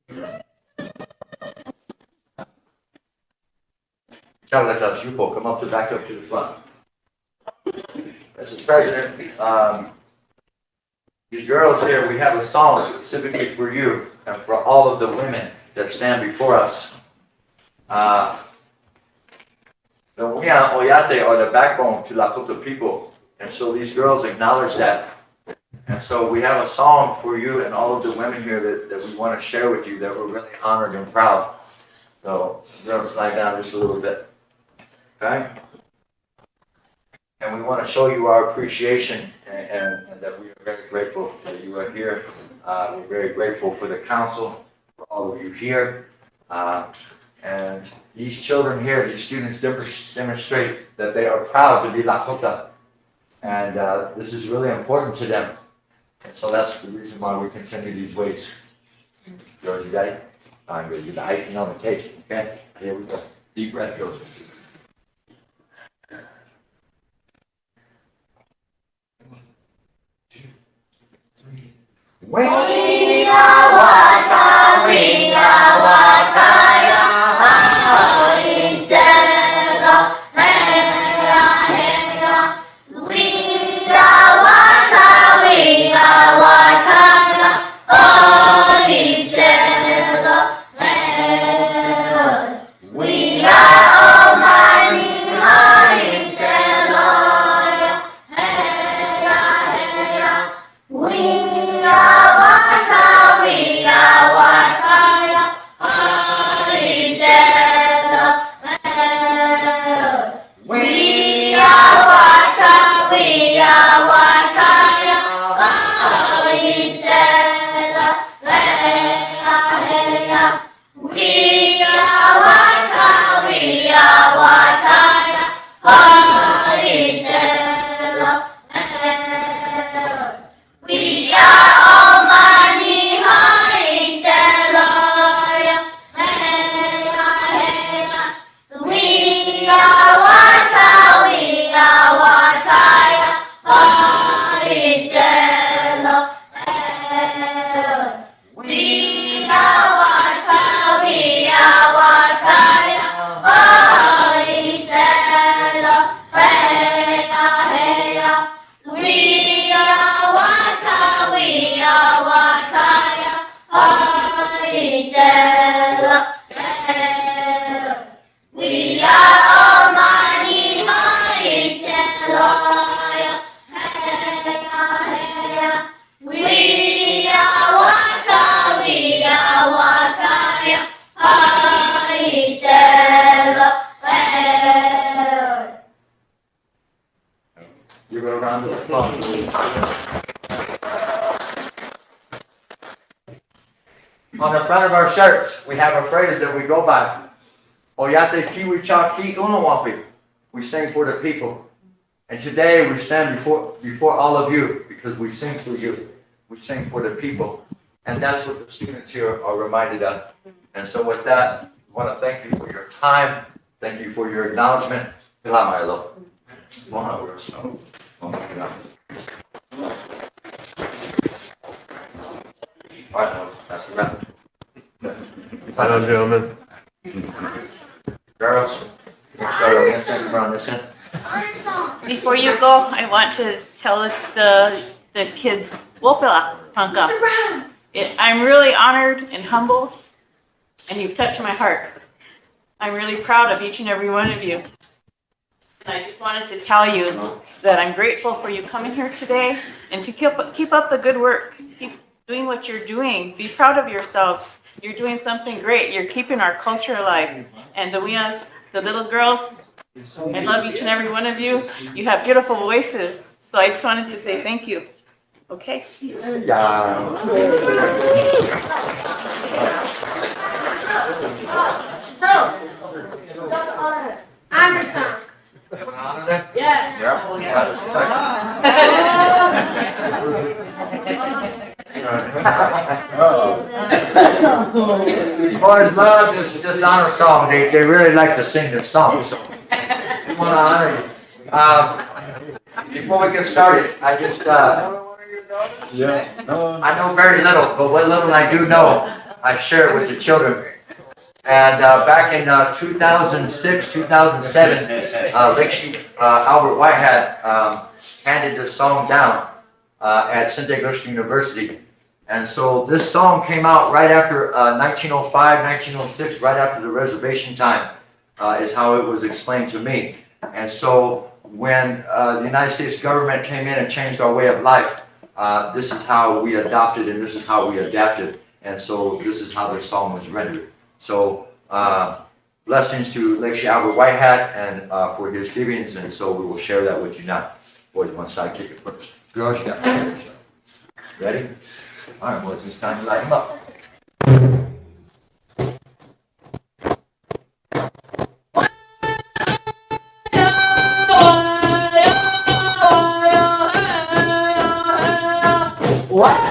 Let's Yuko, come up to back up to the front. Mrs. President, these girls here, we have a song specifically for you and for all of the women that stand before us. The Wia Oyate are the backbone to Lakota people, and so these girls acknowledge that. And so we have a song for you and all of the women here that we want to share with you that we're really honored and proud. So girls, slide down just a little bit. Okay? And we want to show you our appreciation and that we are very grateful that you are here. We're very grateful for the council, for all of you here. And these children here, these students demonstrate that they are proud to be Lakota. And this is really important to them. And so that's the reason why we continue these ways. George, you got it? I'm going to get the icing on the cake. Okay? Here we go. Deep breath goes. We are Waka, we are Wakaya, Intega, Hera, Hera. We are Waka, we are Wakaya, Intega, Hera. We are Almighty, Intega, Hera, Hera. We are Waka, we are Wakaya, Intega, Hera. We are Waka, we are Wakaya, Intega, Hera, Hera. We are Waka, we are Wakaya, Intega, Hera. We are Almighty, Intega, Hera, Hera. We are Waka, we are Wakaya, Intega, Hera. We are Waka, we are Wakaya, Intega, Hera, Hera. We are Waka, we are Wakaya, Intega, Hera. We are Almighty, Intega, Hera, Hera. We are Waka, we are Wakaya, Intega, Hera. Give her a round of applause. On the front of our shirts, we have a phrase that we go by. Oyate kiwi cha ki unawapi. We sing for the people. And today we stand before all of you because we sing for you. We sing for the people. And that's what the students here are reminded of. And so with that, I want to thank you for your time. Thank you for your acknowledgement. Hello, gentlemen. Girls, Before you go, I want to tell the kids, Wopila, Panka. I'm really honored and humbled, and you've touched my heart. I'm really proud of each and every one of you. And I just wanted to tell you that I'm grateful for you coming here today and to keep up the good work. Keep doing what you're doing. Be proud of yourselves. You're doing something great. You're keeping our culture alive. And the Wias, the little girls, I love each and every one of you. You have beautiful voices. So I just wanted to say thank you. Okay? Anderson. Yeah. These boys love this honor song. They really like to sing this song. So we want to honor you. Before we get started, I just I know very little, but what little I do know, I share it with the children. And back in 2006, 2007, Lake Chief Albert Whitehead handed this song down at St. Augustine University. And so this song came out right after 1905, 1906, right after the reservation time, is how it was explained to me. And so when the United States government came in and changed our way of life, this is how we adopted and this is how we adapted. And so this is how this song was rendered. So blessings to Lake Chief Albert Whitehead and for his givings. And so we will share that with you now. Boys, one side kick it first. Girls, yeah. Ready? All right, boys, it's time to light him up. What?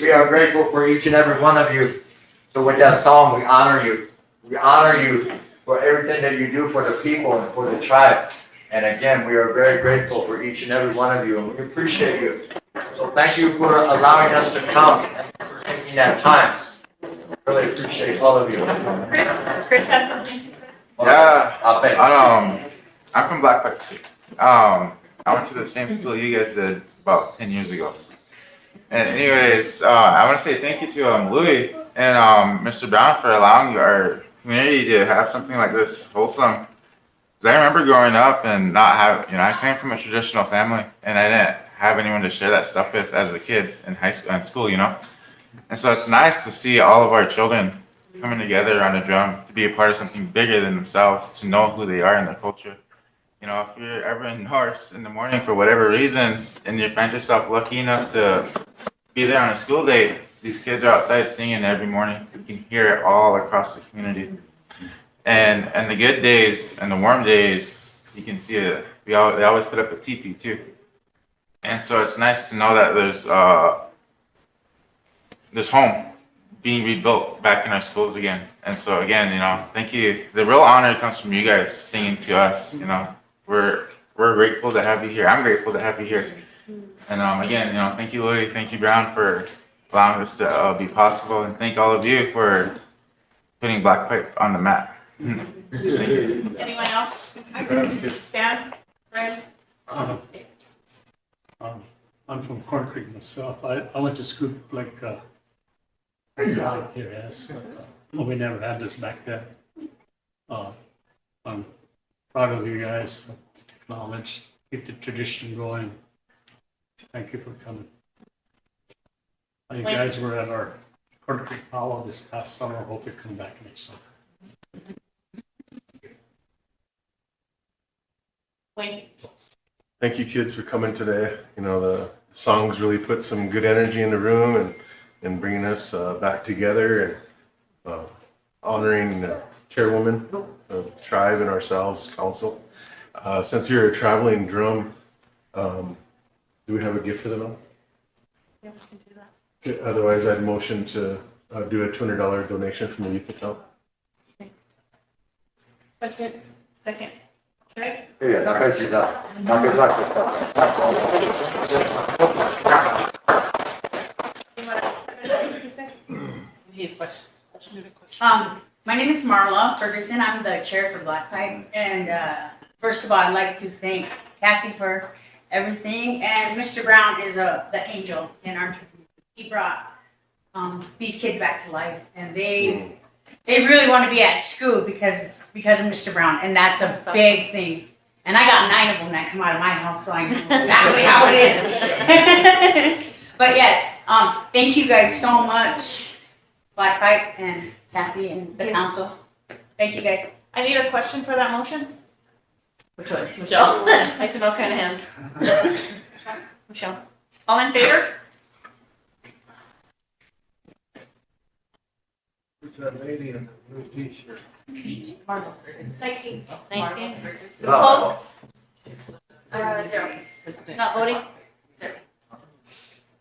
We are grateful for each and every one of you. So with that song, we honor you. We honor you for everything that you do for the people and for the tribe. And again, we are very grateful for each and every one of you, and we appreciate you. So thank you for allowing us to come and for taking that time. Really appreciate all of you. Chris has something to say. Yeah, I'll bet. I'm from Black Pike too. I went to the same school you guys did about 10 years ago. And anyways, I want to say thank you to Louis and Mr. Brown for allowing our community to have something like this wholesome. Because I remember growing up and not have, I came from a traditional family and I didn't have anyone to share that stuff with as a kid in high school and school, And so it's nice to see all of our children coming together on a drum to be a part of something bigger than themselves, to know who they are and their culture. If you're ever in Norse in the morning for whatever reason and you find yourself lucky enough to be there on a school day, these kids are outside singing every morning. You can hear it all across the community. And the good days and the warm days, you can see it. They always put up a teepee too. And so it's nice to know that there's home being rebuilt back in our schools again. And so again, thank you. The real honor comes from you guys singing to us. We're grateful to have you here. I'm grateful to have you here. And again, thank you, Louis. Thank you, Brown, for allowing this to be possible. And thank all of you for putting Black Pipe on the map. Thank you. Anyone else? Stan? Fred? I'm from Corn Creek myself. I went to school like here, yes. We never had this back then. I'm proud of you guys. Acknowledge, keep the tradition going. Thank you for coming. You guys were at our Corn Creek Hollow this past summer. Hope you come back next summer. Wait. Thank you, kids, for coming today. The songs really put some good energy in the room and bringing us back together and honoring the chairwoman of the tribe and ourselves, council. Since you're a traveling drum, do we have a gift for them all? Yeah, we can do that. Okay, otherwise, I'd motion to do a $200 donation from the youth account. Second. Right? Yeah, My name is Marla Ferguson. I'm the chair for Black Pipe. And first of all, I'd like to thank Kathy for everything. And Mr. Brown is the angel in our community. He brought these kids back to life. And they really want to be at school because of Mr. Brown. And that's a big thing. And I got 9 of them that come out of my house, so I know exactly how it is. But yes, thank you guys so much, Black Pipe and Kathy and the council. Thank you guys. I need a question for that motion. Which one? Michelle? I see no kind of hands. Michelle. All in favor? That lady in the blue t-shirt. 19. 19. Oh. Opposed? 0. Not voting?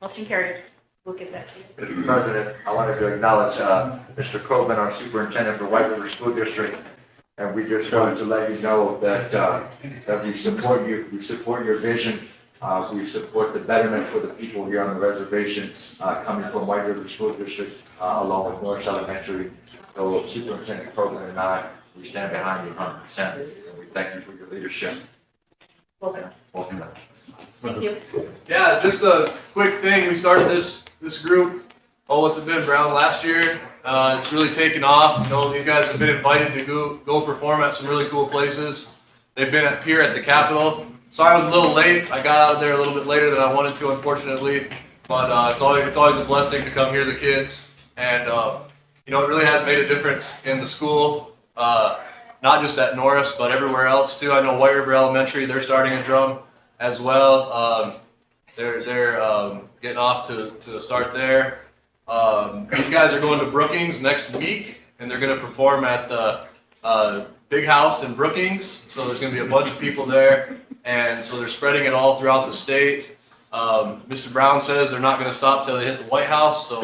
Motion carried. We'll get back to you. Mr. President, I wanted to acknowledge Mr. Coben, our superintendent for White River School District. And we just wanted to let you know that we support you, we support your vision, we support the betterment for the people here on the reservation coming from White River School District along with North Elementary. So Superintendent Coben and I, we stand behind you 100%. And we thank you for your leadership. Welcome. Welcome. Thank you. Yeah, just a quick thing. We started this group, what's it been, Brown, last year. It's really taken off. These guys have been invited to go perform at some really cool places. They've been here at the Capitol. Sorry I was a little late. I got out of there a little bit later than I wanted to, unfortunately. But it's always a blessing to come hear the kids. And it really has made a difference in the school, not just at Norris, but everywhere else too. I know White River Elementary, they're starting a drum as well. They're getting off to start there. These guys are going to Brookings next week, and they're going to perform at the Big House in Brookings. So there's going to be a bunch of people there, and so they're spreading it all throughout the state. Mr. Brown says they're not going to stop till they hit the White House, so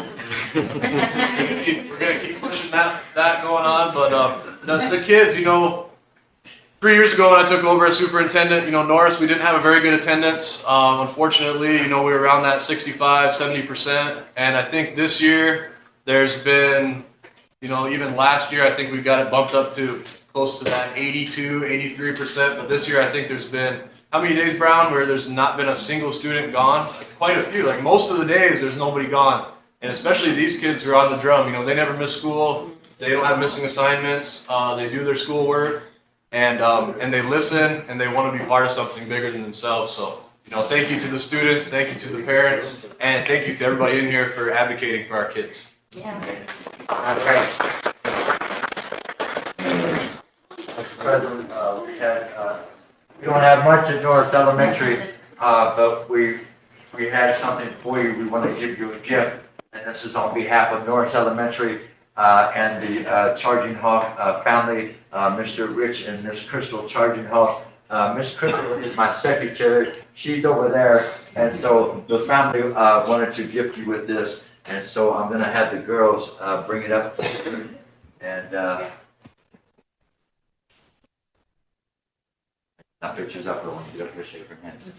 we're going to keep pushing that going on. But the kids, 3 years ago when I took over as superintendent, Norris, we didn't have a very good attendance. Unfortunately, we were around that 65, 70%. And I think this year there's been, even last year, I think we got it bumped up to close to that 82, 83%. But this year, I think there's been, how many days, Brown, where there's not been a single student gone? Quite a few. Like most of the days, there's nobody gone. And especially these kids who are on the drum, they never miss school. They don't have missing assignments. They do their schoolwork. And they listen, and they want to be part of something bigger than themselves. So, thank you to the students, thank you to the parents, and thank you to everybody in here for advocating for our kids. Yeah. Mr. President, we don't have much at Norris Elementary, but we had something for you. We want to give you a gift, and this is on behalf of Norris Elementary and the Charging Hawk family, Mr. Rich and Miss Crystal Charging Hawk. Miss Crystal is my secretary. She's over there, and so the family wanted to gift you with this, and so I'm going to have the girls bring it up for you. And not pictures up, but I want you to get up here, shake your hands.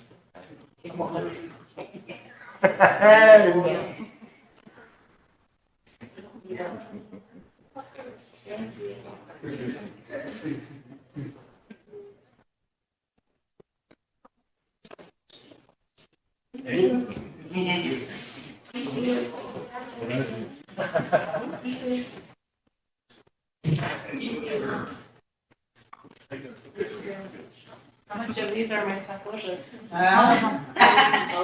How much of these are my tacos?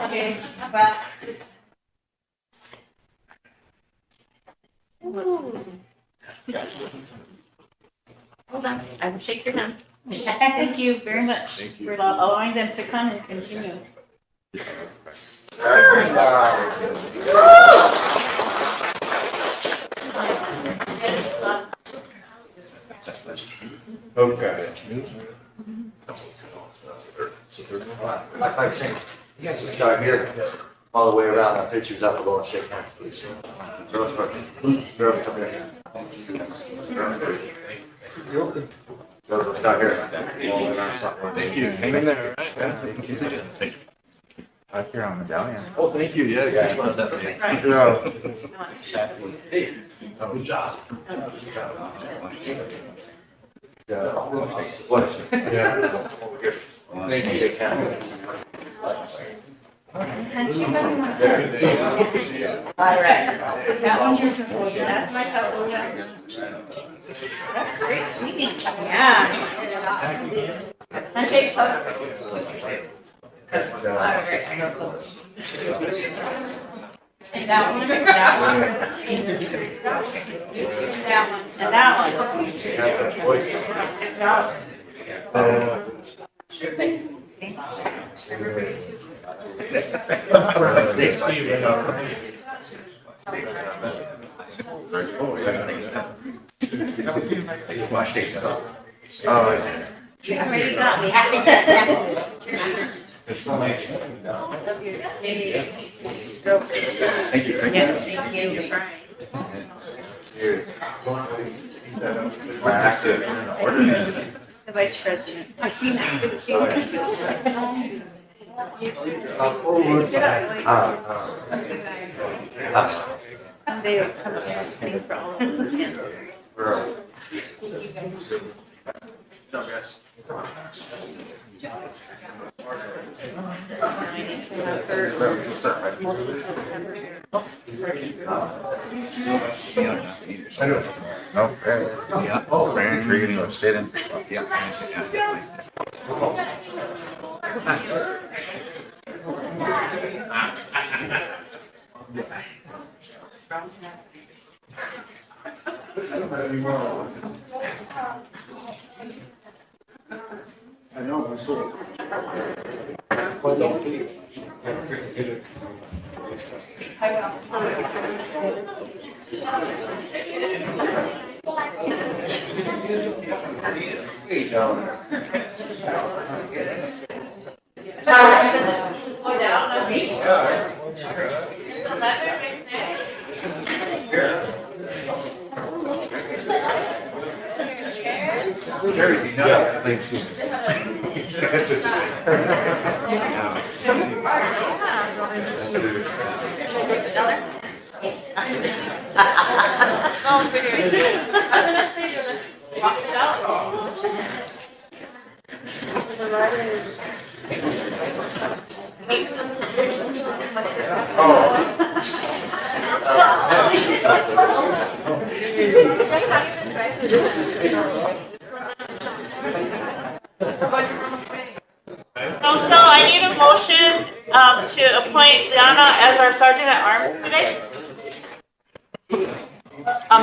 Okay. But Hold on, I will shake your hand. Thank you very much for allowing them to come and continue. Okay. Like I said, you guys can start here, all the way around, the pictures up, we'll go and shake hands, please. Girls first. Girls, come here. Girls, will start here. Thank you. Hang in there. Up here on medallion. Oh, thank you. Yeah, guys. Love that. Hey, good job. What? Yeah. Thank you. Shake hands. All right. That one's your taco. That's my taco. That's great seating. yeah. Handshake. And that one, and that one. Good job. Oh, yeah. You already got me. Thank you. The vice president. I see that. Someday will come up and sing for all of us again. I need to have her Nope. Yeah. Oh, very intriguing. Go straight in. I know, I'm so. So I need a motion to appoint Liana as our sergeant at arms today.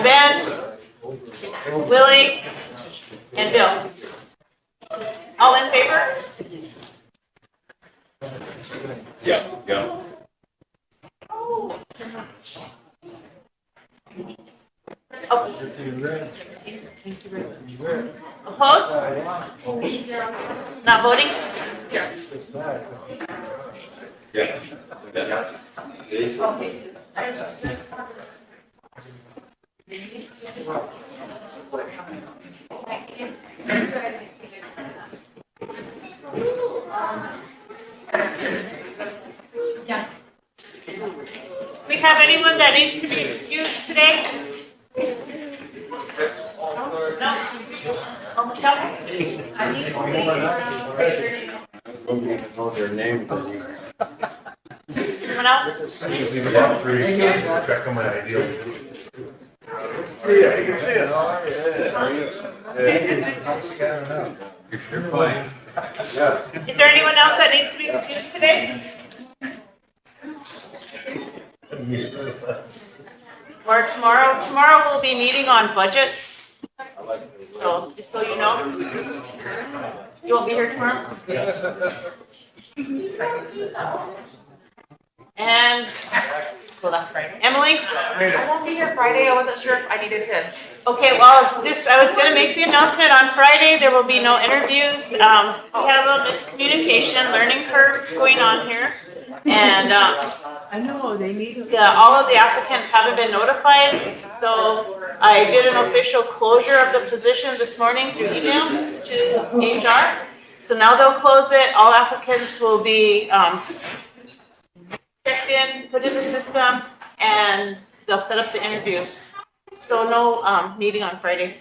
Ben, Willie, and Bill. All in favor? Yeah. Opposed? Not voting? We have anyone that needs to be excused today? No? Oh, Michelle? Anyone else? Leave it out for you. Check on my ideal. Yeah, you can see it. You're fine. Yeah. Is there anyone else that needs to be excused today? Or tomorrow? Tomorrow we'll be meeting on budgets. So, just so you know. You won't be here tomorrow? And Emily? I won't be here Friday. I wasn't sure if I needed to. Okay, well, I was gonna make the announcement on Friday, there will be no interviews. We have a miscommunication, learning curve going on here. And, I know, they need. all of the applicants haven't been notified, so I did an official closure of the position this morning through email to HR. So now they'll close it, all applicants will be, checked in, put in the system, and they'll set up the interviews. So no, meeting on Friday.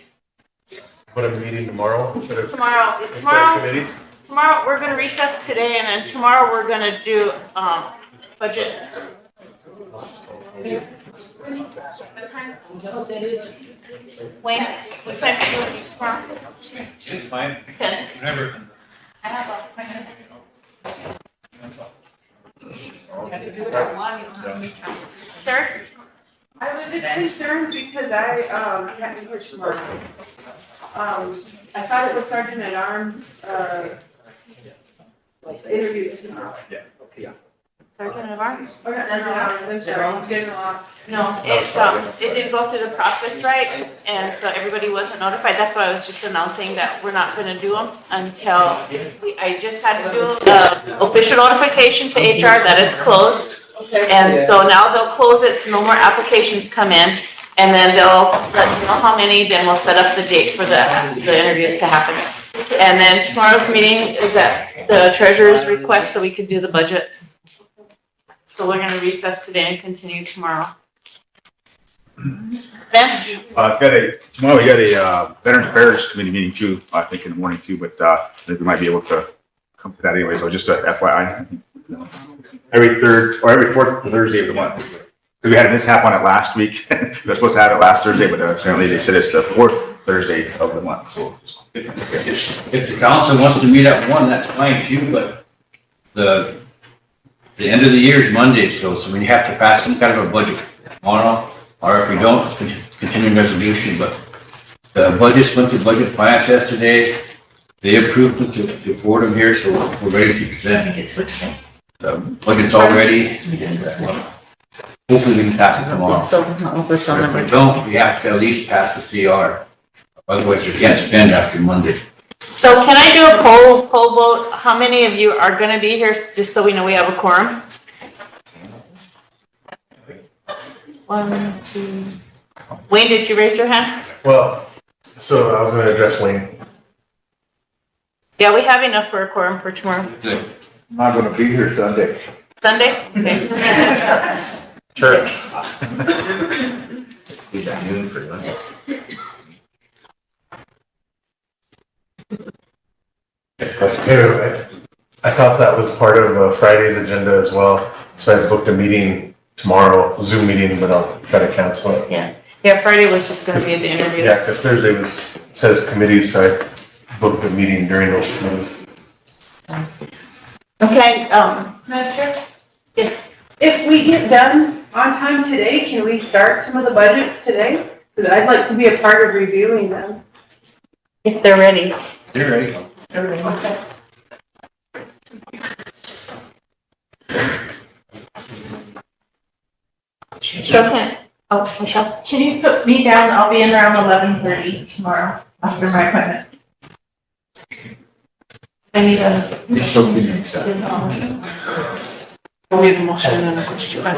Put a meeting tomorrow instead of Tomorrow, committees? tomorrow, we're gonna recess today, and then tomorrow we're gonna do, budget. Wayne, what time do you meet tomorrow? It's fine. 10. Whenever. I have a. That's all. Sir? I was just concerned because I, can't be here tomorrow. I thought it was Sergeant at Arms, interviews tomorrow. Sergeant of Arms? Oh, not Sergeant at Arms, I'm sorry, I'm getting lost. No, it didn't go through the process right, and so everybody wasn't notified. That's why I was just announcing that we're not gonna do them until, I just had to do the official notification to HR that it's closed. And so now they'll close it, so no more applications come in, and then they'll let you know how many, then we'll set up the date for the interviews to happen. And then tomorrow's meeting is at the treasurer's request, so we can do the budgets. So we're gonna recess today and continue tomorrow. Ben? Tomorrow we got a Veterans Affairs Committee meeting too, I think in the morning too, but I think we might be able to come to that anyway, so just a FYI. Every third or every fourth Thursday of the month. Because we had a mishap on it last week. We were supposed to have it last Thursday, but apparently they said it's the fourth Thursday of the month, so. If the council wants to meet at 1, that's fine too, but the end of the year is Monday, so we have to pass some kind of a budget tomorrow, or if we don't, continuing resolution, but the budgets went to budget finance yesterday. They approved it to forward them here, so we're ready to present. The budget's all ready. Hopefully we can pass it tomorrow. If we don't, we have to at least pass the CR. Otherwise we can't spend after Monday. So can I do a poll vote? How many of you are gonna be here, just so we know we have a quorum? 1, 2. Wayne, did you raise your hand? Well, so I was gonna address Wayne. Yeah, we have enough for a quorum for tomorrow. I'm not gonna be here Sunday. Sunday? Okay. Church. Be at noon for lunch. Anyway, I thought that was part of Friday's agenda as well. So I booked a meeting tomorrow, Zoom meeting, but I'll try to cancel it. Yeah, Friday was just gonna be the interviews. Yeah, because Thursday says committees, so I booked the meeting during those committees. Okay, Madam Chair, yes, if we get done on time today, can we start some of the budgets today? Because I'd like to be a part of reviewing them. if they're ready. You're ready. Okay. So Michelle, Can you put me down? I'll be in around 11:30 tomorrow after my appointment. I need a. You're still being accepted. I need a motion and a question. I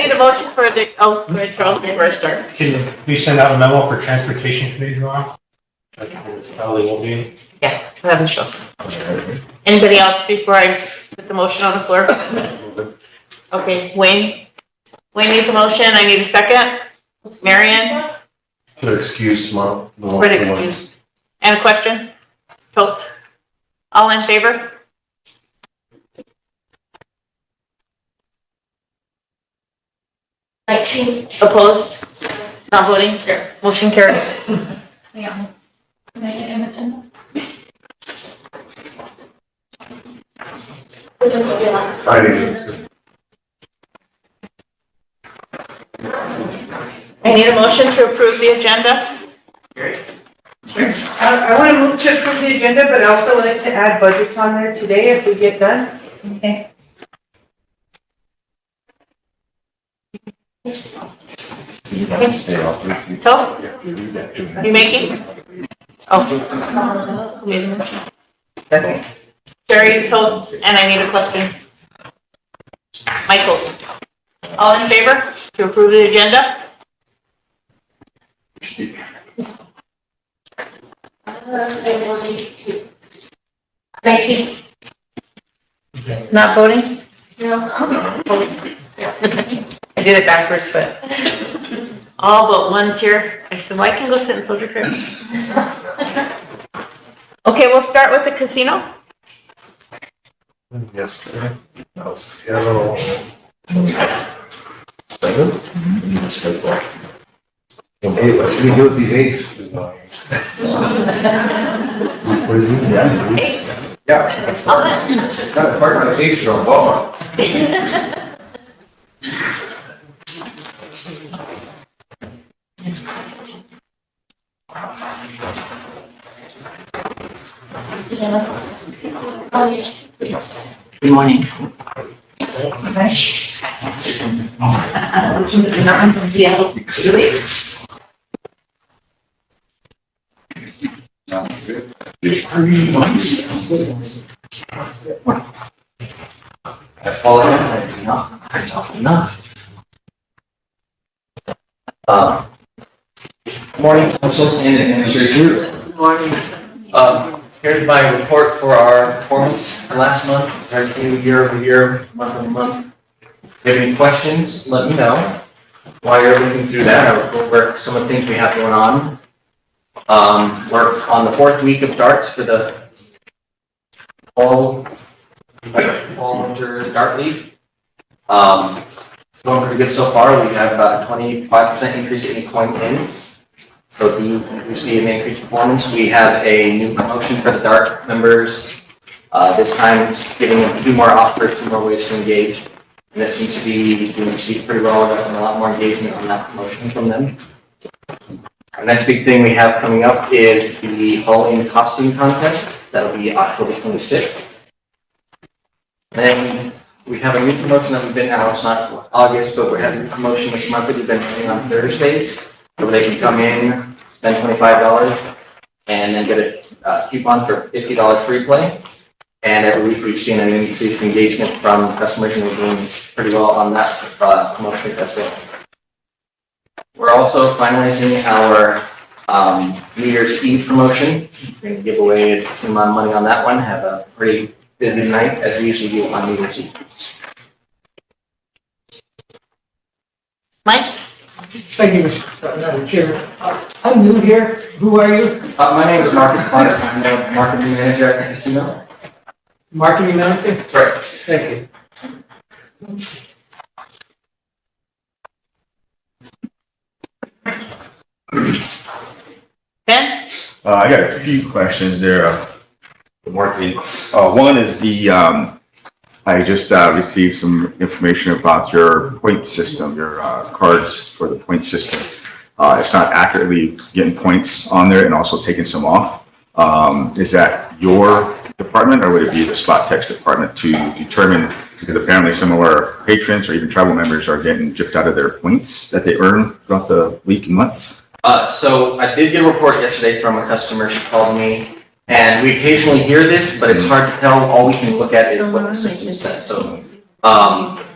need a motion for the, go ahead, Charles, before I start. Can we send out a memo for transportation committee tomorrow? Probably will be. Yeah, I have Michelle. Anybody else before I put the motion on the floor? Okay, Wayne needs the motion. I need a second. Marion, To excuse tomorrow. for the excuse. And a question? Totes? All in favor? Opposed? Not voting? Motion carries. Friday. I need a motion to approve the agenda. I want to move to approve the agenda, but I also like to add budgets on there today if we get done. Okay. Totes? You making? Oh. Wait a minute. Okay. Jerry, Totes, and I need a question. Michael? All in favor to approve the agenda? Not voting? No. I did it backwards, but all but one's here. I said, well, I can go sit in Soldier Cribs. Okay, we'll start with the casino. Yes, that was the other one. 7? Hey, what should we do with the 8? What is it? Yeah. 8. Yeah. All in. Got a partner on 8 from Walmart. Good morning. That's all I have. Enough. Morning, council and administrator. Good morning. Here's my report for our performance for last month, our year-over-year, month-over-month. If you have any questions, let me know. While you're looking through that, I'll go over some of the things we have going on. We're on the 4th week of darts for the fall winter dart league. Going pretty good so far. We have about a 25% increase in coin in. So we see an increased performance. We have a new promotion for the dart members. This time giving them a few more offers, some more ways to engage. And this seems to be being received pretty well and a lot more engagement on that promotion from them. Our next big thing we have coming up is the Halloween costume contest. That'll be October 26th. Then we have a new promotion that we've been now, it's not August, but we're having a promotion this month that we've been running on Thursdays. So they can come in, spend $25, and then get a coupon for $50 free play. And every week we've seen an increased engagement from customers, and we're doing pretty well on that promotion as well. We're also finalizing our New Year's Eve promotion. We're going to give away a decent amount of money on that one. Have a pretty busy night as we usually do on New Year's Eve. Mike? Thank you, Madam Chair. I'm new here. Who are you? My name is Marcus Potter. I'm the marketing manager at the casino. Marketing manager? Correct. Thank you. Ben? I got a few questions there. Good morning. One is I just received some information about your point system, your cards for the point system. It's not accurately getting points on there and also taking some off. Is that your department, or would it be the slot text department to determine, because apparently some of our patrons or even travel members are getting gypped out of their points that they earn throughout the week and month? So I did get a report yesterday from a customer. She called me, and we occasionally hear this, but it's hard to tell. All we can look at is what the system says. So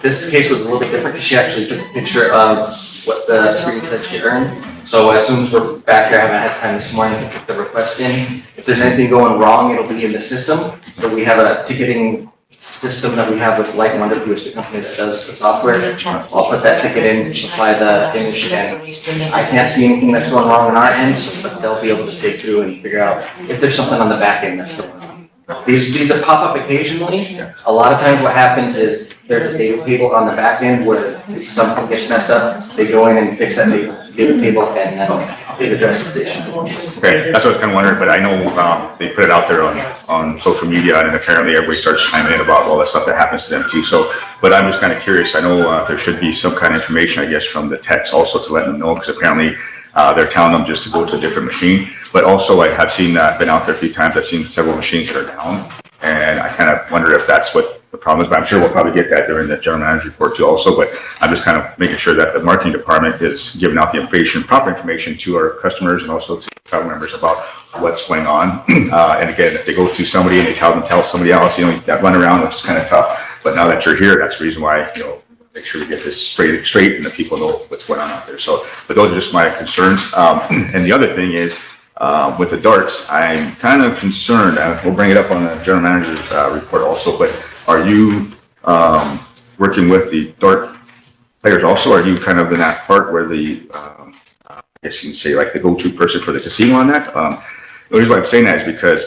this case was a little bit different because she actually took a picture of what the screen said she earned. So as soon as we're back here, I haven't had time this morning to put the request in. If there's anything going wrong, it'll be in the system. So we have a ticketing system that we have with Light Wonder, who is the company that does the software. I'll put that ticket in, supply the image, and I can't see anything that's going wrong on our end, but they'll be able to take through and figure out if there's something on the back end that's going on. These pop up occasionally. A lot of times what happens is there's a data table on the back end where something gets messed up. They go in and fix that data table, and it addresses the issue. Okay, that's what I was kind of wondering, but I know they put it out there on social media, and apparently everybody starts chiming in about all the stuff that happens to them too. So, but I'm just kind of curious. I know there should be some kind of information, I guess, from the techs also to let them know, because apparently they're telling them just to go to a different machine. But also I have seen been out there a few times. I've seen several machines that are down, and I kind of wonder if that's what the problem is. But I'm sure we'll probably get that during the general manager report too also. But I'm just kind of making sure that the marketing department is giving out the information, proper information to our customers and also to travel members about what's going on. And again, if they go to somebody and they tell somebody else, that run around, which is kind of tough. But now that you're here, that's the reason why, make sure we get this straight and the people know what's going on out there. So, but those are just my concerns. And the other thing is, with the darts, I'm kind of concerned. We'll bring it up on the general manager's report also, but are you working with the dart players also? Are you kind of in that part where I guess you can say like the go-to person for the casino on that? The reason why I'm saying that is because,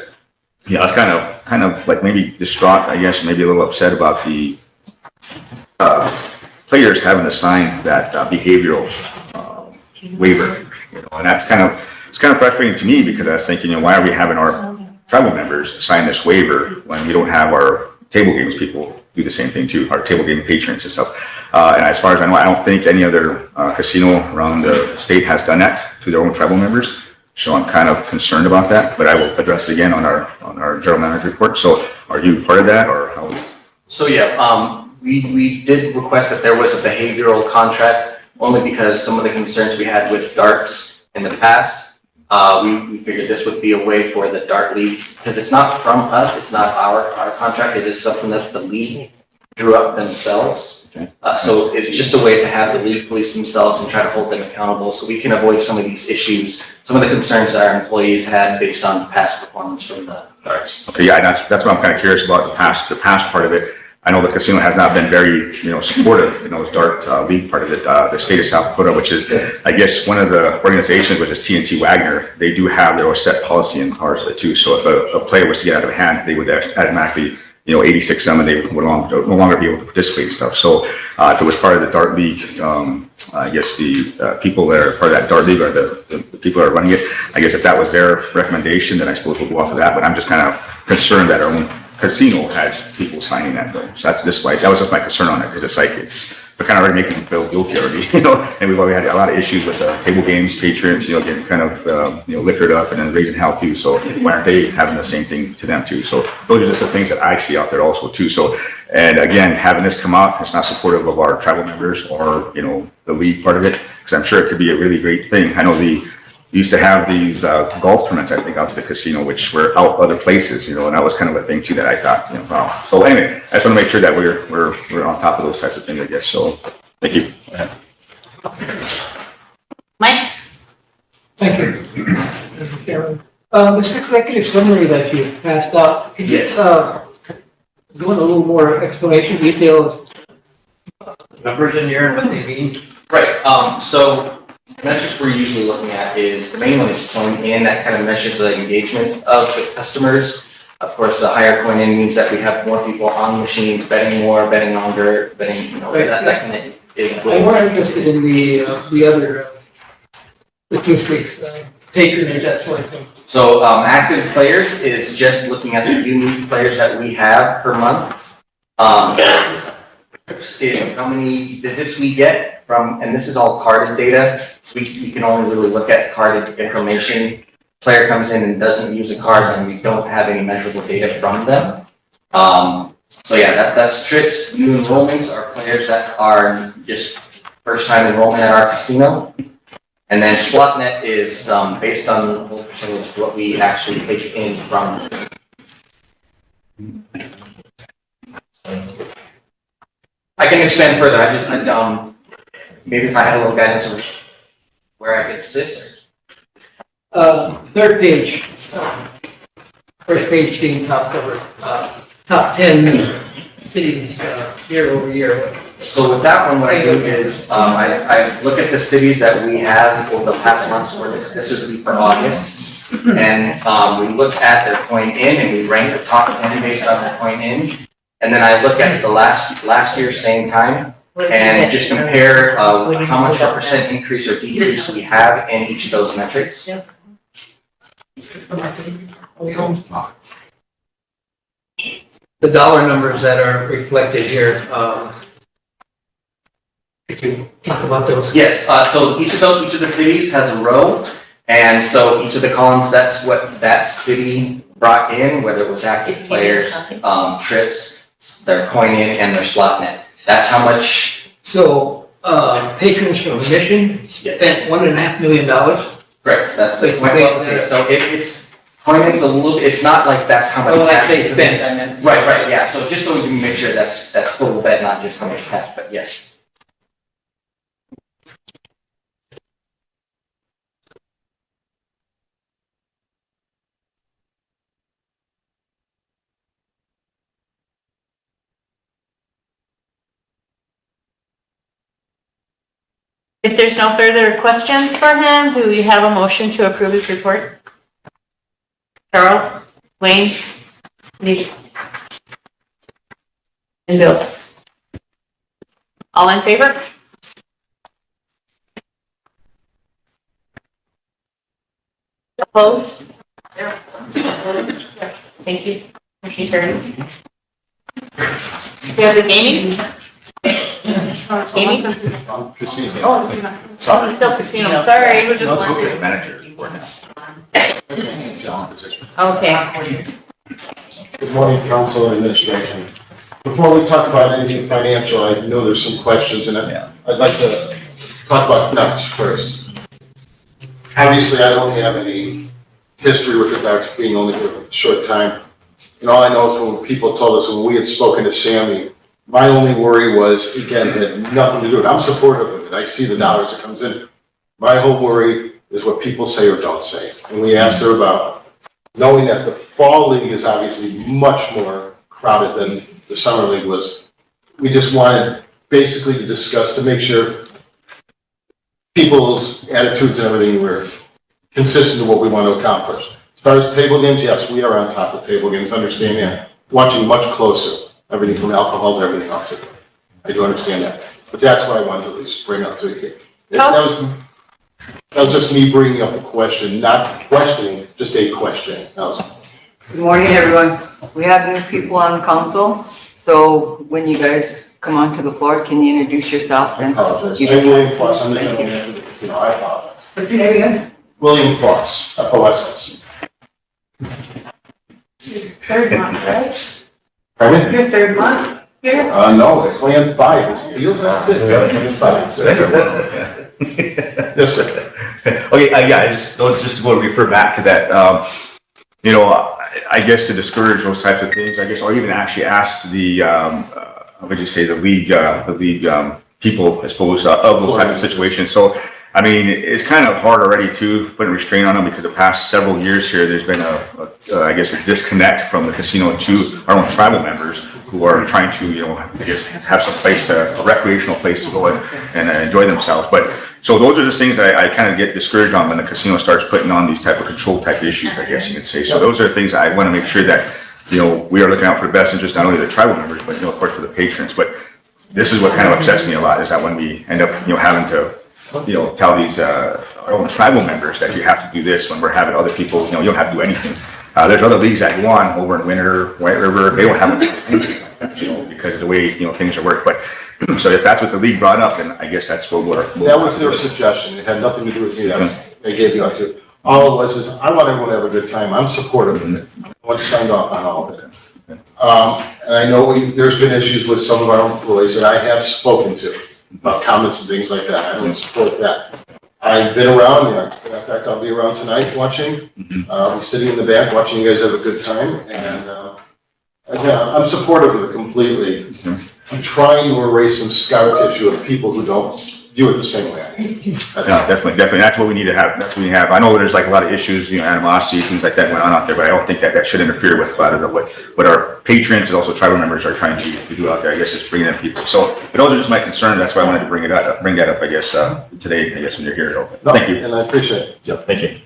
I was kind of like maybe distraught, I guess, maybe a little upset about the players having to sign that behavioral waiver, and that's kind of frustrating to me, because I was thinking, why are we having our travel members sign this waiver when we don't have our table games people do the same thing too, our table game patrons and stuff. And as far as I know, I don't think any other casino around the state has done that to their own travel members. So I'm kind of concerned about that, but I will address it again on our general manager report. So are you part of that, or how? So yeah, we did request that there was a behavioral contract, only because some of the concerns we had with darts in the past. We figured this would be a way for the Dart League, because it's not from us, it's not our contract, it is something that the league drew up themselves. Okay. So it's just a way to have the league police themselves and try to hold them accountable, so we can avoid some of these issues, some of the concerns that our employees had based on past performance from the darts. Okay, yeah, that's what I'm kind of curious about, the past part of it. I know the casino has not been very, supportive in those dart league part of it. The state of South Dakota, which is, I guess, one of the organizations, which is TNT Wagner, they do have their own set policy in cars too. So if a player was to get out of hand, they would automatically, 86 them, and they would no longer be able to participate in stuff. So if it was part of the dart league, I guess the people that are part of that dart league, or the people that are running it, I guess if that was their recommendation, then I suppose we'll go off of that. But I'm just kind of concerned that our own casino has people signing that though. So that was just my concern on it, because we're kind of already making them feel guilty already, and we've already had a lot of issues with table games, patrons, getting kind of, liquored up and then raising hell too. So why aren't they having the same thing to them too? So those are just the things that I see out there also too. So, and again, having this come out, it's not supportive of our travel members or, the league part of it, because I'm sure it could be a really great thing. I know used to have these golf tournaments, I think, out to the casino, which were out other places, you know, and that was kind of a thing too that I thought, you know, wow. So anyway, I just want to make sure that we're on top of those types of things, I guess. So thank you. Mike? Thank you. Mr. Chairman. This executive summary that you passed out, could you go into a little more explanation, details? Numbers in here and what they mean? Right, so the metrics we're usually looking at is, the main one is coin in, that kind of measures the engagement of the customers. Of course, the higher coin in means that we have more people on the machines, betting more, betting longer, betting, you know, that kind of is. I'm more interested in the other statistics, patronage, that sort of thing. So active players is just looking at the unique players that we have per month. Is how many visits we get from, and this is all carded data. So we can only really look at carded information. Player comes in and doesn't use a card, and we don't have any measurable data from them. So yeah, that's trips. New enrollments are players that are just first time enrollment at our casino. And then SlotNet is based on the whole percentage of what we actually take in from. I can expand further. Maybe if I had a little guidance on where I could assist. Third page, first page being top cover, top 10 cities year over year. So with that one, what I do is I look at the cities that we have over the past months, or this would be for August. And we look at their coin in and we rank the top 10 based on their coin in. And then I look at the last year, same time, and just compare how much of a percent increase or decrease we have in each of those metrics. The dollar numbers that are reflected here, could you talk about those? Yes, so each of the cities has a row, and so each of the columns, that's what that city brought in, whether it was active players, trips, their coin in, and their slot net. That's how much. So, patrons from admission spent $1.5 million. Correct, that's the point. So it's coin in's a little, it's not like that's how much. Oh, when I say spent, I meant. Right, yeah, so just so we can make sure that's total bet, not just how much cash, but yes. If there's no further questions for him, do we have a motion to approve his report? Charles, Wayne, Lee, and Bill. All in favor? Opposed? Thank you. Motion carried. Do you have the gaming? Gaming? Oh, it's still casino. Sorry, we're just wondering. Manager. Okay. Good morning, council and administration. Before we talk about anything financial, I know there's some questions, and I'd like to talk about nuts first. Obviously, I don't have any history with the ducks, being only here for a short time. And all I know is when people told us, when we had spoken to Sammy, my only worry was, again, it had nothing to do with it. I'm supportive of it. I see the dollars that comes in. My whole worry is what people say or don't say. And we asked her about knowing that the fall league is obviously much more crowded than the summer league was. We just wanted basically to discuss to make sure people's attitudes and everything were consistent with what we want to accomplish. As far as table games, yes, we are on top of table games, understand that. Watching much closer. Everything from alcohol to everything else. I do understand that. But that's what I wanted to at least bring up to you. That was just me bringing up a question, not questioning, just a question. Good morning, everyone. We have new people on council, so when you guys come onto the floor, can you introduce yourself? I apologize. I'm William Foss. I'm the general manager of the casino. I apologize. What's your name again? William Foss, F-O-S-S. Third month, right? Pardon? Your third month here? No, it's plan 5. It feels like 6. It's 5. Yes, sir. Okay, yeah, just to go refer back to that, you know, I guess to discourage those types of things, I guess, or even actually ask the, what would you say, the league people, I suppose, of those types of situations. So, I mean, it's kind of hard already to put a restraint on them because the past several years here, there's been I guess, a disconnect from the casino to our own tribal members who are trying to, you know, I guess, have some place, a recreational place to go and enjoy themselves. But so those are just things that I kind of get discouraged on when the casino starts putting on these type of control type issues, I guess you could say. So those are things I want to make sure that, you know, we are looking out for the best interest, not only of the tribal members, but, you know, of course, for the patrons. But this is what kind of upsets me a lot, is that when we end up, you know, having to, you know, tell these our own tribal members that you have to do this when we're having other people, you know, you don't have to do anything. There's other leagues that go on over in Winter, White River, they don't have anything, you know, because of the way, you know, things are worked. But so if that's what the league brought up, then I guess that's what we're. That was their suggestion. It had nothing to do with me. They gave you up to. All it was is, I want everyone to have a good time. I'm supportive of it. I want to sign off on all of it. And I know there's been issues with some of our employees that I have spoken to about comments and things like that. I don't support that. I've been around, in fact, I'll be around tonight watching. I'll be sitting in the back watching you guys have a good time. And again, I'm supportive of it completely. I'm trying to erase some scar tissue of people who don't view it the same way. Yeah, definitely. That's what we need to have. That's what we have. I know there's like a lot of issues, you know, animosity, things like that going on out there, but I don't think that should interfere with a lot of what our patrons and also tribal members are trying to do out there. I guess it's bringing in people. So, but those are just my concerns. That's why I wanted to bring that up. I guess today. I guess when you're here. No, thank you. And I appreciate it. Yeah, thank you.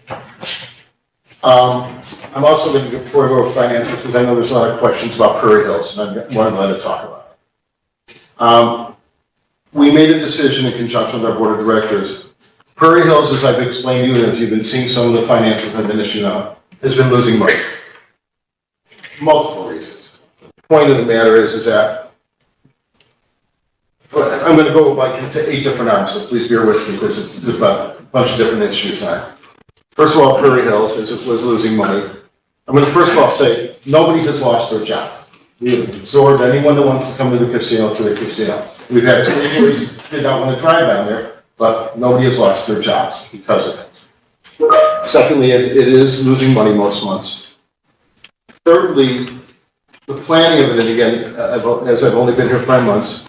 I'm also going to, before I go over financials, because I know there's a lot of questions about Prairie Hills, and I wanted to talk about it. We made a decision in conjunction with our board of directors. Prairie Hills, as I've explained to you, and as you've been seeing some of the financials I've been issuing out, has been losing money. Multiple reasons. The point of the matter is that, I'm going to go like into 8 different items, so please bear with me, because there's about a bunch of different issues on it. First of all, Prairie Hills was losing money. I'm going to first of all say, nobody has lost their job. We have absorbed anyone that wants to come to the casino. We've had 2 employees who did not want to drive down there, but nobody has lost their jobs because of it. Secondly, it is losing money most months. Thirdly, the planning of it, and again, as I've only been here 5 months,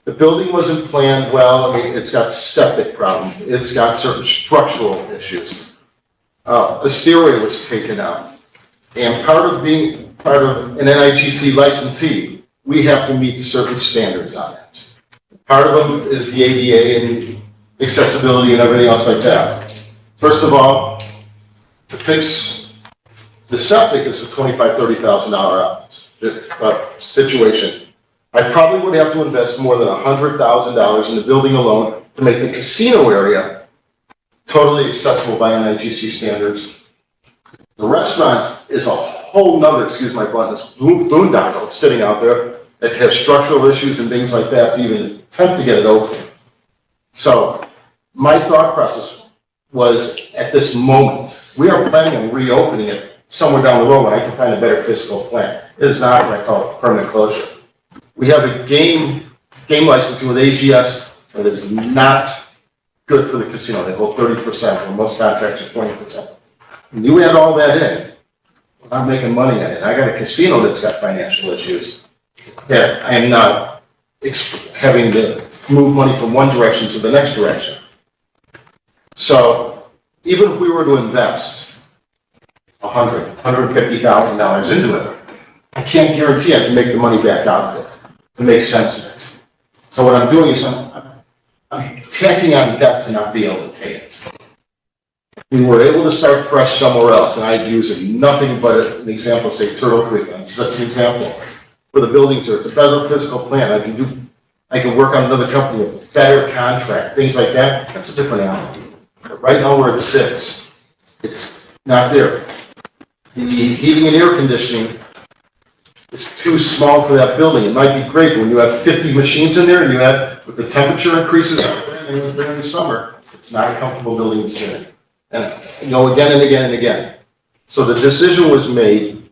the building wasn't planned well. I mean, it's got septic problems. It's got certain structural issues. A stairway was taken out. And part of being part of an NIGC licensee, we have to meet certain standards on it. Part of them is the ADA and accessibility and everything else like that. First of all, to fix the septic is a $25,000-$30,000 situation. I probably would have to invest more than $100,000 in the building alone to make the casino area totally accessible by NIGC standards. The restaurant is a whole nother, excuse my bluntness, boondoggle sitting out there that has structural issues and things like that to even attempt to get it open. So my thought process was, at this moment, we are planning on reopening it somewhere down the road when I can find a better fiscal plan. It is not what I call permanent closure. We have a game licensing with AGS that is not good for the casino. They hold 30%, when most contracts are 20%. When you add all that in, I'm making money at it. I got a casino that's got financial issues. Yeah, I am not having to move money from one direction to the next direction. So even if we were to invest $150,000 into it, I can't guarantee I can make the money back out of it to make sense of it. So what I'm doing is I'm tacking on debt to not be able to pay it. We were able to start fresh somewhere else, and I'd use it nothing but an example, say Turtle Creek. That's an example. For the buildings there, it's a better physical plan. I can work on another company with a better contract, things like that. That's a different animal. But right now where it sits, it's not there. The heating and air conditioning is too small for that building. It might be great when you have 50 machines in there and you have, with the temperature increases during the summer, it's not a comfortable building to sit in. And you know, again and again and again. So the decision was made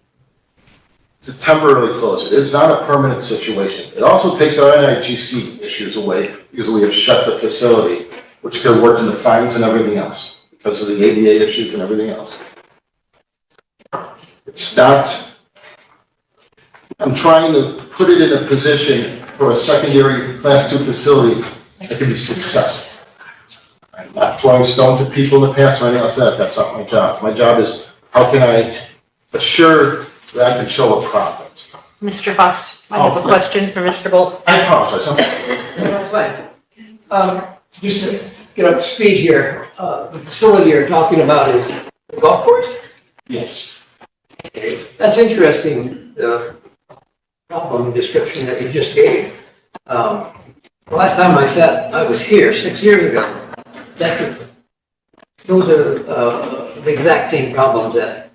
to temporarily close it. It's not a permanent situation. It also takes our NIGC issues away because we have shut the facility which could have worked in the fines and everything else, because of the ADA issues and everything else. It's not, I'm trying to put it in a position for a secondary class 2 facility that can be successful. I'm not throwing stones at people in the past or anything else like that. That's not my job. My job is, how can I assure that I can show a profit? Mr. Fox, I have a question for Mr. Bolts. I apologize. Just to get up to speed here, the facility you're talking about is the golf course? Yes. Okay, that's interesting, the problem description that you just gave. The last time I was here 6 years ago. Those are the exact same problems that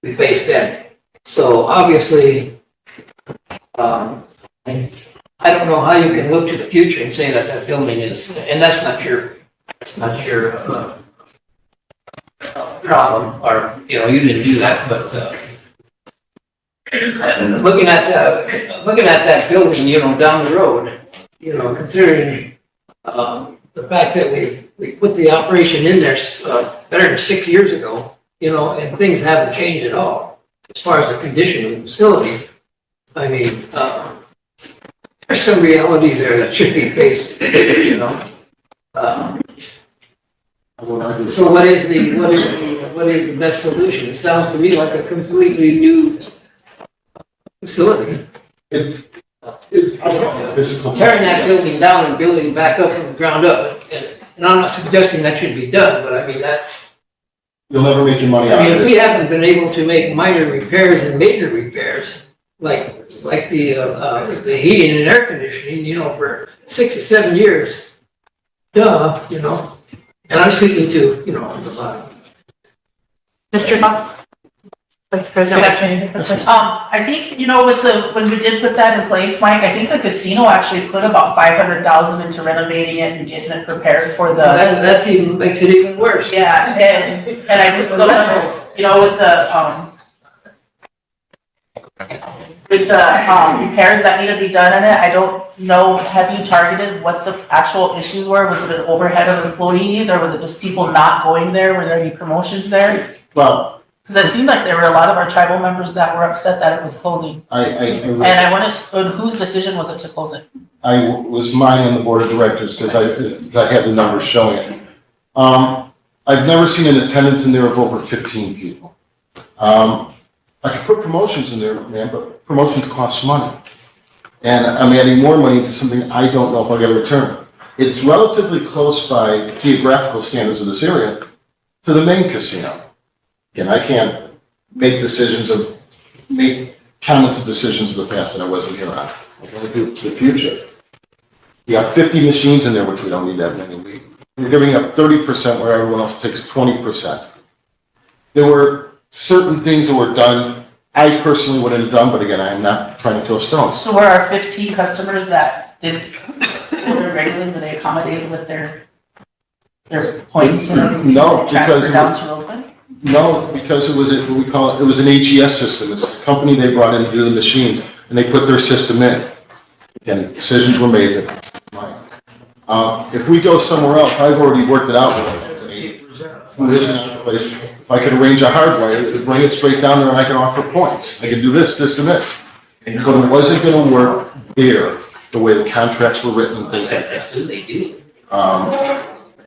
we faced then. So obviously, I don't know how you can look to the future and say that that building is, and that's not your problem, or, you know, you didn't do that, but, looking at that building, you know, down the road, you know, considering, the fact that we put the operation in there, better than 6 years ago, you know, and things haven't changed at all as far as the condition of the facility. I mean, there's some reality there that should be faced, you know. So what is the best solution? It sounds to me like a completely new facility. Tearing that building down and building back up from the ground up, and I'm not suggesting that should be done, but I mean, that's. You'll never make your money out I of mean, it. we haven't been able to make minor repairs and major repairs, like the heating and air conditioning, you know, for 6 or 7 years. Duh, you know, and I'm speaking to, you know, Mr. Fox? Vice President. I think, you know, when we did put that in place, Mike, I think the casino actually put about 500,000 into renovating it and getting it prepared for the. That even makes it even worse. Yeah, and I just don't know, you know, with the repairs that need to be done in it, I don't know, have you targeted what the actual issues were? Was it an overhead of employees, or was it just people not going there? Were there any promotions there? Well, because it seemed like there were a lot of our tribal members that were upset that it was closing. And I wanted, whose decision was it to close it? I was mine on the board of directors because I had the numbers showing it. I've never seen an attendance in there of over 15 people. I could put promotions in there, man, but promotions cost money. And I'm adding more money into something I don't know if I'll get a return. It's relatively close by geographical standards of this area to the main casino. Again, I can't make comments of decisions of the past that I wasn't here on. I can only do for the future. You got 50 machines in there, which we don't need that many. We're giving up 30% where everyone else takes 20%. There were certain things that were done I personally wouldn't have done, but again, I'm not trying to throw stones. So were our 15 customers that did order regularly, were they accommodated with their points and everything? No, Transferred down to Rosebud? No, because it was it was an HES system. It's the company they brought in to do the machines, and they put their system in. Again, decisions were made. If we go somewhere else, I've already worked it out with who isn't out of place. If I could arrange a hardwire, bring it straight down there, and I can offer points. I can do this, and this. But it wasn't going to work there the way the contracts were written and things like that.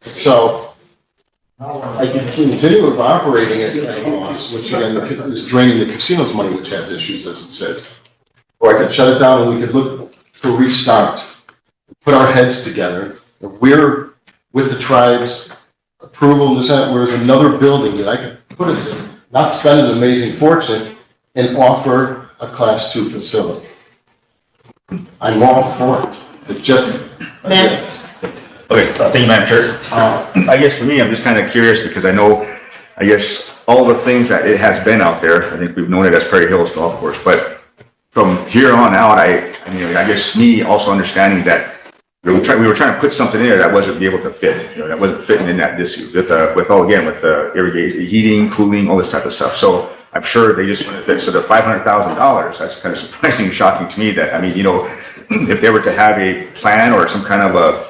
So I can continue with operating it at a loss, which again is draining the casino's money, which has issues, as it says. Or I could shut it down and we could look to restart, put our heads together. If we're with the tribe's approval, whereas another building that I could put us in, not spend an amazing fortune, and offer a Class 2 facility. I'm all for it. It just. Okay, thank you, Madam Chair. I guess for me, I'm just kind of curious because I guess all the things that it has been out there, I think we've known it as Prairie Hills Golf Course, but from here on out, I guess me also understanding that we were trying to put something in there that wasn't able to fit, that wasn't fitting in that district with irrigation, heating, cooling, all this type of stuff. So I'm sure they just wouldn't fit. So the $500,000, that's kind of surprising and shocking to me that, if they were to have a plan or some kind of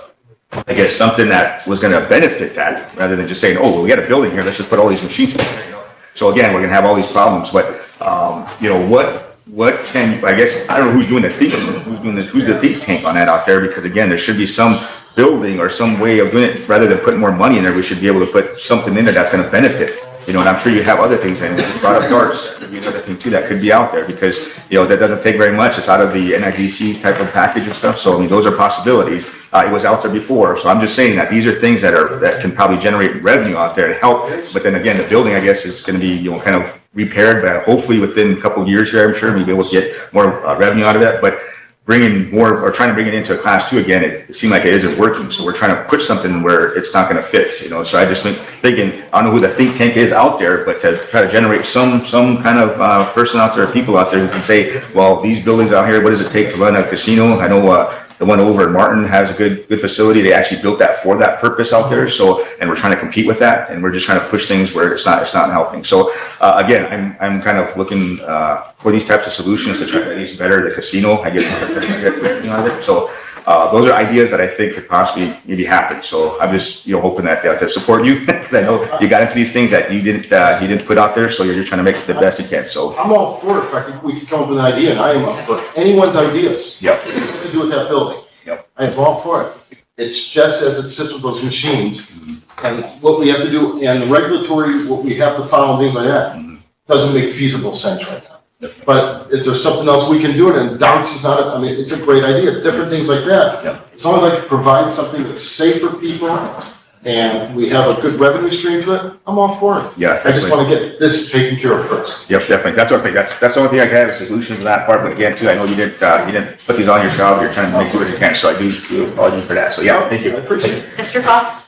I guess, something that was gonna benefit that, rather than just saying, oh, well, we got a building here, let's just put all these machines in there, you know? So again, we're gonna have all these problems, but, you know, what can, I guess, I don't know who's doing the thinking, who's the think tank on that out there, because again, there should be some building or some way of doing it, rather than putting more money in there, we should be able to put something in there that's gonna benefit. You know, and I'm sure you have other things, and you brought up darts, maybe another thing too that could be out there, because, you know, that doesn't take very much, it's out of the NIDC type of package and stuff, so I mean, those are possibilities. It was out there before, so I'm just saying that these are things that can probably generate revenue out there to help, but then again, the building, I guess, is gonna be, you know, kind of repaired, but hopefully within a couple of years here, I'm sure we'll be able to get more revenue out of that, but bringing more, or trying to bring it into a class 2 again, it seemed like it isn't working, so we're trying to put something where it's not gonna fit, you know, so I just thinking, I don't know who the think tank is out there, but to try to generate some kind of person out there, people out there who can say, well, these buildings out here, what does it take to run a casino? I know the one over in Martin has a good facility. They actually built that for that purpose out there. So, and we're trying to compete with that, and we're just trying to push things where it's not helping. So, again, I'm kind of looking for these types of solutions to try to at least better the casino. I get you know, so those are ideas that I think could possibly maybe happen. So I'm just, you know, hoping that to support you, because I know you got into these things that you didn't put out there. So you're just trying to make it the best you can. So I'm all for it. If I think we can come up with an idea, and I am up for anyone's ideas. Yep. What to do with that building. Yep. I am all for it. It's just as it sits with those machines, and what we have to do, and the regulatory, what we have to follow, and things like that, doesn't make feasible sense right now. But if there's something else we can do, and darts is not, I mean, it's a great idea, different things like that. Yep. As long as I can provide something that's safe for people, and we have a good revenue stream to it, I'm all for it. Yeah, I just want to get this taken care of first. Yep, definitely. That's what I think. That's the only thing I can have is solutions to that part. But again, too, I know you didn't put these on yourself. You're trying to make what you can. So I do apologize for that. So yeah, thank you. I appreciate it. Mr. Fox,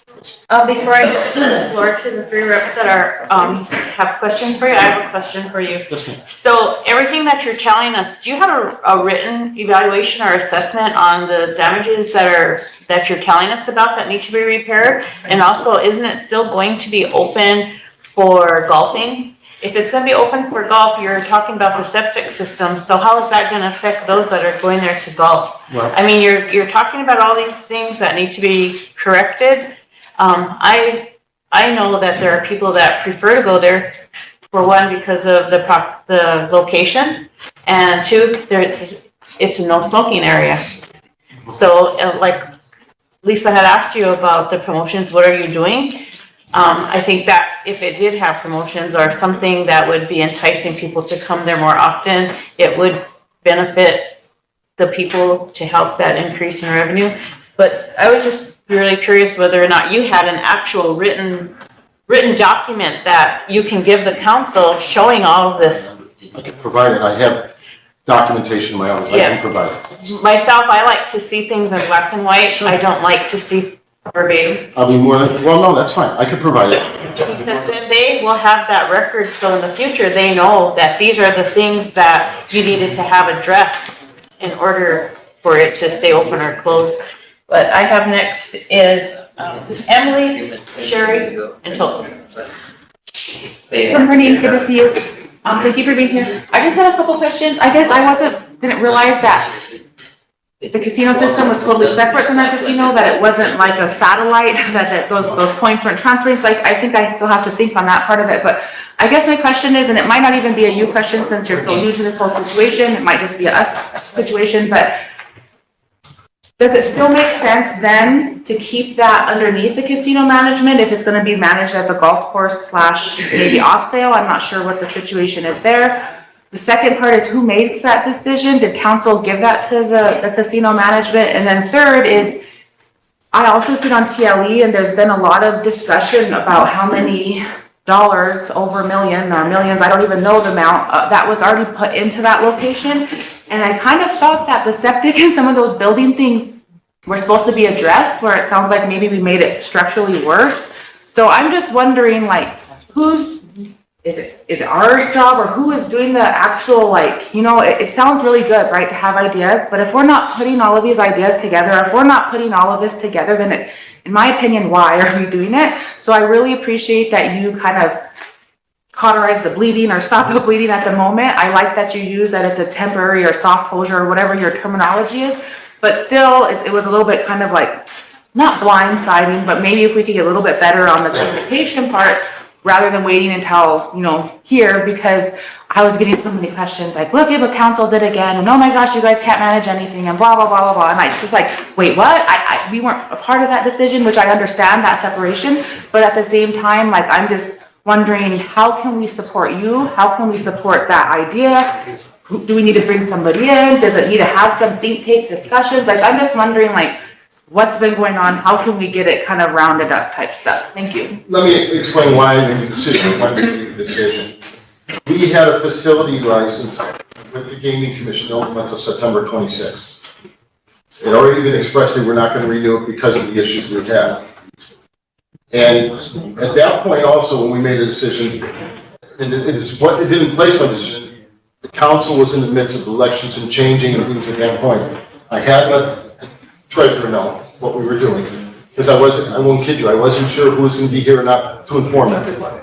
before I give the floor to the 3 reps that are, have questions for you, I have a question for you. Yes, ma'am. So everything that you're telling us, do you have a written evaluation or assessment on the damages that you're telling us about that need to be repaired? And also, isn't it still going to be open for golfing? If it's gonna be open for golf, you're talking about the septic system, so how is that gonna affect those that are going there to golf? Well, I mean, you're talking about all these things that need to be corrected. I know that there are people that prefer to go there, for one, because of the location, and 2, it's a no smoking area. So, like Lisa had asked you about the promotions, what are you doing? I think that if it did have promotions or something that would be enticing people to come there more often, it would benefit the people to help that increase in revenue. But I was just really curious whether or not you had an actual written document that you can give the council showing all of this. I can provide it. I have documentation in my office. I can provide it. Myself, I like to see things in black and white. Sure. I don't like to see verbatim. I'll be more than, well, no, that's fine. I can provide it. Because then they will have that record, so in the future, they know that these are the things that you needed to have addressed in order for it to stay open or closed. But I have next is Emily, Sherry, and Toltz. Good morning, good to see you. Thank you for being here. I just had a couple questions. I guess I didn't realize that the casino system was totally separate from that casino, that it wasn't like a satellite, that those points weren't transferring. So I think I still have to think on that part of it. But I guess my question is, and it might not even be a you question since you're so new to this whole situation, it might just be a us situation, but does it still make sense then to keep that underneath the casino management if it's going to be managed as a golf course / maybe off sale? I'm not sure what the situation is there. The second part is who makes that decision? Did council give that to the casino management? And then third is, I also sit on TLE and there's been a lot of discussion about how many dollars, over $1 million or millions, I don't even know the amount, that was already put into that location. And I kind of thought that the septic and some of those building things were supposed to be addressed, where it sounds like maybe we made it structurally worse. So I'm just wondering, like, is it our job, or who is doing the actual, like, you know, it sounds really good, right, to have ideas, but if we're not putting all of these ideas together, if we're not putting all of this together, then in my opinion, why are we doing it? So I really appreciate that you kind of cauterize the bleeding or stop the bleeding at the moment. I like that you use that it's a temporary or soft closure or whatever your terminology is, but still it was a little bit kind of like not blindsiding, but maybe if we could get a little bit better on the communication part, rather than waiting until, here, because I was getting so many questions like, look at what council did again, and oh my gosh, you guys can't manage anything, and blah, blah, blah, blah, blah. And I just like, wait, what? We weren't a part of that decision, which I understand that separation, but at the same time, like, I'm just wondering, how can we support you? How can we support that idea? Do we need to bring somebody in? Does it need to have some think tank discussions? Like, I'm just wondering, like, what's been going on? How can we get it kind of rounded up type stuff? Thank you. Let me explain why I made the decision, when we made the decision. We had a facility license with the gaming commission only until September 26th. It had already been expressed that we're not going to renew it because of the issues we've had. And at that point also, when we made a decision, and it didn't place my decision, the council was in the midst of elections and changing and things at that point. I had let the treasurer know what we were doing, because I won't kid you, I wasn't sure who was going to be here or not to inform everybody.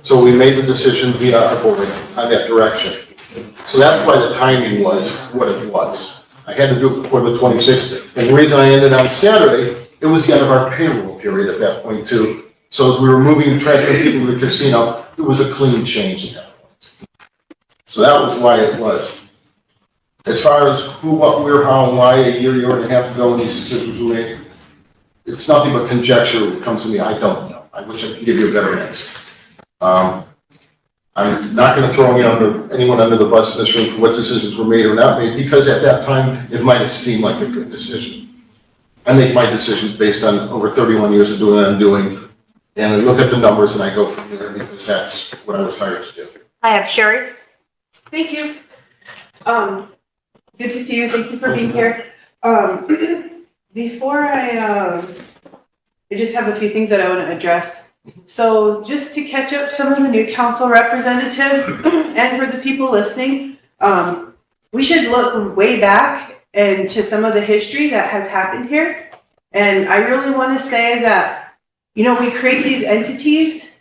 So we made the decision via our board on that direction. So that's why the timing was what it was. I had to do it before the 26th, and the reason I ended on Saturday, it was the end of our payroll period at that point too. So as we were moving and transferring people to the casino, it was a clean change at that point. So that was why it was. As far as who, what, where, how, and why a year and a half ago when these decisions were made, it's nothing but conjecture when it comes to me. I don't know. I wish I could give you a better answer. I'm not going to throw anyone under the bus in this room for what decisions were made or not made, because at that time it might have seemed like a good decision. I make my decisions based on over 31 years of doing what I'm doing, and I look at the numbers and I go from there, because that's what I was hired to do. I have Sherry. Thank you. Good to see you. Thank you for being here. Before I just have a few things that I want to address. So just to catch up some of the new council representatives and for the people listening, we should look way back into some of the history that has happened here. And I really want to say that, we create these entities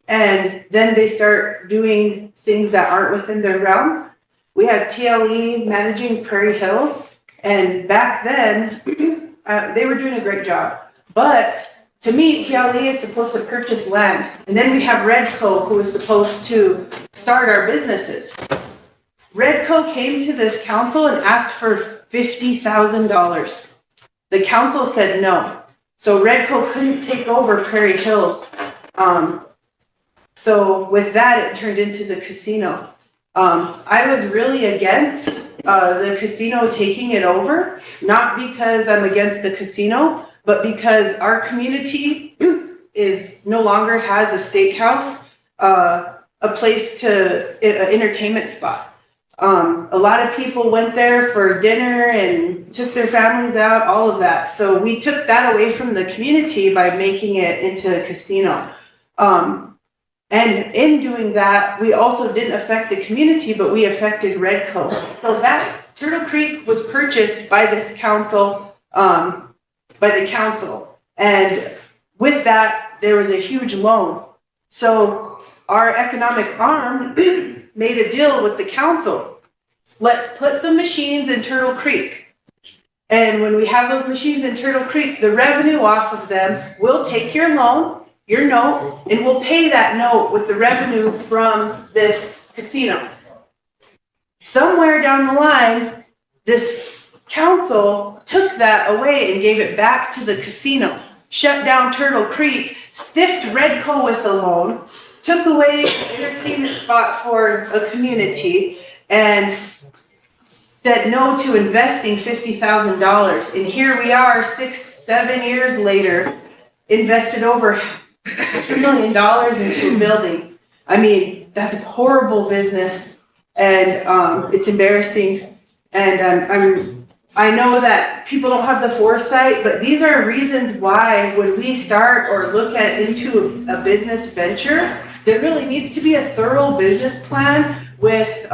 and then they start doing things that aren't within their realm. We had TLE managing Prairie Hills, and back then they were doing a great job. But to me, TLE is supposed to purchase land, and then we have Redco, who is supposed to start our businesses. Redco came to this council and asked for $50,000. The council said no, so Redco couldn't take over Prairie Hills. So with that, it turned into the casino. I was really against the casino taking it over, not because I'm against the casino, but because our community no longer has a steakhouse, a place an entertainment spot. A lot of people went there for dinner and took their families out, all of that. So we took that away from the community by making it into a casino. And in doing that, we also didn't affect the community, but we affected Redco. So that Turtle Creek was purchased by this council, by the council. And with that, there was a huge loan. So our economic arm made a deal with the council. Let's put some machines in Turtle Creek. And when we have those machines in Turtle Creek, the revenue off of them will take your loan, your note, and we'll pay that note with the revenue from this casino. Somewhere down the line, this council took that away and gave it back to the casino, shut down Turtle Creek, stiffed Redco with a loan, took away the entertainment spot for a community, and said no to investing $50,000. And here we are 6-7 years later, invested over $2 million into a building. I mean, that's a horrible business, and it's embarrassing. And I know that people don't have the foresight, but these are reasons why when we start or look into a business venture, there really needs to be a thorough business plan with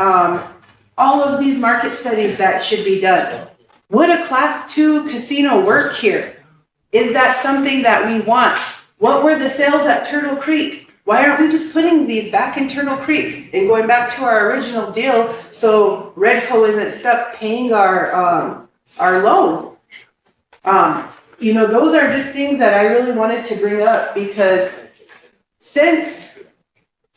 all of these market studies that should be done. Would a Class 2 casino work here? Is that something that we want? What were the sales at Turtle Creek? Why aren't we just putting these back in Turtle Creek and going back to our original deal so Redco isn't stuck paying our loan? you know, those are just things that I really wanted to bring up because since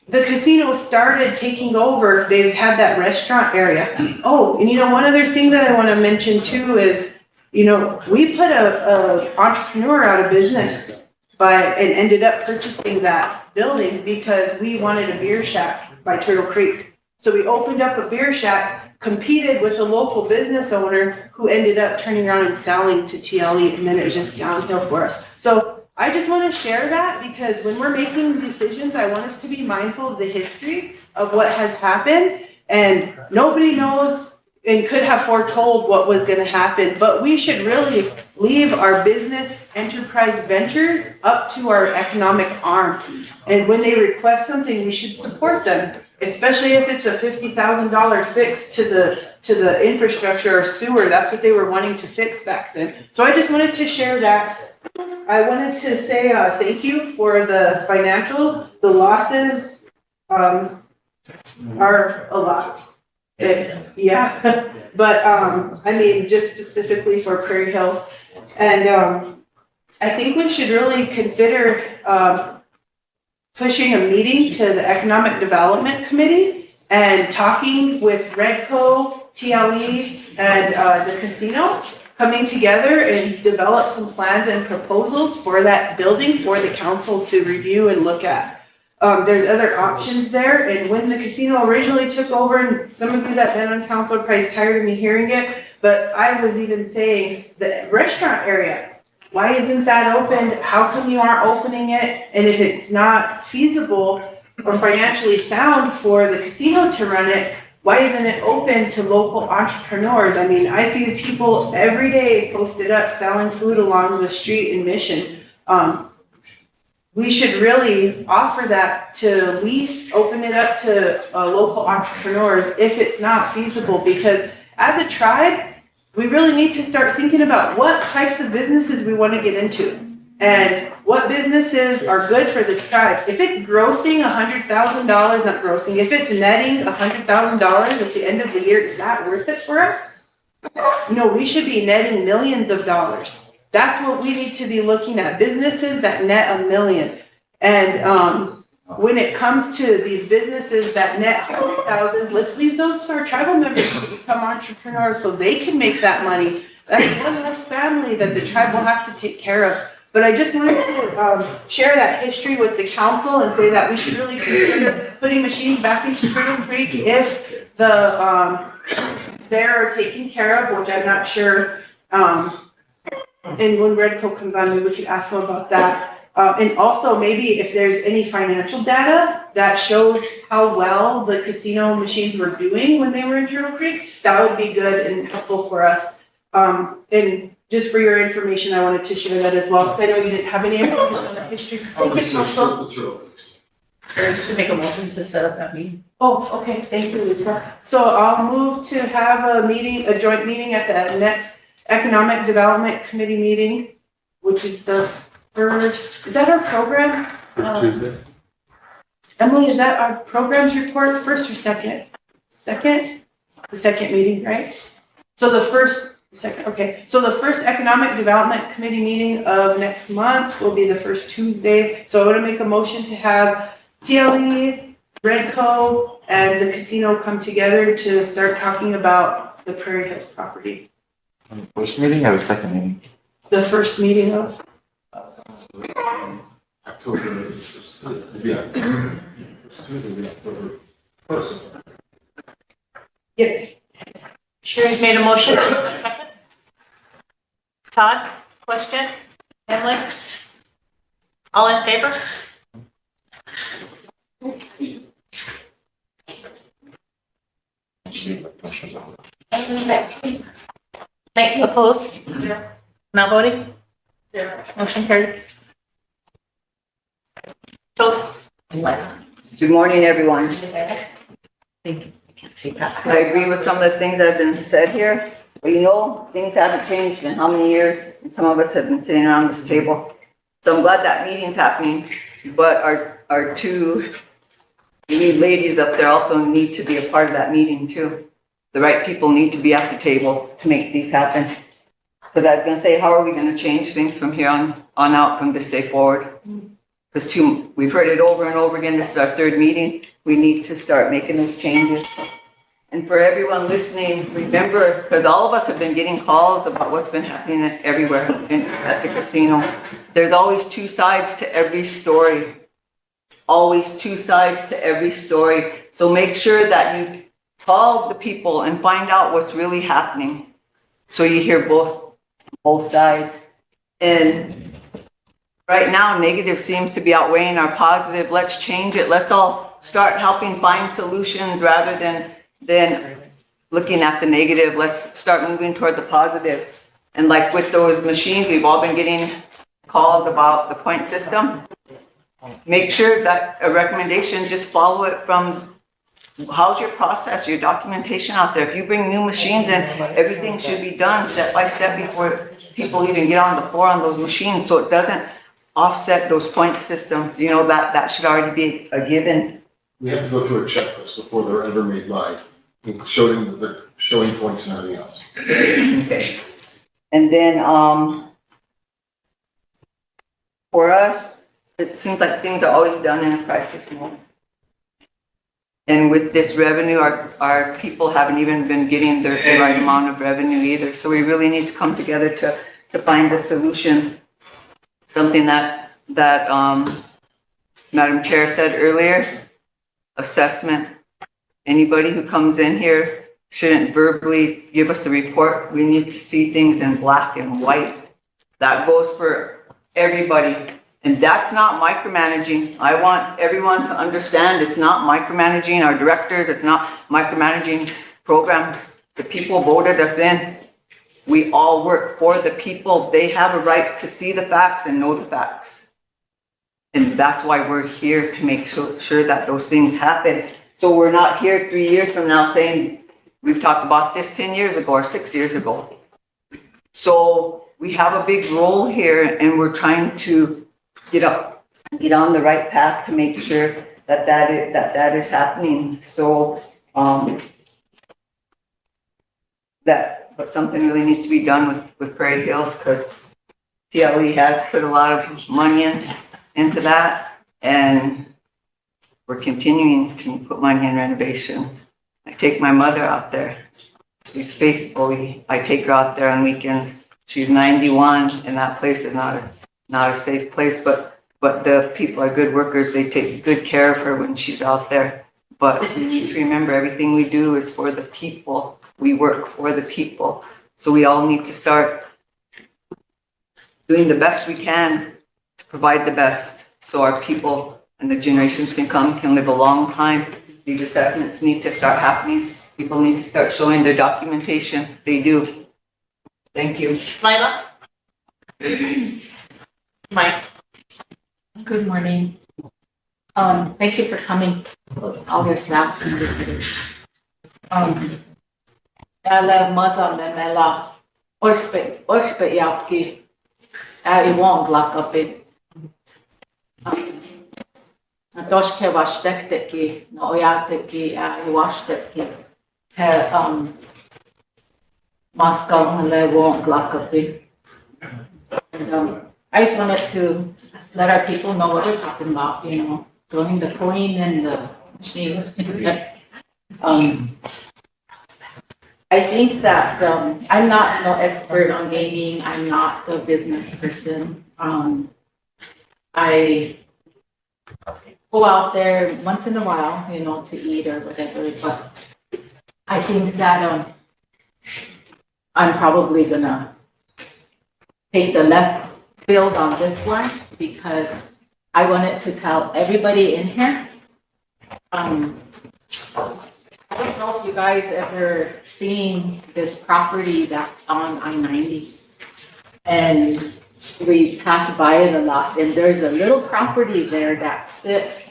the casino started taking over, they've had that restaurant area. Oh, and you know, one other thing that I want to mention too is, you know, we put a entrepreneur out of business and ended up purchasing that building because we wanted a beer shack by Turtle Creek. So we opened up a beer shack, competed with a local business owner who ended up turning around and selling to TLE, and then it was just downhill for us. So I just want to share that because when we're making decisions, I want us to be mindful of the history of what has happened. And nobody knows and could have foretold what was going to happen, but we should really leave our business enterprise ventures up to our economic arm. And when they request something, we should support them, especially if it's a $50,000 fix to the infrastructure or sewer. That's what they were wanting to fix back then. So I just wanted to share that. I wanted to say thank you for the financials. The losses are a lot. Yeah, but I mean, just specifically for Prairie Hills. And I think we should really consider pushing a meeting to the Economic Development Committee and talking with Redco, TLE, and the casino, coming together and develop some plans and proposals for that building for the council to review and look at. There's other options there, and when the casino originally took over, and some of you that have been on council are probably tired of me hearing it, but I was even saying the restaurant area, why isn't that opened? How come you aren't opening it? And if it's not feasible or financially sound for the casino to run it, why isn't it open to local entrepreneurs? I mean, I see people every day posted up selling food along the street in Mission. We should really offer that to lease, open it up to local entrepreneurs if it's not feasible, because as a tribe, we really need to start thinking about what types of businesses we want to get into and what businesses are good for the tribe. If it's grossing $100,000, not grossing, if it's netting $100,000 at the end of the year, is that worth it for us? No, we should be netting millions of dollars. That's what we need to be looking at, businesses that net $1 million. And when it comes to these businesses that net $100,000, let's leave those to our tribal members to become entrepreneurs so they can make that money. That's one less family that the tribe will have to take care of. But I just wanted to share that history with the council and say that we should really consider putting machines back into Turtle Creek if they're taken care of, which I'm not sure. And when Redco comes on, maybe we could ask them about that. And also maybe if there's any financial data that shows how well the casino machines were doing when they were in Turtle Creek, that would be good and helpful for us. And just for your information, I wanted to share that as well, because I know you didn't have any information on that history. Thank you, Council. To make a motion to set up that meeting. Oh, okay, thank you, Lisa. So I'll move to have a joint meeting at the next Economic Development Committee meeting, which is the first, is that our program? First Tuesday. Emily, is that our programs report, first or second? Second? The second meeting, right? So the second, okay. So the first Economic Development Committee meeting of next month will be the first Tuesday. So I want to make a motion to have TLE, Redco, and the casino come together to start talking about the Prairie Hills property. First meeting or the second meeting? The first meeting of? October. Yeah. Tuesday, October 1st. Yeah. Sherry's made a motion. Second. Todd, question? Emily? All in favor? Thank you. Opposed? Yeah. Not voting? Zero. Motion carried. Totes? Good morning, everyone. Thank you. I can't see past I agree with some of the things that have been said here, but you know, things haven't changed in how many years, and some of us have been sitting around this table. So I'm glad that meeting's happening, but our two lead ladies up there also need to be a part of that meeting too. The right people need to be at the table to make these happen. Because I was gonna say, how are we gonna change things from here on out from this day forward? Because we've heard it over and over again, this is our third meeting, we need to start making those changes. And for everyone listening, remember, because all of us have been getting calls about what's been happening everywhere at the casino. There's always two sides to every story. Always two sides to every story. So make sure that you call the people and find out what's really happening. So you hear both sides. And right now, negative seems to be outweighing our positive. Let's change it. Let's all start helping find solutions rather than looking at the negative. Let's start moving toward the positive. And like with those machines, we've all been getting calls about the point system. Make sure that a recommendation, just follow it from how's your process, your documentation out there. If you bring new machines in, everything should be done step by step before people even get on the floor on those machines, so it doesn't offset those point systems. You know, that should already be a given. We have to go through a checklist before they're ever made live, showing points and everything else. Okay. And then, for us, it seems like things are always done in a crisis mode. And with this revenue, our people haven't even been getting the right amount of revenue either. So we really need to come together to find a solution. Something that Madam Chair said earlier, assessment. Anybody who comes in here shouldn't verbally give us a report. We need to see things in black and white. That goes for everybody. And that's not micromanaging. I want everyone to understand it's not micromanaging our directors. It's not micromanaging programs. The people voted us in. We all work for the people. They have a right to see the facts and know the facts. And that's why we're here, to make sure that those things happen. So we're not here 3 years from now saying, we've talked about this 10 years ago or 6 years ago. So we have a big role here, and we're trying to get on the right path to make sure that is happening. So, but something really needs to be done with Prairie Hills, because TLE has put a lot of money into that, and we're continuing to put money in renovations. I take my mother out there. She's faithful. I take her out there on weekends. She's 91, and that place is not a safe place, but the people are good workers. They take good care of her when she's out there. But we need to remember, everything we do is for the people. We work for the people. So we all need to start doing the best we can to provide the best, so our people and the generations can live a long time. These assessments need to start happening. People need to start showing their documentation. They do. Thank you. Lila? Mike? Good morning. Thank you for coming, all your staff. Ela maza memela, oshpe yapki, won't lock up it. Doshke washteki, no yateki, washteki, Moscow won't lock up it. And I just wanted to let our people know what we're talking about, you know, throwing the coin in the machine. I think that I'm not no expert on gaming. I'm not a business person. I go out there once in a while, you know, to eat or whatever, but I think that I'm probably gonna take the left field on this one, because I wanted to tell everybody in here. I don't know if you guys ever seen this property that's on I-90. And we pass by it a lot, and there's a little property there that sits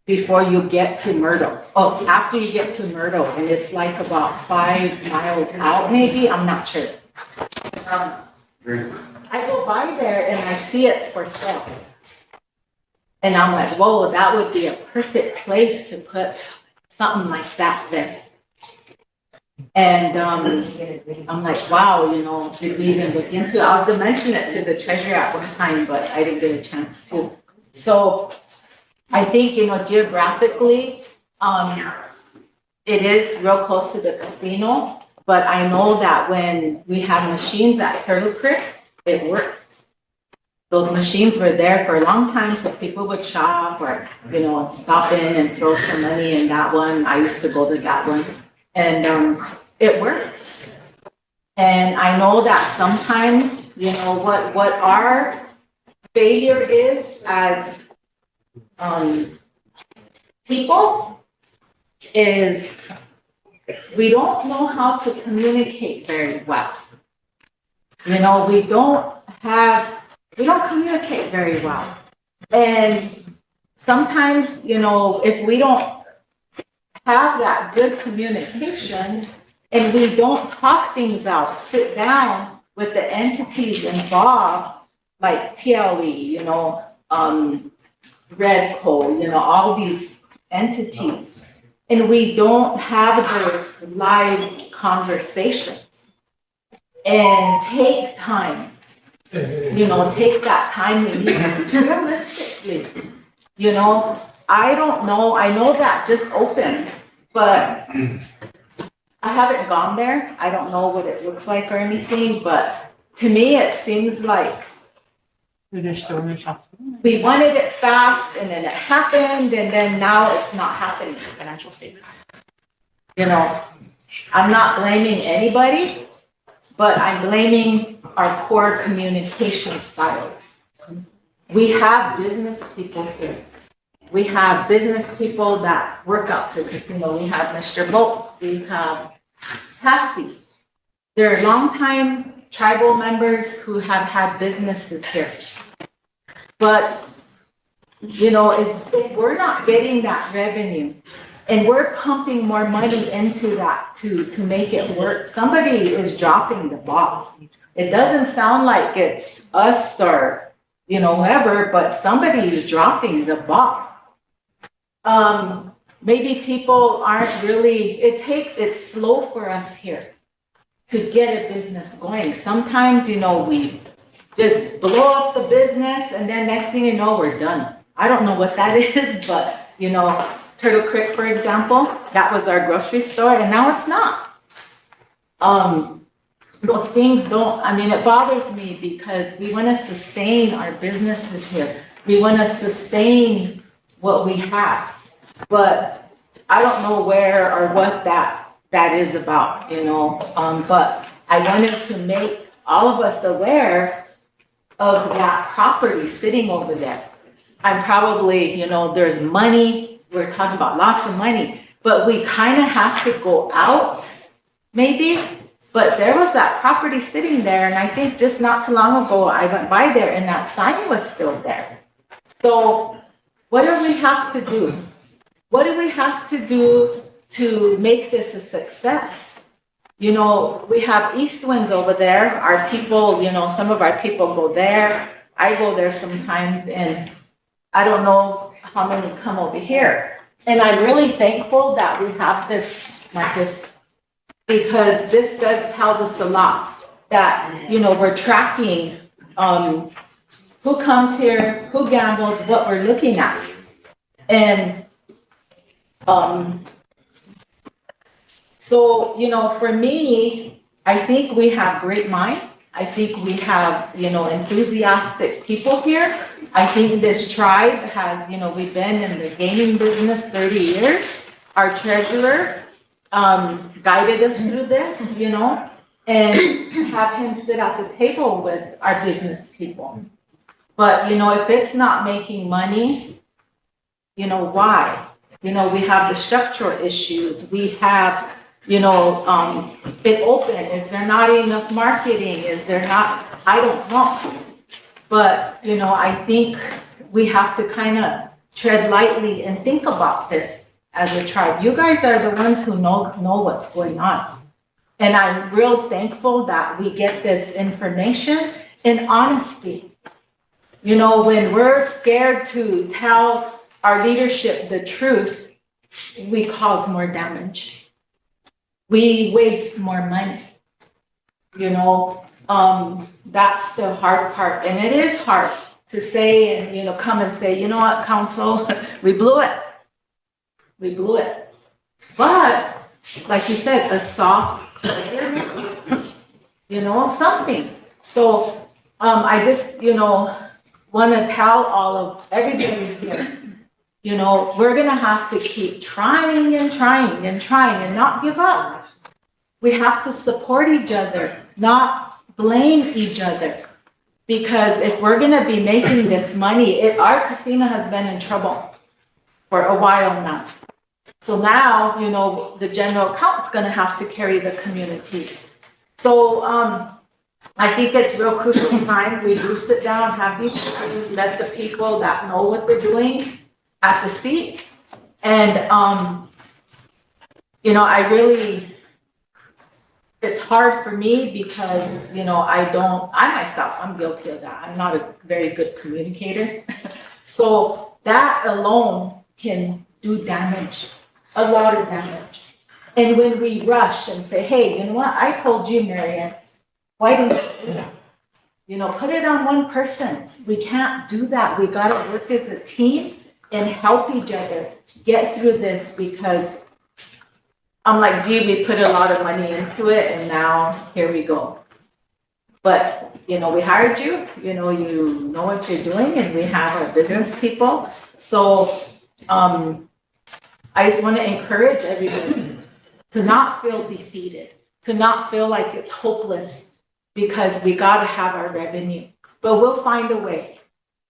before you get to Myrtle. Oh, after you get to Myrtle, and it's like about 5 miles out, maybe, I'm not sure. I go by there and I see it's for sale. And I'm like, whoa, that would be a perfect place to put something like that there. And, I'm like, wow, you know, did we even look into it? I was gonna mention it to the treasurer at one time, but I didn't get a chance to. So I think, you know, geographically, it is real close to the casino, but I know that when we had machines at Turtle Creek, it worked. Those machines were there for a long time, so people would shop or, you know, stop in and throw some money in that one. I used to go to that one, and it worked. And I know that sometimes, you know, what our failure is as people is we don't know how to communicate very well. You know, we don't communicate very well. And sometimes, you know, if we don't have that good communication and we don't talk things out, sit down with the entities involved, like TLE, you know, Redco, you know, all these entities, and we don't have those live conversations and take time, you know, take that time we need realistically. You know, I don't know, I know that just opened, but I haven't gone there. I don't know what it looks like or anything, but to me, it seems like we wanted it fast and then it happened and then now it's not happening. Financial statement. You know, I'm not blaming anybody, but I'm blaming our poor communication styles. We have business people here. We have business people that work out to the casino. We have Mr. Bolts. We have Patsy. They're longtime tribal members who have had businesses here. But, you know, if we're not getting that revenue and we're pumping more money into that to make it work, somebody is dropping the ball. It doesn't sound like it's us or, you know, whoever, but somebody is dropping the ball. Maybe people aren't really, it's slow for us here to get a business going. Sometimes, you know, we just blow up the business and then next thing you know, we're done. I don't know what that is, but, you know, Turtle Creek, for example, that was our grocery store and now it's not. Those things don't, I mean, it bothers me because we want to sustain our businesses here. We want to sustain what we have, but I don't know where or what that is about, you know, but I wanted to make all of us aware of that property sitting over there. I'm probably, you know, there's money, we're talking about lots of money, but we kind of have to go out, maybe. But there was that property sitting there, and I think just not too long ago, I went by there and that sign was still there. So what do we have to do? What do we have to do to make this a success? You know, we have East Winds over there. Our people, you know, some of our people go there. I go there sometimes, and I don't know how many come over here. And I'm really thankful that we have this, like this, because this tells us a lot that, you know, we're tracking who comes here, who gambles, what we're looking at. And so, you know, for me, I think we have great minds. I think we have, you know, enthusiastic people here. I think this tribe has, you know, we've been in the gaming business 30 years. Our treasurer guided us through this, you know, and have him sit at the table with our business people. But, you know, if it's not making money, you know, why? You know, we have the structural issues. We have, you know, it open. Is there not enough marketing? Is there not? I don't know. But, you know, I think we have to kind of tread lightly and think about this as a tribe. You guys are the ones who know what's going on. And I'm real thankful that we get this information in honesty. You know, when we're scared to tell our leadership the truth, we cause more damage. we waste more money. You know, that's the hard part, and it is hard to say and, you know, come and say, you know what, council, we blew it. We blew it. But, like you said, a soft, you know, something. So, I just, you know, want to tell all of everybody here, you know, we're gonna have to keep trying and trying and trying and not give up. We have to support each other, not blame each other. Because if we're gonna be making this money, our casino has been in trouble for a while now. So now, you know, the general account's gonna have to carry the communities. So, I think it's real crucial time we do sit down, have these meetings, let the people that know what they're doing at the seat. And, you know, it's hard for me because, you know, I'm guilty of that. I'm not a very good communicator. So that alone can do damage, a lot of damage. And when we rush and say, hey, you know what, I told you, Marianne, why didn't you do that? You know, put it on one person. We can't do that. We gotta work as a team and help each other get through this, because I'm like, gee, we put a lot of money into it and now here we go. But, you know, we hired you, you know what you're doing, and we have our business people. So, I just want to encourage everybody to not feel defeated, to not feel like it's hopeless, because we got to have our revenue. But we'll find a way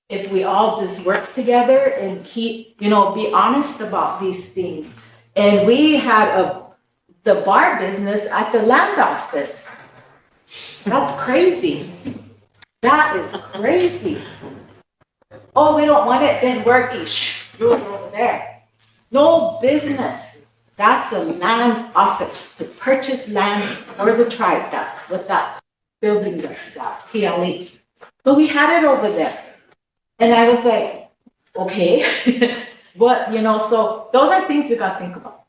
if we all just work together and keep, you know, be honest about these things. And we had the bar business at the land office. That's crazy. That is crazy. Oh, we don't want it, then we're do it over there. No business. That's a land office to purchase land for the tribe. That's what that building does, that TLE. But we had it over there. And I was like, okay, what, you know, so those are things we got to think about.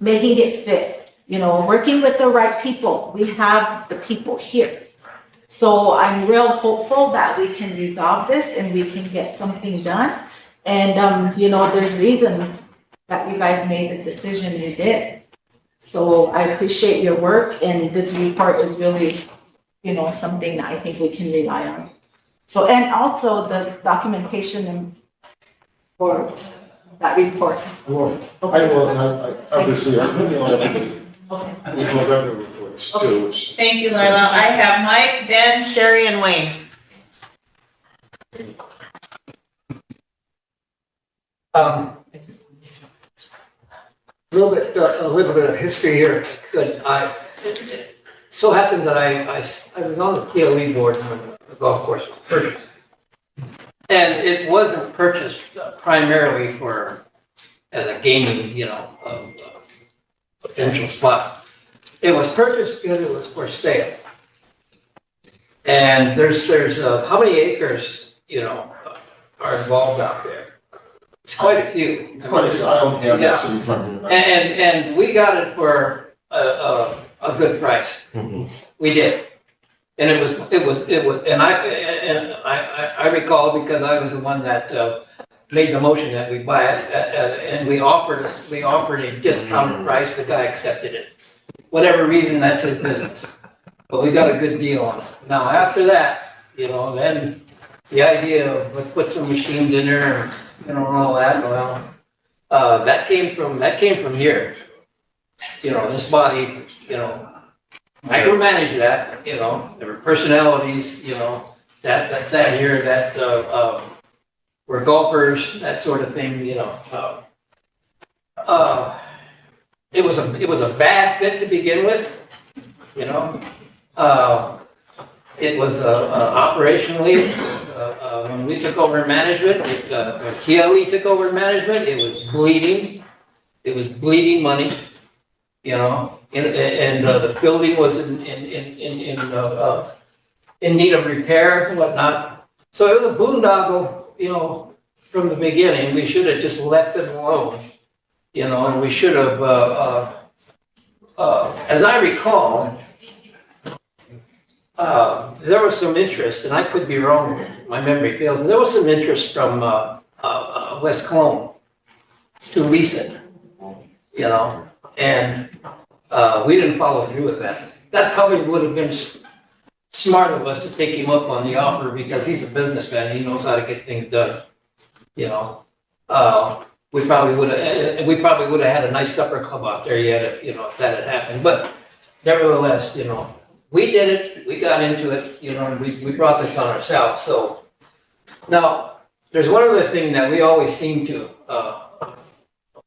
Making it fit, you know, working with the right people. We have the people here. So I'm real hopeful that we can resolve this and we can get something done. And, you know, there's reasons that you guys made the decision you did. So I appreciate your work, and this report is really, you know, something that I think we can rely on. So, and also the documentation for that report. Well, I will, and I obviously, I'm putting on the November reports too, which. Thank you, Lila. I have Mike, Ben, Sherry, and Wayne. A little bit of history here, if I could. It so happens that I was on the TLE board when the golf course was purchased. And it wasn't purchased primarily as a gaming, you know, potential spot. It was purchased because it was for sale. And there's how many acres, you know, are involved out there? It's quite a few. It's quite a few. I don't have that in front of me. And we got it for a good price. Mm-hmm. We did. And it was, and I recall, because I was the one that made the motion that we buy it, and we offered a discounted price. The guy accepted it. Whatever reason, that's his business. But we got a good deal on it. Now, after that, you know, then the idea of let's put some machines in there, and, you know, and all that, well, that came from here. You know, this body, you know, micromanage that, you know, there were personalities, you know, that sat here that were golfers, that sort of thing, you know. It was a bad fit to begin with, you know. It was operationally, when we took over management, when TLE took over management, it was bleeding. It was bleeding money, you know. And the building was in need of repair and whatnot. So it was a boondoggle, you know, from the beginning. We should have just left it alone, you know, and we should have as I recall, there was some interest, and I could be wrong, my memory fails, but there was some interest from West Cologne to lease it, you know, and we didn't follow through with that. That probably would have been smart of us to take him up on the offer because he's a businessman and he knows how to get things done, you know. We probably would have had a nice supper club out there yet, you know, if that had happened. But nevertheless, you know, we did it, we got into it, you know, and we brought this on ourselves. So now there's one other thing that we always seem to,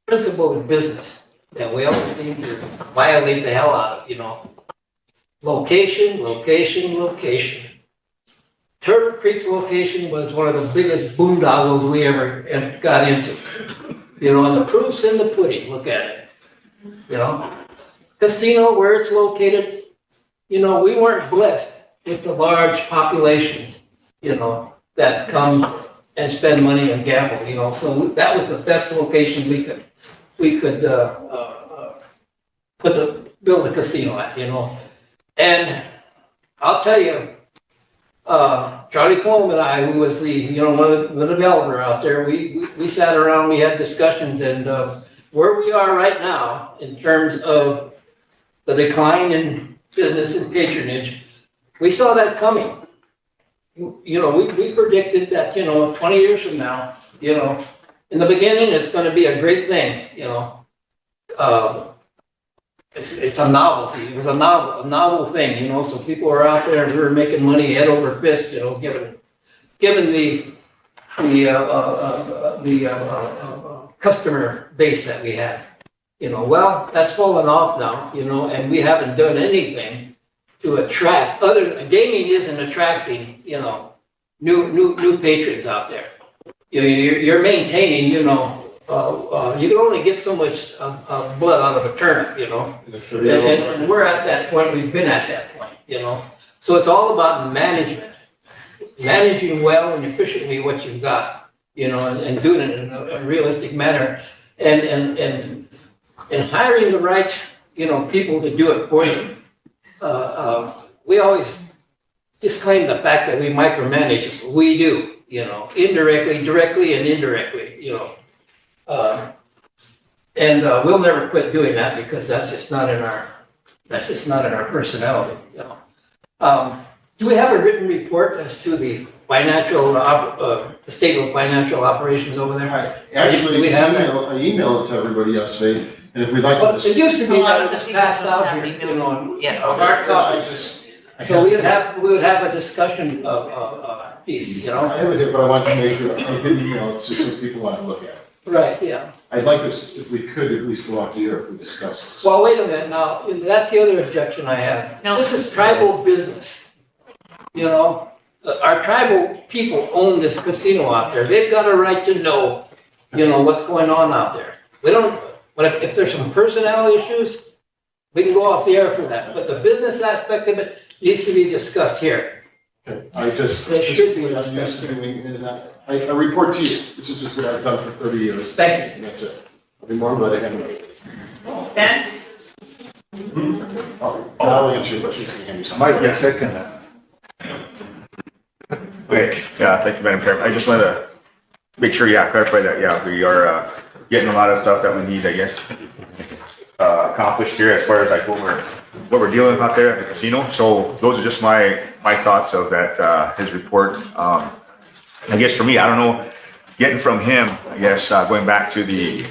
principle of business that we always seem to violate the hell out of, you know. Location, location, location. Turtle Creek's location was one of the biggest boondoggles we ever got into. You know, and the proof's in the pudding, look at it. You know, casino where it's located, you know, we weren't blessed with the large populations, you know, that come and spend money and gamble, you know. So that was the best location we could build a casino at, you know. And I'll tell you, Charlie Coleman and I, who was the developer out there, we sat around, we had discussions, and where we are right now in terms of the decline in business and patronage, we saw that coming. You know, we predicted that, you know, 20 years from now, you know, in the beginning, it's going to be a great thing, you know. It's a novelty. It was a novel thing, you know. So people were out there and we were making money head over fist, you know, given the customer base that we had, you know. Well, that's fallen off now, you know, and we haven't done anything to attract. Gaming isn't attracting, you know, new patrons out there. You're maintaining, you know. You can only get so much blood out of a turnip, you know, and we're at that point, we've been at that point, you know. So it's all about management, managing well and efficiently what you've got, you know, and doing it in a realistic manner, and hiring the right, you know, people to do it for you. We always disclaim the fact that we micromanage. We do, you know, indirectly, directly, and indirectly, you know. We'll never quit doing that because that's just not in our personality, you know. Do we have a written report as to the financial, the state of financial operations over there? I emailed it to everybody yesterday, and if we'd like to. It used to be that it was passed out here, you know, hard copies. So we would have a discussion piece, you know. I have it here, but I want to make sure, I did email it so people want to look at it. Right, yeah. I'd like us, if we could, at least go out the air if we discuss this. Well, wait a minute now, that's the other objection I have. No. This is tribal business. You know, our tribal people own this casino out there. They've got a right to know, you know, what's going on out there. But if there's some personnel issues, we can go off the air for that. But the business aspect of it needs to be discussed here. Okay, It should be discussed. I report to you, this is just what I've done for 30 years. Thank you. And that's it. I'll be more glad I can. Ben? I'll answer your questions. Mike, yeah, second. Okay, yeah, thank you, Madam Chair. I just wanted to make sure, clarify that, we are getting a lot of stuff that we need, I guess, accomplished here as far as like what we're dealing with out there at the casino. So those are just my thoughts of that, his report. I guess for me, I don't know, getting from him, I guess, going back to the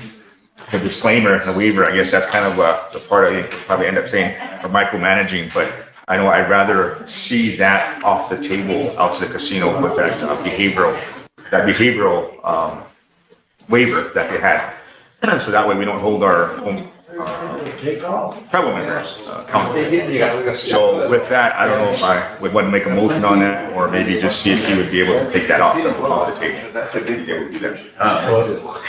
disclaimer, the waiver, I guess that's kind of the part I probably end up saying, or micromanaging, but I know I'd rather see that off the table out to the casino with that behavioral waiver that they had. So that way we don't hold our own tribal members accountable. So with that, I don't know if I would want to make a motion on that, or maybe just see if he would be able to take that off the table.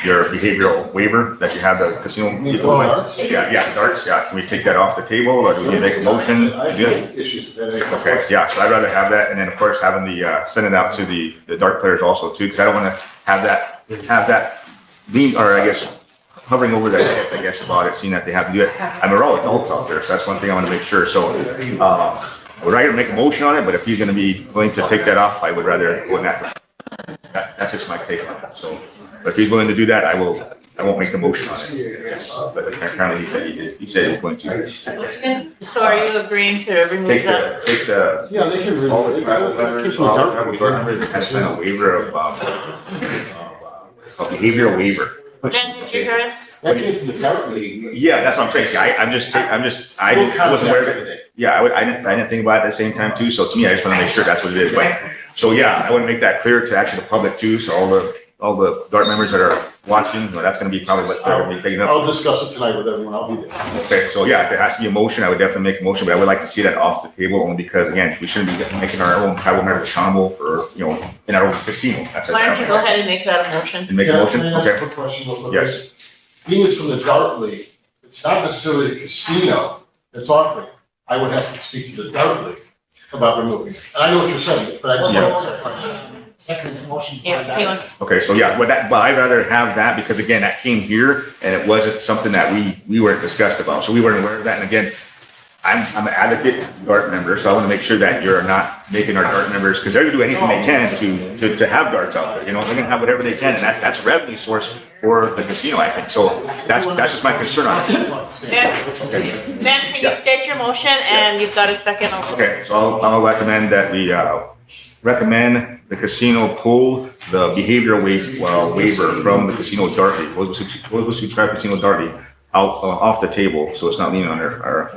Your behavioral waiver that you have the casino people with. Darts, can we take that off the table, or do we need to make a motion to do it? Okay, so I'd rather have that, and then of course having send it out to the dart players also too, because I don't want to have that lean, or I guess hovering over their heads, I guess, about it, seeing that they have to do it. I mean, we're all adults out there, so that's one thing I want to make sure. So, we're not gonna make a motion on it, but if he's gonna be willing to take that off, I would rather go in that. That's just my take on it. So, but if he's willing to do that, I won't make the motion on it. Yes, but apparently he said he was going to. So are you agreeing to remove that? Take the. Yeah, they can All the remove tribal it. members, all the tribal board members, and sign a waiver of, a behavioral waiver. Ben, did you hear it? That came from the Dart League. Yeah, that's what I'm saying. See, I wasn't aware of it. Yeah, I didn't think about it at the same time too. So to me, I just want to make sure that's what it is. But, so yeah, I want to make that clear to actually the public too. So all the DART members that are watching, you know, that's going to be probably what they're going to be picking up. I'll discuss it tonight with everyone. I'll be there. Okay, so yeah, if it has to be a motion, I would definitely make a motion, but I would like to see that off the table only because again, we shouldn't be making our own tribal members accountable for, you know, in our own casino. Why don't you go ahead and make that a motion? And make a motion? Can I ask a Okay. quick question real quick? Yes. Being it's from the Dart League, it's not necessarily the casino that's offering. I would have to speak to the Dart League about removing it. And I know what you're saying, but I just want to clarify. Second motion. Yeah, he wants. Okay, so yeah, but I'd rather have that because again, that came here and it wasn't something that we weren't discussed about. So we weren't aware of that. And again, I'm an advocate DART member, so I want to make sure that you're not making our DART members, because they're gonna do anything they can to have darts out there. You know, they're gonna have whatever they can, and that's a revenue source for the casino, I think. So that's just my concern on it. Ben, can you state your motion and you've got a second? Okay, so I'll recommend that we recommend the casino pull the behavioral waiver from the casino Dart League, Rosebud Sioux Tribe Casino Dart League, out off the table, so it's not leaning on our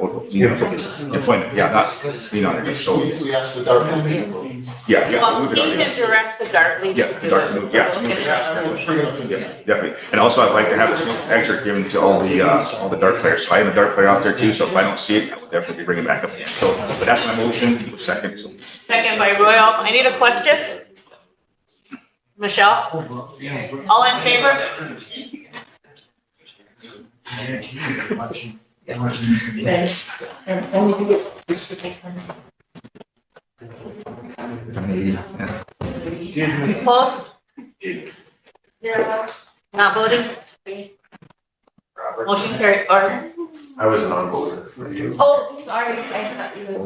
employment. Yeah, not leaning on it. So We asked the Dart League. yeah. Well, move it he on, can direct the Dart League Yeah, to do Dart it. League, So yeah. we'll get it on the motion. Yeah, definitely. And also, I'd like to have this extra given to all the dart players. So I am a dart player out there too, so if I don't see it, I will definitely bring it back up. So, but that's my motion, second. So. Second by Royal. I need a question. Michelle? All in favor? Opposed? Not voting? Motion carried. Or I wasn't on board for you. Oh, sorry, I thought you were.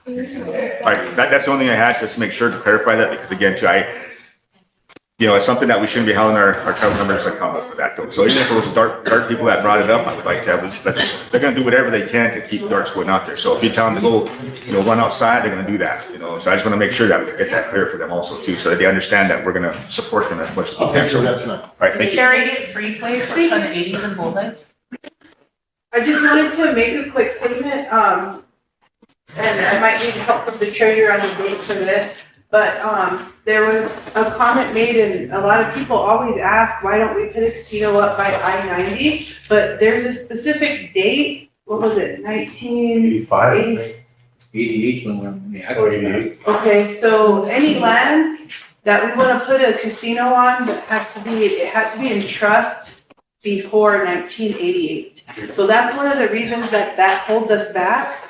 All right, that's the only thing I had, just to make sure to clarify that, because again, too, it's something that we shouldn't be holding our tribal members accountable for that though. So even if it was dart people that brought it up, I would like to have at least, they're gonna do whatever they can to keep darts going out there. So if you tell them to go, run outside, they're gonna do that, So I just wanna make sure that we get that clear for them also too, so that they understand that we're gonna support them as much as we I'll can. take care of that tonight. All right, thank you. Carrie, get free play for under 80s and bullseyes? I just wanted to make a quick statement, and I might need help from the treasurer on the date for this, but, there was a comment made and a lot of people always ask, why don't we put a casino up by I-90? But there's a specific date, what was it, 1985? 88 when we're, 88. Okay, so any land that we wanna put a casino on, it has to be in trust before 1988. So that's one of the reasons that holds us back,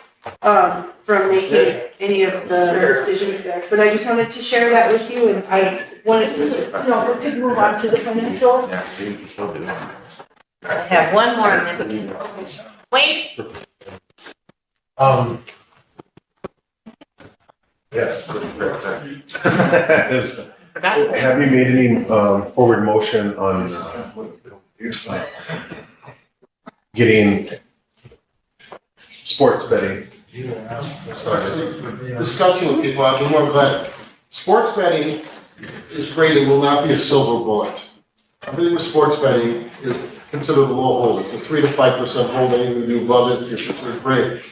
from making any of the decisions there. But I just wanted to share that with you, and I wanted to, we could move on to the financials. Yeah, see, you can still do that. Let's have one more minute. Wait, Yes. Have you made any forward motion on getting sports betting? Discussing with people, I've been more glad. Sports betting is great, it will not be a silver bullet. Everything with sports betting is considered a low hold. It's a 3 to 5% hold, anything you do above it, you're considered great.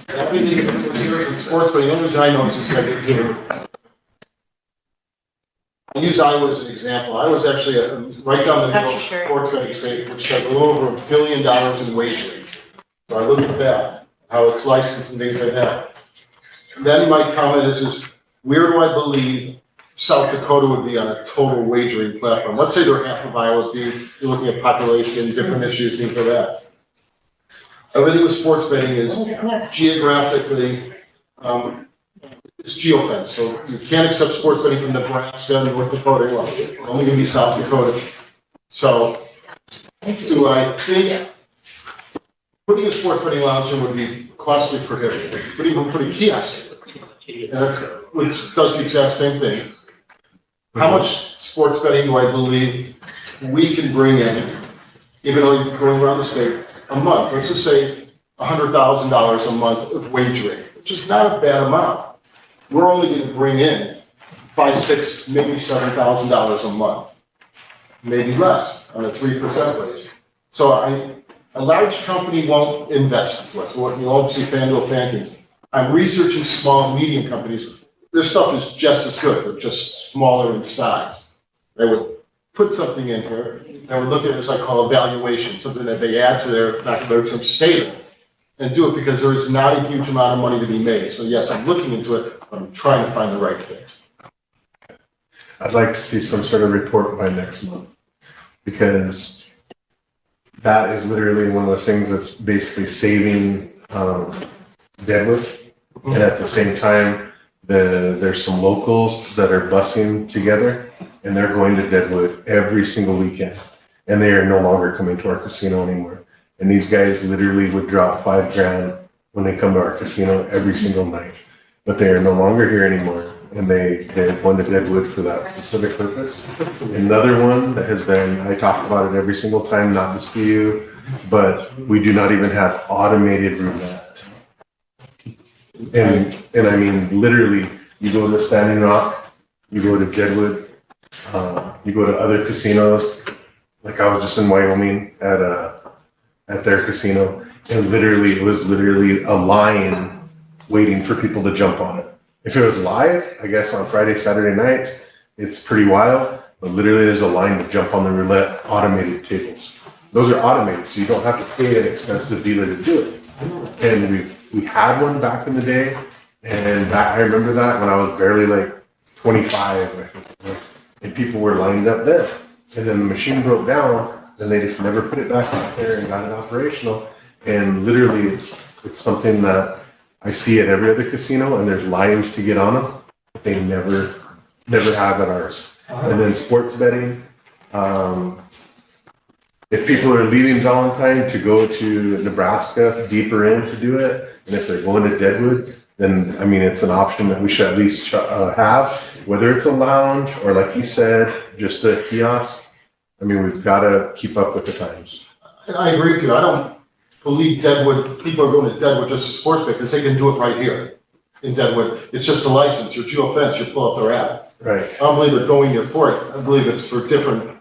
Everything years in sports betting, the only reason I know is just I get given. I use Iowa as an example. I was actually right down the middle of sports betting state, which has a little over $1 billion in wagering. So I look at that, how it's licensed and things like that. And then my comment is where do I believe South Dakota would be on a total wagering platform? Let's say they're half of Iowa would be, you're looking at population, different issues, things like that. Everything with sports betting is geographically, it's geofenced, so you can't accept sports betting from Nebraska and North Dakota, it's only gonna be South Dakota. So Do I think putting a sports betting lounge in would be costly prohibitive, but even putting kiosks in, and that's, which does the exact same thing. How much sports betting do I believe we can bring in, even though you're going around the state, a month? Let's just say $100,000 a month of wagering, which is not a bad amount. We're only going to bring in $5,000, $6,000, maybe $7,000 a month, maybe less on a 3% rate. So a large company won't invest into us. You won't see FanDuel, FanKings. I'm researching small and medium companies. Their stuff is just as good. They're just smaller in size. They would put something in here. They would look at it as I call a valuation, something that they add to their, not their term, stable, and do it because there is not a huge amount of money to be made. So yes, I'm looking into it, but I'm trying to find the right fit. I'd like to see some sort of report by next month, because that is literally one of the things that's basically saving Deadwood. And at the same time, there's some locals that are busing together, and they're going to Deadwood every single weekend, and they are no longer coming to our casino anymore. And these guys literally would drop $5,000 when they come to our casino every single night, but they are no longer here anymore. And they're going to Deadwood for that specific purpose. Another one that has been, I talk about it every single time, not just to you, but we do not even have automated roulette. And I mean, literally, you go to Standing Rock, you go to Deadwood, you go to other casinos. Like I was just in Wyoming at their casino, and literally, it was literally a line waiting for people to jump on it. If it was live, I guess on Friday, Saturday nights, it's pretty wild, but literally there's a line to jump on the roulette automated tables. Those are automated, so you don't have to pay an expensive dealer to do it. And we had one back in the day, and I remember that when I was barely like 25, I think, and people were lined up then. And then the machine broke down, and they just never put it back out there and got it operational. And literally it's something that I see at every other casino, and there's lines to get on them. They never have at ours. And then sports betting. If people are leaving Valentine to go to Nebraska deeper in to do it, and if they're going to Deadwood, then I mean it's an option that we should at least have. Whether it's a lounge or, like you said, just a kiosk. I mean, we've got to keep up with the times. And I agree with you. I don't believe Deadwood, people are going to Deadwood just for sports bet because they can do it right here in Deadwood. It's just a license, your geofence, you pull up their app. Right. I don't believe they're going there for it. I believe it's for different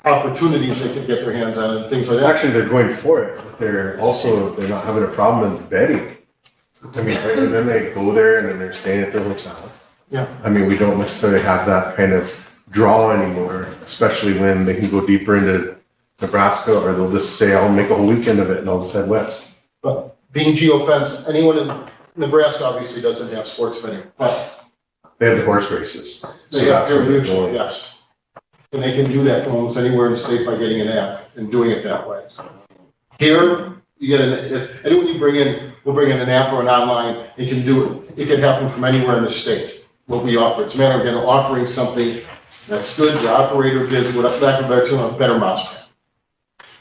opportunities they can get their hands on and things like that. Actually, they're going for it, but they're not having a problem in betting. I mean, and then they go there and then they're staying at their hotel. Yeah. I mean, we don't necessarily have that kind of draw anymore, especially when they can go deeper into Nebraska, or they'll just say, I'll make a whole weekend of it and I'll just head west. But being geofence, anyone in Nebraska obviously doesn't have sports betting, but they have the horse races. They have their mutual, yes. And they can do that from almost anywhere in the state by getting an app and doing it that way. Here, you get anyone you bring in, we'll bring in an app or an online, it can do it. It can happen from anywhere in the state, what we offer. It's a matter of again, offering something that's good, the operator gives, what back to a better mousetrap.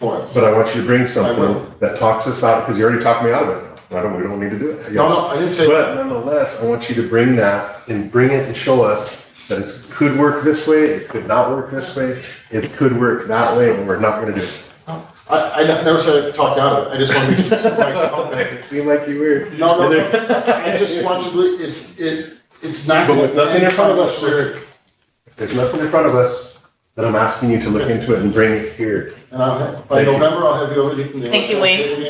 But I want you to bring something that talks us out, because you already talked me out of it. We don't need to do it. No, I didn't say that. But nonetheless, I want you to bring that and bring it and show us that it could work this way, it could not work this way, it could work that way, and we're not going to do it. I never said I talked out of it. I just want to make sure it seemed like you were. No. I just want you to believe it's not. But with nothing in front of us, sir. If there's nothing in front of us, then I'm asking you to look into it and bring it here. And by November, I'll have you everything from there. Thank you, Wayne.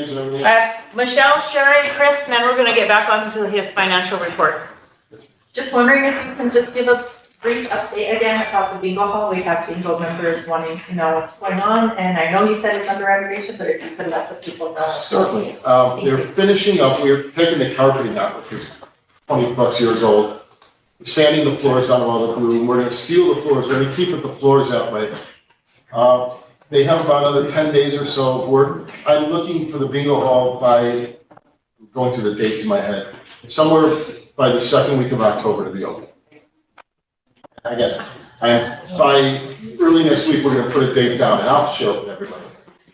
Michelle, Sherry, Chris, and then we're going to get back onto his financial report. Just wondering if you can just give a brief update again about the bingo hall. We have bingo members wanting to know what's going on, and I know you said it's under renovation, but if you could let the people know. Certainly. They're finishing up, we're taking the carpeting out, which is 20 plus years old. Sanding the floors down all the glue. We're going to seal the floors. We're going to keep the floors that way. They have about another 10 days or so of work. I'm looking for the bingo hall by, going through the dates in my head, somewhere by the second week of October to be open. I guess. By early next week, we're going to put a date down, and I'll share it with everybody.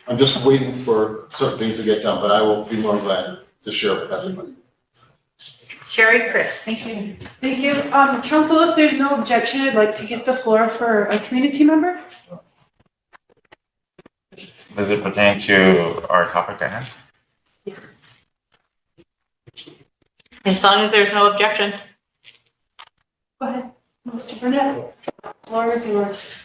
I'm just waiting for certain things to get done, but I will be more glad to share with everybody. Sherry, Chris. Thank you. Thank you. Council, if there's no objection, I'd like to get the floor for a community member. Does it pertain to our topic at hand? Yes. As long as there's no objection. Go ahead, Mr. Burnett. Floor is yours.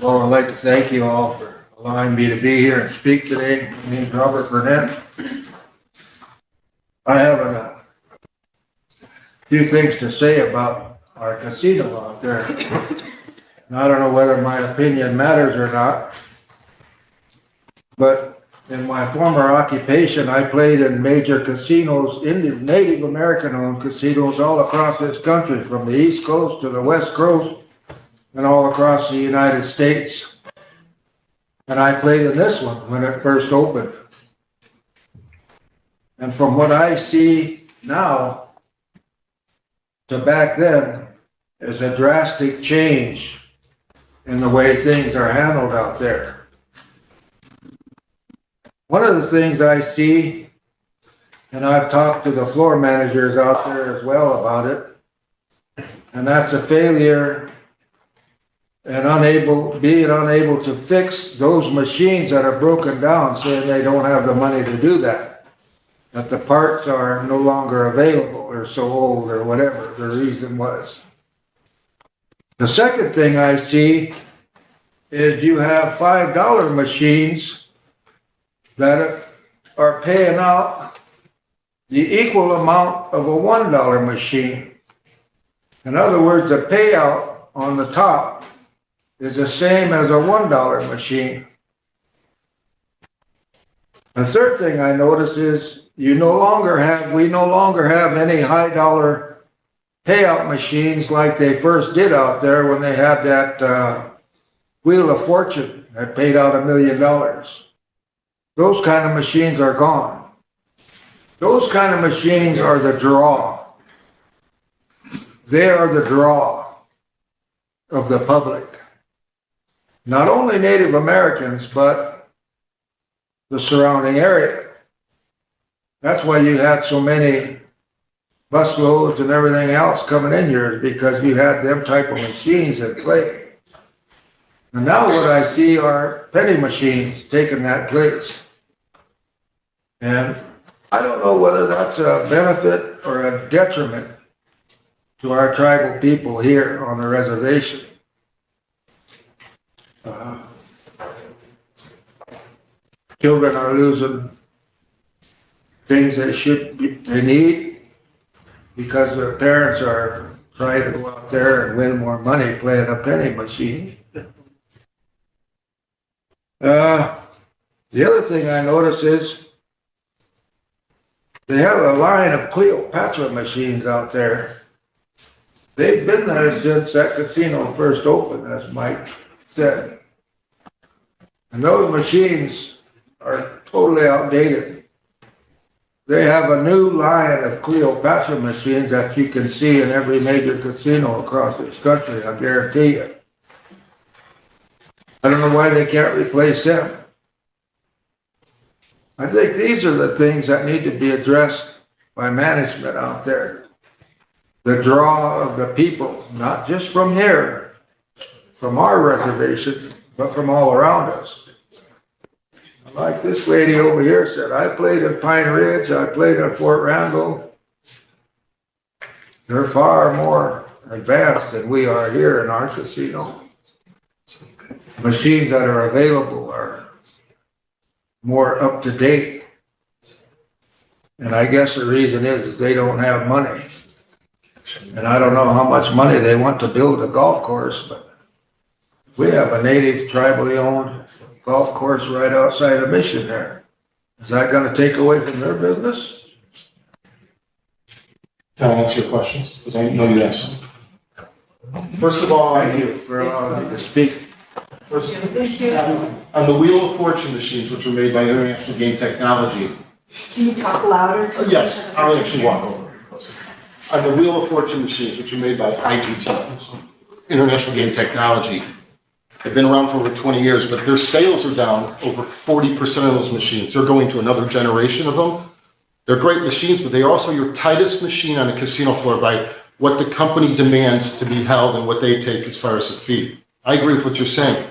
Well, I'd like to thank you all for allowing me to be here and speak today. My name is Robert Burnett. I have a few things to say about our casino out there. And I don't know whether my opinion matters or not, but in my former occupation, I played in major casinos, Indian, Native American-owned casinos all across this country, from the East Coast to the West Coast, and all across the United States. And I played in this one when it first opened. And from what I see now to back then is a drastic change in the way things are handled out there. One of the things I see, and I've talked to the floor managers out there as well about it, and that's a failure and being unable to fix those machines that are broken down, saying they don't have the money to do that, that the parts are no longer available or so old or whatever the reason was. The second thing I see is you have $5 machines that are paying out the equal amount of a $1 machine. In other words, the payout on the top is the same as a $1 machine. The third thing I notice is we no longer have any high dollar payout machines like they first did out there when they had that Wheel of Fortune that paid out $1 million. Those kind of machines are gone. Those kind of machines are the draw. They are the draw of the public. Not only Native Americans, but the surrounding area. That's why you had so many bus loads and everything else coming in here, because you had them type of machines in play. And now what I see are penny machines taking that place. And I don't know whether that's a benefit or a detriment to our tribal people here on the reservation. Children are losing things they need because their parents are trying to go out there and win more money playing a penny machine. The other thing I notice is they have a line of Cleopatra machines out there. They've been there since that casino first opened, as Mike said. And those machines are totally outdated. They have a new line of Cleopatra machines that you can see in every major casino across this country, I guarantee you. I don't know why they can't replace them. I think these are the things that need to be addressed by management out there. The draw of the people, not just from here, from our reservation, but from all around us. Like this lady over here said, I played in Pine Ridge, I played in Fort Randall. They're far more advanced than we are here in our casino. Machines that are available are more up to date. And I guess the reason is they don't have money. And I don't know how much money they want to build a golf course, but we have a native tribally owned golf course right outside of Mission there. Is that going to take away from their business? Can I answer your questions? Because I know you asked some. First of all, Thank you for allowing me to speak. First, on the Wheel of Fortune machines, which were made by International Game Technology. Can you talk louder? Yes, I'll actually walk over. on the Wheel of Fortune machines, which are made by IGT, International Game Technology. They've been around for over 20 years, but their sales are down over 40% of those machines. They're going to another generation of them. They're great machines, but they are also your tightest machine on a casino floor by what the company demands to be held and what they take as far as a fee. I agree with what you're saying.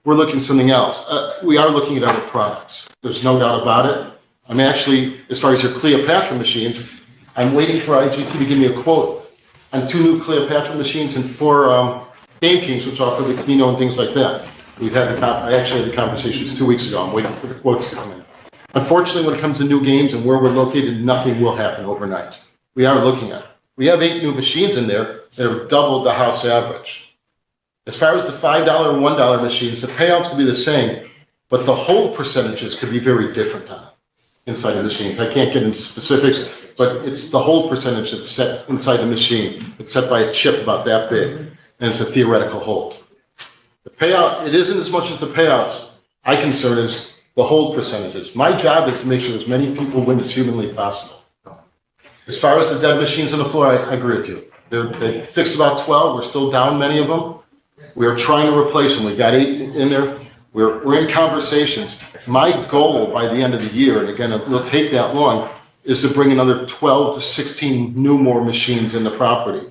We're looking at something else. We are looking at other products. There's no doubt about it. I'm actually, as far as your Cleopatra machines, I'm waiting for IGT to give me a quote on 2 new Cleopatra machines and 4 Game Kings, which offer the Keno and things like that. I actually had the conversations 2 weeks ago. I'm waiting for the quotes to come in. Unfortunately, when it comes to new games and where we're located, nothing will happen overnight. We are looking at it. We have 8 new machines in there that have doubled the house average. As far as the $5 and $1 machines, the payouts could be the same, but the hold percentages could be very different on it inside the machines. I can't get into specifics, but it's the hold percentage that's set inside the machine. It's set by a chip about that big, and it's a theoretical hold. The payout, it isn't as much as the payouts. I'm concerned is the hold percentages. My job is to make sure as many people win as humanly possible. As far as the dead machines on the floor, I agree with you. They fixed about 12. We're still down many of them. We are trying to replace them. We've got 8 in there. We're in conversations. My goal by the end of the year, and again, it will take that long, is to bring another 12 to 16 more machines in the property.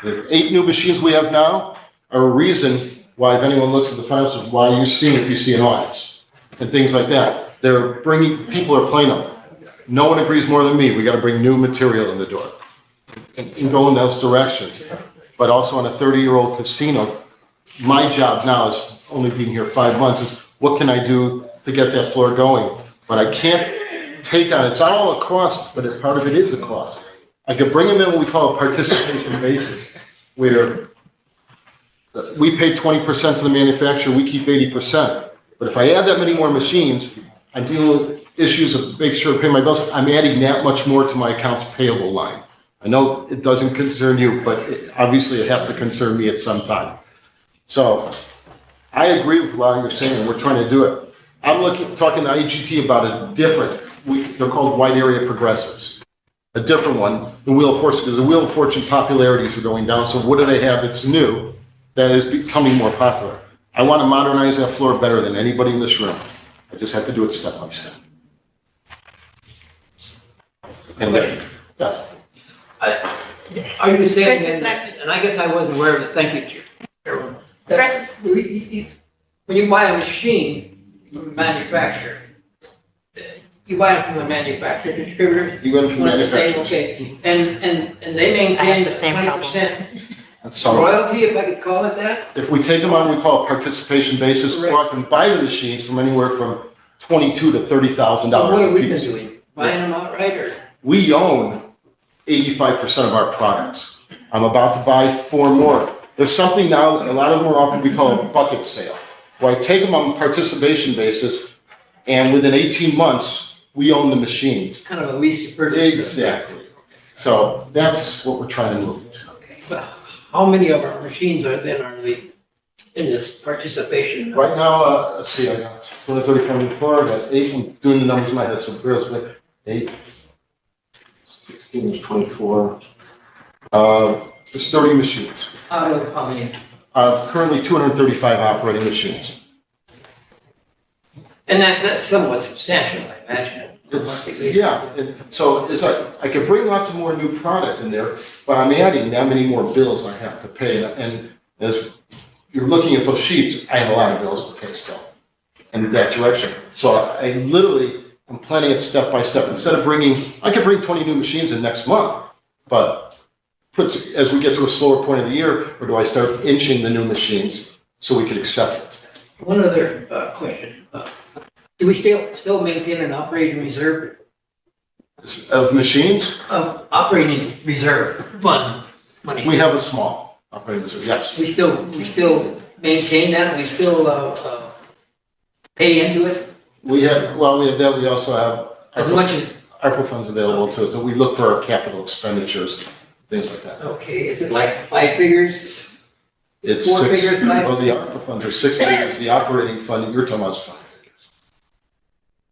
The 8 new machines we have now are a reason why, if anyone looks at the finances, why you see an audience and things like that. People are playing them. No one agrees more than me. We got to bring new material in the door and go in those directions. But also on a 30-year-old casino, my job now is only being here 5 months is what can I do to get that floor going? But I can't take on, it's not all a cost, but part of it is a cost. I could bring them in what we call a participation basis, where we pay 20% to the manufacturer, we keep 80%. But if I add that many more machines, I'm dealing with issues of making sure I pay my bills. I'm adding that much more to my accounts payable line. I know it doesn't concern you, but obviously it has to concern me at some time. So I agree with a lot of you're saying, and we're trying to do it. I'm talking to IGT about a different, they're called wide area progressives. A different one, the Wheel of Fortune, because the Wheel of Fortune popularities are going down. So what do they have that's new that is becoming more popular? I want to modernize that floor better than anybody in this room. I just have to do it step by step. And yeah. Are you saying, and I guess I wasn't aware of it, thank you, Chairman. Chris? When you buy a machine from the manufacturer, you buy it from the manufacturer, distributor? You go from the manufacturer. Okay, and they maintain the 20% royalty, if I could call it that? If we take them on, we call it participation basis. Or I can buy the machines from anywhere from $22,000 to $30,000 So what have we a been piece. doing? Buying them outright or? We own 85% of our products. I'm about to buy 4 more. There's something now, a lot of them are often we call a bucket sale, where I take them on participation basis, and within 18 months, we own the machines. Kind of a lease purchase. Exactly. So that's what we're trying to move to. Okay, but how many of our machines are in this participation? Right now, let's see, I got 235 before, I got 8, I'm doing the numbers in my head, some girls, but 8, 16 is 24. There's 30 machines. Out of how many? Currently 235 operating machines. And that's somewhat substantial, I imagine. So it's like, I could bring lots of more new product in there, but I'm adding that many more bills I have to pay. And as you're looking at those sheets, I have a lot of bills to pay still in that direction. So I literally am planning it step by step. Instead of I could bring 20 new machines in next month, but as we get to a slower point of the year, or do I start inching the new machines so we can accept it? One other question. Do we still maintain an operating reserve? Of machines? Operating reserve fund money. We have a small operating reserve, yes. We still maintain that, we still pay into it? We have that, we also have As much as ARPA funds available to us, so we look for our capital expenditures, things like that. Okay, is it like 5 figures? It's 4 6, figures, 5? well, the ARPA funds are 6 figures, the operating fund, you're talking about is 5 figures.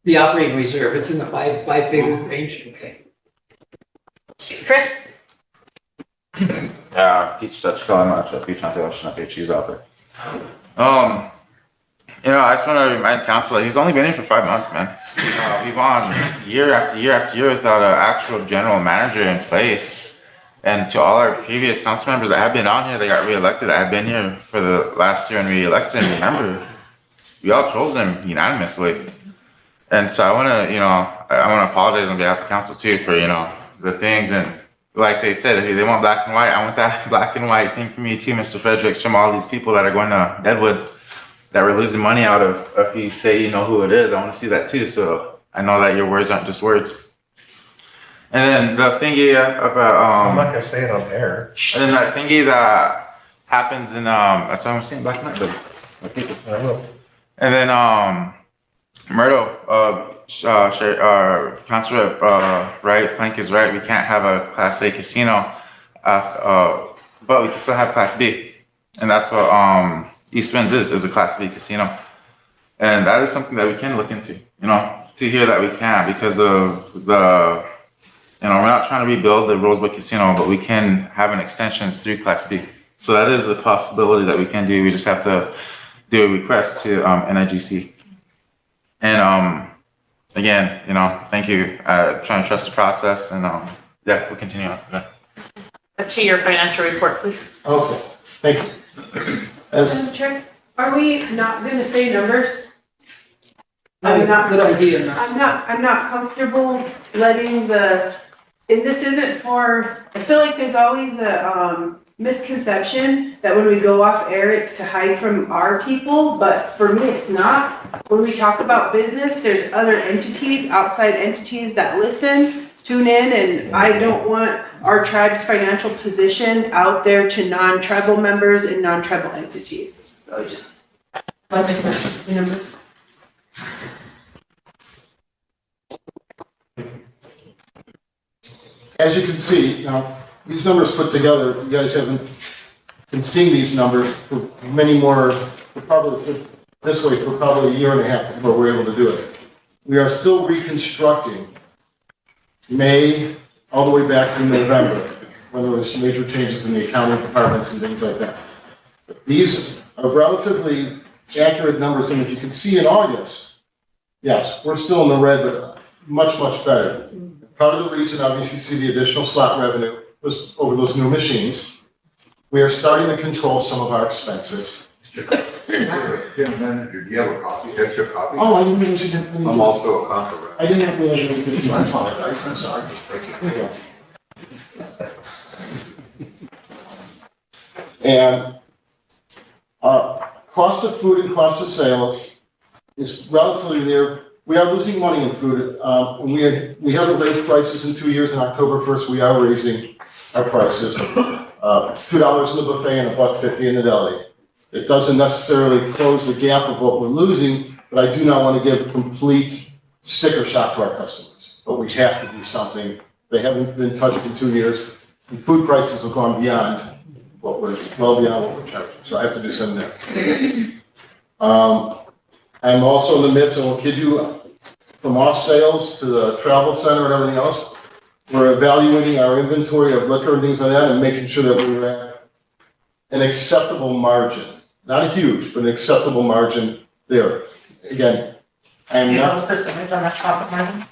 The operating reserve, it's in the 5 figure range, okay. Chris, Peach Dutch Color, I'm not sure, peach on tail, should not be a cheese out there. You know, I just want to remind council, he's only been here for 5 months, man. We've gone year after year after year without an actual general manager in place. And to all our previous council members that have been on here, they got reelected, that have been here for the last year and reelected, and remember, we all chose them unanimously. And so I want to, you know, I want to apologize on behalf of council too for, you know, the things. And like they said, if they want black and white, I want that black and white thing from you too, Mr. Fredericks, from all these people that are going to Deadwood that we're losing money out of. If you say you know who it is, I want to see that too. So I know that your words aren't just words. And then the thingy about, I'm not gonna say it on air. and then that thingy that happens in, that's what I'm saying, black and white, but, I will. and then, Murdo, Council Rep, right, Plank is right, we can't have a Class A casino, but we can still have Class B. And that's what, East Winds is a Class B casino. And that is something that we can look into, you know, to hear that we can, because of the, you know, we're not trying to rebuild the Rosebud Casino, but we can have an extensions through Class B. So that is a possibility that we can do. We just have to do a request to NIGC. And again, you know, thank you. Trying to trust the process, and yeah, we'll continue on. Yeah. Let's see your financial report, please. Okay, thank you. Madam Chair, are we not gonna say numbers? Good idea. I'm not comfortable letting and this isn't for, I feel like there's always a, misconception that when we go off air, it's to hide from our people, but for me, it's not. When we talk about business, there's other entities, outside entities that listen, tune in, and I don't want our tribe's financial position out there to non-tribal members and non-tribal entities. So just let me know the numbers. As you can see, now, these numbers put together, you guys haven't been seeing these numbers for many more, for probably a year and a half before we're able to do it. We are still reconstructing May all the way back to November, when there was major changes in the accounting departments and things like that. These are relatively accurate numbers, and if you can see in August, yes, we're still in the red, but much, much better. Part of the reason, obviously, you see the additional slot revenue was over those new machines. We are starting to control some of our expenses. Gentlemen, do you have a copy, extra copy? Oh, I didn't mean to. I'm also a council rep. I didn't have to measure anything. I apologize, I'm sorry. Thank you. And cost of food and cost of sales is relatively there. We are losing money in food. We haven't raised prices in 2 years. On October 1st, we are raising our prices. $2 in the buffet and $1.50 in the deli. It doesn't necessarily close the gap of what we're losing, but I do not want to give complete sticker shock to our customers. But we have to do something. They haven't been touched in 2 years. And food prices have gone beyond well beyond what we're charging. So I have to do something there. I'm also in the midst, and we'll kid you, from off sales to the travel center and everything else, we're evaluating our inventory of liquor and things like that and making sure that we're at an acceptable margin. Not a huge, but an acceptable margin there. Again, I'm not. Percentage on that profit margin?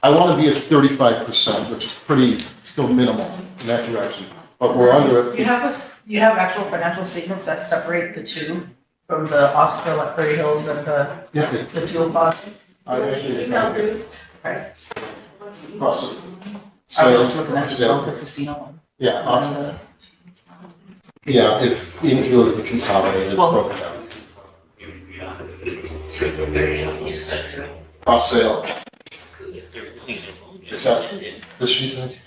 I want to be at 35%, which is pretty, still minimal in that direction, but we're under it. You have actual financial statements that separate the two from the off-spill at Prairie Hills and the fuel cost? I actually. Right. Awesome. I was just looking at the casino one. Yeah, awesome. Yeah, if you look at the consolidated, it's broken down. Off sale. Is that the sheet?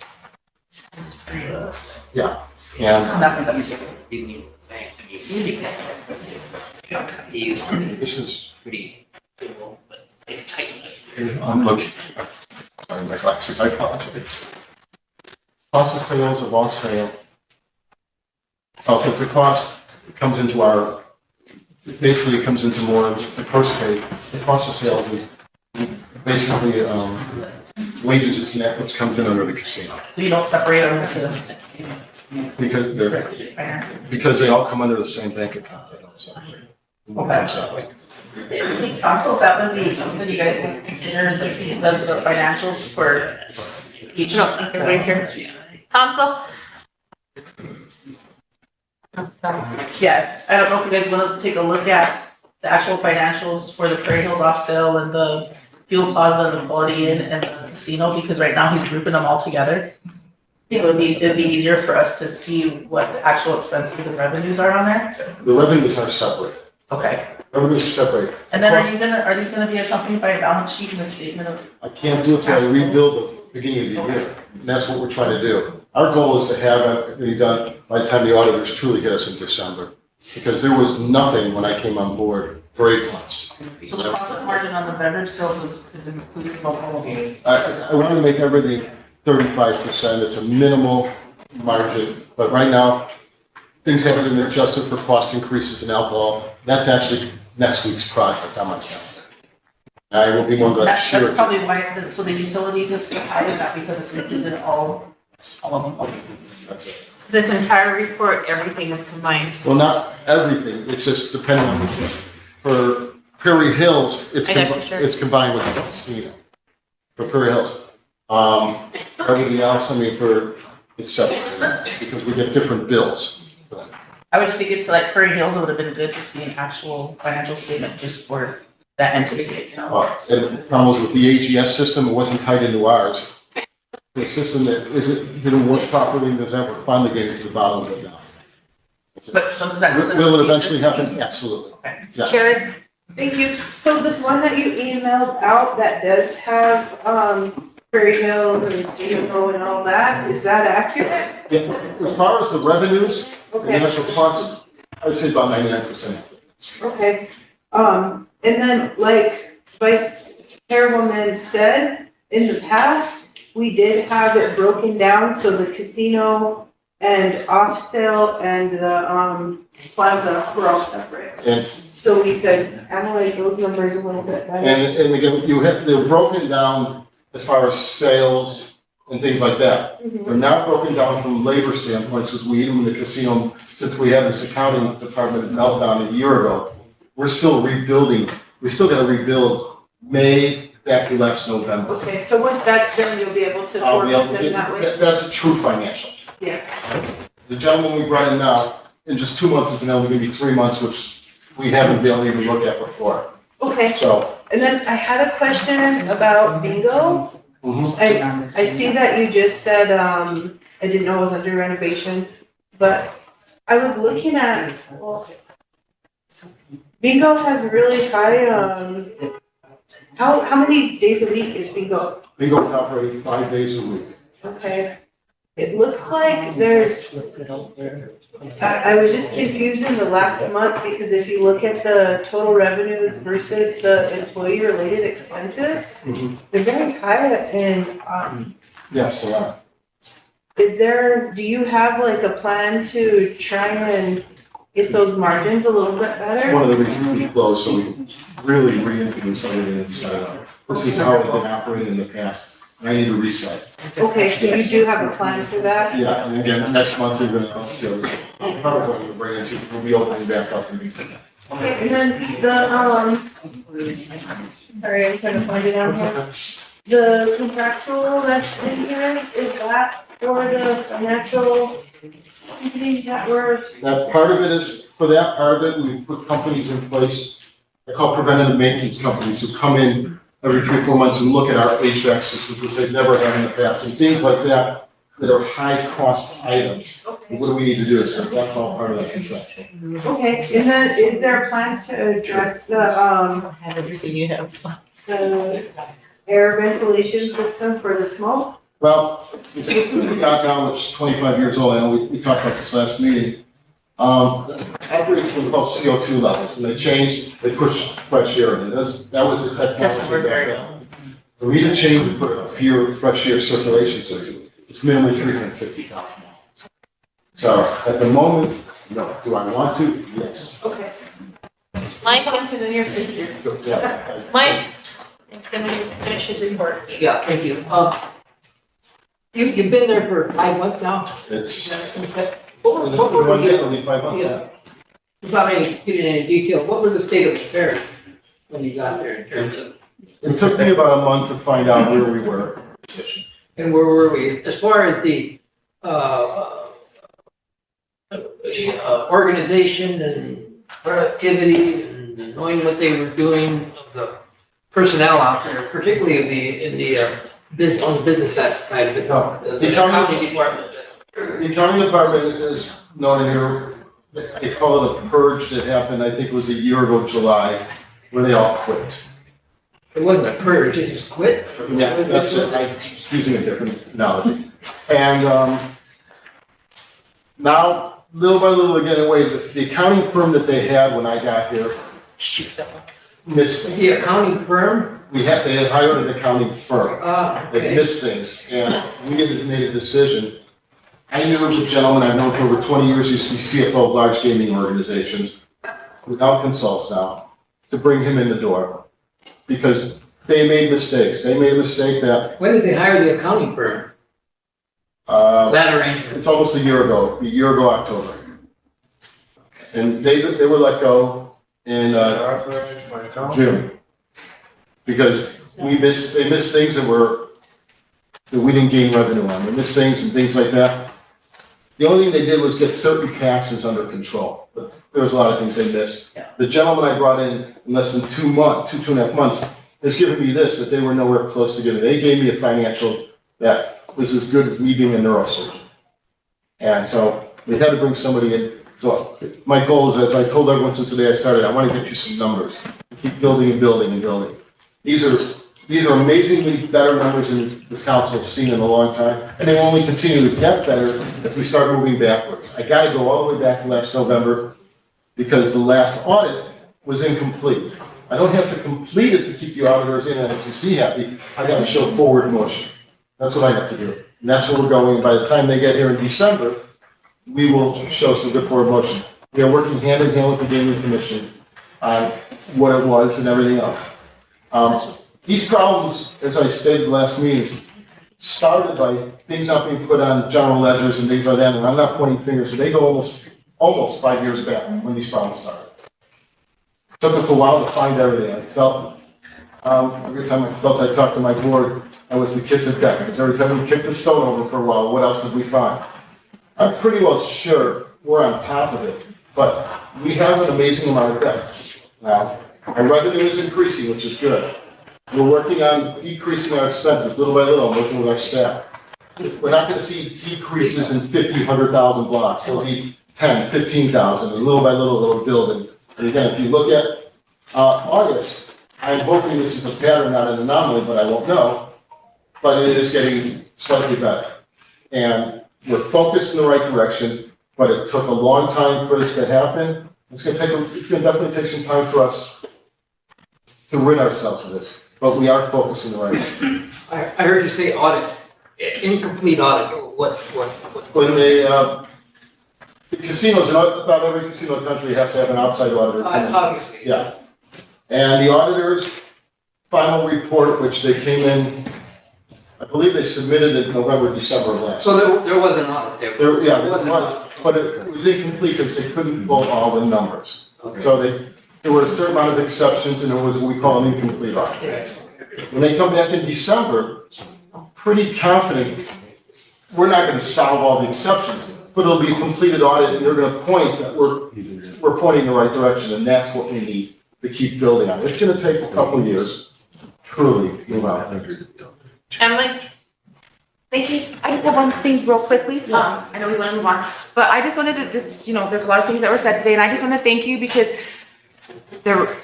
Yeah. And that one's easier. This is pretty cool, but they tighten I'm looking. Sorry, my glasses, I apologize. Cost of sales of all sale. Oh, because the cost comes into our, basically it comes into more of the first page. The cost of sales is basically wages is net, which comes in under the casino. So you don't separate them into Because they all come under the same bank account. They don't separate. Council, that would be something you guys would consider as like because of the financials for each. No, everybody's here. Council? Yeah, I don't know if you guys want to take a look at the actual financials for the Prairie Hills off sale and the Fuel Plaza, the Quality Inn and the casino, because right now he's grouping them all together. So it'd be easier for us to see what the actual expenses and revenues are on there. The revenues are separate. Okay. Revenues are separate. And then are these gonna be accompanied by a balance sheet and a statement of? I can't do it till I rebuild the beginning of the year, and that's what we're trying to do. Our goal is to have it done by the time the auditors truly get us in December, because there was nothing when I came on board for 8 months. So the profit margin on the beverage sales is inclusive of all of it. I want to make everything 35%, it's a minimal margin, but right now, things haven't been adjusted for cost increases in alcohol. That's actually next week's project on my calendar. I will be more glad to share That's it. probably why, so the utilities is so high, is that because it's included in all of them? That's it. This entire report, everything is combined. Well, not everything, it's just depending on, for Prairie Hills, I got you, sure. it's combined with the casino. For Prairie Hills. Everything else, I mean, it's separate, because we get different bills. I would just think for like Prairie Hills, it would have been good to see an actual financial statement just for that entity itself. And the problem was with the AGS system, it wasn't tied into ours. The system that didn't work properly, there's ever finally getting to the bottom of it now. But so is that something? Will it eventually happen? Absolutely. Yeah. Sharon? Thank you. So this one that you emailed out that does have, Prairie Hills and Sioux and all that, is that accurate? Yeah, as far as the revenues, the Okay. actual costs, I would say about 99%. Okay, and then like Vice Chairwoman said, in the past, we did have it broken down, so the casino and off sale and the, plaza were all separate. And So we could analyze those numbers a little bit better. And again, they're broken down as far as sales and things like that. They're not broken down from labor standpoints, as we even in the casino, since we had this accounting department meltdown a year ago. We're still rebuilding, we still gotta rebuild May back to last November. Okay, so once that's done, you'll be able to I'll be able forward to them that way? that's a true financial. Yeah. The gentleman we brought in now, in just 2 months, has been able to give me 3 months, which we haven't been able to even look at before. Okay, So, and then I had a question about bingo. I see that you just said, I didn't know it was under renovation, but I was looking at, well, bingo has really high, how many days a week is bingo? bingo operating 5 days a week. Okay. It looks like there's, I was just confused in the last month because if you look at the total revenues versus the employee related expenses, they're very high in, Yes, they are. do you have like a plan to try and get those margins a little bit better? One of the reasons we closed, so we can really reintroduce everything inside. This is how we've been operating in the past. I need to reset. Okay, so you do have a plan for that? Yeah, and again, next month, we're gonna, probably what we'll bring into, we'll be opening back up and everything. Okay, and then sorry, I'm trying to find it on here. The contractual that's in here, is that for the financial company that we're? That part of it is, for that part of it, we put companies in place, they're called preventative maintenance companies, who come in every 3 or 4 months and look at our HVAC systems, which they've never done in the past, and things like that, that are high-cost items. And what do we need to do? So that's all part of that contract. Okay, and then is there plans to address the, everything you have. the air ventilation system for the smoke? Well, the system we got now, which is 25 years old, I know we talked about this last meeting, operates what we call CO2 levels. When they changed, they pushed fresh air in. That was the technology back then. For me to change and put a fewer fresh air circulation system, it's minimally $350,000. So at the moment, no. Do I want to? Yes. Okay. Mike, come to the near future. Yeah. Mike, then we finish his report. Yeah, thank you. You've been there for 5 months now? It's, What were one day, the, only 5 months. yeah, without getting any detail, what were the state of affairs when you got there in terms of, It took me about a month to find out where we were. and where were we? As far as the, organization and productivity and knowing what they were doing, of the personnel out there, particularly in the business, on the business side of the accounting department. The accounting department is known in here, they call it a purge that happened, I think it was a year ago, July, where they all quit. It wasn't a purge, they just quit? Yeah, that's it, I'm using a different analogy. And, now, little by little, again, away, the accounting firm that they had when I got here missed things. The accounting firm? They had hired an accounting firm. Okay. They missed things, and we had made a decision. I knew the gentleman I've known for over 20 years, used to be CFO of large gaming organizations, who now consults now, to bring him in the door. Because they made mistakes. They made a mistake that. When did they hire the accounting firm? That arrangement? It's almost a year ago October. And they were let go in June. Because they missed things that we didn't gain revenue on. They missed things and things like that. The only thing they did was get certain taxes under control. But there was a lot of things they missed. Yeah. The gentleman I brought in less than 2 and a half months, has given me this, that they were nowhere close to giving. They gave me a financial that was as good as me being a neurosurgeon. And so we had to bring somebody in. So my goal is, as I told everyone since the day I started, I want to get you some numbers. Keep building and building and building. These are amazingly better numbers than this council has seen in a long time, and they will only continue to get better if we start moving backwards. I got to go all the way back to last November because the last audit was incomplete. I don't have to complete it to keep the auditors in and FTC happy. I got to show forward motion. That's what I have to do. And that's where we're going. By the time they get here in December, we will show some good forward motion. We are working hand in hand with the Gaming Commission on what it was and everything else. These problems, as I stated last meeting, started by things not being put on general ledgers and things like that, and I'm not pointing fingers, but they go almost 5 years back when these problems started. It took us a while to find everything. I felt, every time I felt I talked to my board, I was the kiss of death, because every time we kicked the stone over for a while, what else did we find? I'm pretty well sure we're on top of it, but we have an amazing amount of debt. Now, our revenue is increasing, which is good. We're working on decreasing our expenses little by little, working with our staff. We're not going to see decreases in 50, 100,000 blocks. It'll be 10, 15,000, and little by little, it'll build. And again, if you look at August, I'm hoping this is a pattern, not an anomaly, but I won't know. But it is getting slightly better. And we're focused in the right direction, but it took a long time for this to happen. It's going to definitely take some time for us to rid ourselves of this. But we are focused in the right way. I heard you say audit, incomplete audit, what? When the casinos, about every casino in the country has to have an outside auditor. Obviously. Yeah. And the auditor's final report, which they came in, I believe they submitted it in November, December of last. So there was an audit there? Yeah, there was, but it was incomplete because they couldn't pull all the numbers. Okay. So there were a certain amount of exceptions, and it was what we call an incomplete audit. When they come back in December, I'm pretty confident we're not going to solve all the exceptions, but it'll be a completed audit, and they're going to point that we're pointing in the right direction, and that's what we need to keep building on. It's going to take a couple of years, truly, move on. Emily? Thank you. I just have one thing real quickly. I know we want to move on, but I just wanted to there's a lot of things that were said today, and I just want to thank you because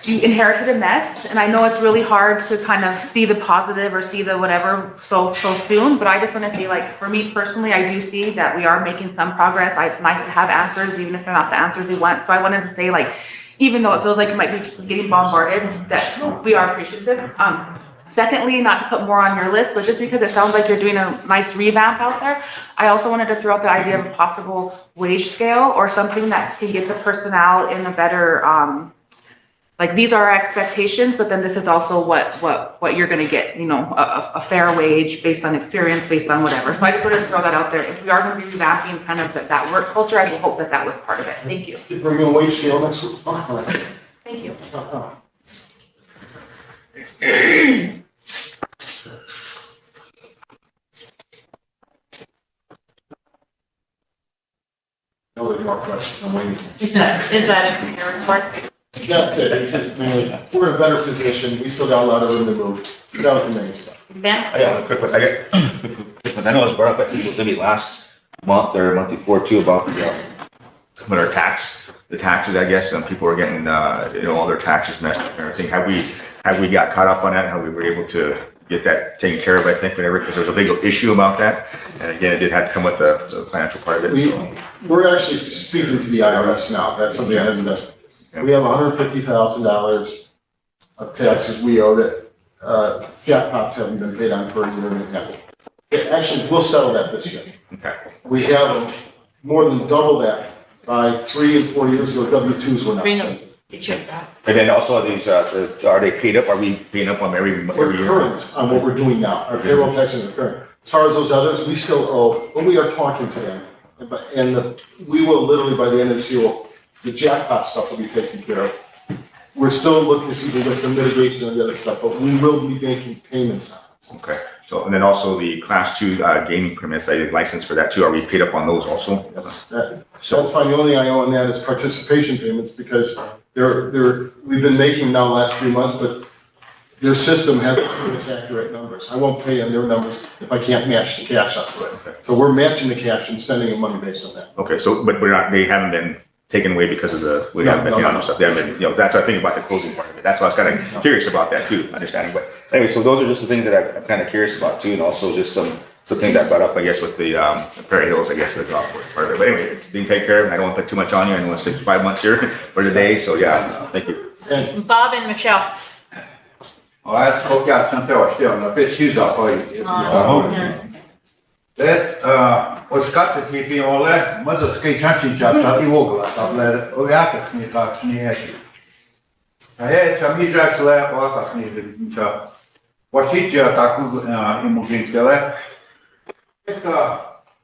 you inherited a mess, and I know it's really hard to kind of see the positive or see the whatever so soon, but I just want to say, like, for me personally, I do see that we are making some progress. It's nice to have answers, even if they're not the answers we want. So I wanted to say, like, even though it feels like it might be getting bombarded, that we are appreciative. Secondly, not to put more on your list, but just because it sounds like you're doing a nice revamp out there, I also wanted to throw out the idea of a possible wage scale or something that can get the personnel in a better, like, these are our expectations, but then this is also what you're gonna get, you know, a fair wage based on experience, based on whatever. So I just wanted to throw that out there. If we are gonna be revamping kind of that work culture, I would hope that that was part of it. Thank you. To bring a wage scale next week. Thank you. No, there's more questions. I'm waiting. Is that in your report? That's it. It's just mainly, we're in a better position. We still got a lot of room to move. That was the main stuff. Ben? I got a quick one. I know it was brought up, I think it was maybe last month or a month before too, about But our the taxes, I guess, people are getting, all their taxes messed up and everything. Have we got caught up on that? How we were able to get that taken care of, I think, whatever, because there was a big issue about that. And again, it did have to come with the financial part of it, so. We're actually speaking to the IRS now. That's something I haven't done. We have $150,000 of taxes we owe that, jackpots haven't been paid on for a year and a half. Actually, we'll settle that this year. Okay. We have more than double that. By 3 and 4 years ago, W-2s were not sent. And then also these, are they paid up? Are we paying up on every We're year? current on what we're doing now. Our payroll taxes are current. As far as those others, we still owe, but we are talking to them. We will literally, by the end of this year, the jackpot stuff will be taken care of. We're still looking to see if we get some mitigation on the other stuff, but we will be making payments on it. Okay. So, and then also the class 2 gaming permits, I did license for that too. Are we paid up on those also? That's fine. The only thing I owe on that is participation payments because we've been making now the last 3 months, but their system hasn't given us accurate numbers. I won't pay on their numbers if I can't match the cash up to it. Okay. So we're matching the cash and sending them money based on that. Okay, so, but they haven't been taken away because of we haven't been, stuff. They haven't been, that's our thing about the closing part of it. That's why I was kind of curious about that too, understanding. But anyway, so those are just the things that I'm kind of curious about too, and also just some things I brought up, I guess, with the Prairie Hills, I guess, the golf course part of it. But anyway, it's being taken care of, and I don't want to put too much on you. I know it's 5 months here for the day, so yeah, thank you. Bob and Michelle. Jag tror jag kan ta ställen för skydda på det och skattetippi ole mutta skai chanchi chapta ti vogla table och jag kan ni ta ni är det är mi just la på att ni så vad sitter ta ku imogen ställe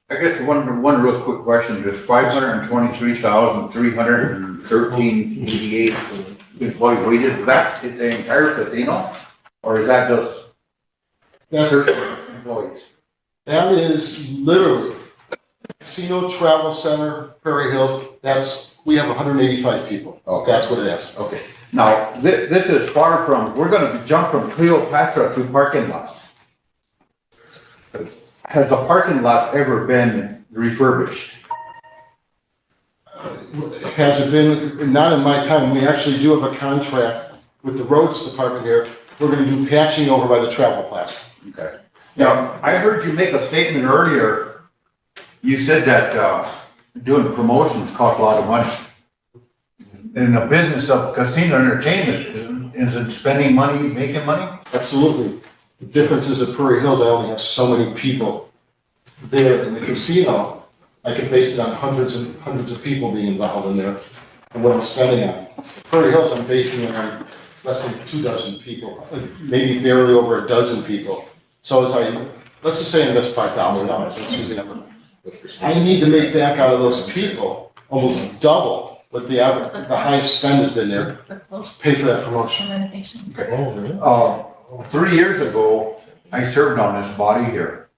I guess one real quick question is 523,313.88 employee wages. Is that the entire casino? Or is that just certain employees? That is literally casino, travel center, Prairie Hills. We have 185 people. Okay. That's what it is. Okay. Now, this is far from, we're gonna jump from Cleopatra to parking lots. Has the parking lot ever been refurbished? Has it been, not in my time. We actually do have a contract with the roads department here. We're gonna do patching over by the travel plaza. Okay. Now, I heard you make a statement earlier. You said that doing promotions cost a lot of money. In the business of casino entertainment, is it spending money, making money? Absolutely. The difference is at Prairie Hills, I only have so many people there. In the casino, I can base it on hundreds and hundreds of people being involved in there and what I'm spending on. Prairie Hills, I'm basing it on less than 24 people, maybe barely over a dozen people. So let's just say I invest $5,000, let's use the number. I need to make back out of those people almost double what the highest spend has been there to pay for that promotion. Okay. 3 years ago, I served on this body here.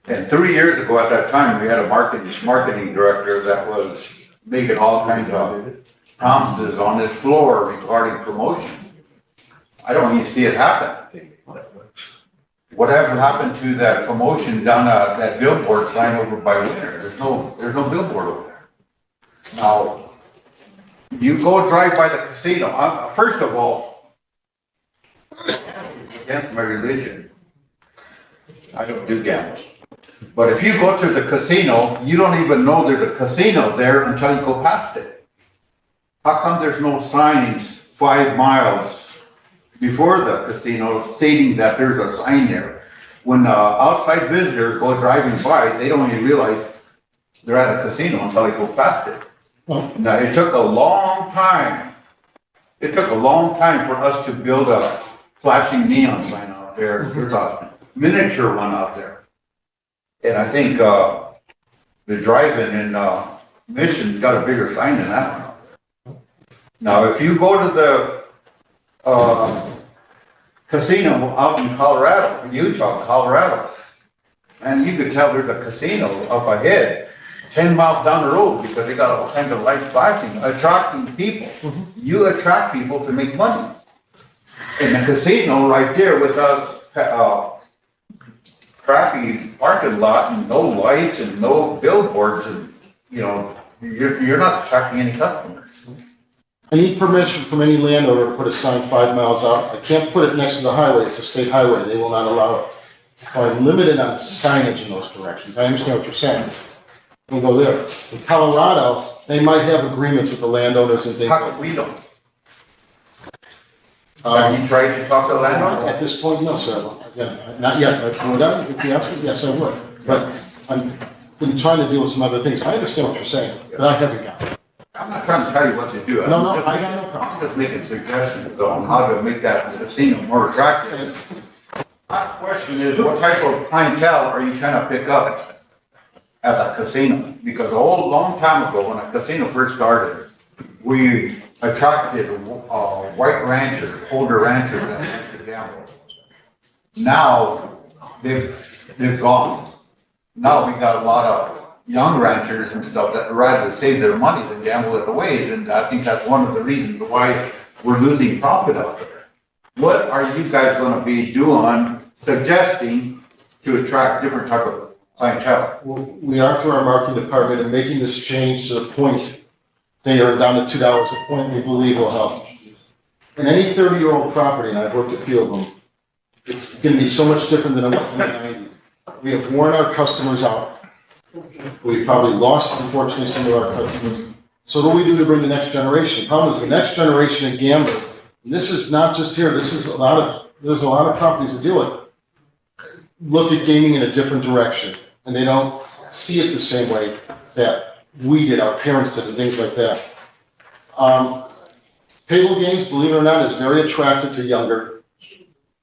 And 3 years ago at that time, we had a marketing director that was making all kinds of promises on this floor regarding promotion. I don't even see it happen. Whatever happened to that promotion down at that billboard sign over by Winter? There's no billboard over there. Now, you go drive by the casino. First of all, against my religion, I don't do gambling. But if you go to the casino, you don't even know there's a casino there until you go past it. How come there's no signs 5 miles before the casino stating that there's a sign there? When outside visitors go driving by, they don't even realize they're at a casino until they go past it. Now, it took a long time It took a long time for us to build a flashing neon sign out there. There's a miniature one out there. And I think, the drive-in in, Mission got a bigger sign than that one. Now, if you go to the, casino out in Colorado, Utah, Colorado, and you could tell there's a casino up ahead, 10 miles down the road, because they got all kinds of lights flashing, attracting people. You attract people to make money. And the casino right there with a crappy parking lot and no lights and no billboards and, you know, you're not attracting any customers. I need permission from any landowner to put a sign 5 miles out. I can't put it next to the highway, it's a state highway, they will not allow it. So I'm limited on signage in those directions, I understand what you're saying. We'll go there. In Colorado, they might have agreements with the landowners and things. How come we don't? Have you tried to talk to the landlord? At this point, no, sir. Again, not yet. Would I? If you ask me, yes, I would. But I'm been trying to deal with some other things. I understand what you're saying, but I haven't got it. I'm not trying to tell you what to do. No, I got no problem. I'm just making suggestions on how to make that casino more attractive. My question is, what type of clientele are you trying to pick up at the casino? Because a whole long time ago, when a casino first started, we attracted white ranchers, older ranchers that used to gamble. Now, they've gone. Now we got a lot of young ranchers and stuff that rather save their money than gamble it away. And I think that's one of the reasons why we're losing profit out there. What are you guys gonna be doing, suggesting to attract different type of clientele? We are through our marketing department and making this change to the point. They are down to $2 a point, we believe will help. And any 30-year-old property, and I've worked a few of them, it's gonna be so much different than it was in the 90s. We have worn our customers out. We probably lost, unfortunately, some of our customers. So what do we do to bring the next generation? The problem is the next generation of gamblers, and this is not just here, this is there's a lot of companies that deal with it, look at gaming in a different direction, and they don't see it the same way that we did, our parents did, and things like that. Table games, believe it or not, is very attractive to younger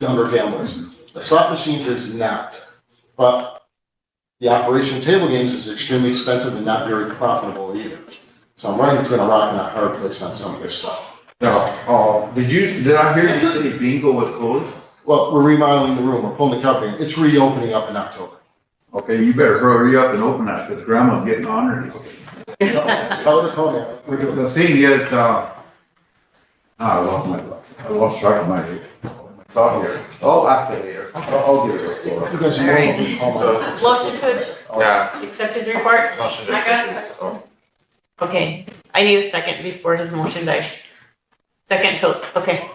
gamblers. The slot machines is not, but the operation of table games is extremely expensive and not very profitable either. So I'm running between a rock and a hard place on some of this stuff. Now, did I hear you say bingo was closed? Well, we're remodeling the room, we're pulling the carpet in, it's reopening up in October. Okay, you better hurry up and open that, because grandma's getting honored. Tell her to call me. The thing is, I lost track of my thought here. Oh, after here. I'll give it a floor. You guys are Alright. welcome. Motion to Yeah. accept his report. Motion to I got it. Okay, I need a second before his motion dies. Second to, okay.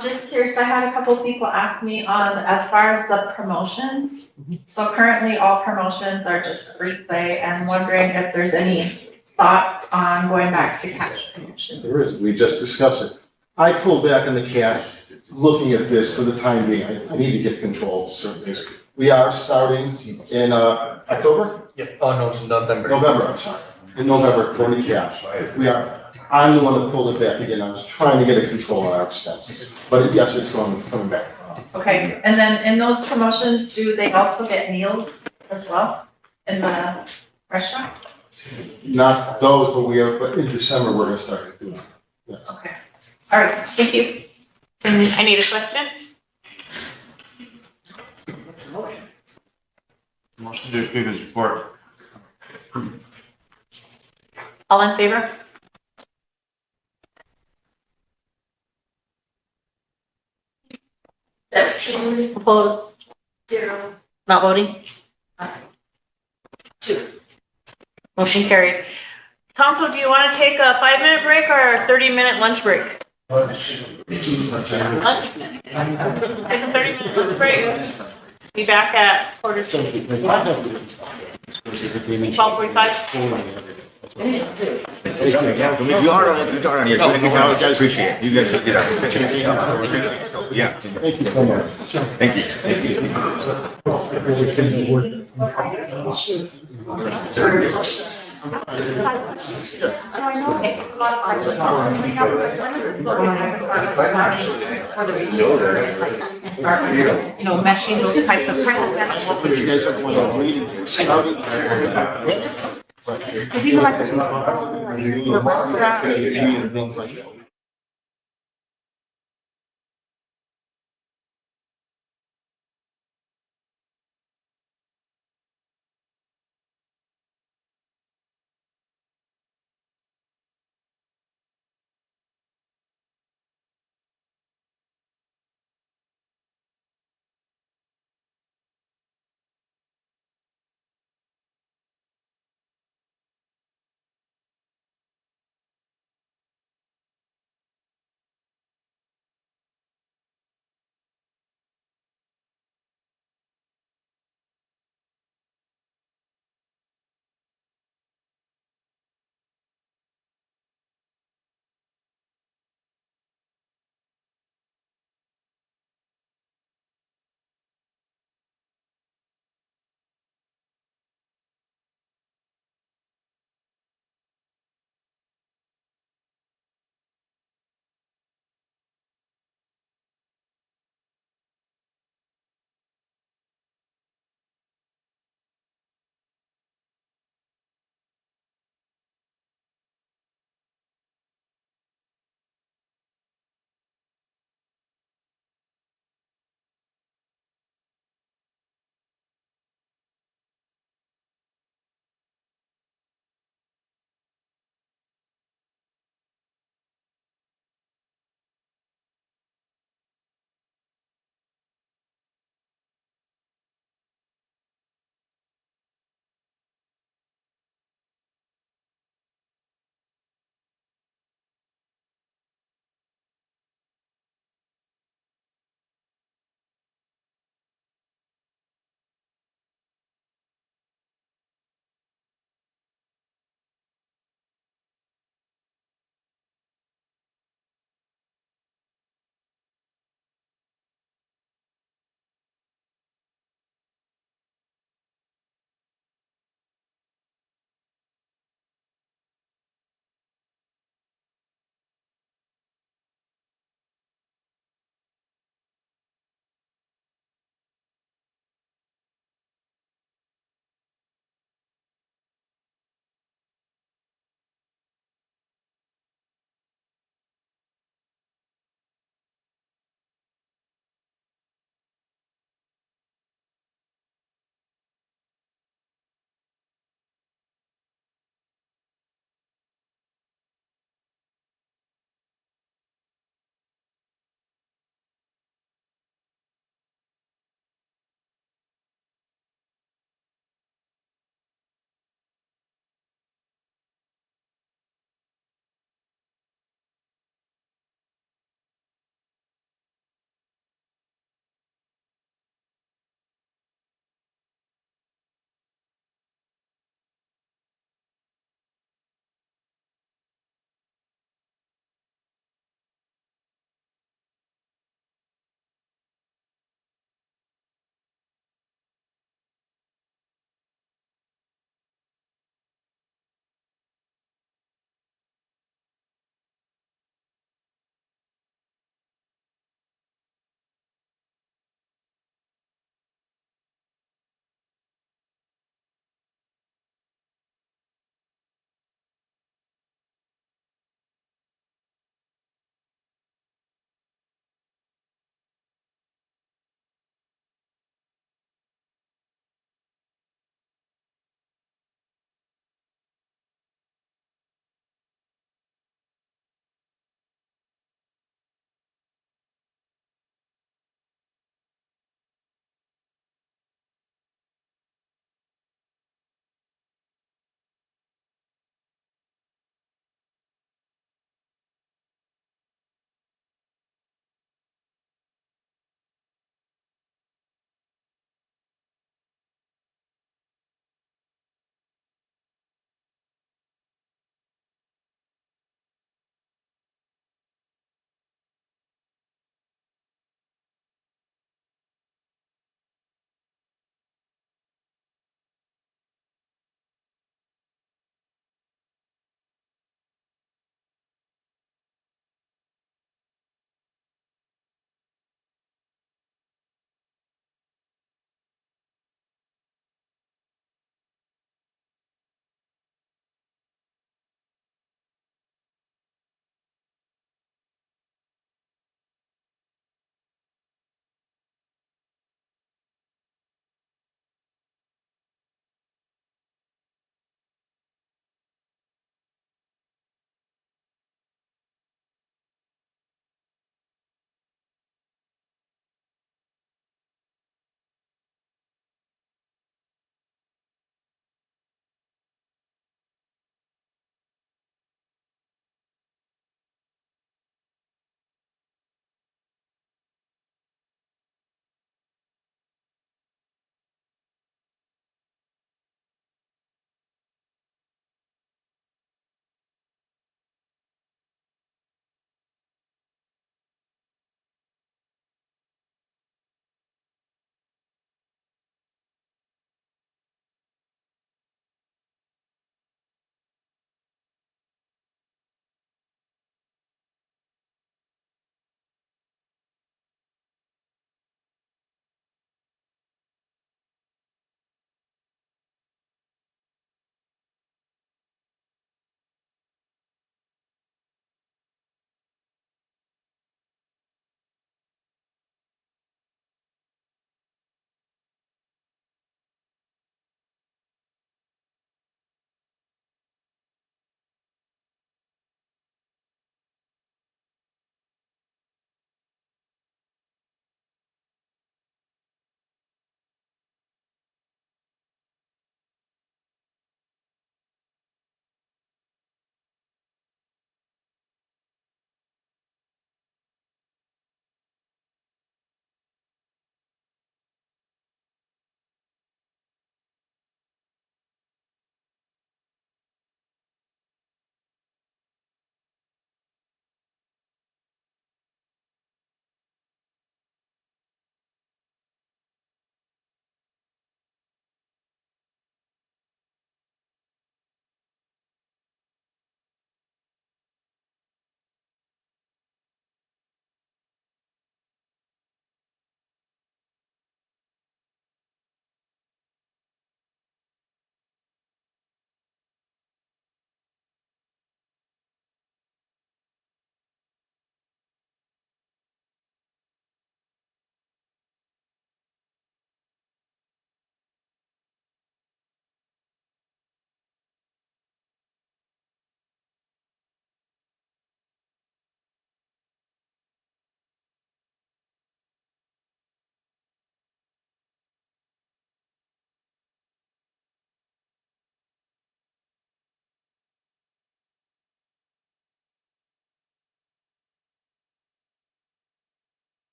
Just curious, I had a couple people ask me on, as far as the promotions. So currently, all promotions are just free play, and wondering if there's any thoughts on going back to cash promotions. There is, we just discussed it. I pulled back on the cash, looking at this for the time being. I need to get control of certain things. We are starting in October? Yep. Oh, no, it's November. November, I'm sorry. In November, going to cash. I'm the one that pulled it back again. I was trying to get a control on our expenses. But yes, it's coming back. Okay, and then in those promotions, do they also get meals as well in the restaurant? Not those, but in December, we're gonna start doing it. Yes. Okay, all right, thank you. And I need a question. Motion to approve his report. All in favor? Opposed? 0. Not voting? 2. Motion carried. Council, do you want to take a 5-minute break or a 30-minute lunch break? Lunch? Take a 30-minute lunch break. Be back at 12:45. We are on here. I appreciate it. You guys, yeah. Thank you so much. Thank you. Thank you. So I know it's a lot of prices. When is the appropriate time to start starting for the resources, like, and start, you know, meshing those types of prices down? But you guys have one of the meetings started. Because even like the restaurant. And things like that.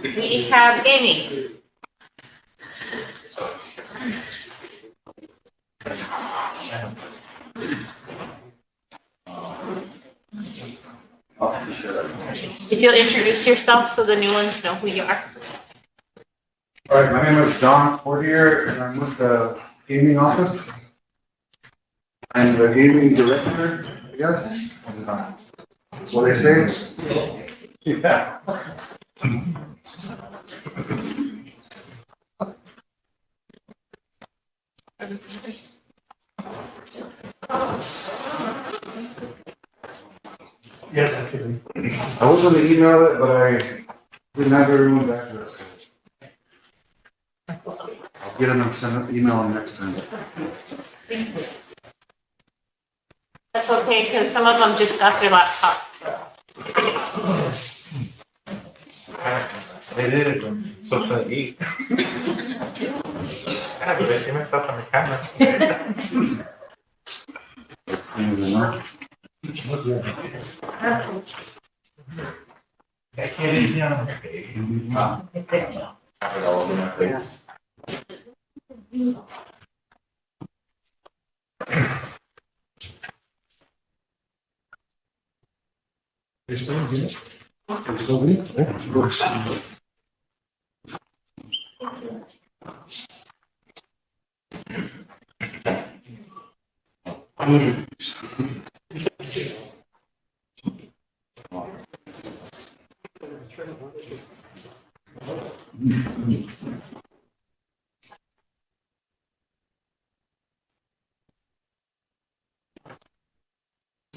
We have Amy. If you'll introduce yourself so the new ones know who you are. All right, my name is John Portier, and I'm with the gaming office. I'm the gaming director, I guess. That's what they say. Yeah. Yeah, definitely. I was gonna email it, but I didn't have everyone's address. I'll get them and send an email next time. That's okay, because some of them just got their laptop. It is, I'm so trying to eat. I have to see myself on the camera. I can't easy on my face. Have it all over my face. You're still here? I'm still here? Yeah, of course.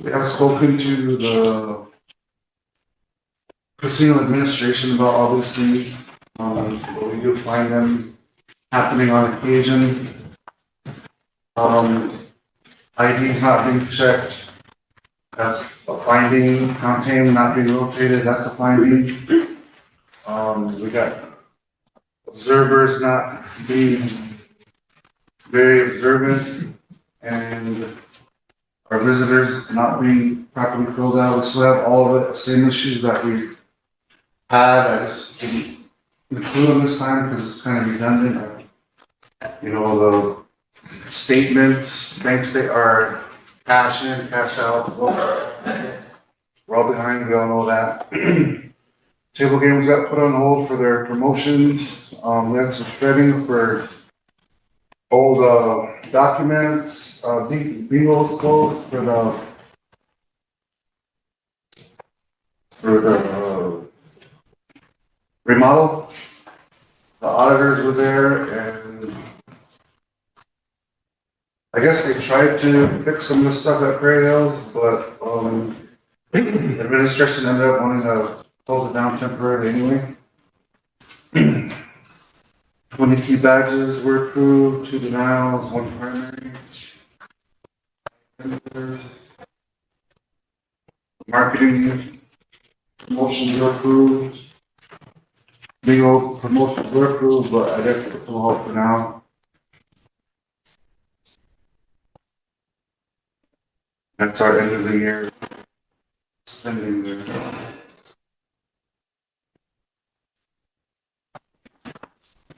I've spoken to the casino administration about all these things. But we do find them happening on occasion. IDs not being checked. That's a finding. Contain not being rotated, that's a finding. We got observers not being very observant and our visitors not being properly filled out. We still have all of the same issues that we've had. I just didn't include them this time because it's kind of redundant. You know, the statements, bank state are cash in, cash out. We're all behind, we all know that. Table games got put on hold for their promotions. We had some shredding for old documents. Bingo was closed for the remodel. The auditors were there and I guess they tried to fix some of the stuff at Prairie Hills, but the administration ended up wanting to close it down temporarily anyway. 20 key badges were approved, 2 denials, 1 primary. Marketing promotions were approved. Legal promotions were approved, but I guess it's a hold for now. That's our end of the year spending there.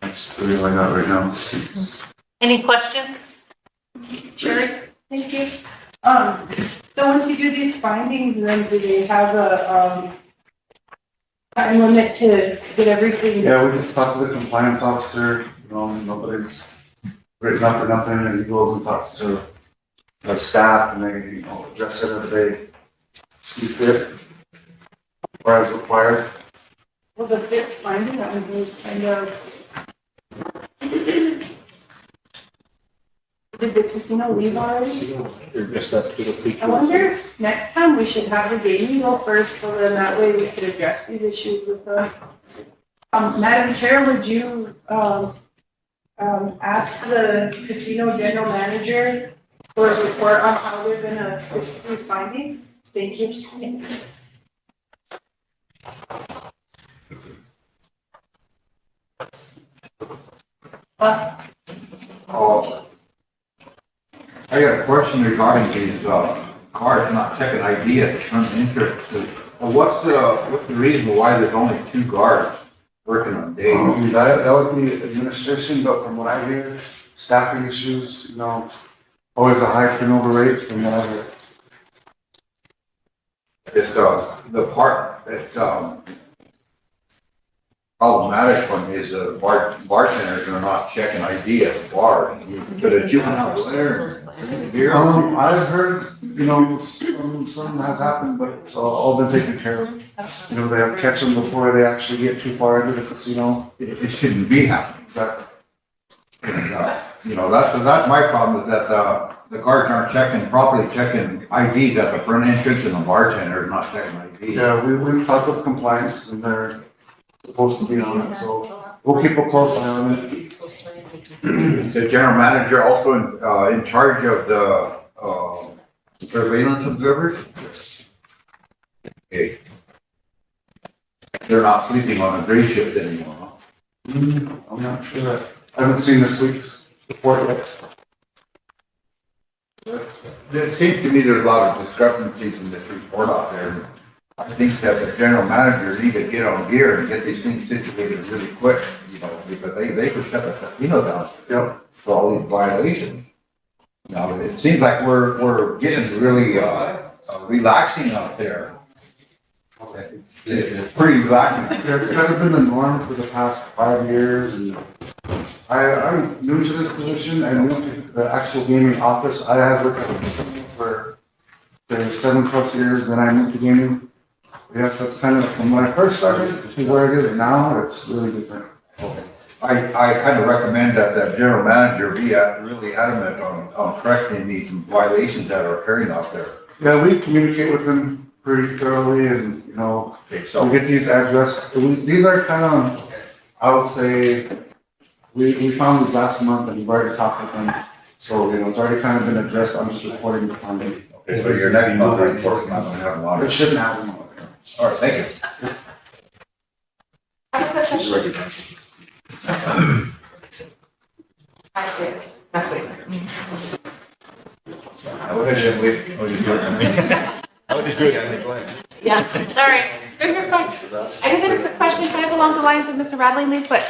That's really all I got right now. Any questions? Sherry? Thank you. So once you do these findings, then do they have a, time limit to get everything? Yeah, we just talked to the compliance officer, nobody's written up or nothing, and he goes and talks to the staff and they, address it as they see fit or as required. Well, the fifth finding that one was kind of. Did the casino leave already? I wonder if next time we should have the gaming go first, so then that way we could address these issues with the. Madam Chair, would you, ask the casino general manager for a report on how they're gonna fix these findings? Thank you. I got a question regarding these, guards not checking ID at the front entrance. What's the reason why there's only 2 guards working on days? That would be administration, but from what I hear, staffing issues, you know, always a high turnover rate from what I heard. It's, the part that's, problematic for me is the bartenders are not checking ID at the bar. But a juvenile there, beer. I've heard, you know, some has happened, but it's all been taken care of. You know, they have to catch them before they actually get too far into the casino. It shouldn't be happening. Exactly. And, you know, that's my problem is that, the guards aren't properly checking IDs at the front entrance and the bartenders not checking IDs. Yeah, we've talked with compliance and they're supposed to be on it, so we'll keep a close eye on it. Is the general manager also in charge of the surveillance observers? Yes. Okay. They're not sleeping on a day shift anymore, huh? I'm not sure. I haven't seen this week's report yet. It seems to me there's a lot of discrepancies in this report out there. I think that the general manager need to get on gear and get these things situated really quick, you know, because they could shut the casino down. Yep. For all these violations. You know, it seems like we're getting really, relaxing out there. It's pretty relaxing. Yeah, it's kind of been the norm for the past 5 years, and I'm new to this position. I'm new to the actual gaming office. I have worked at the casino for 7+ years, then I moved to gaming. Yes, that's kind of from when I first started to where it is now. It's really different. I kind of recommend that the general manager be really adamant on correcting these violations that are occurring out there. Yeah, we communicate with them pretty thoroughly, and you know, we get these addressed. These are kind of, I would say, we found these last month, and we've already talked with them. So you know, it's already kind of been addressed. I'm just reporting the finding. Okay, so your next month report's not going to have a lot of. It shouldn't happen. All right, thank you. I have a quick question. I would just do it. I would just do it. Yeah, sorry. You're fine. I just had a quick question, kind of along the lines of Mr. Radley, but,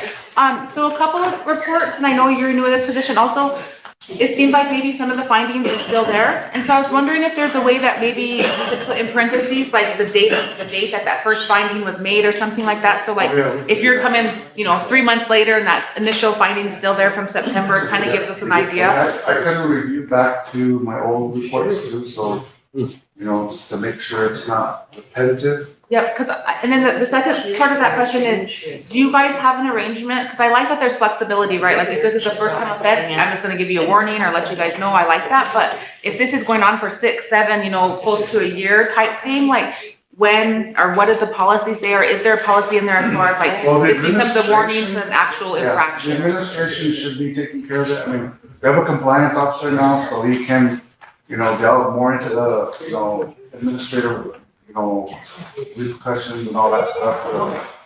so a couple of reports, and I know you're new in this position also, it seemed like maybe some of the findings are still there. And so I was wondering if there's a way that maybe you could put in parentheses, like the date that first finding was made or something like that. So like, if you're coming, you know, 3 months later and that initial finding is still there from September, it kind of gives us an idea. I kind of reviewed back to my old reports too, so, you know, just to make sure it's not repetitive. Yep, and then the second part of that question is, do you guys have an arrangement? Because I like that there's flexibility, right? Like if this is the first time offense, I'm just gonna give you a warning or let you guys know, I like that. But if this is going on for 6, 7, you know, close to a year type thing, like when, or what does the policy say? Or is there a policy in there as far as like, this becomes a warning to an actual infraction? The administration should be taking care of it. I mean, we have a compliance officer now, so he can, you know, delve more into the, you know, administrative, you know, repercussions and all that stuff.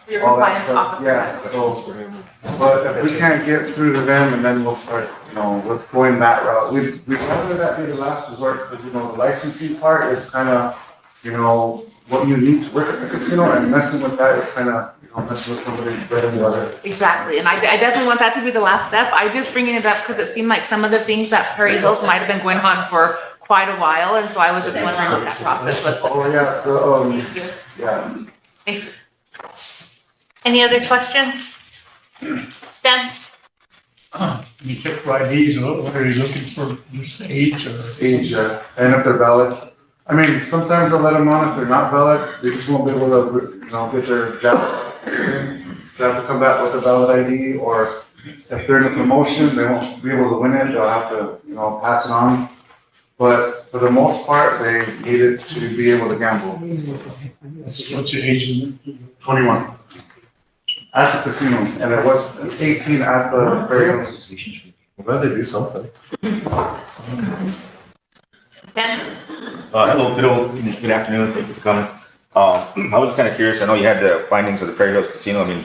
Your all that compliance stuff. officer. Yeah, so, but if we can't get through to them, and then we'll start, you know, with going that route. We'd rather that be the last resort, because, you know, the licensing part is kind of, you know, what you need to work at the casino, and messing with that is kind of, you know, messing with somebody's bread and butter. Exactly, and I definitely want that to be the last step. I'm just bringing it up because it seemed like some of the things that Prairie Hills might have been going on for quite a while, and so I was just wondering what that process was. Oh, yeah, so, Thank you. yeah. Thank you. Any other questions? Stan? You took IDs, what are you looking for, just age or? Age, and if they're valid. I mean, sometimes they'll let them on if they're not valid, they just won't be able to, you know, get their job. They have to come back with a valid ID, or if they're in a promotion, they won't be able to win it, they'll have to, you know, pass it on. But for the most part, they needed to be able to gamble. What's your age? 21. At the casino, and it was 18 at the Prairie Hills. I'm glad they do something. Ben? Hello, good afternoon, thank you for coming. I was just kind of curious, I know you had the findings of the Prairie Hills Casino, I mean,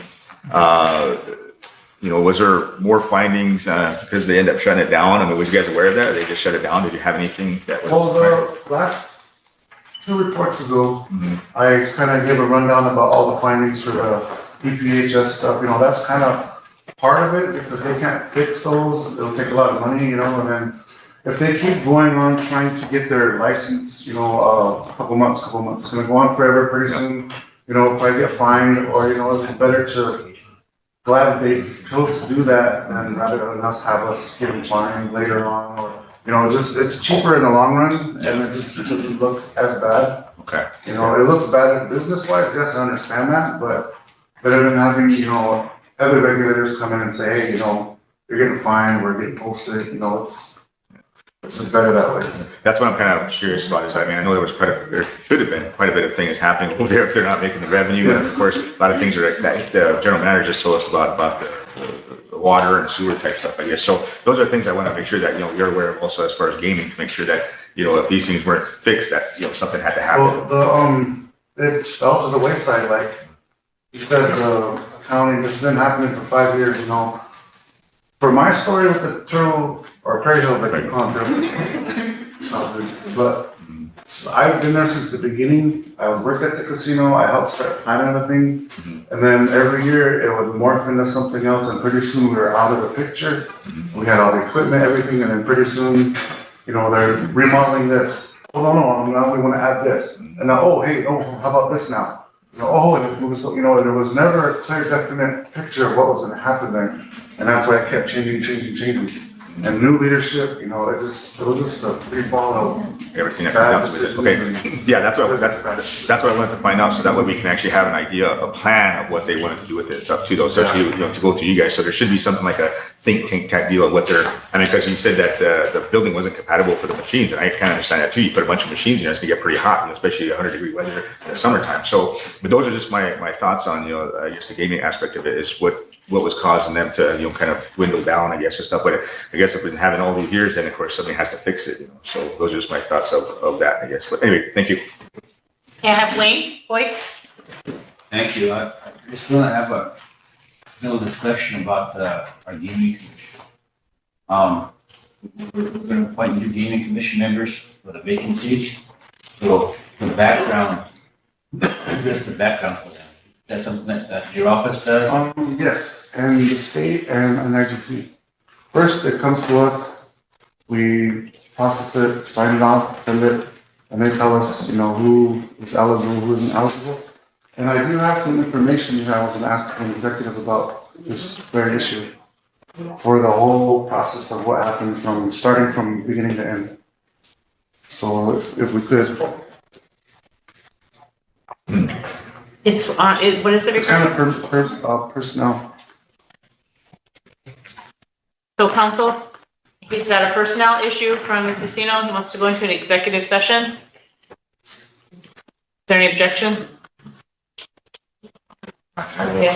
you know, was there more findings, because they ended up shutting it down? I mean, was you guys aware of that, or they just shut it down? Did you have anything that was? Well, the last 2 reports ago, I kind of gave a rundown about all the findings for the EPHS stuff, that's kind of part of it, because they can't fix those, it'll take a lot of money, and then if they keep going on trying to get their license, a couple months, it's gonna go on forever, pretty soon, probably get fined, or, it's better to glad they chose to do that than rather than us have us getting fined later on, or, just, it's cheaper in the long run, and it just doesn't look as bad. Okay. It looks bad business wise, yes, I understand that, but better than having, other regulators come in and say, hey, you're getting fined, we're getting posted, it's just better that way. That's what I'm kind of curious about is, I mean, I know there should have been quite a bit of things happening over there if they're not making the revenue. And of course, a lot of things are that the general manager just told us about the water and sewer type stuff, I guess. So those are things I want to make sure that, you're aware of also as far as gaming, to make sure that, if these things weren't fixed, that, something had to happen. Well, it fell to the wayside, like you said, the county, it's been happening for 5 years, For my story with the turtle, or Prairie Hills, like you call them, but I've been there since the beginning. I was worked at the casino, I helped start planning the thing, and then every year it would morph into something else, and pretty soon we were out of the picture. We had all the equipment, everything, and then pretty soon, they're remodeling this. Oh, no, now we want to add this. And now, oh, hey, oh, how about this now? And it's moving so, there was never a clear, definite picture of what was gonna happen there. And that's why it kept changing. And new leadership, it was just a free fall of everything that bad comes down to it. decisions. Okay, yeah, that's what I wanted to find out, so that way we can actually have an idea, a plan of what they wanted to do with it. It's up to those, to go through you guys. So there should be something like a think tank type deal of what because you said that the building wasn't compatible for the machines, and I kind of understand that too. You put a bunch of machines in there, it's gonna get pretty hot, especially 100-degree weather in the summertime. So, but those are just my thoughts on, I guess the gaming aspect of it is what was causing them to, kind of dwindle down, I guess, and stuff. But I guess if we've been having all these years, then of course somebody has to fix it, So those are just my thoughts of that, I guess. But anyway, thank you. Can I have Wayne, Boyd? Thank you. I just want to have a little discussion about our gaming commission. We're going to appoint new gaming commission members for the vacancies. So the background, just the background for them. Is that something that your office does? Yes, and the state and an agency. First, it comes to us, we process it, sign it off, send it, and they tell us, who is eligible, who isn't eligible. And I do have some information that I was asked from the executive about this very issue for the whole process of what happened starting from beginning to end. So if we could. It's what is it? It's kind of personnel. So council, is that a personnel issue from the casino? He wants to go into an executive session? Is there any objection? Okay.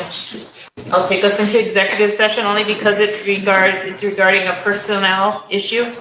I'll take us into executive session only because it's regarding a personnel issue.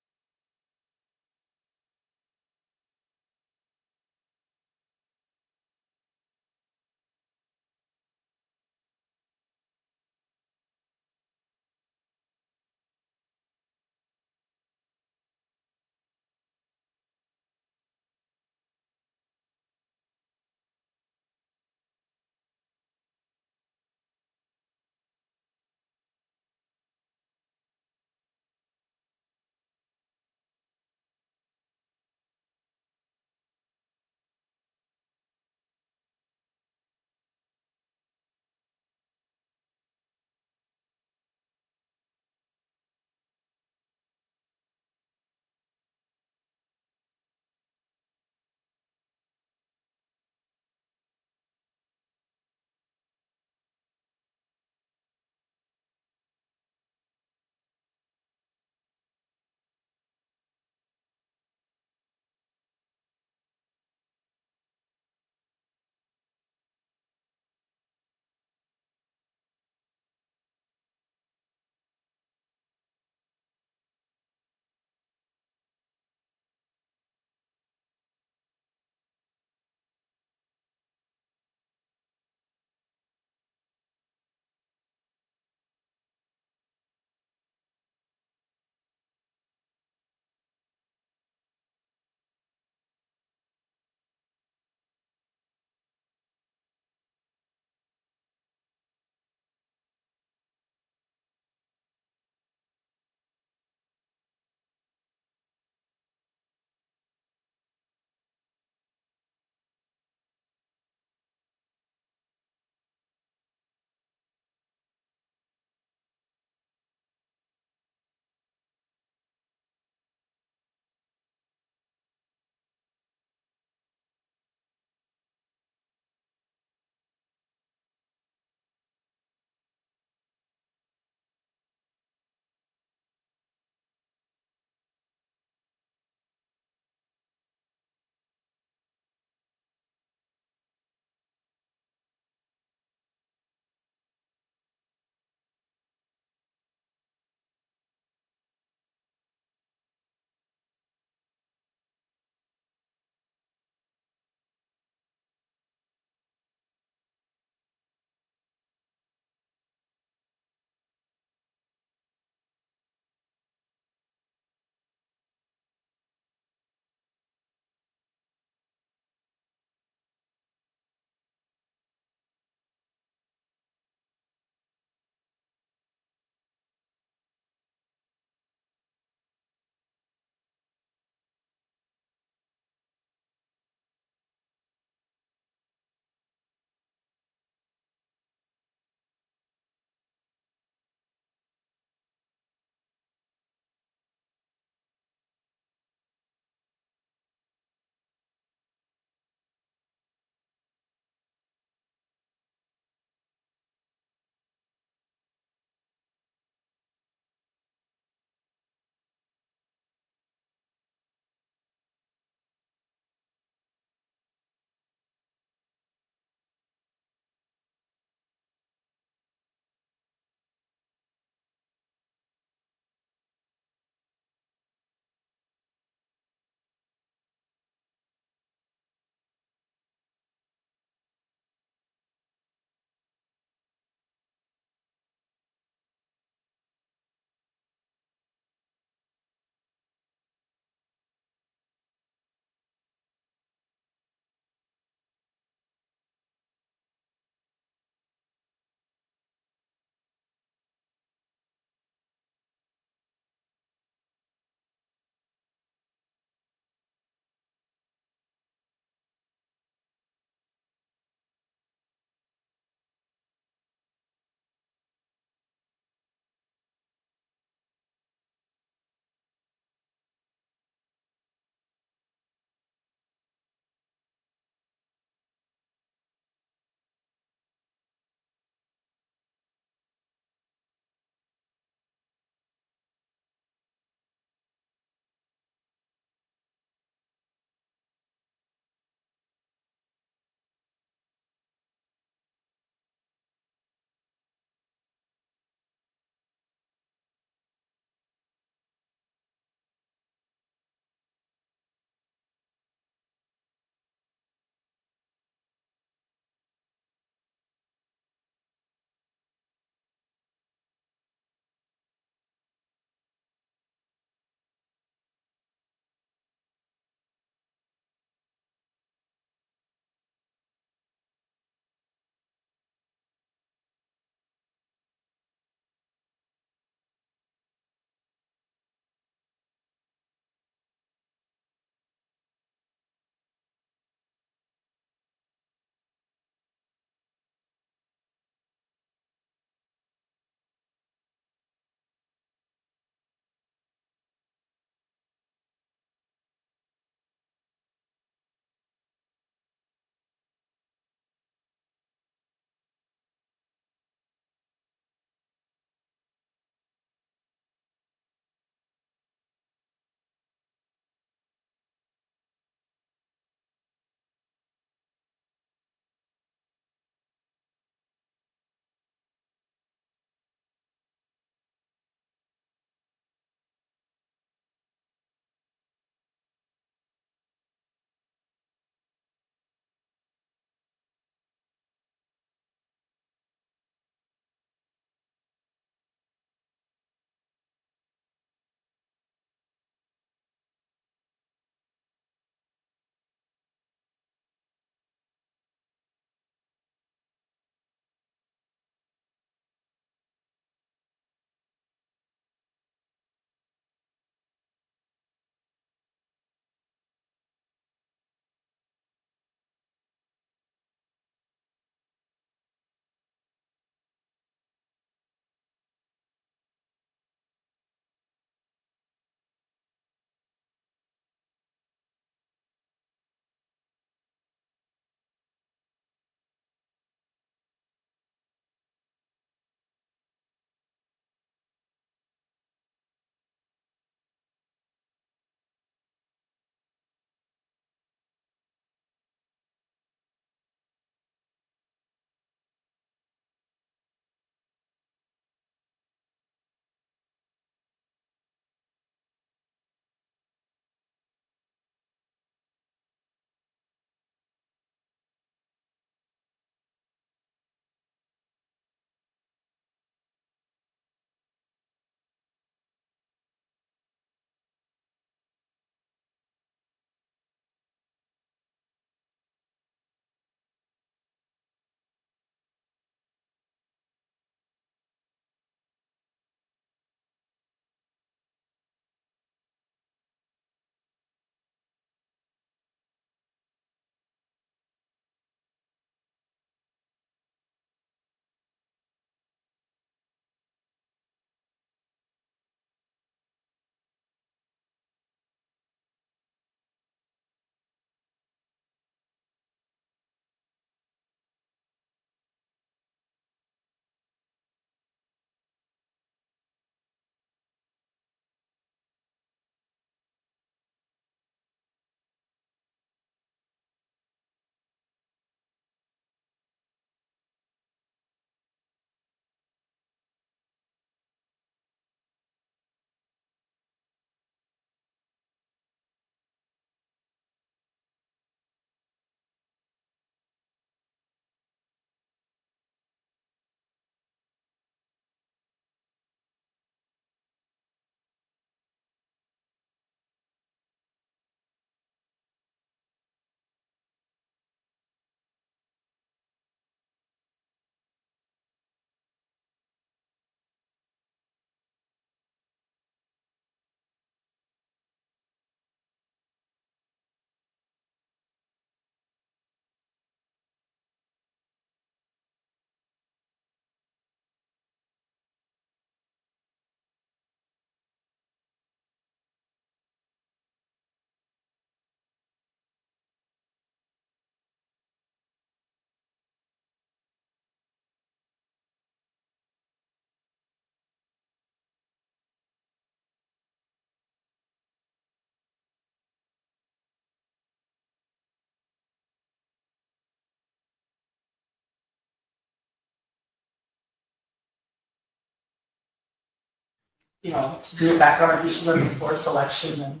to do a background on each of them before selection and.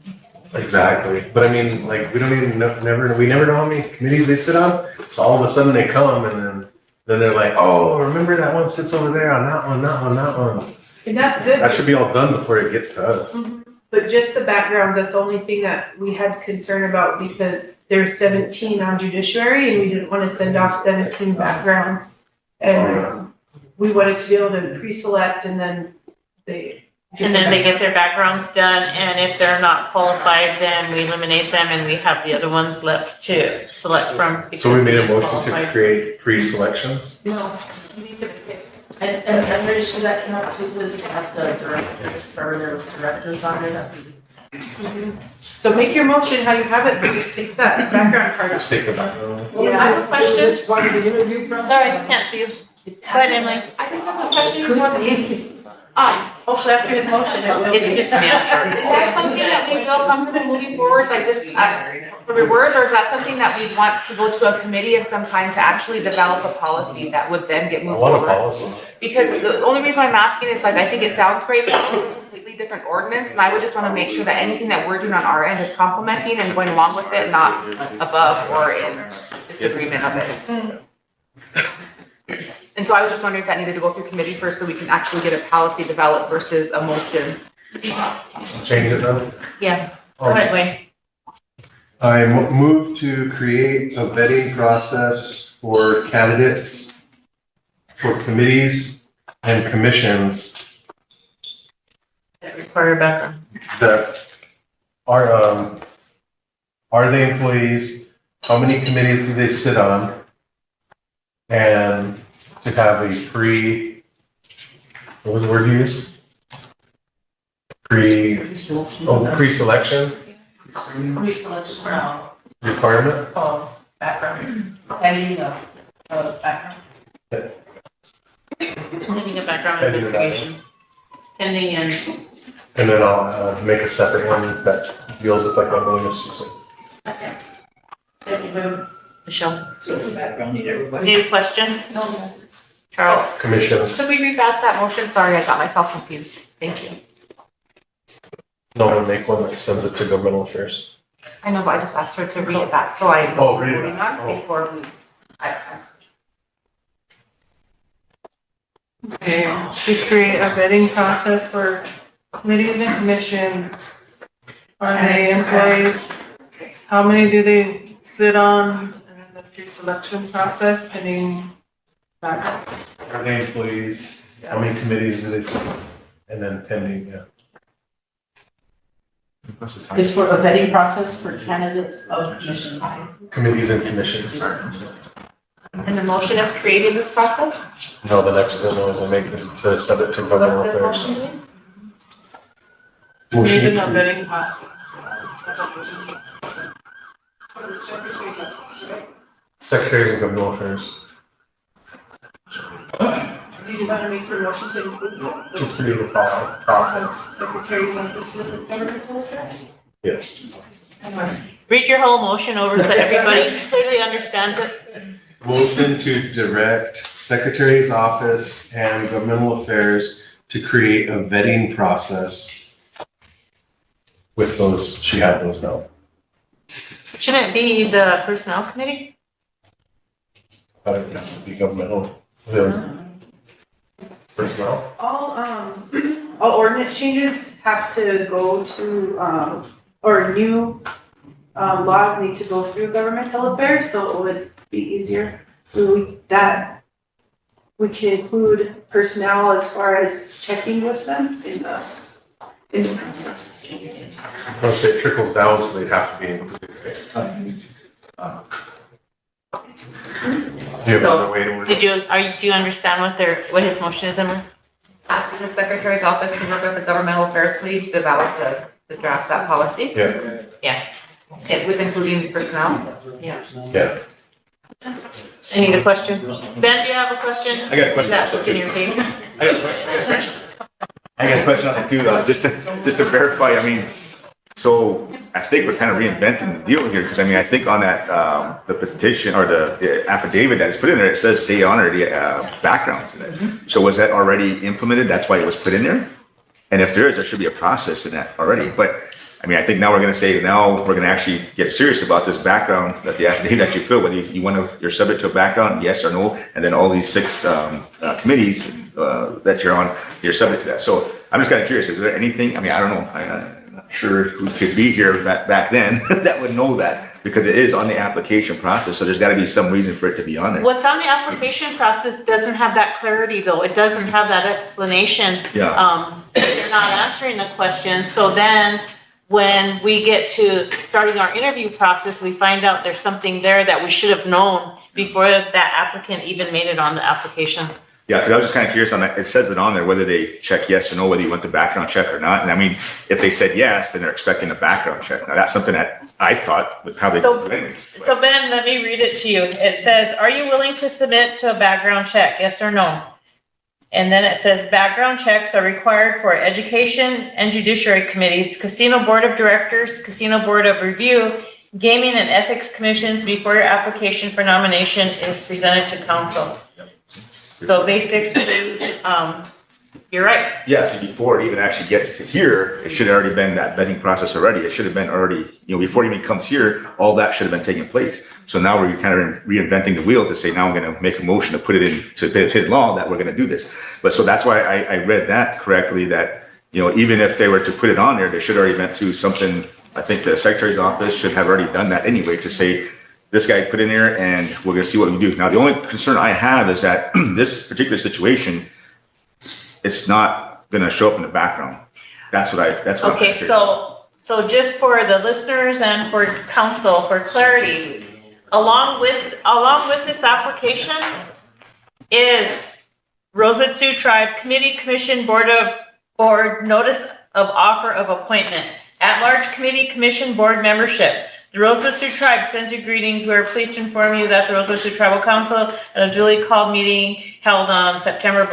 Exactly, but I mean, like, we don't even know, we never know how many committees they sit on, so all of a sudden they come and then they're like, oh, remember that one sits over there on that one. And that's good. That should be all done before it gets to us. But just the backgrounds, that's the only thing that we had concern about because there's 17 on judiciary and we didn't want to send off 17 backgrounds. And we wanted to be able to pre-select and then they. And then they get their backgrounds done, and if they're not qualified, then we eliminate them and we have the other ones left to select from. So we made a because they're motion to disqualified. create pre-selections. No, you need to pick. And I'm pretty sure that came out too, was to have the directors, or there was directors on there. So make your motion how you have it, but just take that background part Just take the background. Yeah, I have a question. Part of the interview process. Sorry, I can't see you. Go ahead, Emily. I just have a question for the, Hopefully after his motion, it will be. It's just me, I'm sure. is that something that we feel comfortable moving forward, like just for the words, or is that something that we want to go to a committee of some kind to actually develop a policy that would then get I moved want a forward? policy. Because the only reason why I'm asking is like, I think it sounds great, but it's a completely different ordinance, and I would just wanna make sure that anything that we're doing on our end is complementing and going along with it, not above or in disagreement of it. And so I was just wondering if that needed to go through committee first, so we can actually get a policy developed versus a motion. Change it though. Yeah, go ahead, Wayne. I move to create a vetting process for candidates, for committees and commissions That require background. that are they employees? How many committees do they sit on? And to have a what was the word you used? Pre-selection Pre-selection, requirement? background, pending background. Pending a background investigation. Pending and. And then I'll make a separate one that deals with like what Williams said. Michelle, Background, need everybody. any question? No. Charles? Commissions. So we read back that motion, sorry, I got myself confused, thank you. No one make one that sends it to governmental affairs. I know, but I just asked her to read it back, so I. Oh, read it voting back. on Oh. Before we, Okay, to create a vetting process for committees and commissions. Are they employees? How many do they sit on? And then the pre-selection process pending background. Are they employees? How many committees do they sit on? And then pending, yeah. It's for a vetting process for candidates of commission. Committees and commissions. and the motion of creating this process? No, the next one was I make is to send it to governmental What's this affairs. motion doing? Motion Creating a to vetting process. Secretaries of Governmental Affairs Do you want to make your motion to include to create a process. secretaries and specific governmental affairs? Yes. Read your whole motion over so that everybody clearly understands it. Motion to direct Secretary's Office and Governmental Affairs to create a vetting process with those, she had those now. Shouldn't it be the personnel committee? Be governmental, the personnel. All ordinance changes have to go to, or new, laws need to go through governmental affairs, so it would be easier. We can include personnel as far as checking with them in the process. I would say it trickles down, so they'd have to be included, right? Do you have another way to word it? Do you understand what his motion is, Emily? Asking the Secretary's Office to work with the Governmental Affairs Committee to develop the draft that policy? Yeah. Yeah. With including personnel? Yeah. Yeah. Any other question? Ben, do you have a question? I got a question That's also, what's in too. your face. I got a question on it too, just to verify, I mean, so I think we're kind of reinventing the deal here, because I mean, I think on that, the petition or the affidavit that is put in there, it says say on or the backgrounds in it. So was that already implemented? That's why it was put in there? And if there is, there should be a process in that already. But I mean, I think now we're going to say, now we're going to actually get serious about this background that the affidavit that you fill, whether you want to, you're subject to a background, yes or no. And then all these 6 committees that you're on, you're subject to that. So I'm just kind of curious, is there anything, I mean, I don't know, I'm not sure who could be here back then that would know that, because it is on the application process. So there's got to be some reason for it to be on there. What's on the application process doesn't have that clarity though. It doesn't have that explanation. Yeah. You're not answering the question. So then when we get to starting our interview process, we find out there's something there that we should have known before that applicant even made it on the application. Yeah, because I was just kind of curious on that. It says it on there, whether they check yes or no, whether you went the background check or not. And I mean, if they said yes, then they're expecting a background check. Now, that's something that I thought would probably do anyways. So Ben, let me read it to you. It says, are you willing to submit to a background check? Yes or no? And then it says background checks are required for education and judiciary committees, casino board of directors, casino board of review, gaming and ethics commissions before your application for nomination is presented to council. So basically, you're right. Yeah, so before it even actually gets to here, it should have already been that vetting process already. It should have been already, before it even comes here, all that should have been taking place. So now we're kind of reinventing the wheel to say, now I'm going to make a motion to put it into hidden law that we're going to do this. But so that's why I read that correctly, that, even if they were to put it on there, they should already went through something. I think the secretary's office should have already done that anyway, to say, this guy put in there and we're going to see what we do. Now, the only concern I have is that this particular situation, it's not going to show up in the background. That's what Okay, so just for the listeners and for council, for clarity, along with this application is Rosebud Sioux Tribe Committee, Commission, Board Notice of Offer of Appointment, At-Large Committee, Commission, Board Membership. The Rosebud Sioux Tribe sends you greetings. We are pleased to inform you that the Rosebud Sioux Tribal Council, at a duly called meeting held on September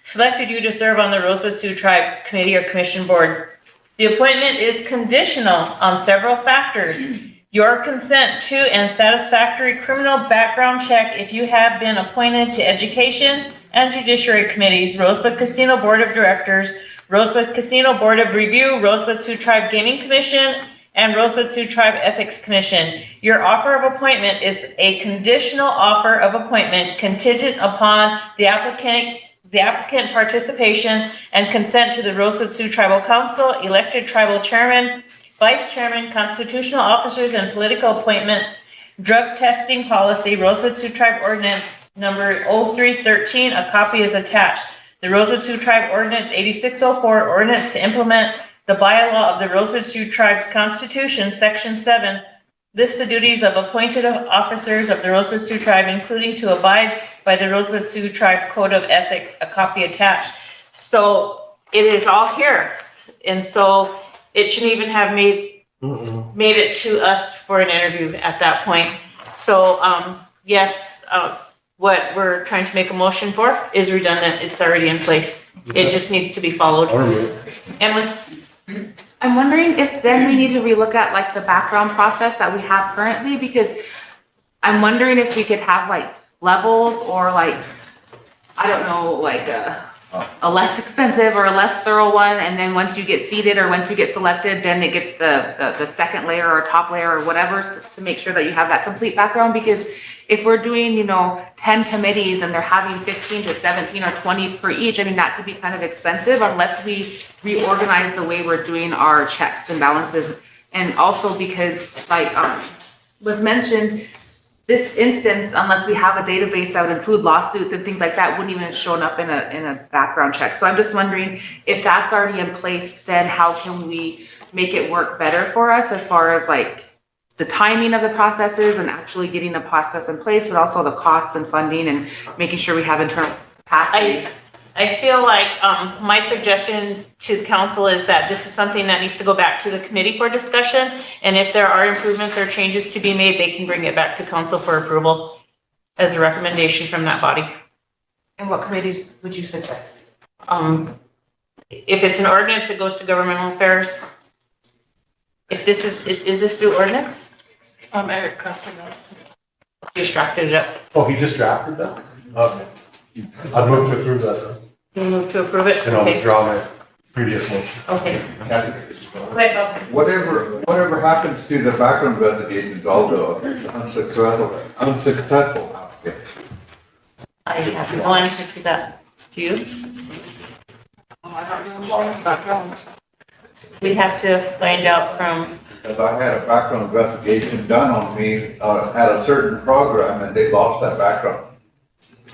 selected you to serve on the Rosebud Sioux Tribe Committee or Commission Board. The appointment is conditional on several factors. Your consent to and satisfactory criminal background check if you have been appointed to Education and Judiciary Committees, Rosebud Casino Board of Directors, Rosebud Casino Board of Review, Rosebud Sioux Tribe Gaming Commission, and Rosebud Sioux Tribe Ethics Commission. Your offer of appointment is a conditional offer of appointment contingent upon the applicant participation and consent to the Rosebud Sioux Tribal Council, elected tribal chairman, vice chairman, constitutional officers, and political appointment, drug testing policy, Rosebud Sioux Tribe Ordinance number 0313, a copy is attached. The Rosebud Sioux Tribe Ordinance 8604, ordinance to implement the bylaw of the Rosebud Sioux Tribe's Constitution, Section 7, lists the duties of appointed officers of the Rosebud Sioux Tribe, including to abide by the Rosebud Sioux Tribe Code of Ethics, a copy attached. So it is all here. And so it shouldn't even have made it to us for an interview at that point. So yes, what we're trying to make a motion for is redundant. It's already in place. It just needs to be followed. Emily? I'm wondering if then we need to relook at like the background process that we have currently, because I'm wondering if we could have like levels or like, I don't know, like a less expensive or a less thorough one. And then once you get seated or once you get selected, then it gets the second layer or top layer or whatever to make sure that you have that complete background. Because if we're doing, 10 committees and they're having 15 to 17 or 20 per each, I mean, that could be kind of expensive unless we reorganize the way we're doing our checks and balances. And also because like was mentioned, this instance, unless we have a database that would include lawsuits and things like that, wouldn't even have shown up in a background check. So I'm just wondering if that's already in place, then how can we make it work better for us as far as like the timing of the processes and actually getting the process in place, but also the costs and funding and making sure we have internal capacity. I feel like my suggestion to the council is that this is something that needs to go back to the committee for discussion. And if there are improvements or changes to be made, they can bring it back to council for approval as a recommendation from that body. And what committees would you suggest? If it's an ordinance, it goes to governmental affairs. If this is this through ordinance? Eric drafted that. Just drafted it up. Oh, he just drafted that? Okay. I'd move to approve that. You move to approve it? And I'll Okay. withdraw my Previous motion. Okay. Kathy, Go ahead, Bob. whatever happens to the background investigations, all the unsuccessful applicants? I have no answer to that. Do you? We have to find out from, Because I had a background investigation done on me, at a certain program, and they lost that background.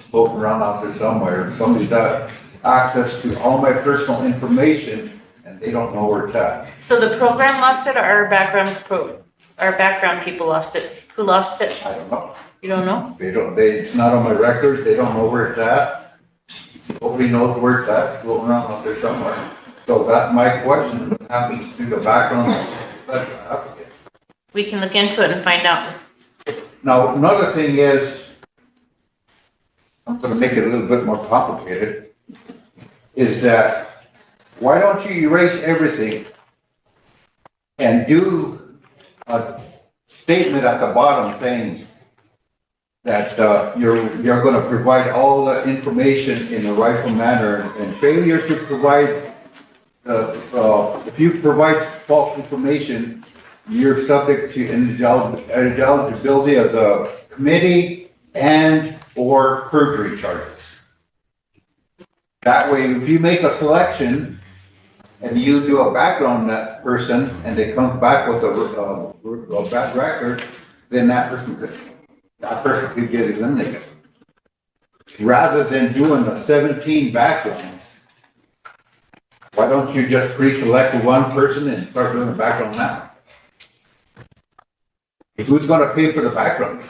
Floating around out there somewhere, somebody's got access to all my personal information, and they don't know where it's at. so the program lost it or our background people lost it? Who lost it? I don't know. You don't know? It's not on my records, they don't know where it's at. Nobody knows where it's at, floating around out there somewhere. So that's my question, what happens to the background applicant? We can look into it and find out. Now, another thing is, I'm gonna make it a little bit more complicated, is that why don't you erase everything and do a statement at the bottom saying that you're gonna provide all the information in the rightful manner, and failure to provide, if you provide false information, you're subject to ineligibility of the committee and/or perjury charges. That way, if you make a selection and you do a background on that person and it comes back with a bad record, then that person could get eliminated. Rather than doing the 17 backgrounds, why don't you just pre-select one person and start doing a background now? Who's gonna pay for the background?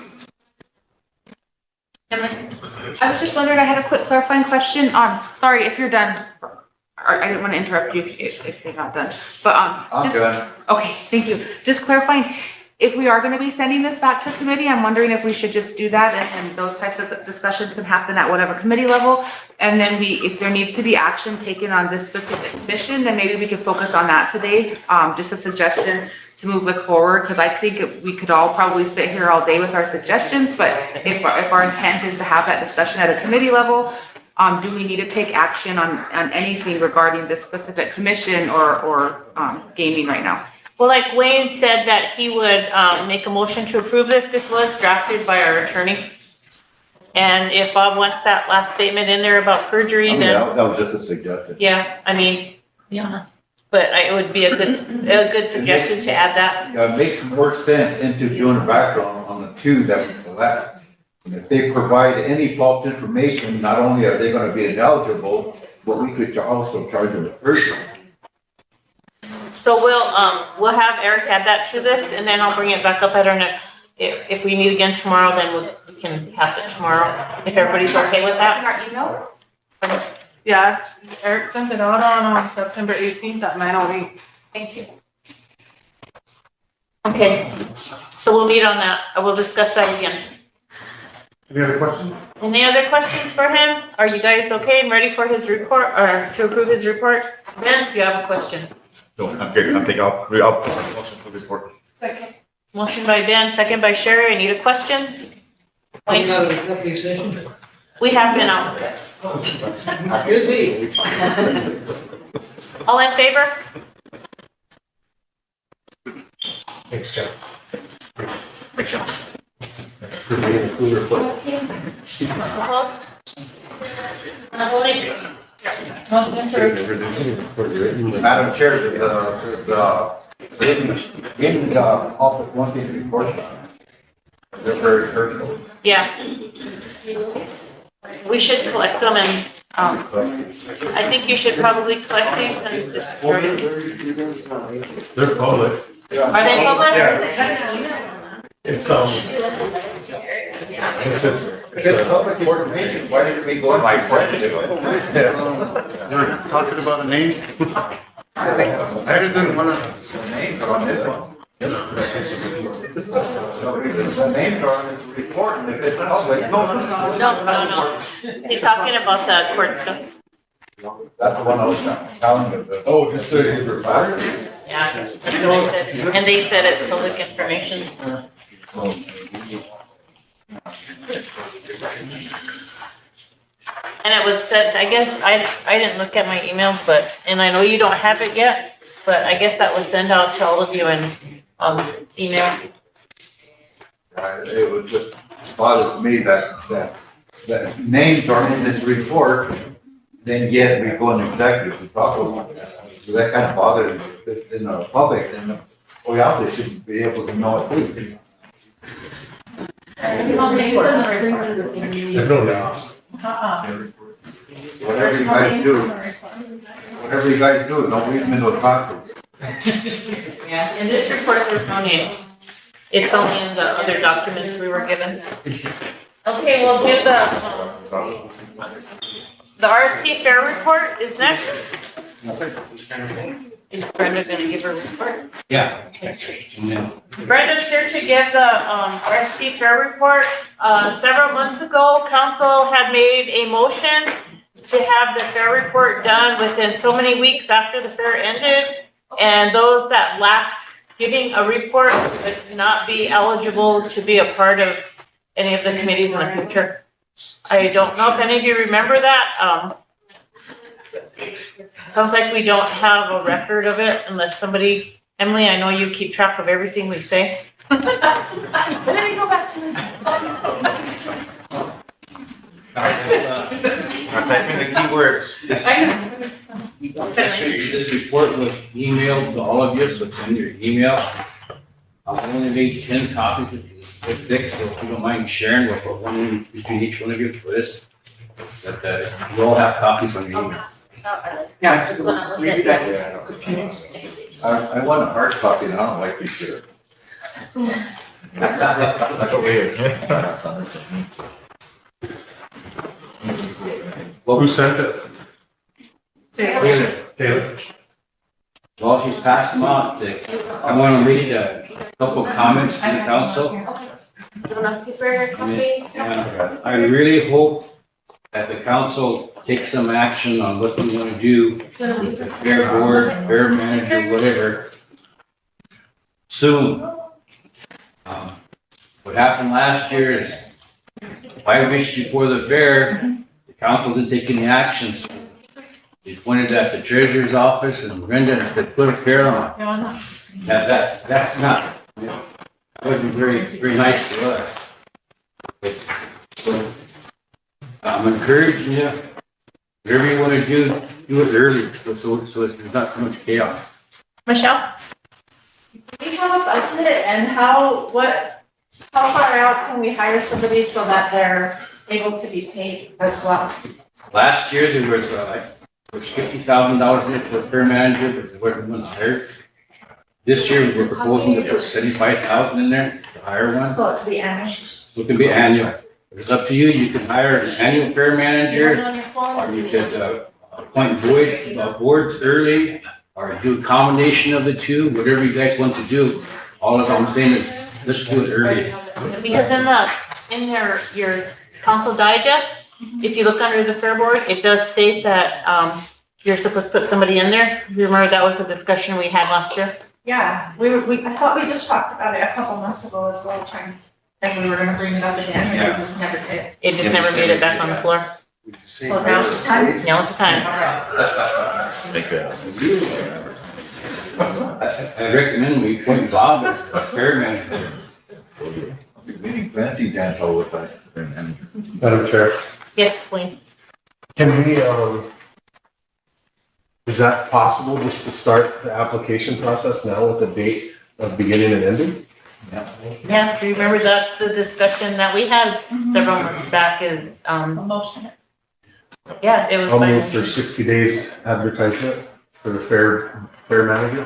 I was just wondering, I had a quick clarifying question on, sorry if you're done, or I didn't want to interrupt you if you're not done, but, I'm done. okay, thank you. Just clarifying, if we are gonna be sending this back to committee, I'm wondering if we should just do that and those types of discussions can happen at whatever committee level. And then if there needs to be action taken on this specific commission, then maybe we could focus on that today. Just a suggestion to move us forward, because I think we could all probably sit here all day with our suggestions, but if our intent is to have that discussion at a committee level, do we need to take action on anything regarding this specific commission or gaming right now? Well, like Wayne said that he would make a motion to approve this. This was drafted by our attorney. And if Bob wants that last statement in there about perjury, then. That was just a suggestion. Yeah, I mean, yeah, but it would be a good suggestion to add that. It makes more sense into doing a background on the two that we select. And if they provide any false information, not only are they gonna be ineligible, but we could also charge them with perjury. So we'll have Eric add that to this, and then I'll bring it back up at our next, if we meet again tomorrow, then we can pass it tomorrow, if everybody's okay with that. Our email? Yeah, Eric sent it out on September 18th at 9:08. Thank you. Okay, so we'll meet on that. I will discuss that again. Any other questions? Any other questions for him? Are you guys okay and ready for his report, or to approve his report? Ben, do you have a question? No, I'm good. I think I'll motion for the report. Second. Motion by Ben, second by Sherry. I need a question. Wayne? We have been out. All in favor? Thanks, Jeff. Thanks, Sean. Madam Chair, in the office, one thing to report on. They're very personal. Yeah. We should collect them and, I think you should probably collect these and just. They're public. Are they public? Yeah. It's public information, why did we go by friends? You're talking about a name? I just didn't wanna. The names are on this one. So if the names are on this report, and if it's public. No. He's talking about the court stuff. That's the one I was telling you. Oh, just so he's retired? Yeah, that's what I said. And they said it's public information. And it was sent, I guess, I didn't look at my emails, but, and I know you don't have it yet, but I guess that was sent out to all of you in, email. It would just bother me that names are in this report, then yet we go in executive to talk about that. So that kind of bothers in the public, and we obviously shouldn't be able to know it too. There's no names. Whatever you guys do, don't leave them in no talk. Yeah, in this report, there's no names. It's only in the other documents we were given. Okay, we'll do the RST Fair report is next. Is Brenda gonna give her report? Yeah. Brenda's here to give the RST Fair report. Several months ago, council had made a motion to have the fair report done within so many weeks after the fair ended. And those that lacked giving a report would not be eligible to be a part of any of the committees in the future. I don't know if any of you remember that. Sounds like we don't have a record of it unless somebody, Emily, I know you keep track of everything we say. Let me go back to I'm typing the keywords. This report was emailed to all of you, so it's in your email. I've only made 10 copies of it thick, so if you don't mind sharing, we'll put one in between each one of you for this. But you all have copies on your email. Yeah, it's just when I look at I want a hard copy and I don't like these here. That's weird. Who sent it? Taylor. Well, she's passed them on. I want to read a couple of comments to the council. And I really hope that the council takes some action on what we want to do with the fair board, fair manager, whatever, soon. What happened last year is 5 weeks before the fair, the council didn't take any actions. They pointed at the treasurer's office and Brenda and said, put a fair on. That's not, that wasn't very nice to us. I'm encouraging you, whatever you want to do it early, so there's not so much chaos. Michelle? Do we have a budget and how far out can we hire somebody so that they're able to be paid as well? Last year, there was $50,000 in it for a fair manager, because everyone's hired. This year, we're proposing to put $75,000 in there to hire one. So it could be annual. So it can be annual. It's up to you. You can hire an annual fair manager, or you could appoint boards early, or do a combination of the two, whatever you guys want to do. All that I'm saying is, let's do it early. Because in your council digest, if you look under the fair board, it does state that you're supposed to put somebody in there. Remember that was a discussion we had last year? Yeah, I thought we just talked about it a couple months ago as well, and we were gonna bring it up again, and we just never did. It just never made it back on the floor. So now's the time. Now it's the time. I recommend we appoint Bob as a fair manager. Meeting fancy dance all the time. Madam Chair, Yes, please. can we, is that possible just to start the application process now with the date of beginning and ending? Yeah, do you remember that's the discussion that we had several months back is, yeah, it was. I'll move for 60 days advertisement for the fair manager.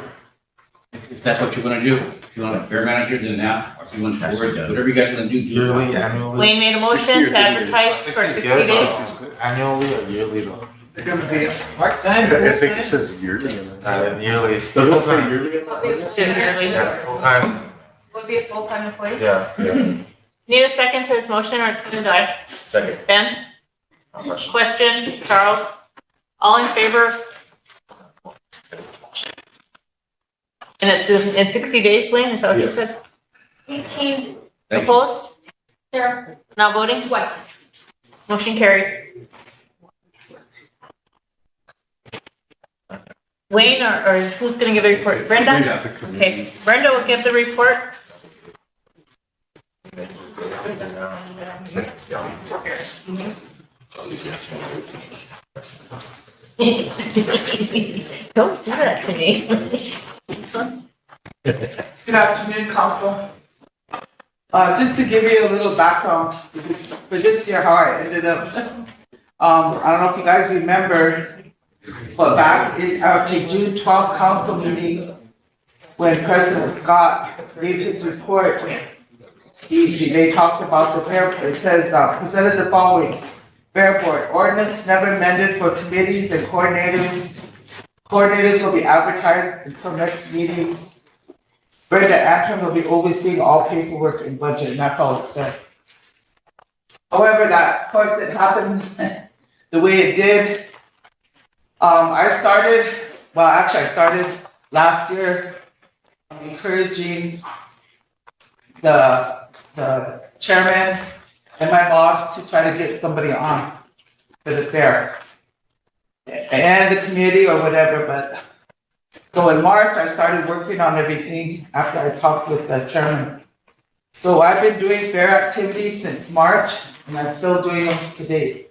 If that's what you want to do, if you want a fair manager, then now, or if you want boards, whatever you guys want to do. Yearly, annually. Wayne made a motion to advertise for 60 days. Annually or yearly though? They're gonna be part-time. I think it says yearly. Yearly. Doesn't it say yearly? It says yearly. Yeah, full time. Would be a full-time employee? Yeah. Need a second to his motion or it's gonna die? Second. Ben? Question, Charles? All in favor? And it's in 60 days, Wayne, is that what you Yes. said? 18. Opposed? There. Not voting? What? Motion carried. Wayne or who's gonna give the report? Brenda? Okay, Brenda will give the report. Don't do that to me. Good afternoon, council. Just to give you a little background for this year, how I ended up. I don't know if you guys remember, but back in our June 12th council meeting, when President Scott gave his report, they talked about the fair, it says, presented the following. Fair board, ordinance never amended for committees and coordinators. Coordinators will be advertised until next meeting. Brenda Antrim will be overseeing all paperwork and budget, and that's all it said. However, that, of course, it happened the way it did. I started last year encouraging the chairman and my boss to try to get somebody on for the fair and the committee or whatever, but so in March, I started working on everything after I talked with the chairman. So I've been doing fair activities since March, and I'm still doing them today.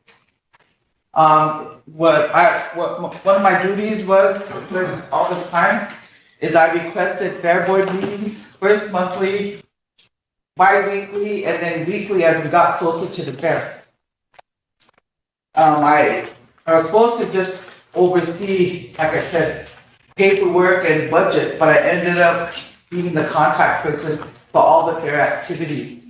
One of my duties was during all this time is I requested fair board meetings, first monthly, bi-weekly, and then weekly as we got closer to the fair. I was supposed to just oversee, like I said, paperwork and budget, but I ended up being the contact person for all the fair activities.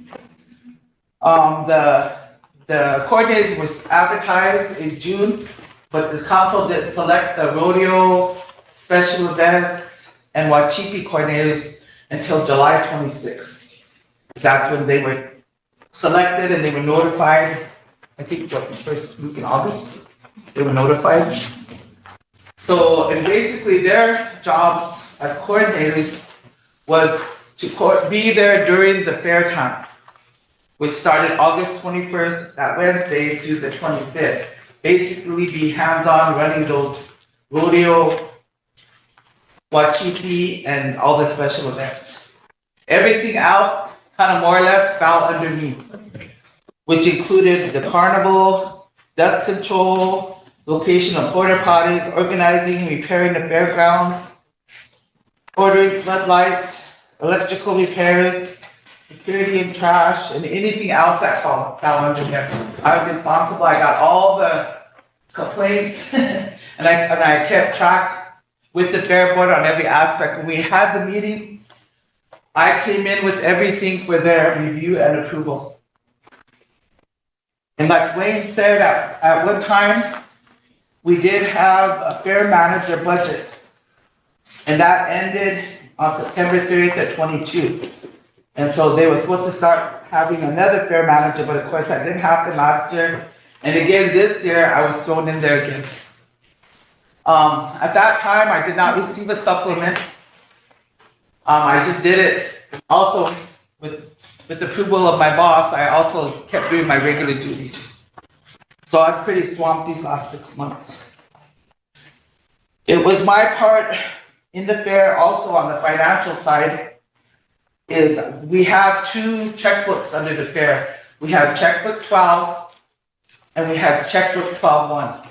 The coordinators was advertised in June, but the council did select the rodeo, special events, and Wachipi coordinators until July 26th. That's when they were selected and they were notified. I think the first week in August, they were notified. So, and basically their jobs as coordinators was to be there during the fair time, which started August 21st, that Wednesday, to the 25th. Basically be hands-on running those rodeo, Wachipi, and all the special events. Everything else kind of more or less fell under me, which included the carnival, dust control, location of porta potties, organizing, repairing the fairgrounds, ordering floodlights, electrical repairs, security and trash, and anything else that fell under me. I was responsible. I got all the complaints, and I kept track with the fair board on every aspect. When we had the meetings, I came in with everything for their review and approval. And like Wayne said, at one time, we did have a fair manager budget, and that ended on September 30th at 22. And so they were supposed to start having another fair manager, but of course that didn't happen last year. And again, this year, I was thrown in there again. At that time, I did not receive a supplement. I just did it also with the approval of my boss. I also kept doing my regular duties. So I was pretty swamped these last 6 months. It was my part in the fair also on the financial side is we have two checkbooks under the fair. We have checkbook 12 and we have checkbook 12-1.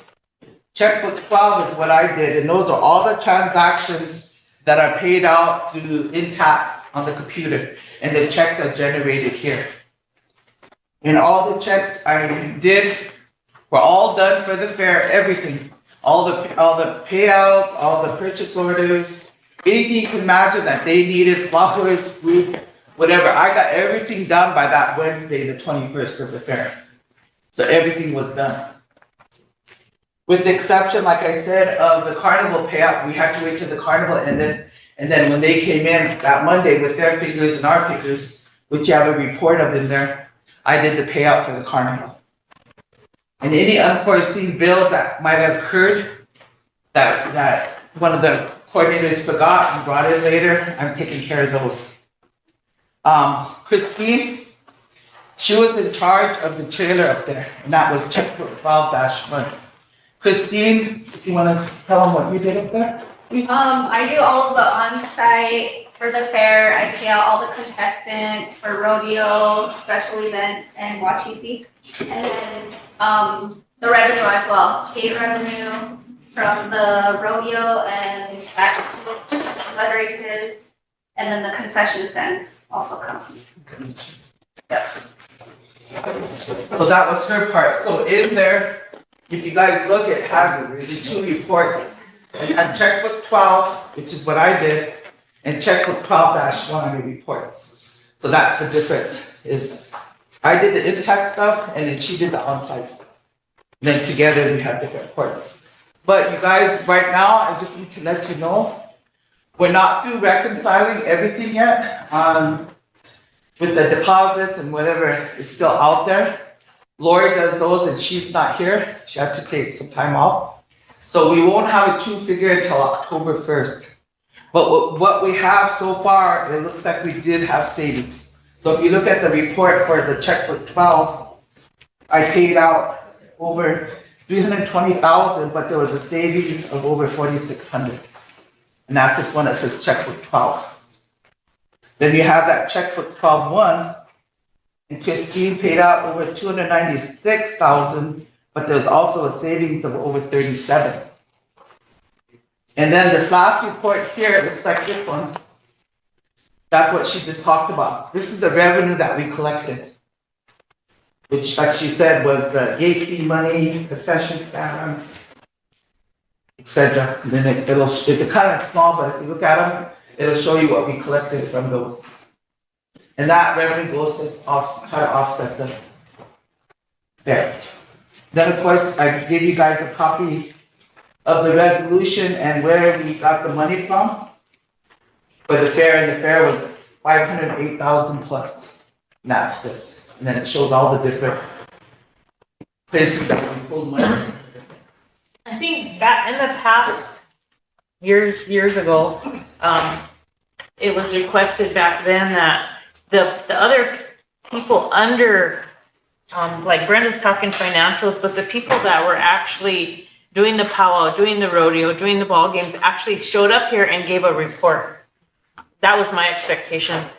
Checkbook 12 is what I did, and those are all the transactions that are paid out through Intact on the computer, and the checks are generated here. And all the checks I did were all done for the fair, everything. All the payouts, all the purchase orders, anything you can imagine that they needed, flowers, food, whatever. I got everything done by that Wednesday, the 21st of the fair. So everything was done. With the exception, like I said, of the carnival payout, we had to wait till the carnival ended. And then when they came in that Monday with their figures and our figures, which you have a report of in there, I did the payout for the carnival. And any unforeseen bills that might have occurred that one of the coordinators forgot and brought in later, I'm taking care of those. Christine, she was in charge of the trailer up there, and that was checkbook 12-1. Christine, if you want to tell them what you did up there? I do all of the on-site for the fair. I pay out all the contestants for rodeo, special events, and watching fee. And then, the revenue as well, gate revenue from the rodeo and back mud races. And then the concession stands also comes. Yep. So that was her part. So in there, if you guys look, it has the 2 reports. It has checkbook 12, which is what I did, and checkbook 12-1 reports. So that's the difference, is I did the in-tax stuff, and then she did the on-site stuff. And then together we have different reports. But you guys, right now, I just need to let you know, we're not through reconciling everything yet, with the deposits and whatever is still out there. Lori does those and she's not here. She had to take some time off. So we won't have a true figure until October 1st. But what we have so far, it looks like we did have savings. So if you look at the report for the checkbook 12, I paid out over $320,000, but there was a savings of over $4,600. And that's just one that says checkbook 12. Then you have that checkbook 12-1, and Christine paid out over $296,000, but there's also a savings of over $37,000. And then this last report here, it looks like this one. That's what she just talked about. This is the revenue that we collected, which, like she said, was the gate fee money, concession stands, etc. And then it's kind of small, but if you look at them, it'll show you what we collected from those. And that revenue goes to try to offset the fair. Then, of course, I gave you guys a copy of the resolution and where we got the money from for the fair, and the fair was $508,000 plus. And that's this. And then it shows all the different places that we pulled money. I think that in the past, years ago, it was requested back then that the other people under, like Brenda's talking financials, but the people that were actually doing the powwow, doing the rodeo, doing the ball games, actually showed up here and gave a report. That was my expectation.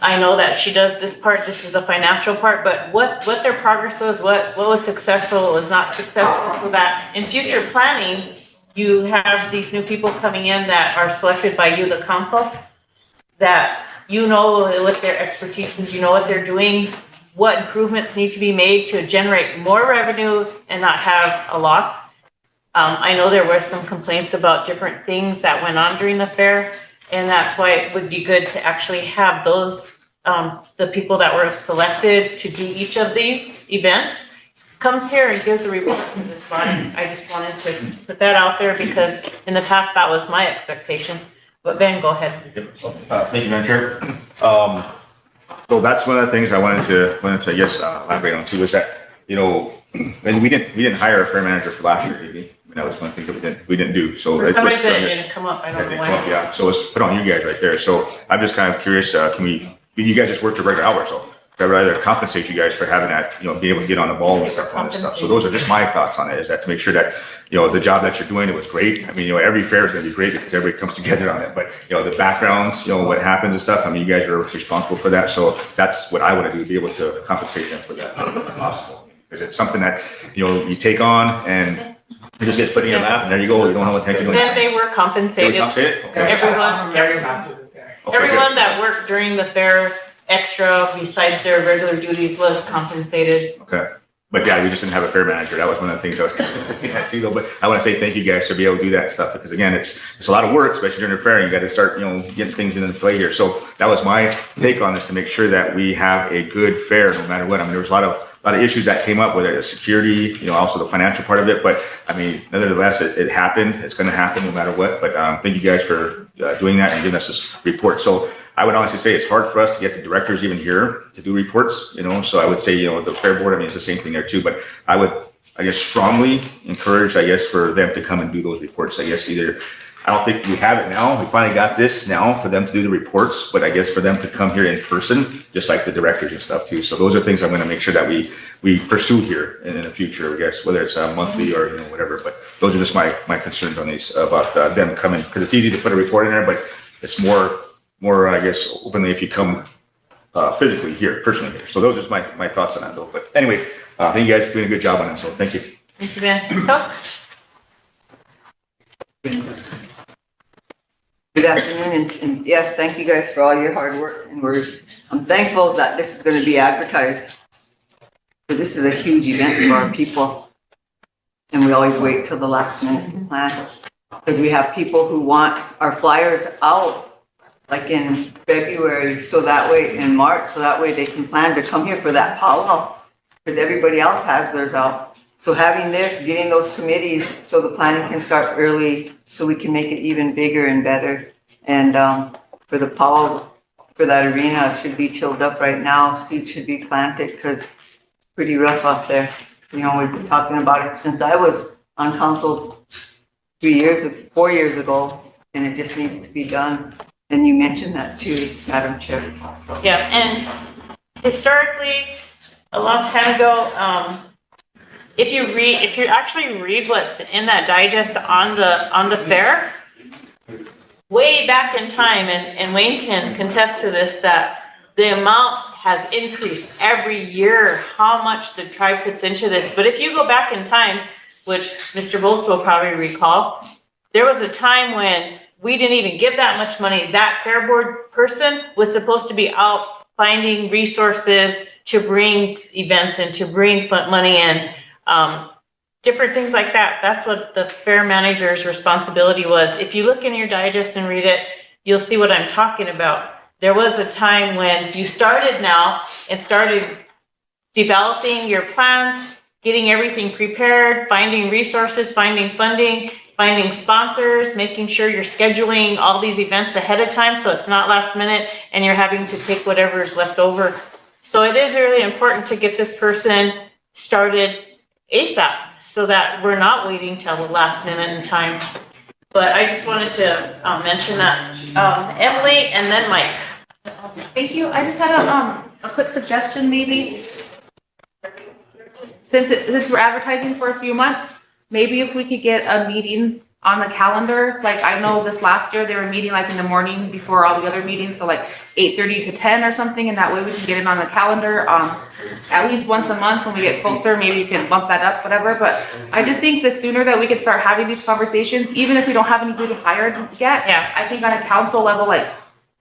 I know that she does this part, this is the financial part, but what their progress was, what was successful, what was not successful, so that in future planning, you have these new people coming in that are selected by you, the council, that you know what their expertise is, you know what they're doing, what improvements need to be made to generate more revenue and not have a loss. I know there were some complaints about different things that went on during the fair, and that's why it would be good to actually have those, the people that were selected to do each of these events comes here and gives a report to this body. I just wanted to put that out there because in the past, that was my expectation. But Ben, go ahead. Thank you, Madam Chair. So that's one of the things I wanted to I guess, elaborate on too, is that, you know, and we didn't hire a fair manager for last year, did we? I mean, that was one of the things that we didn't do. So For some reason, it didn't come up. I don't know why. Yeah, so it's put on you guys right there. So I'm just kind of curious, you guys just worked your regular hours, so I would rather compensate you guys for having that, you know, being able to get on the ball and stuff on this stuff. So those are just my thoughts on it, is that to make sure that, you know, the job that you're doing, it was great. I mean, you know, every fair is gonna be great because everybody comes together on it, but, you know, the backgrounds, you know, what happens and stuff, I mean, you guys are responsible for that. So that's what I want to do, be able to compensate them for that if possible. Because it's something that, you know, you take on and it just gets put in your lap and there you go, you don't know what the heck you're doing. Then they were compensated. They were compensated? Okay. Everyone that worked during the fair extra besides their regular duties was compensated. Okay. But yeah, we just didn't have a fair manager. That was one of the things I was kind of looking at too, though. But I want to say thank you guys to be able to do that stuff, because again, it's a lot of work, especially during the fair. You got to start, you know, getting things into play here. So that was my take on this, to make sure that we have a good fair no matter what. I mean, there was a lot of issues that came up, whether it's security, you know, also the financial part of it. But I mean, nevertheless, it happened. It's going to happen no matter what. But thank you guys for doing that and giving us this report. So I would honestly say it's hard for us to get the directors even here to do reports, you know, so I would say, you know, the fair board, I mean, it's the same thing there too, but I would I guess, strongly encourage, I guess, for them to come and do those reports. I guess either, I don't think we have it now. We finally got this now for them to do the reports, but I guess for them to come here in person, just like the directors and stuff too. So those are things I'm going to make sure that we pursue here in the future, I guess, whether it's monthly or, whatever. But those are just my concerns on these about them coming, because it's easy to put a report in there, but it's more, I guess, openly if you come physically here, personally here. So those are just my thoughts on that though. But anyway, I think you guys are doing a good job on it. So thank you. Thank you, Ben. Thoughts? Good afternoon, and yes, thank you guys for all your hard work, and I'm thankful that this is gonna be advertised. But this is a huge event for our people, and we always wait till the last minute to plan. Because we have people who want our flyers out, like in February, so that way, in March, so that way they can plan to come here for that powwow. Because everybody else has theirs out. So having this, getting those committees, so the planning can start early, so we can make it even bigger and better. And for the powwow, for that arena, it should be tilled up right now. Seeds should be planted, because it's pretty rough out there. We've been talking about it since I was on council 4 years ago, and it just needs to be done. And you mentioned that too, Madam Chair. Yeah, and historically, a long time ago, if you actually read what's in that digest on the fair, way back in time, and Wayne can contest to this, that the amount has increased every year, how much the tribe puts into this. But if you go back in time, which Mr. Bolts will probably recall, there was a time when we didn't even give that much money. That fair board person was supposed to be out finding resources to bring events in, to bring money in, different things like that. That's what the fair manager's responsibility was. If you look in your digest and read it, you'll see what I'm talking about. There was a time when you started now and started developing your plans, getting everything prepared, finding resources, finding funding, finding sponsors, making sure you're scheduling all these events ahead of time so it's not last minute and you're having to take whatever is left over. So it is really important to get this person started ASAP so that we're not waiting till the last minute in time. But I just wanted to mention that. Emily and then Mike. Thank you. I just had a quick suggestion maybe. Since this we're advertising for a few months, maybe if we could get a meeting on the calendar, like I know this last year they were meeting like in the morning before all the other meetings, so like 8:30 to 10 or something, and that way we can get it on the calendar at least once a month. When we get closer, maybe you can bump that up, whatever. But I just think the sooner that we could start having these conversations, even if we don't have anybody hired yet, yeah, I think on a council level, like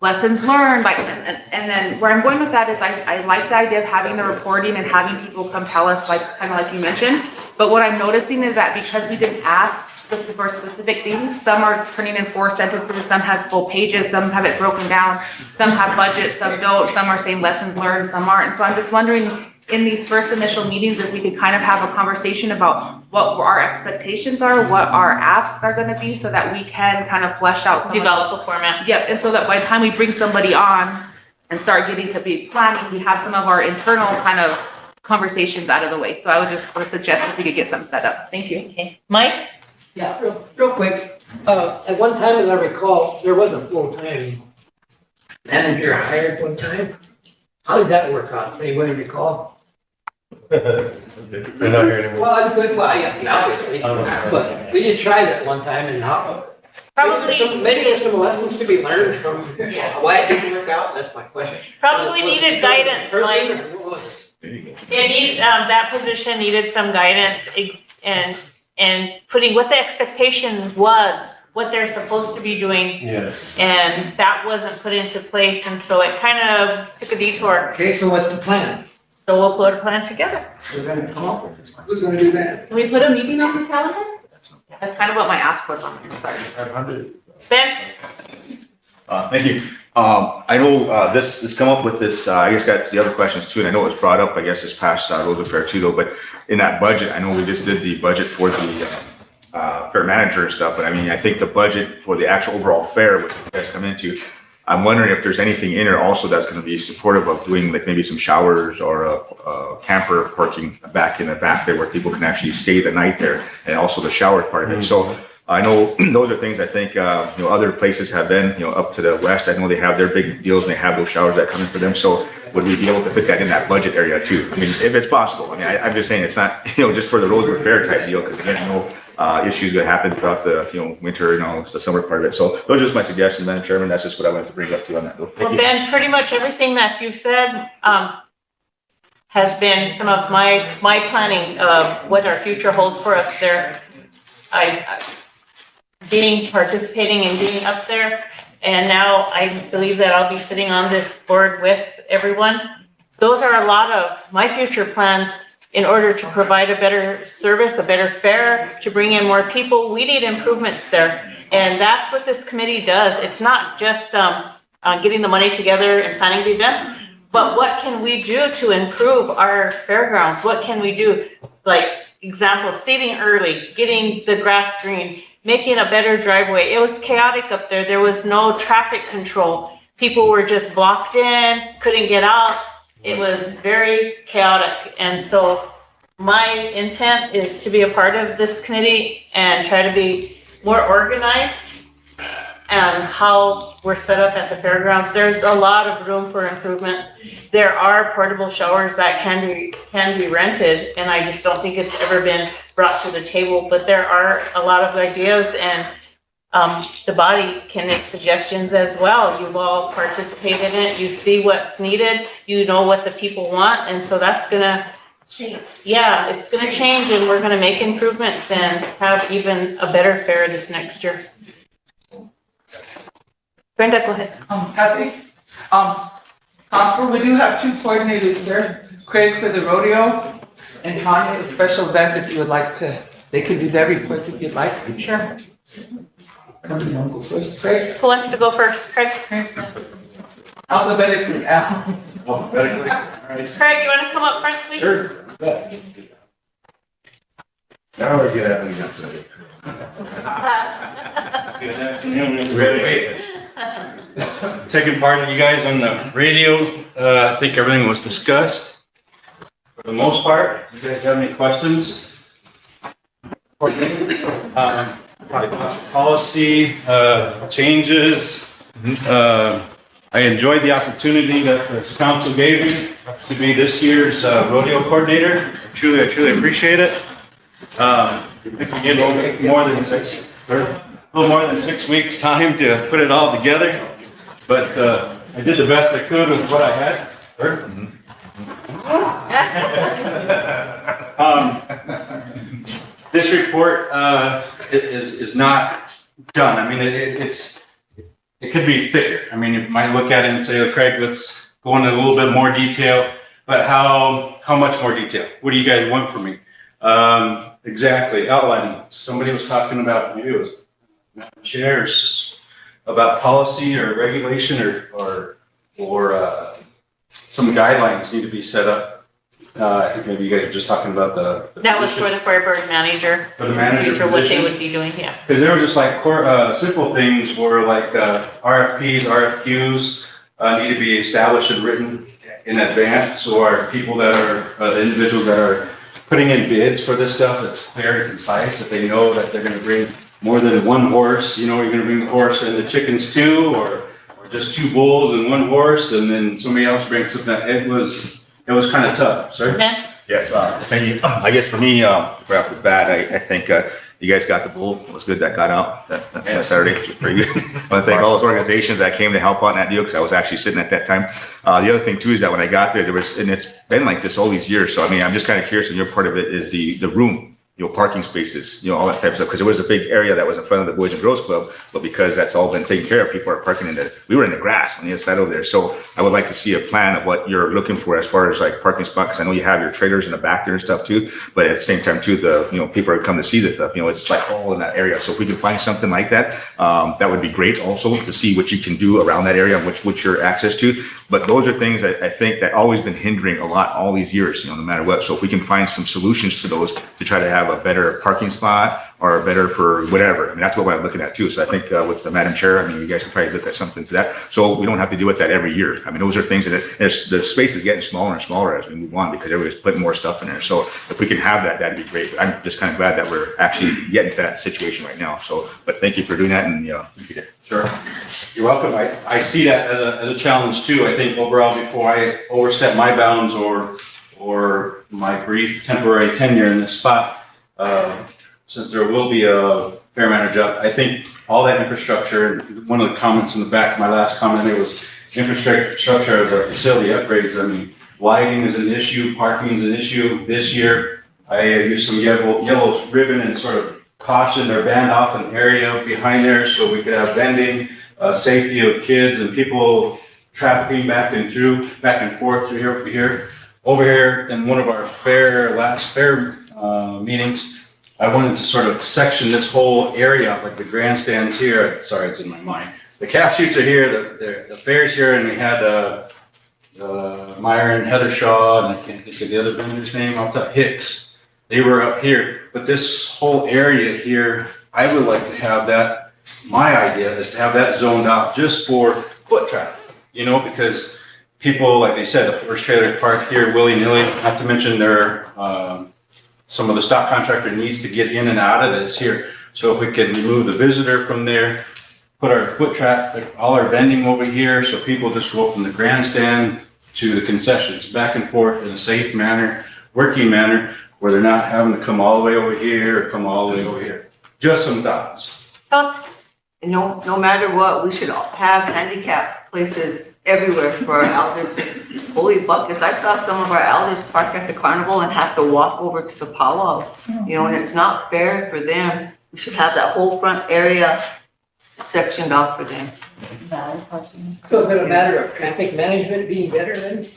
lessons learned, like, and then where I'm going with that is I like the idea of having the reporting and having people come tell us, like kind of like you mentioned. But what I'm noticing is that because we didn't ask for specific things, some are turning in 4 sentences, some has full pages, some have it broken down, some have budget, some don't, some are saying lessons learned, some aren't. And so I'm just wondering, in these first initial meetings, if we could kind of have a conversation about what our expectations are, what our asks are going to be, so that we can kind of flesh out some develop a format. Yep, and so that by the time we bring somebody on and start getting to be planning, we have some of our internal kind of conversations out of the way. So I was just going to suggest if we could get something set up. Thank you. Okay, Mike? Yeah, real quick. At one time, as I recall, there was a full-time manager hired one time. How did that work out? Does anybody recall? They're not here anymore. Well, that's good. Well, yeah, obviously. But we did try that one time, and how? Maybe there's some lessons to be learned from why it didn't work out. That's my question. Probably needed guidance, Mike. That position needed some guidance and putting what the expectation was, what they're supposed to be doing. Yes. And that wasn't put into place, and so it kind of took a detour. Okay, so what's the plan? So we'll put a plan together. We're gonna come up with this. Who's gonna do that? Can we put a meeting on the calendar? That's kind of what my ask was on there. Sorry. Ben? Thank you. I know this come up with this, I guess got the other questions too, and I know it was brought up, I guess, this past Rosebud Fair too, though, but in that budget, I know we just did the budget for the fair manager and stuff, but I mean, I think the budget for the actual overall fair, which you guys come into, I'm wondering if there's anything in there also that's gonna be supportive of doing like maybe some showers or a camper parking back in the back there where people can actually stay the night there, and also the shower part of it. So I know those are things I think, other places have been, up to the west. I know they have their big deals and they have those showers that come in for them. So would we be able to fit that in that budget area too? I mean, if it's possible. I mean, I'm just saying it's not, just for the Rosebud Fair type deal, because again, issues that happen throughout the, winter, it's the summer part of it. So those are just my suggestions, Madam Chairman. That's just what I wanted to bring up to you on that. Thank Well, you. Ben, pretty much everything that you've said, has been some of my planning of what our future holds for us there. Participating and getting up there. And now I believe that I'll be sitting on this board with everyone. Those are a lot of my future plans in order to provide a better service, a better fare, to bring in more people. We need improvements there. And that's what this committee does. It's not just getting the money together and planning the events, but what can we do to improve our fairgrounds? What can we do? Like example, seating early, getting the grass green, making a better driveway. It was chaotic up there. There was no traffic control. People were just blocked in, couldn't get out. It was very chaotic. And so my intent is to be a part of this committee and try to be more organized and how we're set up at the fairgrounds. There's a lot of room for improvement. There are portable showers that can be rented, and I just don't think it's ever been brought to the table, but there are a lot of ideas, and the body can make suggestions as well. You've all participated in it. You see what's needed. You know what the people want, and so that's gonna change. Yeah, it's gonna change, and we're gonna make improvements and have even a better fair this next year. Brenda, go ahead. Happy. Council, we do have two coordinators here, Craig for the rodeo and Tanya for special events. If you would like to, they can do their reports if you'd like. Sure. Go first, Craig. Who wants to go first? Craig? Alphabetically, Al. Alphabetically, all right. Craig, you want to come up front, please? Sure. Now we're good at it. Good afternoon, everybody. Taking part of you guys on the radio. I think everything was discussed for the most part. You guys have any questions? Policy changes. I enjoyed the opportunity that this council gave me to be this year's rodeo coordinator. I truly appreciate it. I think we get a little more than 6 weeks time to put it all together, but I did the best I could with what I had. This report is not done. I mean, it could be thicker. I mean, you might look at it and say, "Oh, Craig, let's go into a little bit more detail." But how much more detail? What do you guys want from me? Exactly, outlining. Somebody was talking about, maybe it was chairs, about policy or regulation or some guidelines need to be set up. I think maybe you guys were just talking about the That was for the Fairburn manager. For the manager Future, what they position? would be doing, yeah. Because there was just like simple things where like RFPs, RFQs need to be established and written in advance, or people that are the individuals that are putting in bids for this stuff, that's clear and concise, that they know that they're going to bring more than one horse. You're going to bring the horse and the chickens too, or just 2 bulls and 1 horse, and then somebody else brings something. It was kind of tough, sir. Yes, thank you. I guess for me, right off the bat, I think you guys got the bull. It was good that got out that Saturday, which was pretty good. I want to thank all those organizations that came to help out in that deal, because I was actually sitting at that time. The other thing too is that when I got there was, and it's been like this all these years. So I mean, I'm just kind of curious, and your part of it is the room, parking spaces, all that type of stuff. Because there was a big area that was in front of the Boys and Girls Club, but because that's all been taken care of, people are parking we were in the grass on the other side over there. So I would like to see a plan of what you're looking for as far as like parking spots. Because I know you have your trailers in the back there and stuff too, but at the same time too, people are coming to see the stuff. It's like all in that area. So if we can find something like that, that would be great. Also to see what you can do around that area, which you're access to. But those are things that I think that always been hindering a lot all these years, no matter what. So if we can find some solutions to those to try to have a better parking spot or better for whatever. I mean, that's what we're looking at too. So I think with the Madam Chair, I mean, you guys could probably look at something to that. So we don't have to deal with that every year. I mean, those are things that the space is getting smaller and smaller as we move on because everybody's putting more stuff in there. So if we can have that, that'd be great. But I'm just kind of glad that we're actually getting to that situation right now. So, but thank you for doing that and, Sure. You're welcome. I see that as a challenge too. I think overall, before I overstep my bounds or my brief temporary tenure in this spot, since there will be a fair manager job, I think all that infrastructure, and one of the comments in the back, my last comment there was infrastructure of the facility upgrades. I mean, lighting is an issue, parking is an issue. This year, I used some yellow ribbon and sort of caution or band off an area behind there so we could have vending, safety of kids and people trafficking back and forth through here. Over here in one of our last fair meetings, I wanted to sort of section this whole area up, like the grandstands here. Sorry, it's in my mind. The calf shoots are here, the fair's here, and we had Meyer and Heather Shaw, and I can't think of the other vendor's name off the top, Hicks. They were up here, but this whole area here, I would like to have that, my idea is to have that zoned out just for foot traffic, because people, like they said, the horse trailers park here willy-nilly, not to mention some of the stock contractor needs to get in and out of this here. So if we could remove the visitor from there, put our foot traffic, all our vending over here, so people just go from the grandstand to the concessions, back and forth in a safe manner, working manner, where they're not having to come all the way over here or come all the way over here. Just some thoughts. No matter what, we should have handicap places everywhere for our elders. Holy buckets, I saw some of our elders park at the carnival and have to walk over to the powwow, and it's not fair for them. We should have that whole front area sectioned off for them. So is it a matter of traffic management being better then?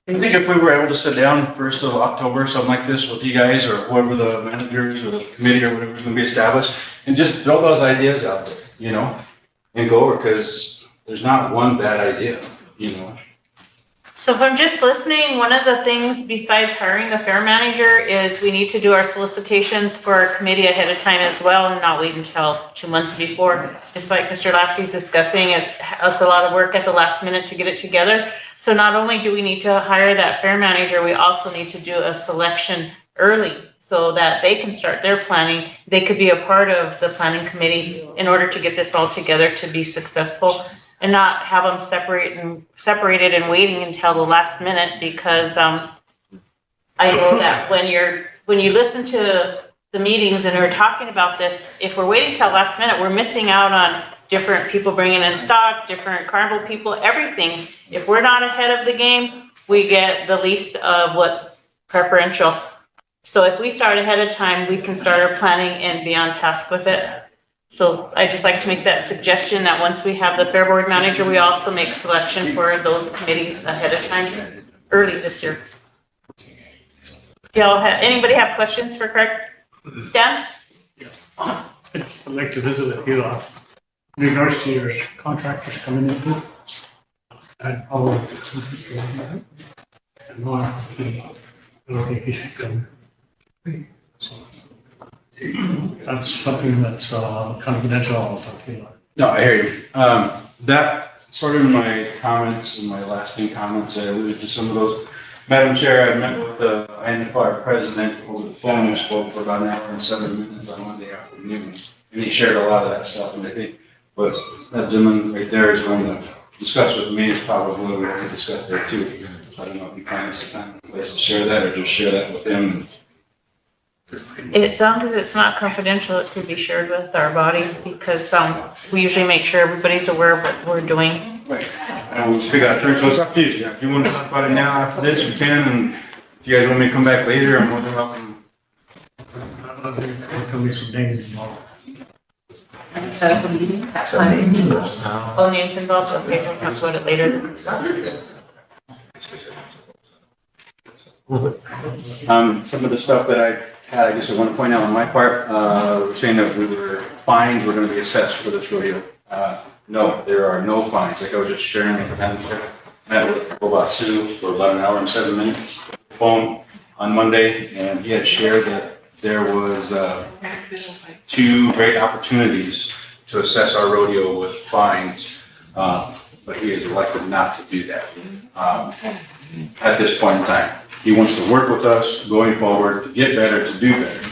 I think if we were able to sit down 1st of October, something like this with you guys or whoever the managers or the committee or whatever is going to be established, and just throw those ideas out there, and go over, because there's not one bad idea, So if I'm just listening, one of the things besides hiring a fair manager is we need to do our solicitations for our committee ahead of time as well and not wait until 2 months before. Just like Mr. Lafferty's discussing, it's a lot of work at the last minute to get it together. So not only do we need to hire that fair manager, we also need to do a selection early so that they can start their planning. They could be a part of the planning committee in order to get this all together to be successful, and not have them separated and waiting until the last minute, because I know that when you listen to the meetings and we're talking about this, if we're waiting till last minute, we're missing out on different people bringing in stock, different carnival people, everything. If we're not ahead of the game, we get the least of what's preferential. So if we start ahead of time, we can start our planning and be on task with it. So I just like to make that suggestion that once we have the fair board manager, we also make selection for those committees ahead of time, early this year. Anybody have questions for Craig? Stan? I'd like to visit with you in regards to your contractors coming in here. And probably and more, I don't think you should come. So, that's something that's confidential. I'll talk to you. No, I hear you. That sort of in my comments, in my lasting comments, I alluded to some of those. Madam Chair, I met with the INFR president over the phone. We spoke for about an hour and 7 minutes on Monday afternoon, and he shared a lot of that stuff. And I think what that gentleman right there is going to discuss with me is probably what we have to discuss there too. So I don't know if you find us a time and place to share that, or just share that with him. As long as it's not confidential, it could be shared with our body, because we usually make sure everybody's aware of what we're doing. Right. And we'll figure out terms, so it's up to you. If you want to talk about it now after this, we can, and if you guys want me to come back later, I'm more than welcome. There can be some names involved. Set up a meeting? That's fine. Oh, names involved? Okay, we'll talk about it later. Some of the stuff that I had, I guess I want to point out on my part, we're saying that fines were going to be assessed for this rodeo. No, there are no fines. Like I was just sharing with the manager, met with Sioux for about an hour and 7 minutes, phone on Monday, and he had shared that there was, 2 great opportunities to assess our rodeo with fines, but he has elected not to do that, at this point in time. He wants to work with us going forward to get better, to do better.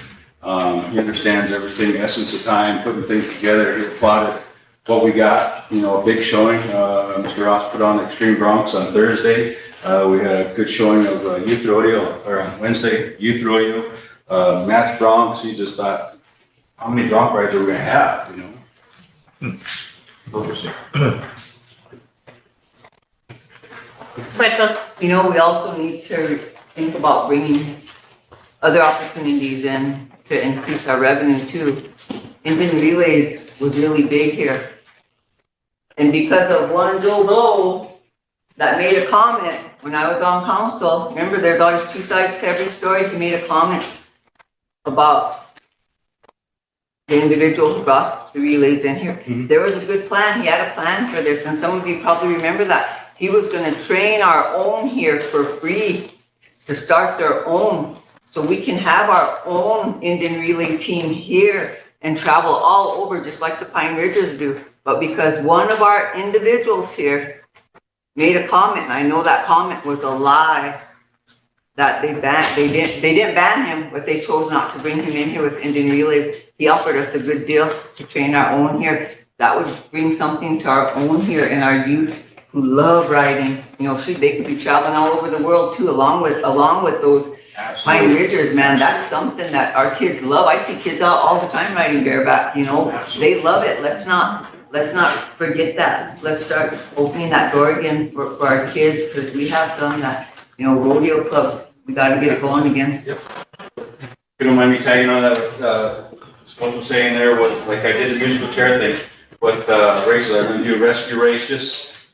He understands everything, essence of time, putting things together. He applauded what we got, a big showing. Mr. Ross put on Extreme Broncs on Thursday. We had a good showing of youth rodeo, or on Wednesday, youth rodeo, match broncs. He just thought, how many bronc rides are we gonna have, We also need to think about bringing other opportunities in to increase our revenue too. Indian Relays was really big here. And because of one Joe Blow that made a comment when I was on council, remember there's always 2 sides to every story, he made a comment about the individual who brought the relays in here. There was a good plan, he had a plan for this, and some of you probably remember that. He was gonna train our own here for free to start their own, so we can have our own Indian Relay team here and travel all over just like the Pine Ridgers do. But because one of our individuals here made a comment, and I know that comment was a lie, that they didn't ban him, but they chose not to bring him in here with Indian Relays. He offered us a good deal to train our own here. That would bring something to our own here and our youth who love riding. They could be traveling all over the world too, along with those Pine Ridgers, man. That's something that our kids love. I see kids out all the time riding bareback, They love it. Let's not forget that. Let's start opening that door again for our kids, because we have some that, rodeo club, we gotta get it going again. Yep. If you don't mind me tagging on that, what was saying there was, like I did the musical chair thing, with races, I'm gonna do a rescue race,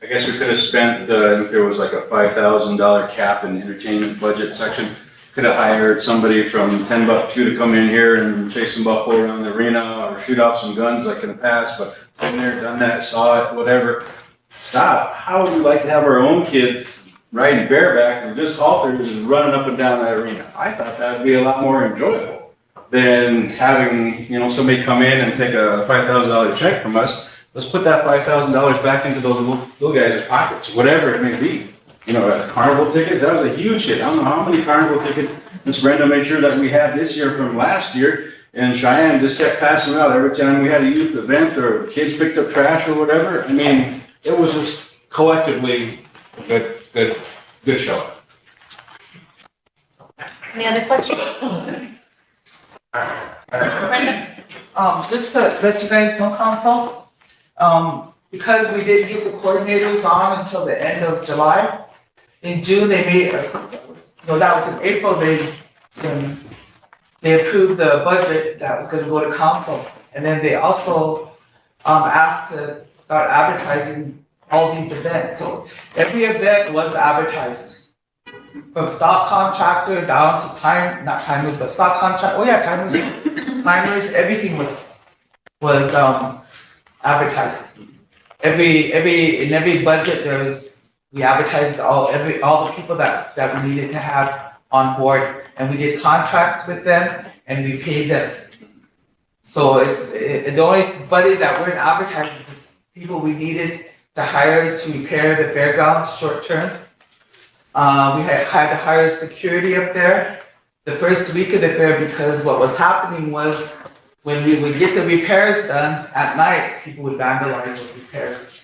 I guess we could have spent, I think there was like a $5,000 cap in the entertainment budget section. Could have hired somebody from 10 Buck 2 to come in here and chase some buffalo around the arena or shoot off some guns like in the past, but been there, done that, saw it, whatever. Stop. How would we like to have our own kids riding bareback and just halters and running up and down that arena? I thought that would be a lot more enjoyable than having, somebody come in and take a $5,000 check from us. Let's put that $5,000 back into those little guys' pockets, whatever it may be. Carnival tickets, that was a huge hit. I don't know how many carnival tickets Miss Brenda made sure that we had this year from last year, and Cheyenne just kept passing out every time we had a youth event or kids picked up trash or whatever. I mean, it was just collectively a good show. Any other questions? Just to let you guys know, council, because we did give the coordinators on until the end of July, in June, they made, that was in April, they approved the budget that was gonna go to council. And then they also, asked to start advertising all these events. So every event was advertised. From stock contractor down to timers, everything was advertised. In every budget we advertised all the people that we needed to have on board, and we did contracts with them and we paid them. So the only buddy that weren't advertising is people we needed to hire to repair the fairgrounds short term. We had to hire security up there the first week of the fair, because what was happening was when we would get the repairs done at night, people would vandalize those repairs.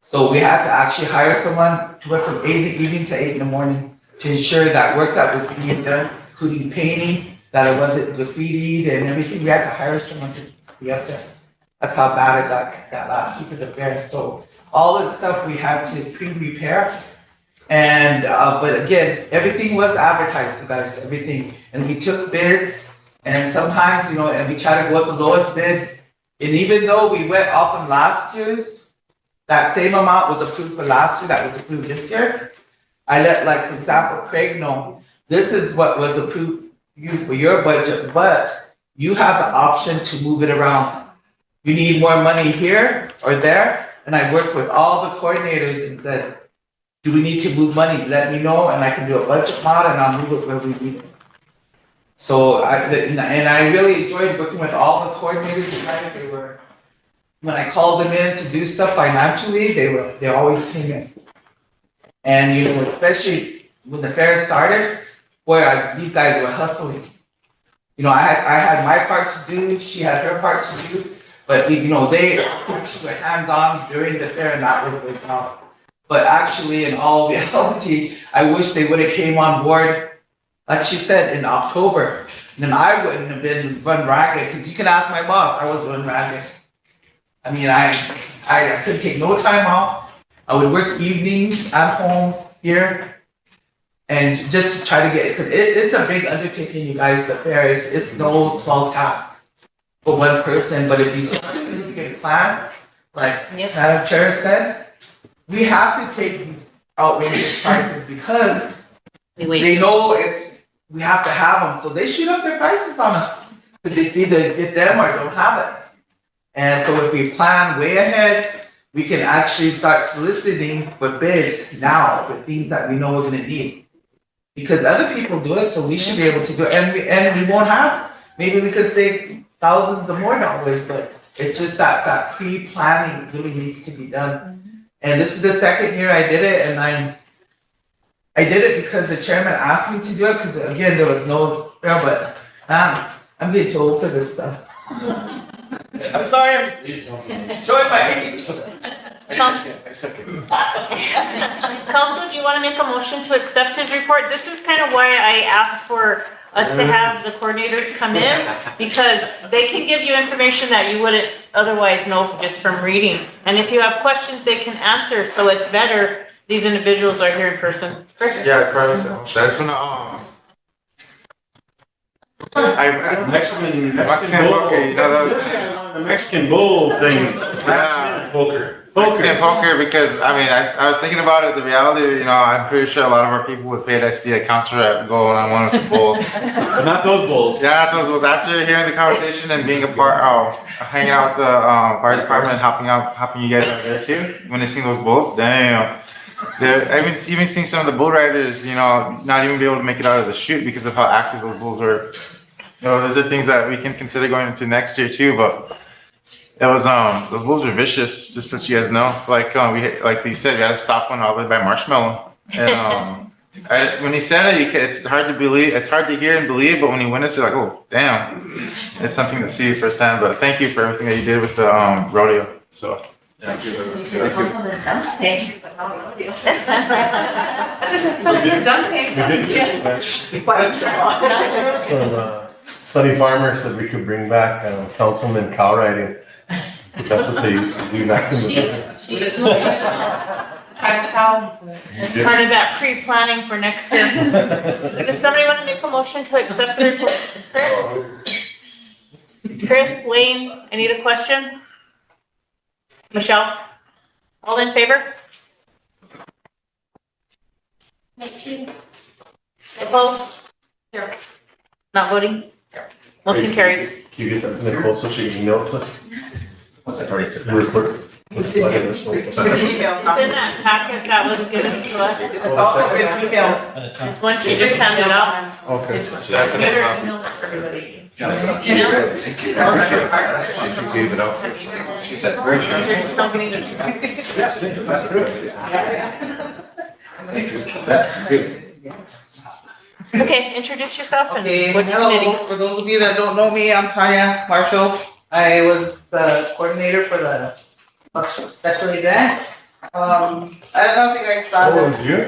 So we had to actually hire someone to work from 8 in the evening to 8 in the morning to ensure that work that was being done, including painting, that it wasn't graffitied and everything. We had to hire someone to be up there. That's how bad it got that last week of the fair. So all this stuff we had to pre-repair. And, but again, everything was advertised, you guys, everything. And we took bids, and sometimes, and we tried to go with the lowest bid. And even though we went off of last year's, that same amount was approved for last year, that was approved this year. I let, for example, Craig know, this is what was approved for your budget, but you have the option to move it around. You need more money here or there, and I worked with all the coordinators and said, do we need to move money? Let me know, and I can do a budget mod, and I'll move it where we need it. So and I really enjoyed working with all the coordinators, you guys, they were, when I called them in to do stuff financially, they always came in. And you know, especially when the fair started, boy, these guys were hustling. You know, I had my part to do, she had her part to do, but you know, they actually were hands-on during the fair and that was their job. But actually, in all reality, I wish they would have came on board, like she said, in October. And then I wouldn't have been run ragged, because you can ask my boss, I was run ragged. I mean, I couldn't take no time off. I would work evenings at home here. And just to try to get, because it's a big undertaking, you guys, the fair. It's no small task for one person. But if you start to get a plan, like Madam Chair said, we have to take these outrageous prices because they know we have to have them. So they shoot up their prices on us because it's either get them or don't have it. And so if we plan way ahead, we can actually start soliciting for bids now for things that we know we're gonna need. Because other people do it, so we should be able to do it, and we won't have, maybe we could save thousands of more dollars, but it's just that pre-planning really needs to be done. And this is the second year I did it, and I did it because the chairman asked me to do it, because again, there was no, but I'm getting too old for this stuff. I'm sorry, I'm showing my age. Council, do you want to make a motion to accept his report? This is kind of why I asked for us to have the coordinators come in, because they can give you information that you wouldn't otherwise know just from reading. And if you have questions, they can answer, so it's better these individuals are here in person. Chris? Yeah, I just wanna, Mexican bull thing. Yeah. Poker. Mexican poker, because I mean, I was thinking about it, the reality, you know, I'm pretty sure a lot of our people would pay to see a council rep go on one of the bulls. Not those bulls. Yeah, not those bulls. After hearing the conversation and being a part of, hanging out with the fire department, helping you guys out there too, when they seen those bulls, damn. I've even seen some of the bull riders, you know, not even be able to make it out of the chute because of how active those bulls were. You know, those are things that we can consider going into next year too, but it was, those bulls were vicious, just so you guys know. Like, like they said, we had to stop one all the way by Marshmallow. And, when he said it, it's hard to believe, it's hard to hear and believe, but when you witness it, like, oh, damn. It's something to see firsthand, but thank you for everything that you did with the, rodeo, so. Thank you very much. Thank you. Sunny Farmer said we could bring back councilman cow riding. That's what they used to do back in the day. It's part of that pre-planning for next year. So does somebody want to make a motion to accept the report? Chris, Wayne, I need a question. Michelle, all in favor? Opposed? Not voting? Motion carried. Can you get that to Nicole so she can email it to us? That's already to the report. It's in that packet that was given to us. This one she just handed out. Okay. That's an email for everybody. She gave it out. She said, where's Okay, introduce yourself and Okay, which hello, committee. for those of you that don't know me, I'm Tanya Marshall. I was the coordinator for the special event. I don't know if you guys saw Oh, it this. was you?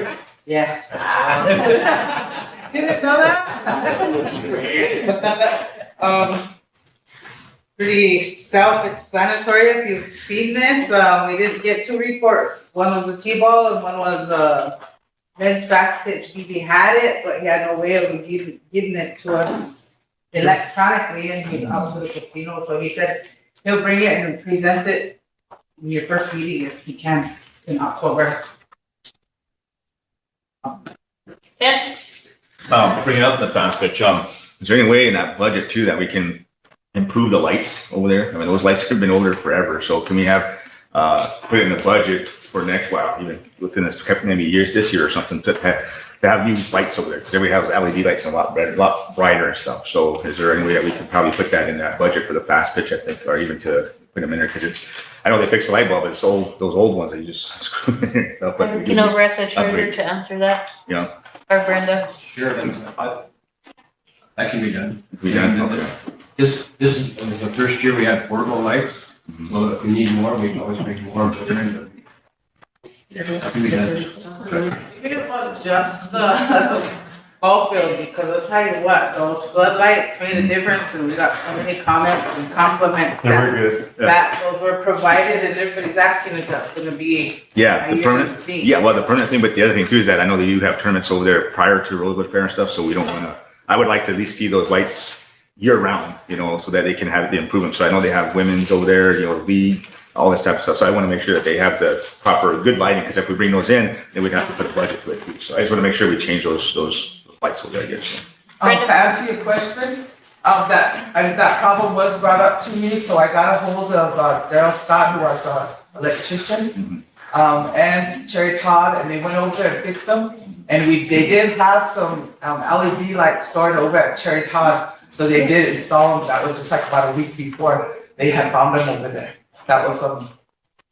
Yes. Didn't know that? Pretty self-explanatory if you've seen this. We did get 2 reports. One was a T-ball and one was men's basket. He had it, but he had no way of giving it to us electronically, and he's out to the casino. So he said he'll bring it and present it in your first meeting if he can in October. Ben? Bringing up the fast pitch, is there any way in that budget too that we can improve the lights over there? I mean, those lights have been over there forever, so can we have, put it in the budget for next while, even within this maybe years, this year or something, to have they have new lights over there, because we have LED lights and a lot brighter and stuff. So is there any way that we can probably put that in that budget for the fast pitch, I think, or even to put them in there, because it's, I know they fixed the light bulb, but it's old, those old ones that you just screw in there and stuff. But You know, we're at the treasurer upgrade. to answer that, Yeah, or Brenda. Sure, that can be done. we done, okay. This is the first year we had portable lights, so if we need more, we can always make more. That can be done. Maybe it was just the ball field, because I'll tell you what, those floodlights made a difference, and we got so many comments and compliments They were that, good. that those were provided, and everybody's asking if that's gonna be. Yeah, a the permanent, yearly fee. yeah, well, the permanent thing, but the other thing too is that I know that you have tournaments over there prior to Rosebud Fair and stuff, so we don't wanna, I would like to at least see those lights year round, you know, so that they can have the improvement. So I know they have women's over there, you know, league, all this type of stuff. So I wanna make sure that they have the proper good lighting, because if we bring those in, then we'd have to put a budget to it too. So I just wanna make sure we change those lights over there, I guess. To answer your question, that problem was brought up to me, so I got a hold of Daryl Scott, who was an electrician, and Cherry Todd, and they went over there and fixed them. And they did have some LED lights stored over at Cherry Todd, so they did install them. That was just like about a week before they had found them over there. That was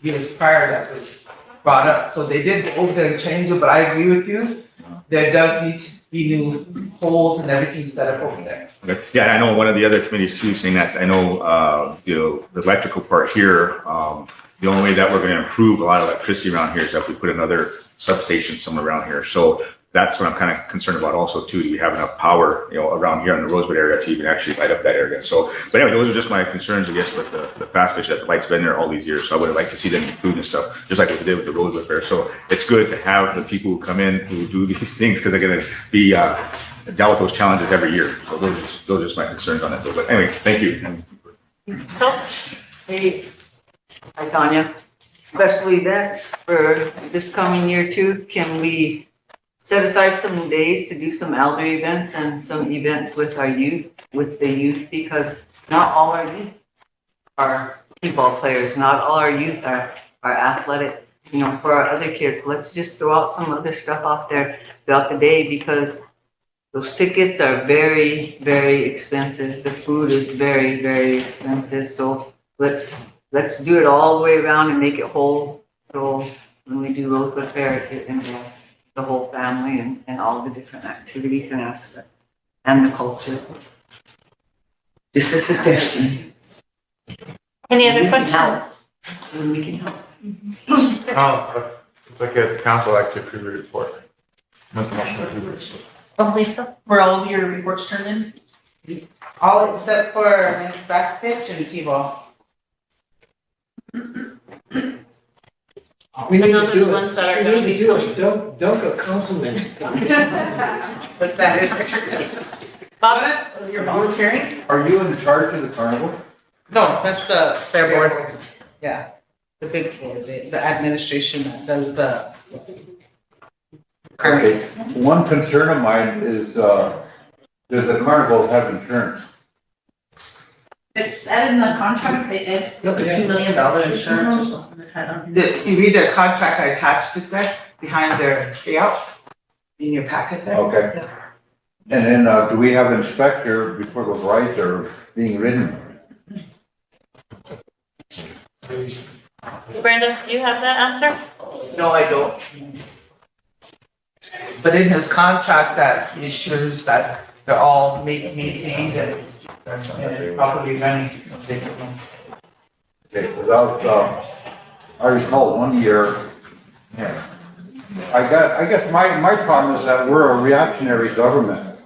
years prior that was brought up. So they did go over there and change it, but I agree with you. There does need to be new poles and everything set up over there. Okay. Yeah, and I know one of the other committees too, saying that, I know, you know, the electrical part here, the only way that we're gonna improve a lot of electricity around here is if we put another substation somewhere around here. So that's what I'm kind of concerned about also too. Do we have enough power, you know, around here in the Rosebud area to even actually light up that area? So, but anyway, those are just my concerns, I guess, with the fast pitch, that the light's been there all these years. So I would like to see them improve and stuff, just like we did with the Rosebud Fair. So it's good to have the people who come in who do these things, because they're gonna be, dealt with those challenges every year. So those are just my concerns on it. But anyway, thank you. Hey, hi Tanya. Special events for this coming year too. Can we set aside some days to do some elder events and some events with our youth, with the youth? Because not all our youth are t-ball players. Not all our youth are athletic. You know, for our other kids, let's just throw out some other stuff out there throughout the day, because those tickets are very, very expensive. The food is very, very expensive. So let's do it all the way around and make it whole. So when we do Rosebud Fair, it involves the whole family and all the different activities and aspects and the culture. Just a suggestion. Any other questions? And we can help. It's like a council act to approve a report. Most motion to approve a report. Oh, Lisa, were all of your reports turned in? All except for men's fast pitch and t-ball. We need Those to are the do ones it. that are We gonna need be to do it. Don't go compliment. But that is. Bob, you're volunteering? Are you in charge of the carnival? No, that's the fair board. Yeah, the big board, the administration that does the. Okay, one concern of mine is, does the carnival have insurance? It's said in the contract, they did, $2 million insurance or something. They had on here. You read their contract, I attached it there, behind their payout, in your packet there. Okay. And then, do we have inspector before those rides are being ridden? Brenda, do you have that answer? No, I don't. But in his contract, that he assures that they're all maintained and properly running. Okay, without, I recall one year, yeah. I guess my problem is that we're a reactionary government.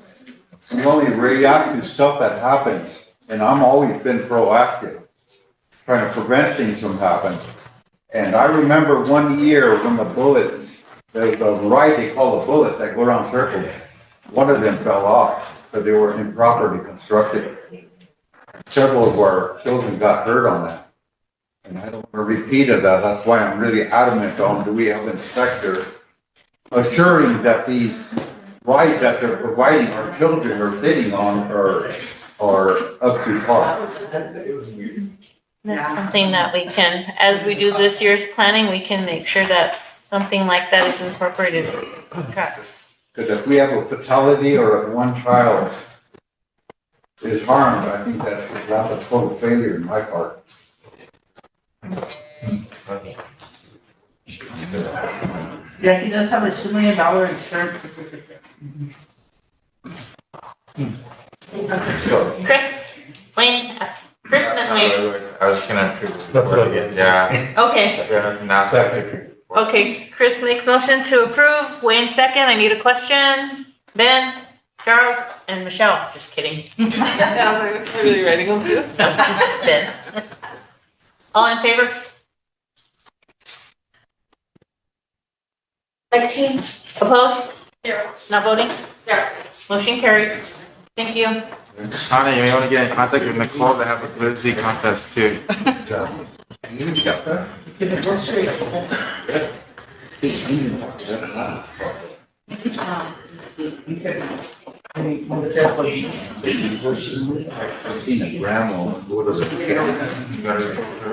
We only react to stuff that happens, and I'm always been proactive, trying to prevent things from happening. And I remember one year when the bullets, the ride they call the bullets that go around circles, one of them fell off, but they were improperly constructed. Several of our children got hurt on that. And I don't want to repeat of that. That's why I'm really adamant on, do we have an inspector assuring that these rides that they're providing our children are sitting on are up to par. That's something that we can, as we do this year's planning, we can make sure that something like that is incorporated in contracts. Because if we have a fatality or if one child is harmed, I think that's a total failure in my part. Yeah, he does have a $2 million insurance certificate. Chris, Wayne, Chris and Wayne. I was just gonna. That's what I did. Yeah. Okay. Now, Okay, Chris makes motion to approve, Wayne second, I need a question. Ben, Charles, and Michelle, just kidding. I'm really writing them too. Ben. All in favor? Opposed? Zero. Not voting? Zero. Motion carried. Thank you. Shauna, you may want to get in contact with Nicole to have a glizzy contest too.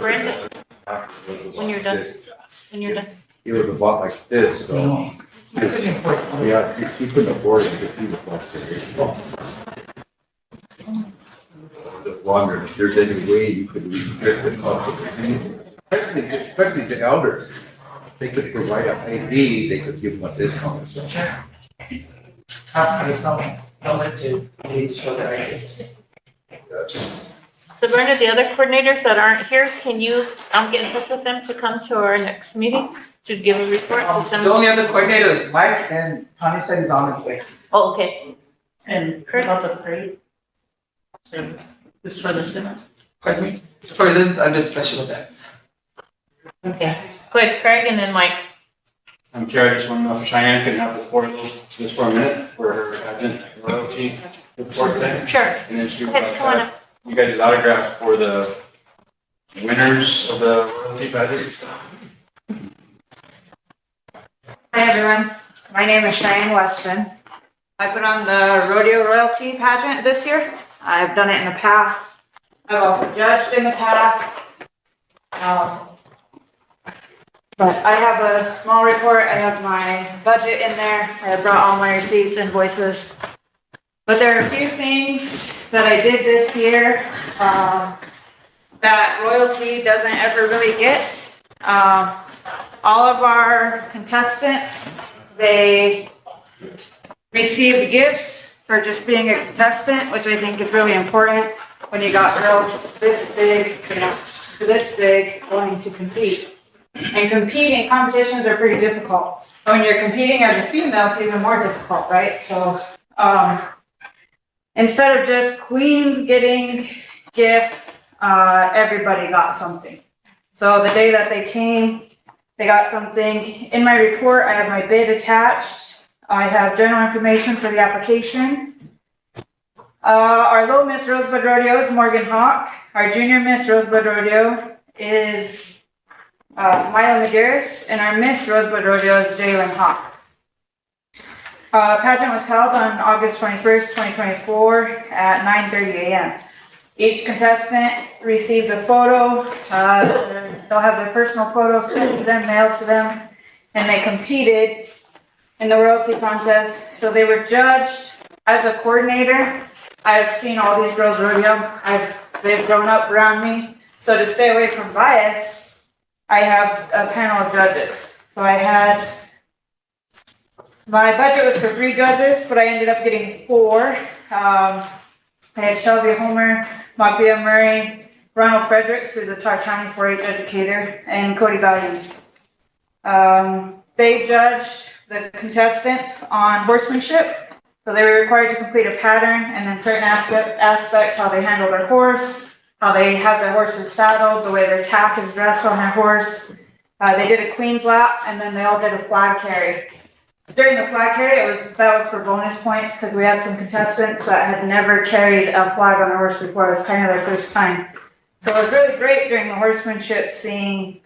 Brandon, when you're done, when you're done. It was about like this, so. Yeah, he couldn't afford it if he was like this. Just wondering if there's any way you could restrict the cost of the community, especially the elders. If they could provide an ID, they could give them a discount. I'll let you, I need to show that I So Brenda, the other coordinators that aren't here, can you, get in touch with them to come to our next meeting to give a report to some? The only other coordinator is Mike, and Connie said he's on his way. Oh, okay. And about the parade? So, this for this dinner? Pardon me? For Lynn's under special events. Okay, go ahead, Craig, and then Mike. Chair, I just want to know if Cheyenne can have the floor just for a minute for her pageant royalty report thing. Sure. And then she would Go ahead, like come on to have you guys' autographs for the winners of the royalty pageant. Hi, everyone. My name is Cheyenne Weston. I put on the rodeo royalty pageant this year. I've done it in the past. I've also judged in the past. But I have a small report. I have my budget in there. I have brought all my receipts, invoices. But there are a few things that I did this year that royalty doesn't ever really get. All of our contestants, they received gifts for just being a contestant, which I think is really important when you got girls this big, this big going to compete. And competing, competitions are pretty difficult. When you're competing as a female, it's even more difficult, right? So instead of just queens getting gifts, everybody got something. So the day that they came, they got something. In my report, I have my bid attached. I have general information for the application. Our little Miss Rosebud Rodeo is Morgan Hawk. Our junior Miss Rosebud Rodeo is Mila Medeiros, and our Miss Rosebud Rodeo is Jalen Hawk. Pageant was held on August 21st, 2024 at 9:30 a.m. Each contestant received a photo. They'll have their personal photos sent to them, mailed to them, and they competed in the royalty contest. So they were judged. As a coordinator, I've seen all these girls rodeo. They've grown up around me. So to stay away from bias, I have a panel of judges. So my budget was for 3 judges, but I ended up getting 4. I had Shelby Homer, Macbea Murray, Ronald Fredericks, who's a Tar County 4-H educator, and Cody Valiant. They judged the contestants on horsemanship. So they were required to complete a pattern and then certain aspects, how they handle their horse, how they have their horses saddled, the way their tack is dressed on their horse. They did a queen's lap, and then they all did a flag carry. During the flag carry, that was for bonus points because we had some contestants that had never carried a flag on their horse before. It was kind of their first time. So it was really great during the horsemanship seeing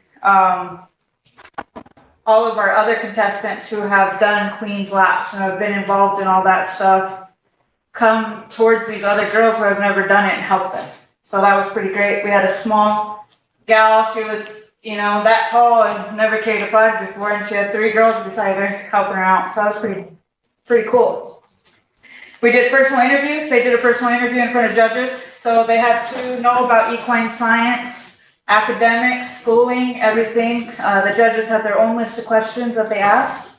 all of our other contestants who have done queen's laps and have been involved in all that stuff come towards these other girls who have never done it and help them. So that was pretty great. We had a small gal, she was that tall and never carried a flag before, and she had 3 girls beside her helping her out. So that was pretty cool. We did personal interviews. They did a personal interview in front of judges. So they had to know about equine science, academics, schooling, everything. The judges had their own list of questions that they asked.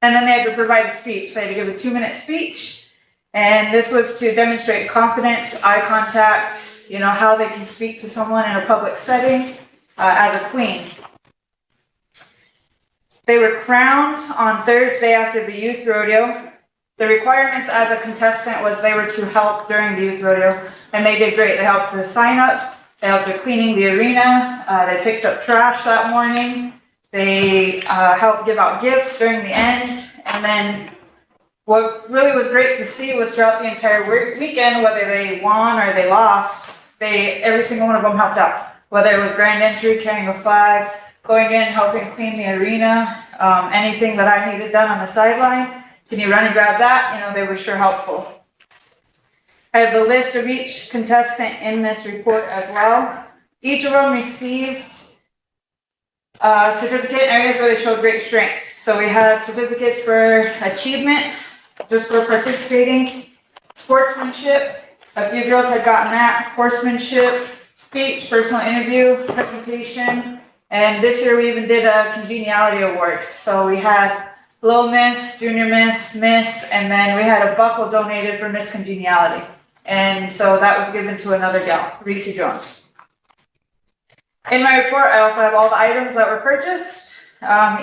And then they had to provide a speech. They had to give a 2-minute speech. And this was to demonstrate confidence, eye contact, you know, how they can speak to someone in a public setting as a queen. They were crowned on Thursday after the youth rodeo. The requirements as a contestant was they were to help during the youth rodeo, and they did great. They helped with the sign-ups, they helped with cleaning the arena, they picked up trash that morning, they helped give out gifts during the end, and then what really was great to see was throughout the entire weekend, whether they won or they lost, every single one of them helped out. Whether it was grand entry, carrying a flag, going in, helping clean the arena, anything that I needed done on the sideline. Can you run and grab that? You know, they were sure helpful. I have the list of each contestant in this report as well. Each of them received a certificate in areas where they showed great strength. So we had certificates for achievement, just for participating, sportsmanship, a few girls had gotten that, horsemanship, speech, personal interview, presentation, and this year we even did a congeniality award. So we had Little Miss, Junior Miss, Miss, and then we had a buckle donated for Miss Congeniality. And so that was given to another gal, Reese Jones. In my report, I also have all the items that were purchased,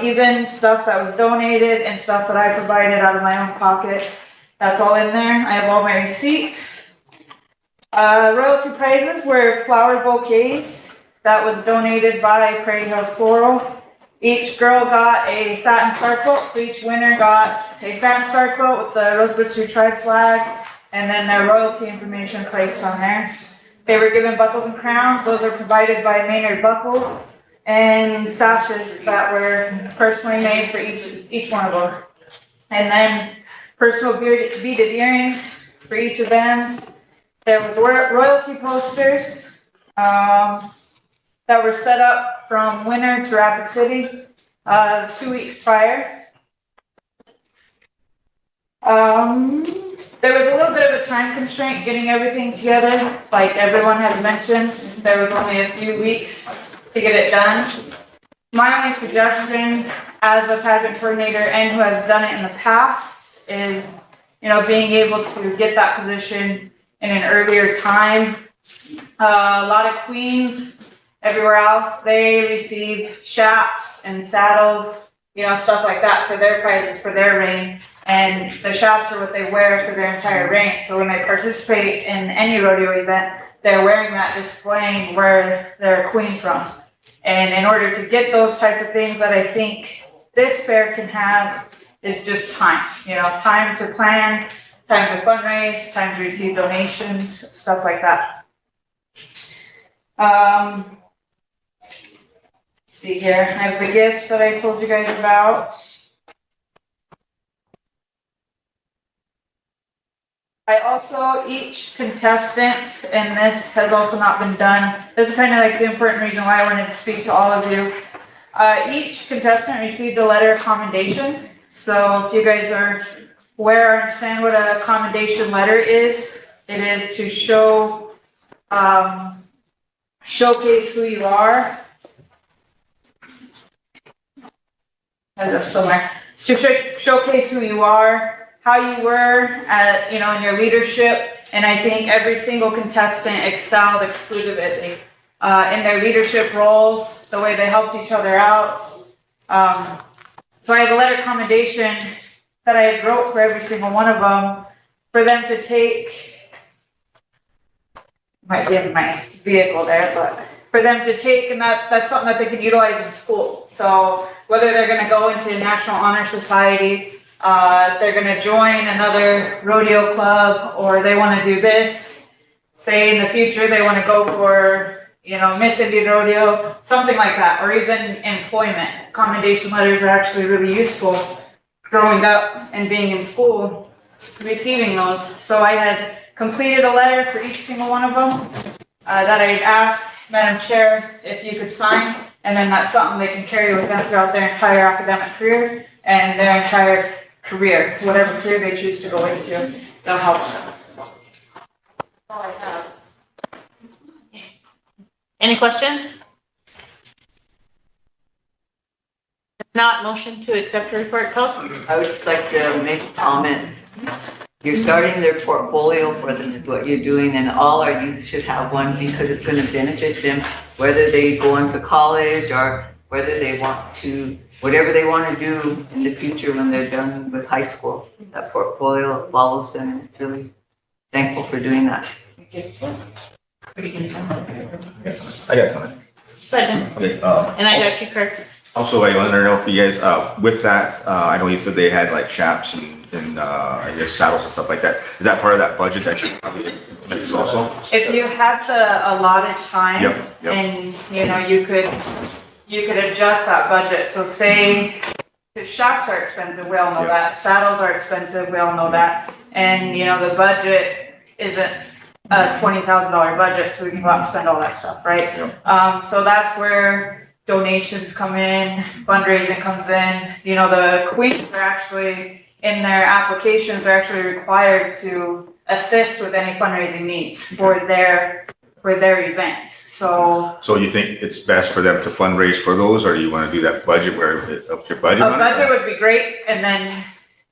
even stuff that was donated and stuff that I provided out of my own pocket. That's all in there. I have all my receipts. Royalty prizes were flower bouquets. That was donated by Prairie Hills Floral. Each girl got a satin star quilt. Each winner got a satin star quilt with the Rosebud Sioux tribe flag and then their royalty information placed on there. They were given buckles and crowns. Those are provided by Maynard Buckles, and sashes that were personally made for each one of them. And then personal beaded earrings for each of them. There was royalty posters that were set up from Winter to Rapid City 2 weeks prior. There was a little bit of a time constraint getting everything together. Like everyone had mentioned, there was only a few weeks to get it done. My only suggestion as a pageant coordinator and who has done it in the past is, you know, being able to get that position in an earlier time. A lot of queens everywhere else, they receive chaps and saddles, you know, stuff like that for their prizes, for their reign. And the chaps are what they wear for their entire reign. So when they participate in any rodeo event, they're wearing that, displaying where they're a queen from. And in order to get those types of things that I think this fair can have is just time, you know, time to plan, time to fundraise, time to receive donations, stuff like that. See here, I have the gifts that I told you guys about. I also, each contestant, and this has also not been done, this is kind of like the important reason why I wanted to speak to all of you. Each contestant received a letter of commendation. So if you guys are aware or understand what a commendation letter is, it is to show, showcase who you are. Somewhere. To showcase who you are, how you were at, you know, in your leadership, and I think every single contestant excelled exclusively in their leadership roles, the way they helped each other out. So I have a letter of commendation that I wrote for every single one of them, for them to take, might be in my vehicle there, but for them to take, and that's something that they can utilize in school. So whether they're gonna go into National Honor Society, they're gonna join another rodeo club, or they wanna do this, say in the future they wanna go for, you know, Miss Indian Rodeo, something like that, or even employment. Commendation letters are actually really useful growing up and being in school, receiving those. So I had completed a letter for each single one of them that I had asked Madam Chair if you could sign, and then that's something they can carry with them throughout their entire academic career and their entire career, whatever career they choose to go into, they'll help them. That's all I have. Any questions? If not, motion to accept the report, Coach? I would just like to make a comment. You're starting their portfolio for them is what you're doing, and all our youth should have one because it's gonna benefit them, whether they go into college or whether they want to, whatever they want to do in the future when they're done with high school. That portfolio follows them, and it's really thankful for doing that. I got a comment. Second. Okay, And I got you, Kirk. also, I wanted to know if you guys, with that, I know you said they had like chaps and I guess saddles and stuff like that. Is that part of that budget that you probably implement also? If you have the allotted time, Yep, yep. and, you know, you could adjust that budget, so say, the shops are expensive, we all know Yep. that, saddles are expensive, we all know that, and, you know, the budget isn't a $20,000 budget, so we can go out and spend all that stuff, right? Yep. So that's where donations come in, fundraising comes in, you know, the queens are actually, in their applications, are actually required to assist with any fundraising needs for their event, so. So you think it's best for them to fundraise for those, or you want to do that budget where it's up to your budget? A on it? budget would be great, and then,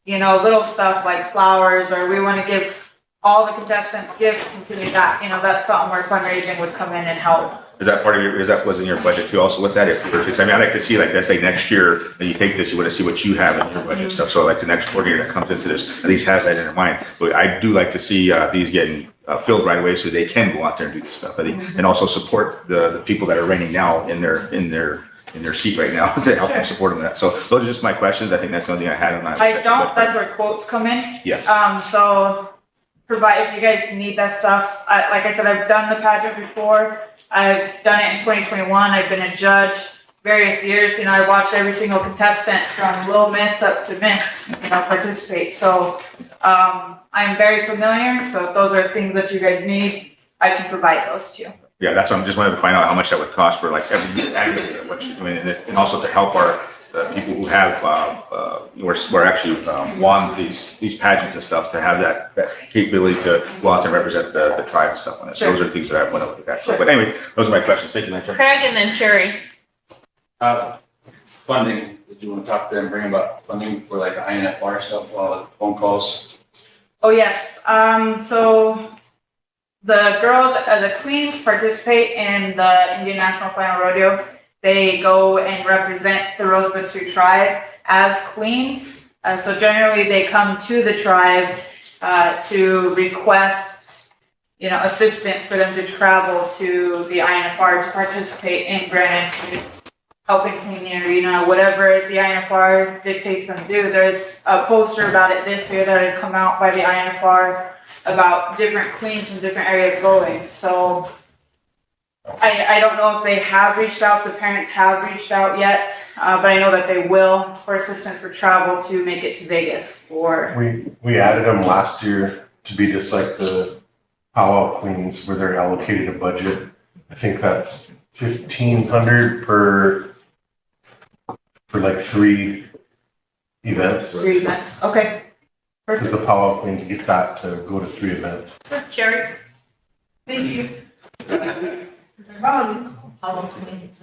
you know, little stuff like flowers, or we wanna give all the contestants gift, continue that, you know, that's something where fundraising would come in and help. Is that part of your, is that was in your budget too also with that? If you were to, I mean, I like to see, like, let's say next year, that you take this, you want to see what you have in your budget and stuff. So like the next quarter that comes into this, at least has that in their mind. But I do like to see these getting filled right away so they can go out there and do this stuff. And also support the people that are reigning now in their seat right now to help them support them in that. So those are just my questions. I think that's the only thing I had on my. That's where quotes come in. Yes. So provide, if you guys need that stuff, like I said, I've done the pageant before. I've done it in 2021. I've been a judge various years. You know, I watched every single contestant from Little Miss up to Miss, you know, participate. So, I'm very familiar. So if those are things that you guys need, I can provide those to you. Yeah, that's what I'm just wanted to find out how much that would cost for like every aggregate, what you're doing, and also to help our people who have, we're actually won these pageants and stuff, to have that capability to go out and represent the tribe and stuff on it. So Sure. those are the things that I want to look at. Sure. But anyway, those are my questions. Thank you, Madam Chair. Craig and then Sherry. Funding, did you want to talk to them, bring about funding for like the INFR stuff, all the phone calls? Oh, yes. So the girls, the queens participate in the Indian National Final Rodeo. They go and represent the Rosebud Sioux tribe as queens. So generally they come to the tribe to request, you know, assistance for them to travel to the INFR to participate in granted helping clean the arena, whatever the INFR dictates them to do. There's a poster about it this year that had come out by the INFR about different queens from different areas going. So I don't know if they have reached out, the parents have reached out yet, but I know that they will for assistance for travel to make it to Vegas for. We added them last year to be just like the powwow queens, where they're allocated a budget. I think that's $1,500 for like 3 events. 3 events, okay. Because the powwow queens get that to go to 3 events. Sherry. Thank you.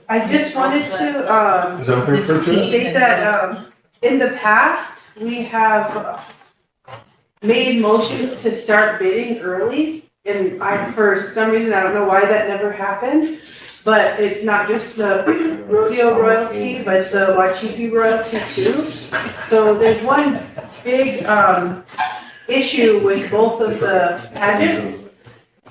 I just wanted to, Is that what they're referring to? state that, in the past, we have made motions to start bidding early. And for some reason, I don't know why that never happened, but it's not just the rodeo royalty, but the Wachipi royalty too. So there's one big, issue with both of the pageants,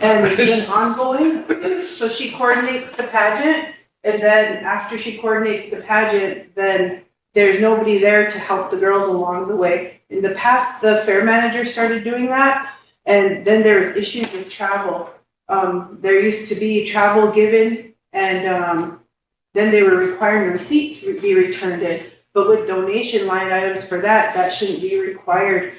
and it's been ongoing. So she coordinates the pageant, and then after she coordinates the pageant, then there's nobody there to help the girls along the way. In the past, the fair manager started doing that, and then there was issues with travel. There used to be travel given, and then they were requiring receipts be returned in. But with donation line items for that, that shouldn't be required,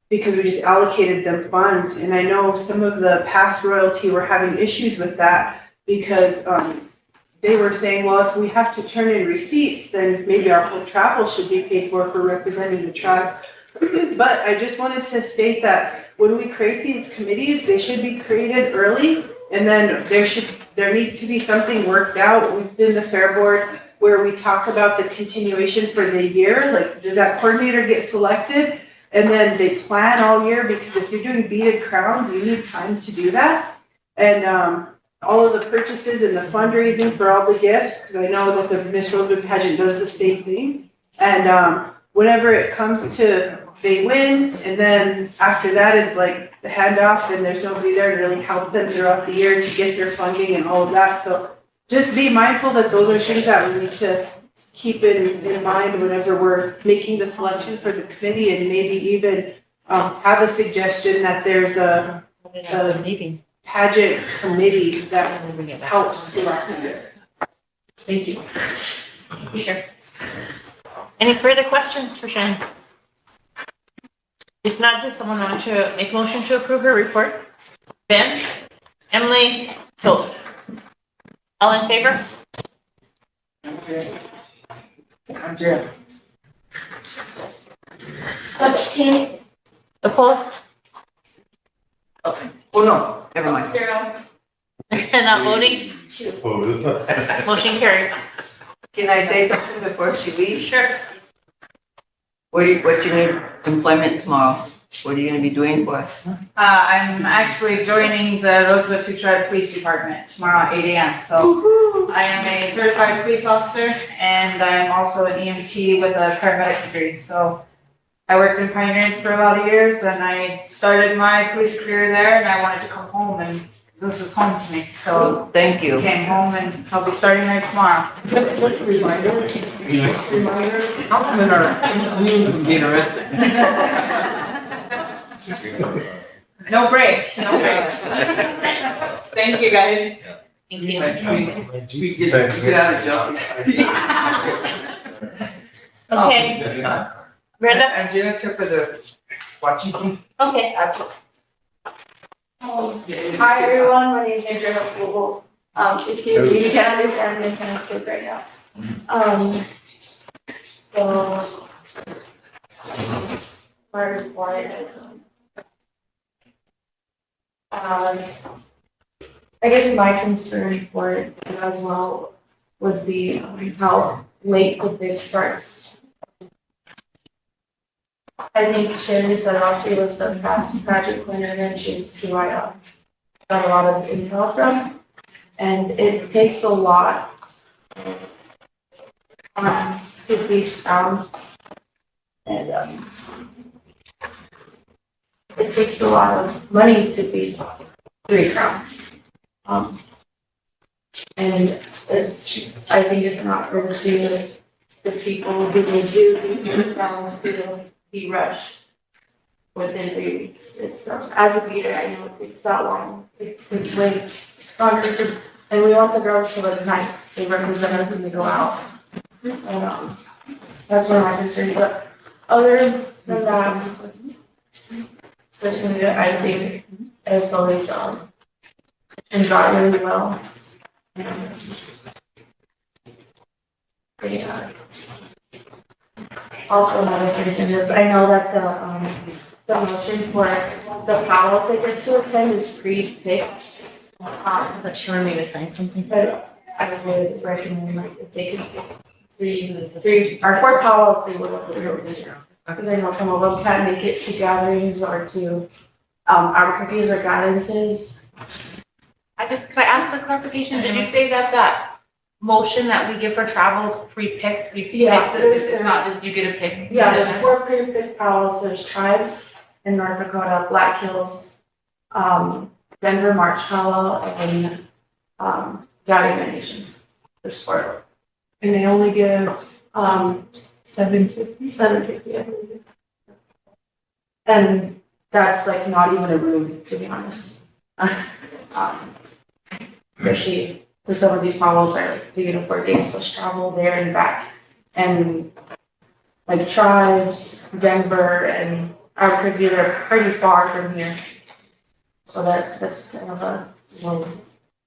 because we just allocated them funds. And I know some of the past royalty were having issues with that, because they were saying, well, if we have to turn in receipts, then maybe our whole travel should be paid for representing the tribe. But I just wanted to state that when we create these committees, they should be created early. And then there needs to be something worked out within the Fair Board where we talk about the continuation for the year. Like, does that coordinator get selected? And then they plan all year, because if you're doing beaded crowns, you need time to do that. And all of the purchases and the fundraising for all the gifts, because I know that the Miss Rosebud pageant does the same thing. And whenever it comes to they win, and then after that it's like the handoff, and there's nobody there to really help them throughout the year to get their funding and all of that. So just be mindful that those are things that we need to keep in mind whenever we're making the selection for the committee, and maybe even have a suggestion that there's a meeting pageant committee that helps throughout the year. Thank you. Sure. Any further questions for Shannon? If not, does someone want to make motion to approve her report? Ben, Emily, Totes. All in favor? I'm Jim. Abstain. Opposed? Oh no, never mind. Zero. Not voting? Motion carried. Can I say something before she leaves? Sure. What do you need employment tomorrow? What are you gonna be doing for us? I'm actually joining the Rosebud Sioux Tribe Police Department tomorrow at 8 a.m. So I am a certified police officer, and I'm also an EMT with a paramedic degree. So I worked in Pioneer for a lot of years, and I started my police career there, and I wanted to come home, and this is home to me. So thank you. Came home, and I'll be starting there tomorrow. Just a reminder, compliment our immune being arrested. No breaks, no breaks. Thank you, guys. Thank you. We just get out of jail. Okay. Brenda? And Jennifer for the watching. Okay. Hi, everyone. My name is Andrea Vogel. Excuse me, Candace, I'm in Tennessee right now. So, my report is, I guess my concern for it as well would be how late the bid starts. I think Shannon said she was the past project planner, and she's who I got a lot of intel from. And it takes a lot to beach sounds. And it takes a lot of money to beat 3 crowns. And I think it's not fair to the people who will do these crowns to be rushed within 3 weeks. It's, as a leader, I know it takes that long. It's way longer, and we want the girls to look nice. They represent us and they go out. And that's one of my concerns. But other than that, personally, I think it's always and got really well. Yeah. Also, another thing is, I know that the motion for the panels they get to attend is pre-picked. But she wanted me to sign something. But I would recommend, like, if they could pick 3 or 4 panels, they would have to. Because I know some of them can't make it to gatherings or to Albuquerque's or guidances. Could I ask a clarification? Did you say that motion that we give for travel is pre-picked? Yeah, It's not just you get a pick? Yeah, there's 4 pre-picked panels. There's tribes in North Dakota, Black Hills, Denver March Palo, and Gathering Nations. There's 4. And they only give, 750? 750, I believe. And that's like not even a room, to be honest. Especially because some of these panels are like 3 to 4 days plus travel there and back. And like tribes, Denver, and Albuquerque, they're pretty far from here. So that's kind of a low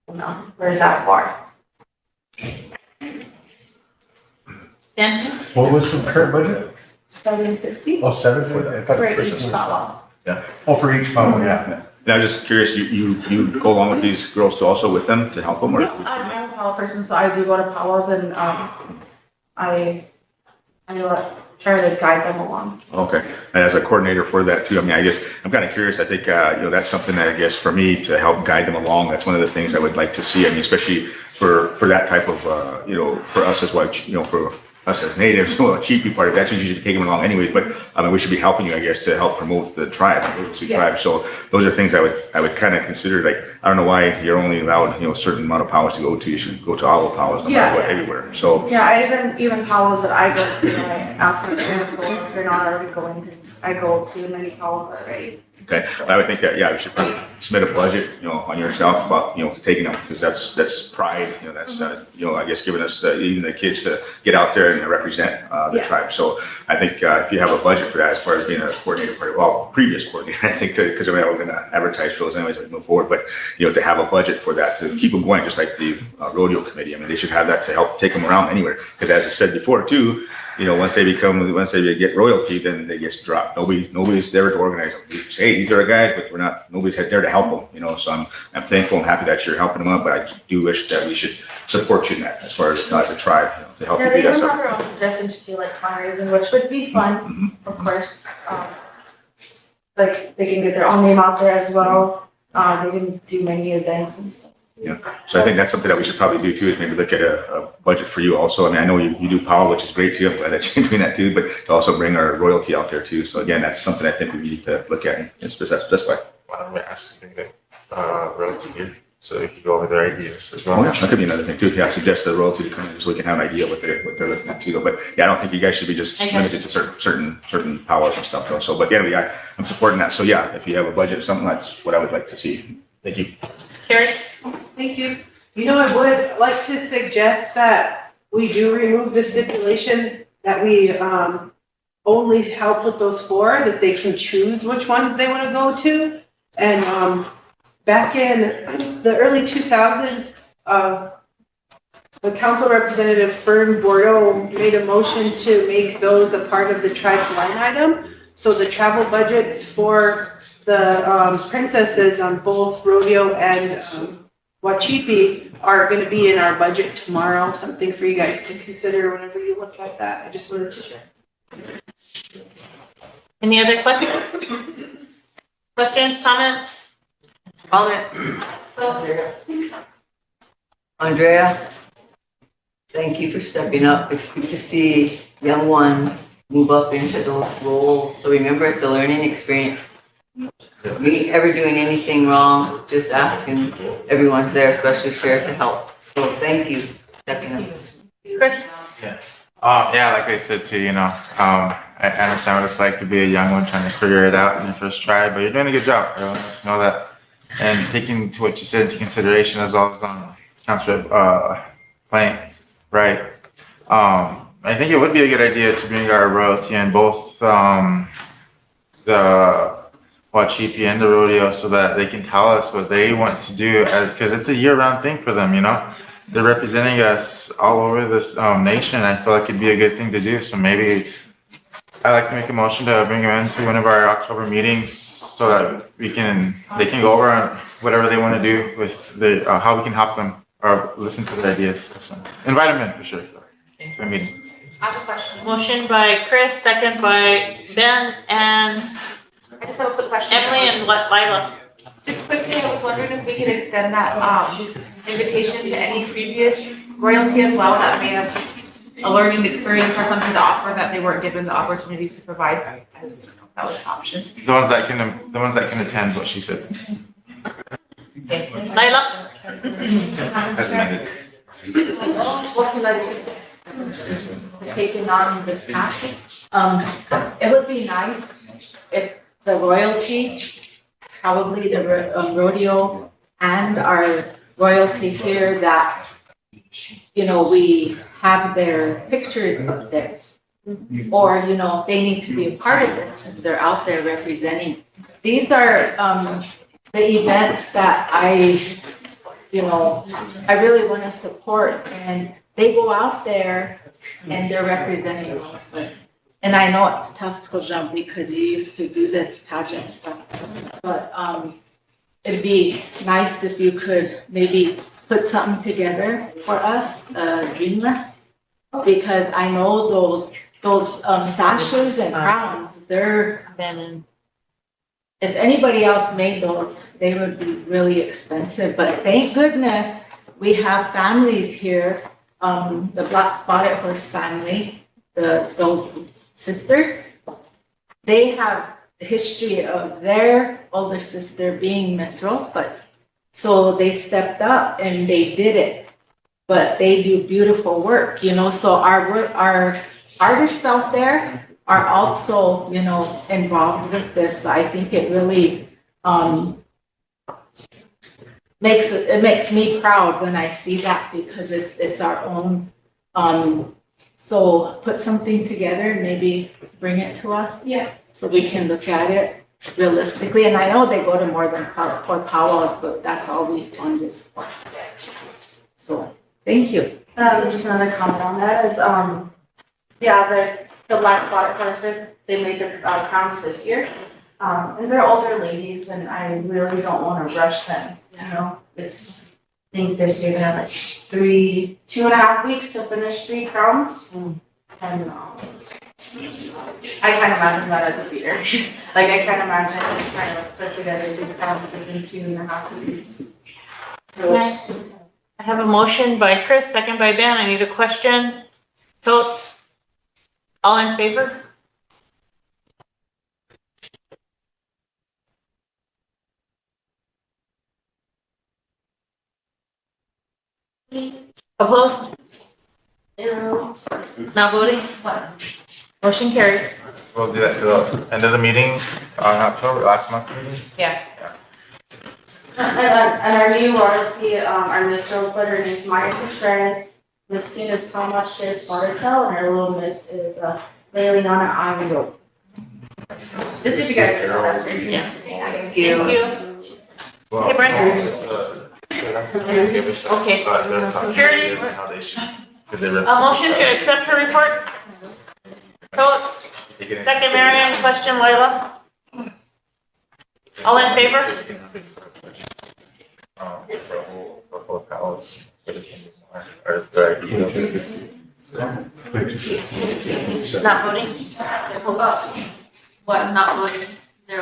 amount. We're that far. Then, What was the current budget? $750 Oh, 7 foot, I thought for it was each powwow. Yeah. Oh, for each pound, yeah. And I'm just curious, you go along with these girls to also with them to help them, or? I'm a powwow person, so I do go to powwows and, I try to guide them along. Okay, and as a coordinator for that too, I mean, I guess, I'm kind of curious, I think, that's something that I guess for me to help guide them along, that's one of the things I would like to see, I mean, especially for that type of, for us as what, for us as natives, well, a cheapy part of that's usually taking them along anyway, but, I mean, we should be helping you, I guess, to help promote the tribe, the Sioux tribe, so those are things I would kind of consider, like, I don't know why you're only allowed, a certain amount of powwows to go to, you should go to all the powwows, no matter what, everywhere, so. Yeah, I even powwows that I go to, I ask my parents if they're not already going, because I go to many powwows already. Okay, I would think that, yeah, we should probably submit a budget, on yourself about, taking them, because that's pride, that's, I guess giving us, even the kids to get out there and represent, the tribe. So I think, if you have a budget for that as part of being a coordinator for, well, previous coordinator, I think, because we're going to advertise for those anyways as we move forward, but, to have a budget for that, to keep them going, just like the rodeo committee. I mean, they should have that to help take them around anywhere, because as I said before too, once they get royalty, then they get dropped. Nobody's there to organize them. You say, hey, these are our guys, but nobody's there to help them, so I'm thankful and happy that you're helping them out, but I do wish that we should support you in that as far as the tribe, to help you Yeah, they do that even have stuff. their own suggestions too, like fundraising, which would be fun, of course. Like, they can get their own name out there as well. They can do many events and stuff. Yeah, so I think that's something that we should probably do too, is maybe look at a budget for you also. I mean, I know you do power, which is great too. I'm glad that you're doing that too, but to also bring our royalty out there too. So again, that's something I think we need to look at and specify. Why don't we ask the royalty here, so they can go over their ideas as well? Oh, yeah, that could be another thing too. Yeah, suggest the royalty to come in so we can have an idea what they're looking at too. But yeah, I don't think you guys should be just limited to certain powers and stuff though. So, but anyway, I'm supporting that. So yeah, if you have a budget or something, that's what I would like to see. Thank you. Carrie? Thank you. I would like to suggest that we do remove the stipulation that we only help with those 4, that they can choose which ones they want to go to. And back in the early 2000s, the council representative Fern Bordeaux made a motion to make those a part of the tribe's line item. So the travel budgets for the princesses on both rodeo and Wachipi are going to be in our budget tomorrow. Something for you guys to consider whenever you look at that. I just wanted to share. Any other questions? Questions, comments? Andrea, thank you for stepping up. It's good to see young ones move up into those roles. So remember, it's a learning experience. Me ever doing anything wrong, just asking, everyone's there, especially Sheriff, to help. So thank you for stepping up. Chris? Yeah, like I said too, I understand what it's like to be a young one trying to figure it out in your first try, but you're doing a good job. I know that. And taking to what you said into consideration, as well as Councilor Plank, right? I think it would be a good idea to bring our royalty in both the Wachipi and the rodeo, so that they can tell us what they want to do, because it's a year-round thing for them, They're representing us all over this nation. I feel like it'd be a good thing to do. So maybe I'd like to make a motion to bring them into one of our October meetings, so that they can go over on whatever they want to do with how we can help them or listen to their ideas. So invite them in for sure to a meeting. I have a question. Motion by Chris, second by Ben, and I just have a quick question. Emily and Lila. Just quickly, I was wondering if we could extend that invitation to any previous royalty as well that may have a learning experience or something to offer that they weren't given the opportunity to provide. I didn't know if that was an option. The ones that can attend, what she said. Okay. Lila? As amended. What can I do? Taking on this task, it would be nice if the royalty, probably the rodeo and our royalty here, that, we have their pictures up there. Or, they need to be a part of this because they're out there representing. These are the events that I really want to support, and they go out there and they're representing us. But And I know it's tough to jump because you used to do this pageant stuff, but, it'd be nice if you could maybe put something together for us, a dream list. Because I know those sashes and crowns, they're, if anybody else made those, they would be really expensive, but thank goodness we have families here, the Black Spotted Horse family, those sisters, they have a history of their older sister being Miss Rosebud. So they stepped up and they did it, but they do beautiful work, you know, so our artists out there are also, you know, involved with this. I think it really, makes me proud when I see that because it's our own, so put something together, maybe bring it to us. Yeah. So we can look at it realistically, and I know they go to more than 4 powwows, but that's all we fund this for. So, thank you. Just another comment on that is, yeah, the Black Spotted Horse, they made their crowns this year. And they're older ladies and I really don't wanna rush them, you know? I think this year they have like 2.5 weeks to finish 3 crowns. And, I can't imagine that as a beater. Like, I can't imagine trying to put together 2 crowns within 2.5 weeks. Okay. I have a motion by Chris, second by Ben. I need a question. Votes. All in favor? Opposed? Not voting? Motion carried. We'll do that to the end of the meeting on October, last month meeting. Yeah. And our new royalty, our Miss Rosebud, her name's Maya Contreras. Miss Tina is Thomas Slaughtertail, and our little miss is Leilana Ivy. Just if you guys know that's right. Yeah. Thank you. Thank you. Hey, Brent. Okay. Security. A motion to accept her report. Votes. Second, Marion. Question, Leila. All in favor? Not voting? Opposed? What, not voting? 0.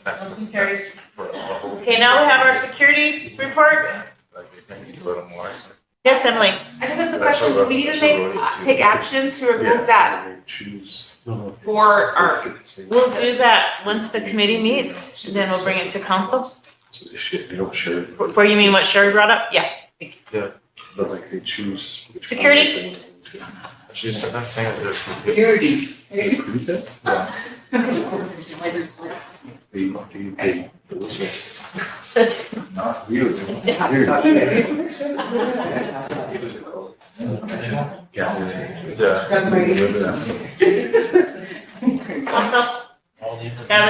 Motion carries. Okay, now we have our security report. Yes, Emily. I just have a question. Do we need to take action to remove that? For our, We'll do that once the committee meets, then we'll bring it to council. Where you mean what Sherry brought up? Yeah. Yeah, but like they choose. Security? I'm saying that there's. Security. They approve it? Yeah. They. Not really. Gavin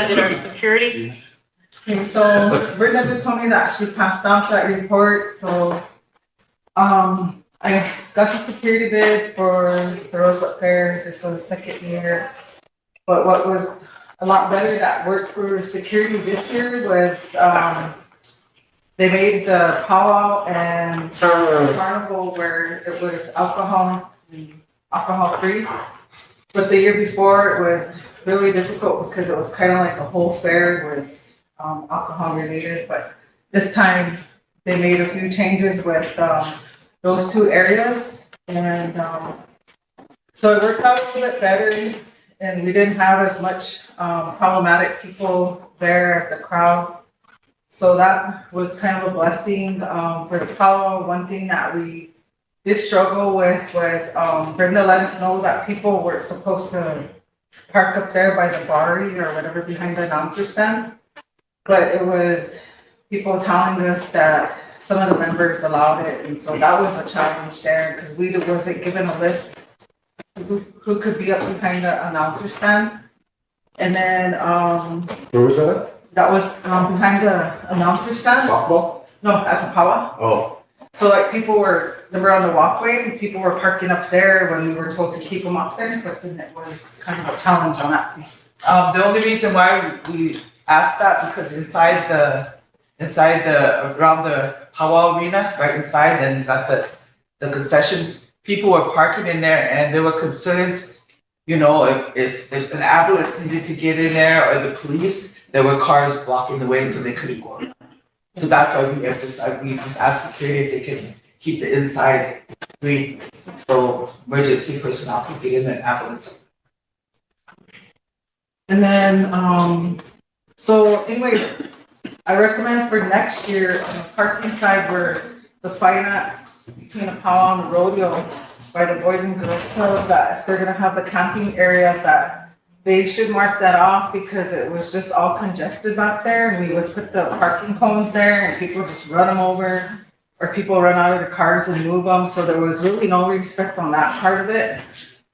did our security. Okay, so Brenda just told me that she passed off that report, so, I got the security bid for the Rosebud Fair. This was the 2nd year. But what was a lot better that worked for security this year was, they made the powwow and carnival where it was alcohol free. But the year before, it was really difficult because it was kind of like the whole fair was alcohol related. But this time, they made a few changes with those 2 areas. And so it worked out a little bit better. And we didn't have as much problematic people there as the crowd. So that was kind of a blessing for the powwow. One thing that we did struggle with was Brenda let us know that people were supposed to park up there by the bar or whatever behind the announcer stand. But it was people telling us that some of the members allowed it. And so that was a challenge there because we wasn't given a list who could be up behind the announcer stand. And then Where was that? that was behind the announcer stand. Softball? No, at the powwow. Oh. So like people were, they were on the walkway, and people were parking up there when we were told to keep them up there, but then it was kind of a challenge on that piece. The only reason why we asked that, because inside the, around the powwow arena, right inside, and got the concessions, people were parking in there and there were concerns, you know, if an ambulance needed to get in there or the police, there were cars blocking the way so they couldn't go around. So that's why we just asked security if they could keep the inside free, so emergency personnel could get in the ambulance. And then, so anyway, I recommend for next year on the parking side where the finance between the powwow and the rodeo by the Boys and Girls Club, that if they're gonna have the camping area, that they should mark that off because it was just all congested back there, and we would put the parking cones there and people just run them over, or people run out of the cars and move them, so there was really no respect on that part of it.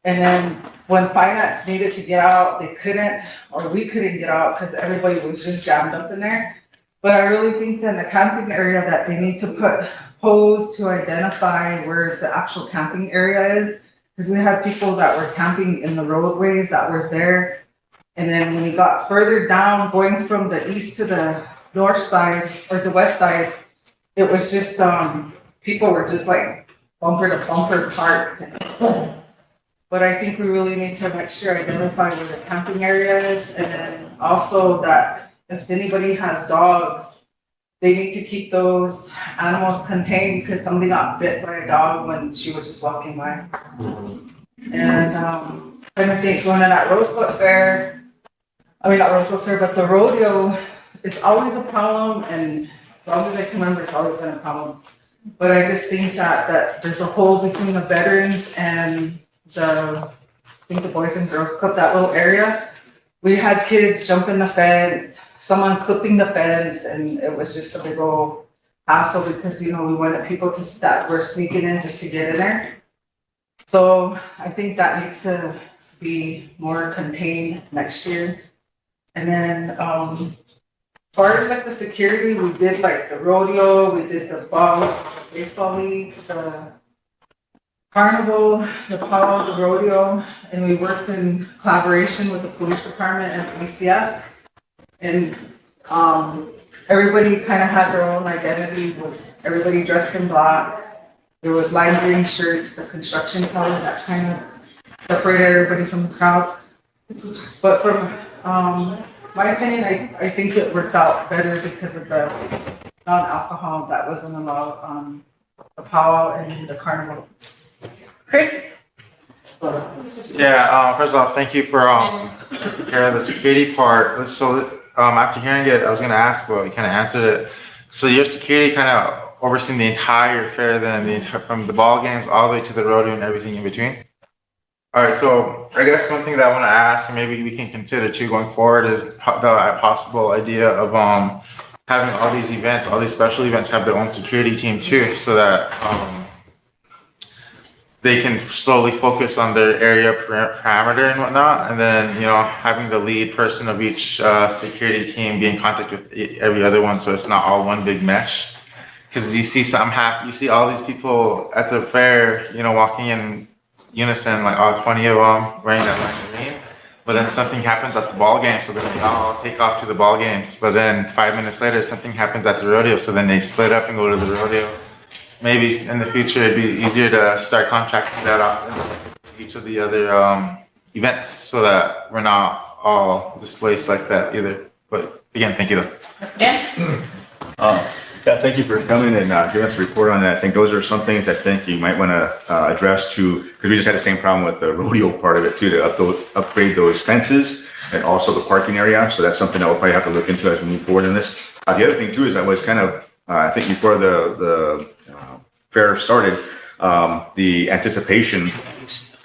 And then when finance needed to get out, they couldn't, or we couldn't get out because everybody was just jammed up in there. But I really think that in the camping area that they need to put poles to identify where the actual camping area is. Because we had people that were camping in the roadways that were there. And then when we got further down, going from the east to the north side or the west side, it was just, people were just like bumper to bumper parked. But I think we really need to make sure identify where the camping area is, and then also that if anybody has dogs, they need to keep those animals contained because somebody got bit by a dog when she was just walking by. And I think going to that Rosebud Fair, not Rosebud Fair, but the rodeo, it's always a problem, and as long as I can remember, it's always been a problem. But I just think that there's a hole between the veterans and the Boys and Girls Club, that little area. We had kids jumping the fence, someone clipping the fence, and it was just a big old hassle because, we wanted people that were sneaking in just to get in there. So I think that needs to be more contained next year. And then, as far as like the security, we did like the rodeo, we did the baseball leagues, the carnival, the powwow, the rodeo, and we worked in collaboration with the police department and PCF. And everybody kind of has their own identity. Was everybody dressed in black? There was lime green shirts, the construction color that kind of separated everybody from the crowd. But from my opinion, I think it worked out better because of the non-alcohol that wasn't allowed the powwow and the carnival. Chris? Yeah, first off, thank you for taking care of the security part. So after hearing it, I was gonna ask, well, you kind of answered it. So your security kind of overseeing the entire fair, then from the ball games all the way to the rodeo and everything in between? All right, so I guess one thing that I want to ask, and maybe we can consider too going forward, is the possible idea of having all these events, all these special events have their own security team too, so that they can slowly focus on their area parameter and whatnot, and then having the lead person of each security team be in contact with every other one, so it's not all one big mesh. Because you see you see all these people at the fair, walking in unison, like all 20 of them wearing that line green. But then something happens at the ball game, so they're like, I'll take off to the ball games. But then 5 minutes later, something happens at the rodeo, so then they split up and go to the rodeo. Maybe in the future, it'd be easier to start contracting that out to each of the other events, so that we're not all displaced like that either. But again, thank you though. Yeah, thank you for coming and giving us a report on that. I think those are some things I think you might want to address too, because we just had the same problem with the rodeo part of it too, to upgrade those fences and also the parking area. So that's something that we'll probably have to look into as we move forward in this. The other thing too is I was kind of, I think before the fair started, the anticipation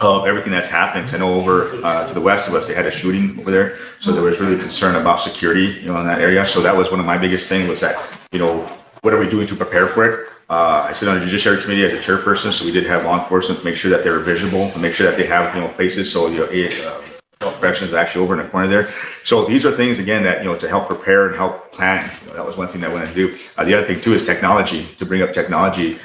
of everything that's happened. I know over to the west of us, they had a shooting over there. So there was really concern about security, in that area. So that was one of my biggest things, was that, what are we doing to prepare for it? I sit on the Judiciary Committee as a chairperson, so we did have law enforcement to make sure that they were visible, to make sure that they have, places so corrections is actually over in the corner there. So these are things, again, that, to help prepare and help plan. That was one thing that I wanted to do. The other thing too is technology, to bring up technology.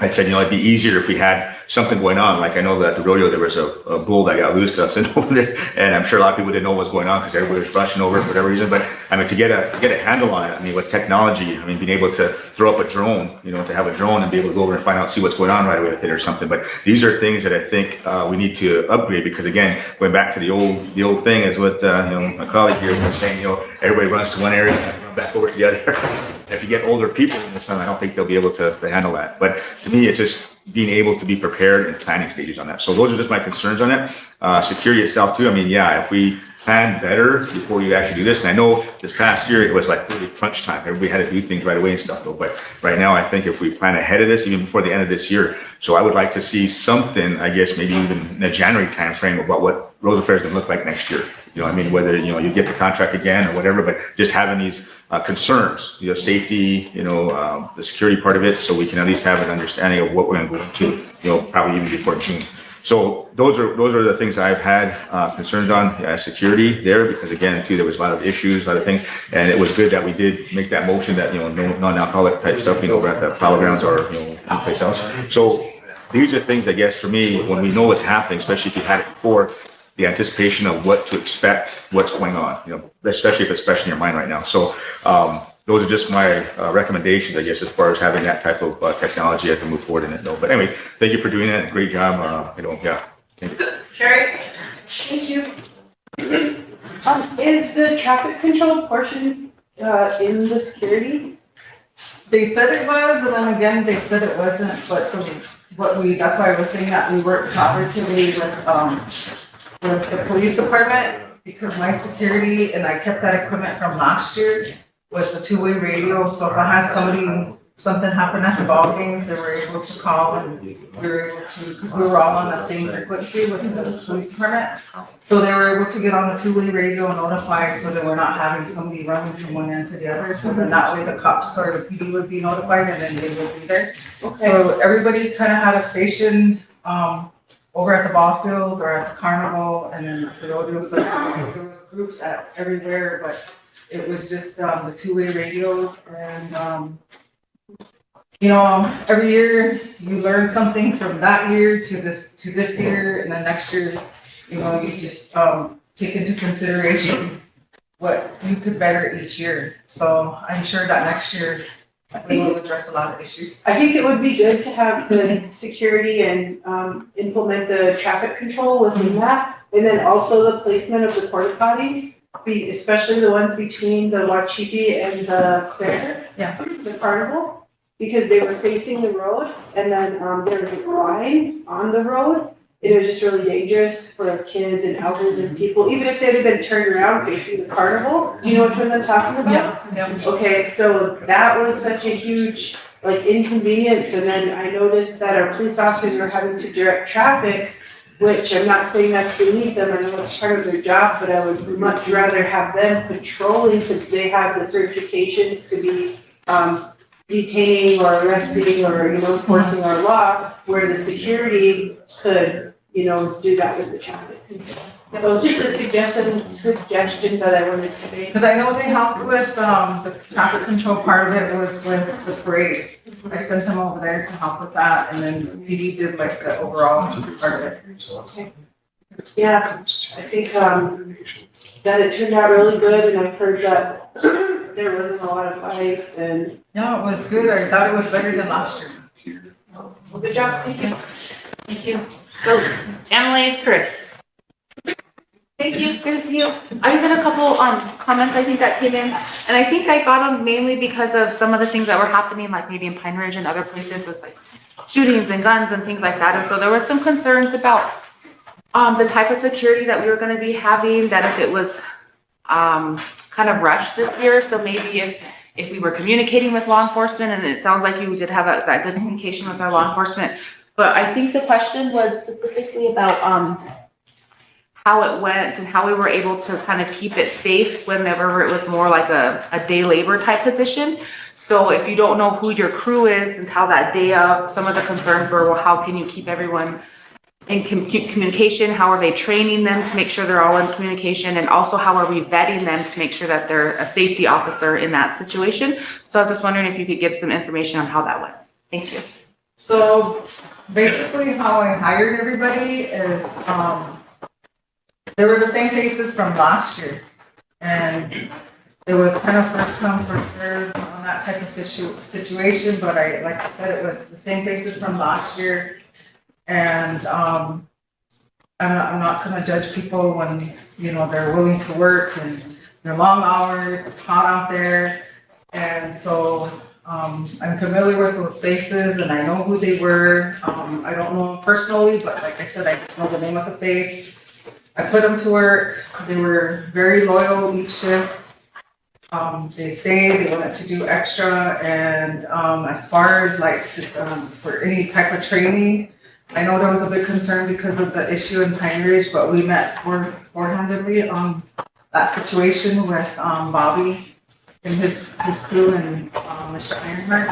I said, it'd be easier if we had something going on. Like I know that at the rodeo, there was a bull that got loose to us and over there. And I'm sure a lot of people didn't know what was going on because everybody was rushing over it for whatever reason. But I mean, to get a handle on it, with technology, being able to throw up a drone, to have a drone and be able to go over and find out, see what's going on right away with it or something. But these are things that I think we need to upgrade because again, going back to the old thing is what, my colleague here was saying, everybody runs to one area and run back over to the other. If you get older people in the sun, I don't think they'll be able to handle that. But to me, it's just being able to be prepared in planning stages on that. So those are just my concerns on it. Security itself too. If we plan better before you actually do this, and I know this past year it was like really crunch time. Everybody had to do things right away and stuff though. But right now, I think if we plan ahead of this, even before the end of this year, so I would like to see something, I guess, maybe even in the January timeframe about what Rose Fair is going to look like next year. Whether, you get the contract again or whatever, but just having these concerns, safety, the security part of it, so we can at least have an understanding of what we're going to go to, probably even before June. So those are the things I've had concerns on, security there, because again, too, there was a lot of issues, a lot of things, and it was good that we did make that motion that, no non-alcoholic type stuff being over at the Fairgrounds or, anyplace else. So these are things, I guess, for me, when we know what's happening, especially if you had it before, the anticipation of what to expect, what's going on, especially if it's fresh in your mind right now. So those are just my recommendations, I guess, as far as having that type of technology I can move forward in it. But anyway, thank you for doing that. Great job. Yeah. Thank you. Sherry? Thank you. Is the traffic control portion in the security? They said it was, and then again, they said it wasn't, but from that's why I was saying that we worked collaboratively with the police department, because my security, and I kept that equipment from last year, was the two-way radio. So if I had something happen at the ball games, they were able to call and we were able to, because we were all on the same frequency with the police department. So they were able to get on the two-way radio and notify, so that we're not having somebody running from one end to the other. So then that way the cops or the PD would be notified and then they would be there. Okay. So everybody kind of had a station, over at the ball fields or at the carnival and then the rodeo. So there was groups everywhere, but it was just the two-way radios and every year you learn something from that year to this year, and then next year, you just take into consideration what you could better each year. So I'm sure that next year we will address a lot of issues. I think it would be good to have the security and implement the traffic control within that. And then also the placement of the porta potties, especially the ones between the Wachipi and the fair, the carnival, because they were facing the road and then there was lines on the road. It was just really dangerous for kids and elders and people, even if they had been turned around facing the carnival. Do you know which one I'm talking about? Yeah. Okay, so that was such a huge inconvenience, and then I noticed that our police officers were having to direct traffic, which I'm not saying that's beneath them, I know it's part of their job, but I would much rather have them patrolling since they have the certifications to be detaining or arresting or, enforcing our law, where the security could, do that with the traffic. So just a suggestion that I wanted to make. Because I know they helped with the traffic control part of it was with the parade. I sent them over there to help with that, and then PD did the overall part of it. Okay. Yeah, I think that it turned out really good, and I've heard that there wasn't a lot of fights and. No, it was good. I thought it was better than last year. Well, good job. Thank you. Thank you. So, Emily, Chris. Thank you, good to see you. I just had a couple comments I think that came in, and I think I got them mainly because of some of the things that were happening, like maybe in Pine Ridge and other places with shootings and guns and things like that. And so there were some concerns about the type of security that we were going to be having, that if it was kind of rushed this year. So maybe if we were communicating with law enforcement, and it sounds like you did have that good communication with our law enforcement. But I think the question was specifically about how it went and how we were able to kind of keep it safe whenever it was more like a day labor type position. So if you don't know who your crew is and how that day of, some of the concerns were, well, how can you keep everyone in communication? How are they training them to make sure they're all in communication? And also, how are we vetting them to make sure that they're a safety officer in that situation? So I was just wondering if you could give some information on how that went. Thank you. So basically how I hired everybody is, they were the same faces from last year. And it was kind of first come, first served on that type of situation, but like I said, it was the same faces from last year. And, I'm not gonna judge people when, you know, they're willing to work and they're long hours, it's hot out there. And so, I'm familiar with those faces and I know who they were. I don't know them personally, but like I said, I just know the name of the face. I put them to work. They were very loyal each shift. They stayed, they wanted to do extra. And as far as like for any type of training, I know there was a big concern because of the issue in Pine Ridge, but we met four-handedly on that situation with Bobby and his crew and Mr. Ironheart,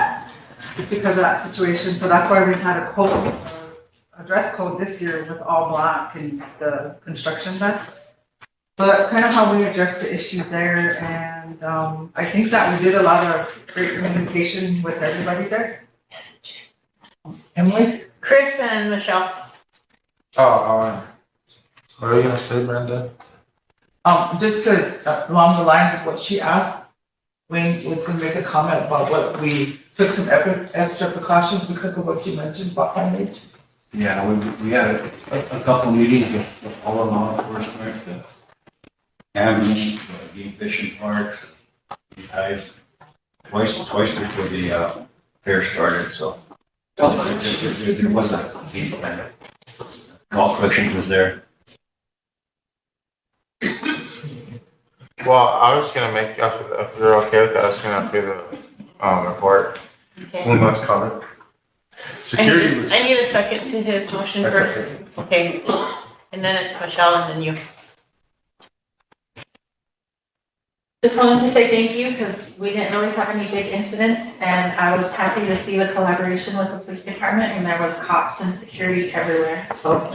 just because of that situation. So that's why we had a dress code this year with all black and the construction vest. So that's kind of how we addressed the issue there. And I think that we did a lot of great communication with everybody there. Emily? Chris and Michelle. What are you gonna say, Brenda? Just to, along the lines of what she asked, Wayne was gonna make a comment about what we took some extra precautions because of what you mentioned about Pine Ridge. Yeah, we had a couple meetings with all the law enforcement, the ambulance, the game fishing parks, these guys, twice before the fair started, so. There was a game plan. Golf collections was there. Well, I was gonna make, if you're okay with that, I was gonna do the, report. Okay. One last comment. Security was. I need a second to his motion I first. second. Okay, and then it's Michelle and then you. Just wanted to say thank you because we didn't really have any big incidents and I was happy to see the collaboration with the police department and there was cops and security everywhere. So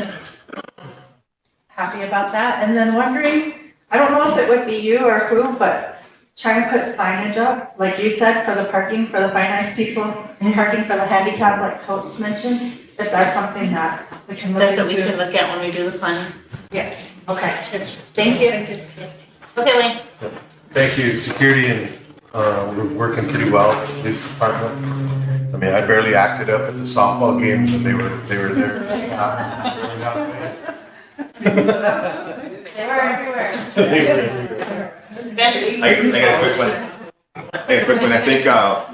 happy about that. And then wondering, I don't know if it would be you or who, but try and put signage up, like you said, for the parking for the finance people, parking for the handicap, like Totes mentioned, if that's something that we can look That's into. what we can look at when we do the planning. Yeah, okay. Thank you. Okay, Wayne. Thank you, security, and we're working pretty well with the police department. I mean, I barely acted up at the softball games and they were there. They were everywhere. I got a quick one. I think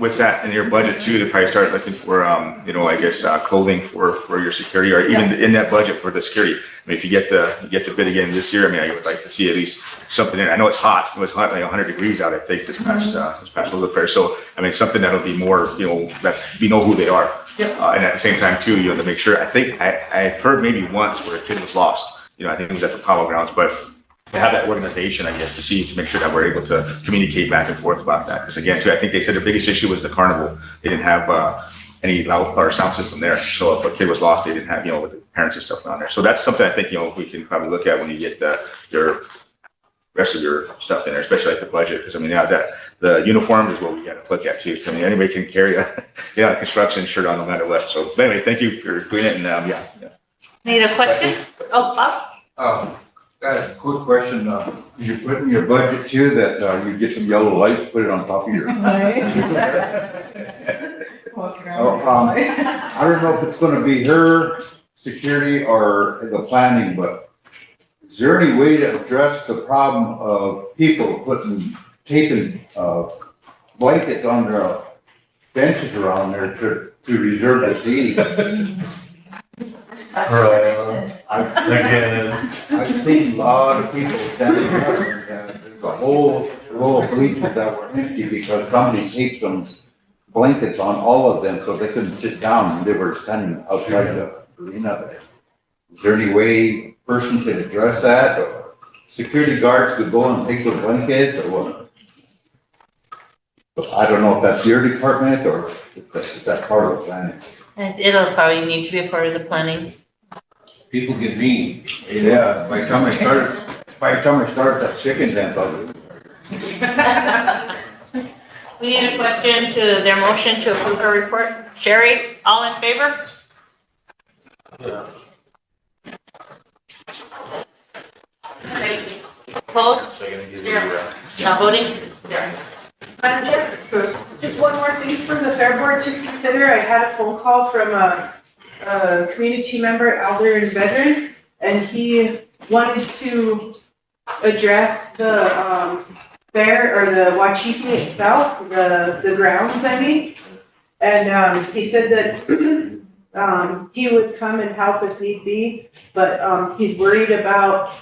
with that in your budget too, to probably start looking for, you know, I guess clothing for your security, or even in that budget for the security. I mean, if you get the bid again this year, I mean, I would like to see at least something in. I know it's hot. It was hot, like 100 degrees out, I think, this past little fair. So I mean, something that'll be more, you know, that we know who they are. And at the same time too, you know, to make sure. I think I've heard maybe once where a kid was lost. You know, I think it was at the Palo Grounds, but to have that organization, I guess, to make sure that we're able to communicate back and forth about that. Because again, too, I think they said the biggest issue was the carnival. They didn't have any loud or sound system there. So if a kid was lost, they didn't have, you know, with the parents and stuff on there. So that's something I think, you know, we can probably look at when you get your rest of your stuff in there, especially like the budget. Because I mean, the uniform is what we got to look at too. I mean, anybody can carry a construction shirt on no matter what. So anyway, thank you for doing it. And yeah. Need a question? Oh, Bob? Got a quick question. You put in your budget too that you get some yellow lights, put it on top of your. I don't know if it's gonna be her security or the planning, but is there any way to address the problem of people taping blankets on their benches around there to reserve the seating? I've seen a lot of people standing there, there's a whole row of bleachers that were empty because somebody taped some blankets on all of them so they couldn't sit down and they were standing outside the arena there. Is there any way a person could address that, or security guards could go and take the blankets, or what? I don't know if that's your department or if that's part of the planning. It'll probably need to be a part of the planning. People get mean. Yeah, by the time I start, that chicken dance, I'll do. We need a question to their motion to approve our report. Sherry, all in favor? Opposed? Not voting? Madam Chair, just one more thing for the Fair Board to consider. I had a phone call from a community member, elder and veteran, and he wanted to address the fair or the Wachipi itself, the grounds, I mean. And he said that he would come and help if need be, but he's worried about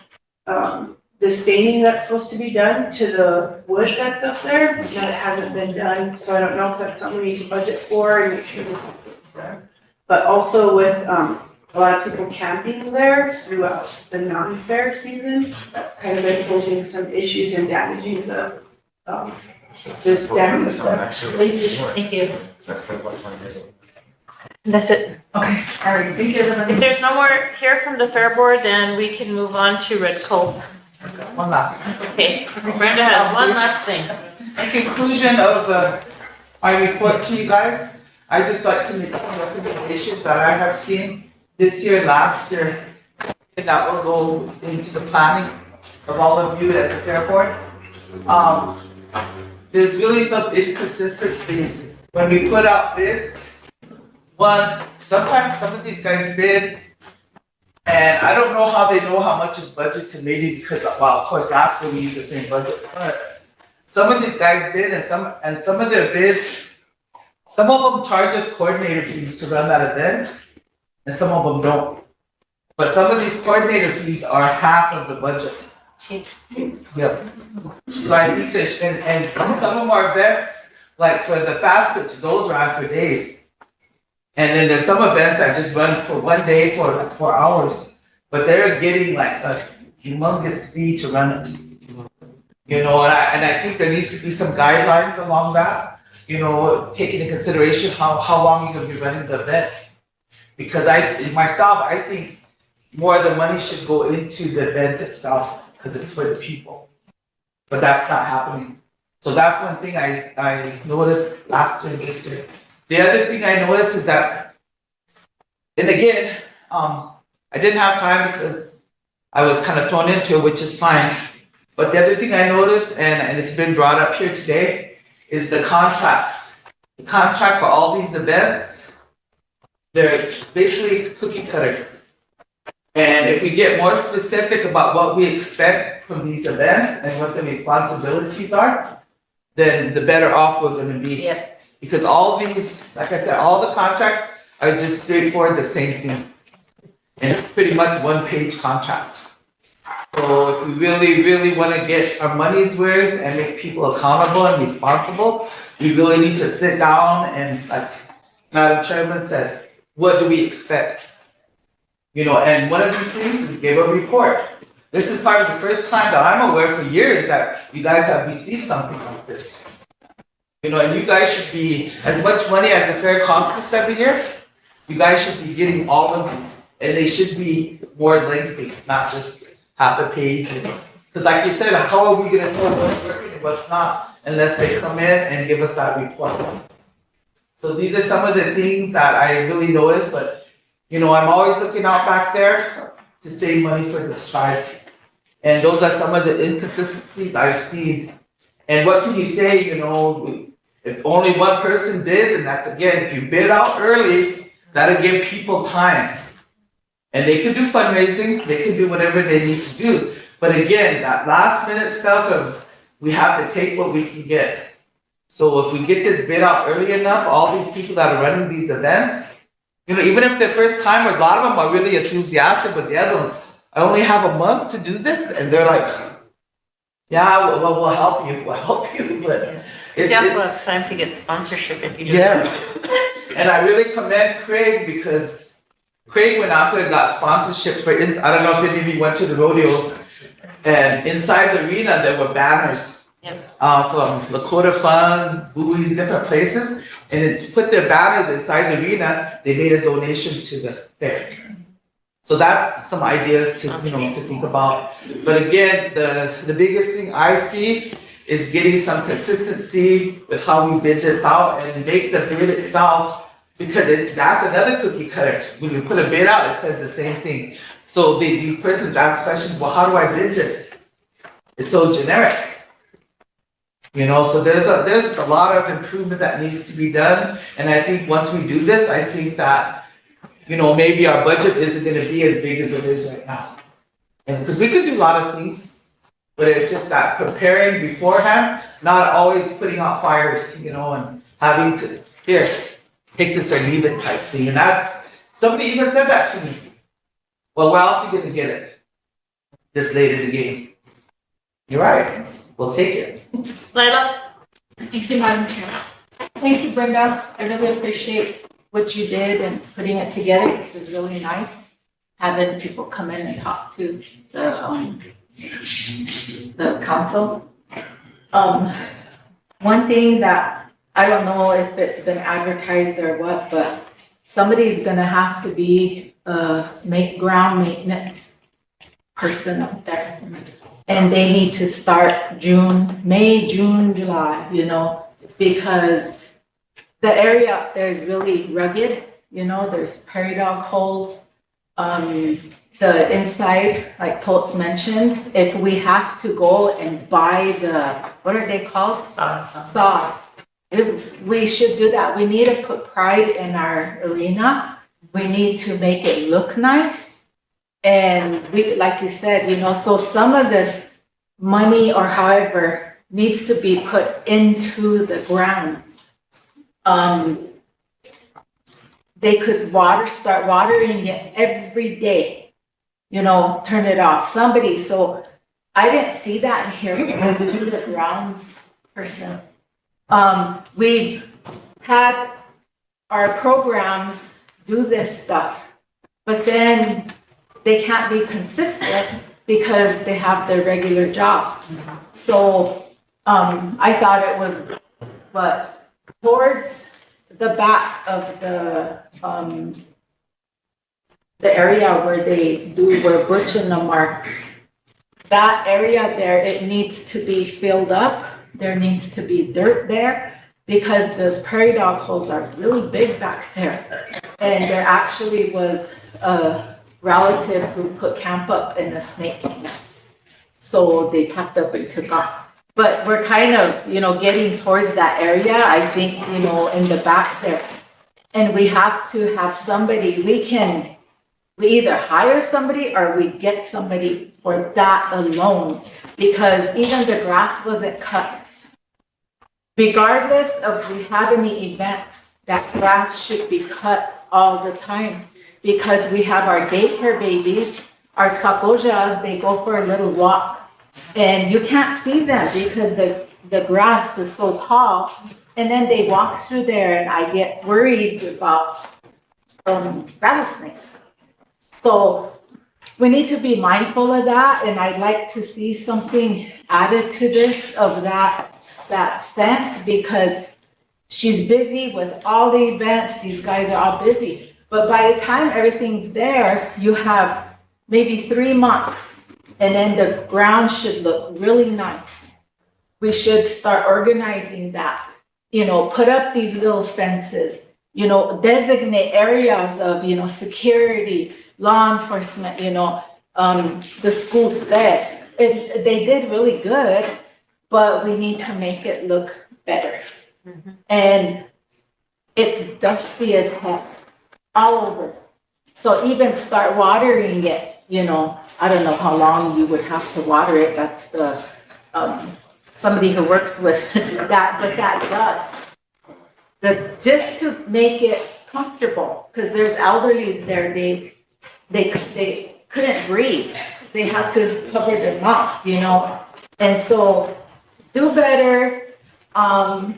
the staining that's supposed to be done to the wood that's up there, that it hasn't been done, so I don't know if that's something we need to budget for and make sure it's done. But also with a lot of people camping there throughout the non-fair season, that's kind of been posing some issues and damaging the standards. Thank you. That's it. Okay, all right, thank you, everybody. If there's no more here from the Fair Board, then we can move on to Red Cove. One last. Okay, Brenda has one last thing. In conclusion of my report to you guys, I just like to make some recommendations that I have seen this year, last year, and that will go into the planning of all of you at the Fair Board. There's really some inconsistencies when we put out bids. One, sometimes some of these guys bid, and I don't know how they know how much is budgeted, maybe because, well, of course, last year we used the same budget, but some of these guys bid and some of their bids, some of them charge us coordinator fees to run that event, and some of them don't. But some of these coordinator fees are half of the budget. Yep. So I think that, and some of them are events, like for the fast pitch, those run for days. And then there's some events I just run for one day for like 4 hours, but they're getting like a humongous fee to run it. You know, and I think there needs to be some guidelines along that, you know, taking into consideration how long you're gonna be running the event. Because I think more of the money should go into the event itself, because it's for the people. But that's not happening. So that's one thing I noticed last year and this year. The other thing I noticed is that, and again, I didn't have time because I was kind of thrown into it, which is fine. But the other thing I noticed, and it's been brought up here today, is the contracts. The contract for all these events, they're basically cookie cutter. And if we get more specific about what we expect from these events and what the responsibilities are, then the better off we're gonna be. Yeah. Because all these, like I said, all the contracts are just straightforward the same thing. And it's pretty much one-page contract. So if we really, really wanna get our money's worth and make people accountable and responsible, we really need to sit down and, like Madam Chairman said, what do we expect? You know, and one of these things is give a report. This is probably the first time that I'm aware for years that you guys have received something like this. You know, and you guys should be, as much money as the fair costs us every year, you guys should be getting all of these. And they should be more lengthy, not just half a page. Because like you said, how are we gonna know what's working and what's not unless they come in and give us that report? So these are some of the things that I really noticed, but you know, I'm always looking out back there to save money for this tribe. And those are some of the inconsistencies I've seen. And what can you say, you know, if only one person bids, and that's again, if you bid out early, that'll give people time. And they can do fundraising, they can do whatever they need to do. But again, that last minute stuff of, we have to take what we can get. So if we get this bid out early enough, all these people that are running these events, you know, even if they're first timers, a lot of them are really enthusiastic, but the other ones, I only have a month to do this, and they're like, yeah, well, we'll help you, but It's also has time to get sponsorship if you do. Yes. And I really commend Craig, because Craig went out there and got sponsorship for, I don't know if any of you went to the rodeos, and inside the arena, there were banners. From Lakota funds, buoys, different places, and it put their banners inside the arena. They made a donation to the fair. So that's some ideas to, to think about. But again, the biggest thing I see is getting some consistency with how we bid this out and make the bid itself, because that's another cookie cutter. When you put a bid out, it says the same thing. So these persons ask questions, well, how do I bid this? It's so generic. So there's a lot of improvement that needs to be done. And I think once we do this, I think that, maybe our budget isn't gonna be as big as it is right now. And because we could do a lot of things, but it's just that preparing beforehand, not always putting out fires, and having to, here, take this or leave it type thing. And that's, somebody even said that to me. Well, where else are you gonna get it this late in the game? You're right, we'll take it. Lila? Thank you, Madam Chair. Thank you, Brenda. I really appreciate what you did and putting it together. This is really nice, having people come in and talk to the council. One thing that I don't know if it's been advertised or what, but somebody's gonna have to be ground maintenance person up there. And they need to start May, June, July, because the area up there is really rugged, there's prairie dog holes. The inside, like Toltz mentioned, if we have to go and buy what are they called? Sod. We should do that. We need to put pride in our arena. We need to make it look nice. And we, like you said, so some of this money or however needs to be put into the grounds. They could start watering it every day, turn it off. So I didn't see that in here from the grounds person. We've had our programs do this stuff, but then they can't be consistent because they have their regular job. So I thought it was, but towards the back of the area where Butch and them are, that area there, it needs to be filled up. There needs to be dirt there because those prairie dog holes are really big back there. And there actually was a relative who put camp up in a snake camp. So they packed up and took off. But we're kind of, getting towards that area, I think, in the back there. And we have to have somebody, we either hire somebody or we get somebody for that alone, because even the grass wasn't cut. Regardless of we have any events, that grass should be cut all the time, because we have our daycare babies, our tkapojas, they go for a little walk. And you can't see them because the grass is so tall. And then they walk through there and I get worried about rattlesnakes. So we need to be mindful of that. And I'd like to see something added to this of that sense, because she's busy with all the events. These guys are all busy. But by the time everything's there, you have maybe 3 months. And then the ground should look really nice. We should start organizing that, put up these little fences, designate areas of, security, law enforcement, the school's fed. They did really good, but we need to make it look better. Mm-hmm. And it's dusty as heck all over. So even start watering it. I don't know how long you would have to water it. That's the somebody who works with that, but that dust. Just to make it comfortable, because there's elderlies there. They couldn't breathe. They had to cover their mouth, And so, do better.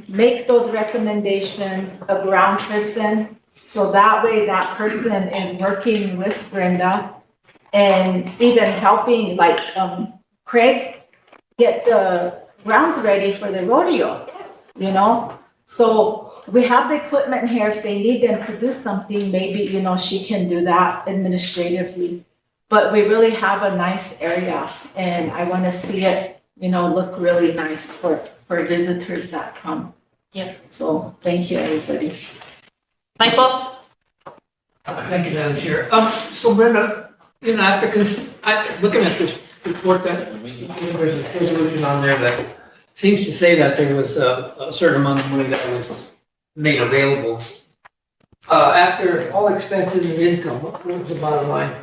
Make those recommendations. A ground person, so that way that person is working with Brenda. And even helping, like Craig, get the grounds ready for the rodeo, So we have the equipment here, if they need them to do something, maybe, you know, she can do that administratively. But we really have a nice area, and I wanna see it, you know, look really nice for visitors that come. Yep. So, thank you, everybody. Michael? Thank you, Madam Chair. So Brenda, in applicants, looking at this report that, there's a resolution on there that seems to say that there was a certain amount of money that was made available. After all expenses and income, what was the bottom line?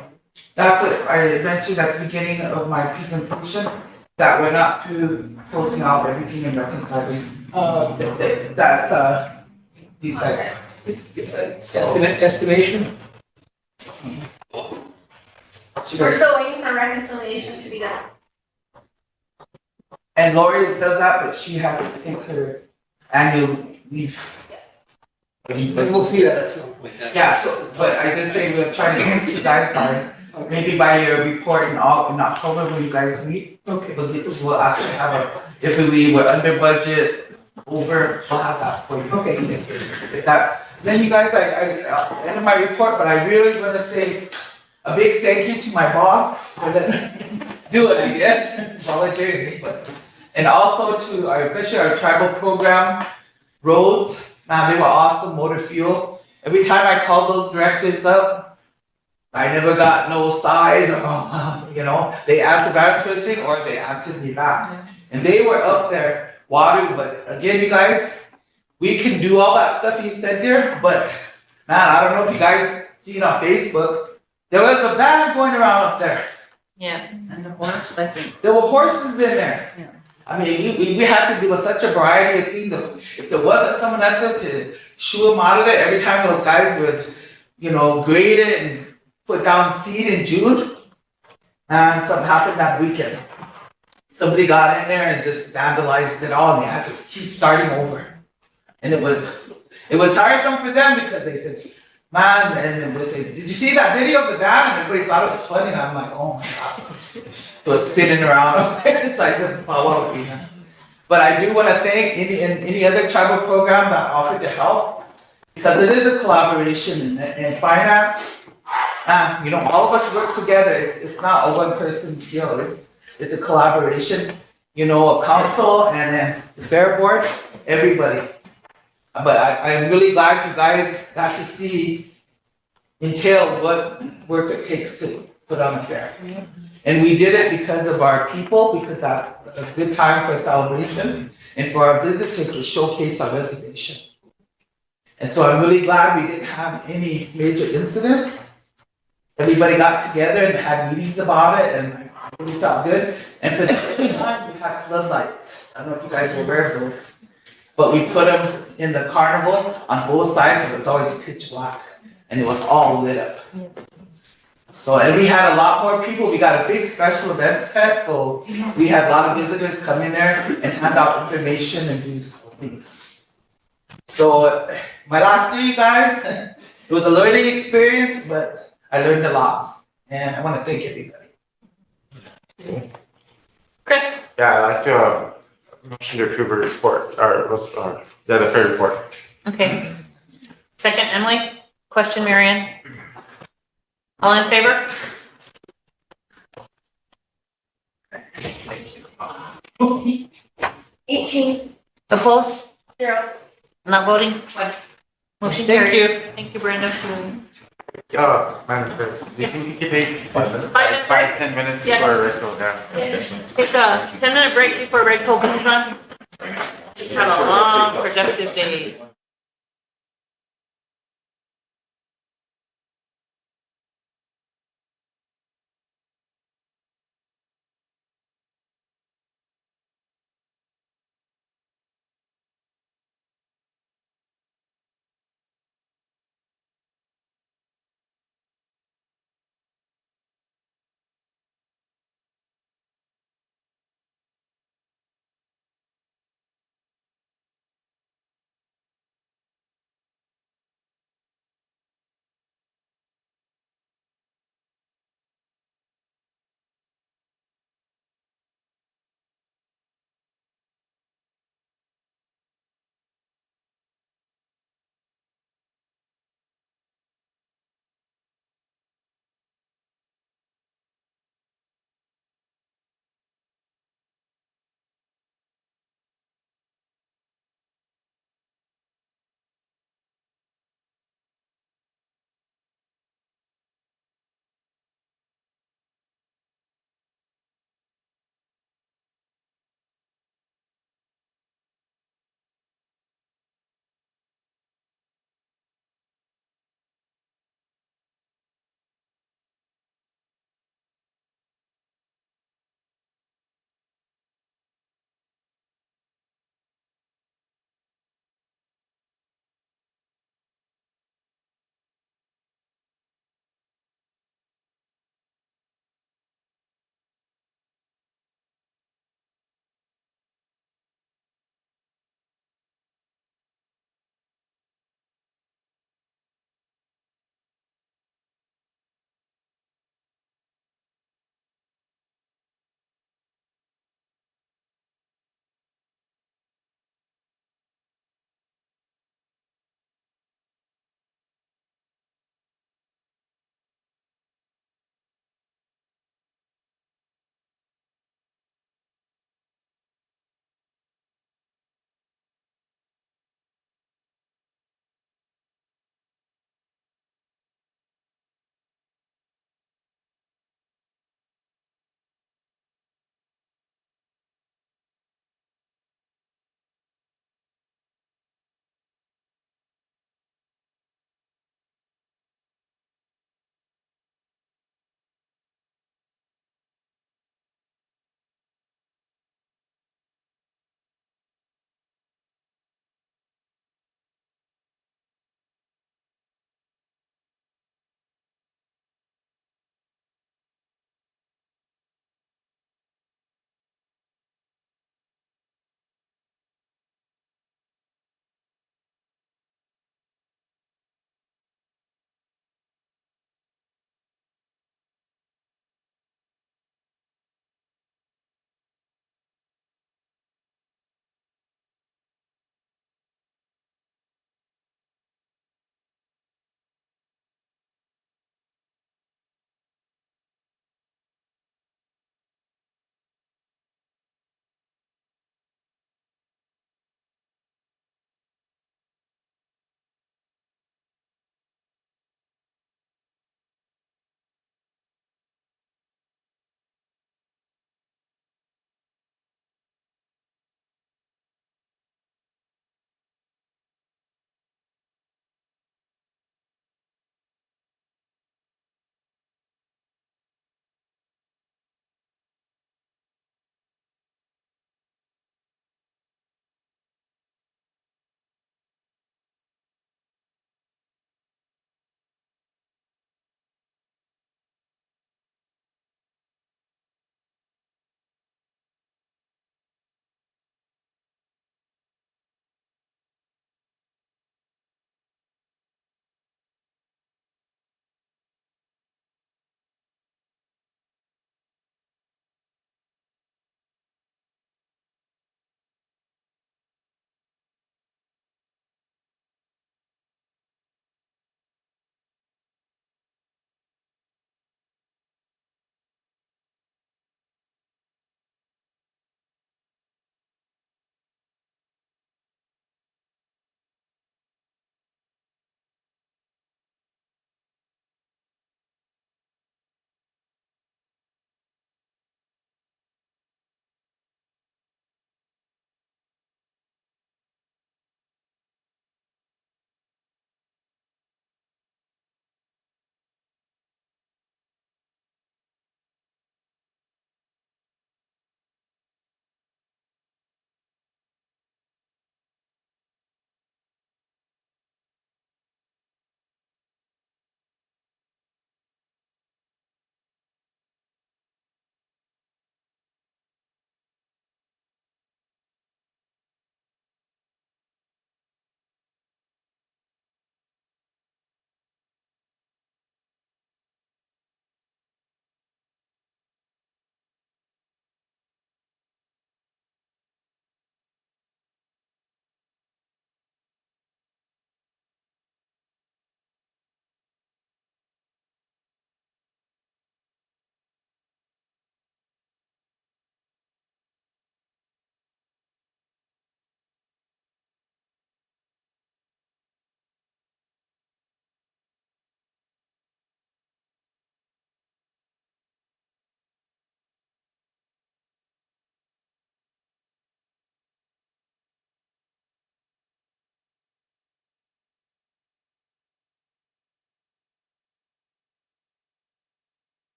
That's what I mentioned at the beginning of my presentation, that we're not through closing out everything and reconciling. That's, these guys. Estimation? We're still waiting for reconciliation to be done. And Lori does that, but she had to take her annual leave. We'll see that at some point. Yeah, so, but I did say we're trying to get you guys by, maybe by your report in October when you guys meet. Okay. We'll actually have if we were under budget, over, we'll have that for you. Okay. If that's, then you guys, end of my report, but I really wanna say a big thank you to my boss for letting do it, I guess, volunteering, but. And also to especially our tribal program, roads, man, they were awesome, motor fuel. Every time I called those directives up, I never got no size or, you know, they answered back twisting or they answered me back. And they were up there watering, but again, you guys, we can do all that stuff you said there, but man, I don't know if you guys seen on Facebook, there was a van going around up there. Yeah, and the horse, I think. There were horses in there. Yeah. I mean, we had to do such a variety of things. If there wasn't someone out there to shoo them out of there, every time those guys would, you know, grade it and put down seed in June, and something happened that weekend. Somebody got in there and just vandalized it all, and they had to keep starting over. And it was tiresome for them because they said, man, and then they say, did you see that video of the van? And everybody thought it was funny, and I'm like, oh my God. So it's spinning around. It's like the power of it. But I do want to thank any other tribal program that offered to help, because it is a collaboration in finance. You know, all of us work together. It's not a one-person deal. It's a collaboration, you know, of council and then the fair board, everybody. But I'm really glad you guys got to see entail what work it takes to put on a fair. And we did it because of our people, because that's a good time for a celebration, and for our visitors to showcase our reservation. And so I'm really glad we didn't have any major incidents. Everybody got together and had meetings about it, and I really felt good. And for the first time, we had floodlights. I don't know if you guys were aware of those. But we put them in the carnival on both sides, and it was always pitch black, and it was all lit up. So, and we had a lot more people. We got a big special events tent, so we had a lot of visitors come in there and hand out information and do things. So, my last year, you guys, it was a learning experience, but I learned a lot, and I want to thank everybody. Chris? Yeah, I'd like to motion to approve a report, the fair report. Okay. Second, Emily? Question, Marianne? All in favor? 18. Opposed? 0. Not voting? Motion Thank carried. you. Thank you, Brenda. Madam Clerk, do you think we could take 5 5, 10 minutes Yes. before Rick goes down? Take a 10-minute break before Red Coat comes on. Have a long, productive day.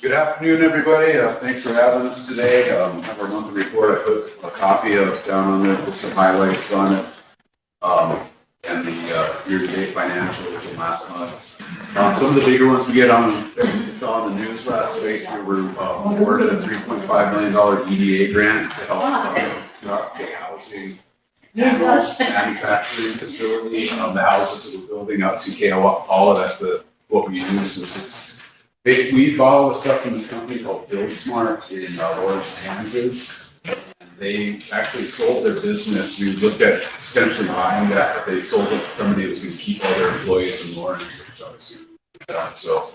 Good afternoon, everybody. Thanks for having us today. Have our monthly report. I put a copy of down on there with some highlights on it. And the year-to-date financials and last month's. Some of the bigger ones we get on, we saw on the news last week, we were awarded a $3.5 million EDA grant to help construct a housing and manufacturing facility. The houses that we're building out to Kewapala, that's what we use. We borrow stuff from this company called Build Smart in Lawrence, Kansas. They actually sold their business. We looked at potentially buying that, but they sold it to somebody who was going to keep all their employees in Lawrence. So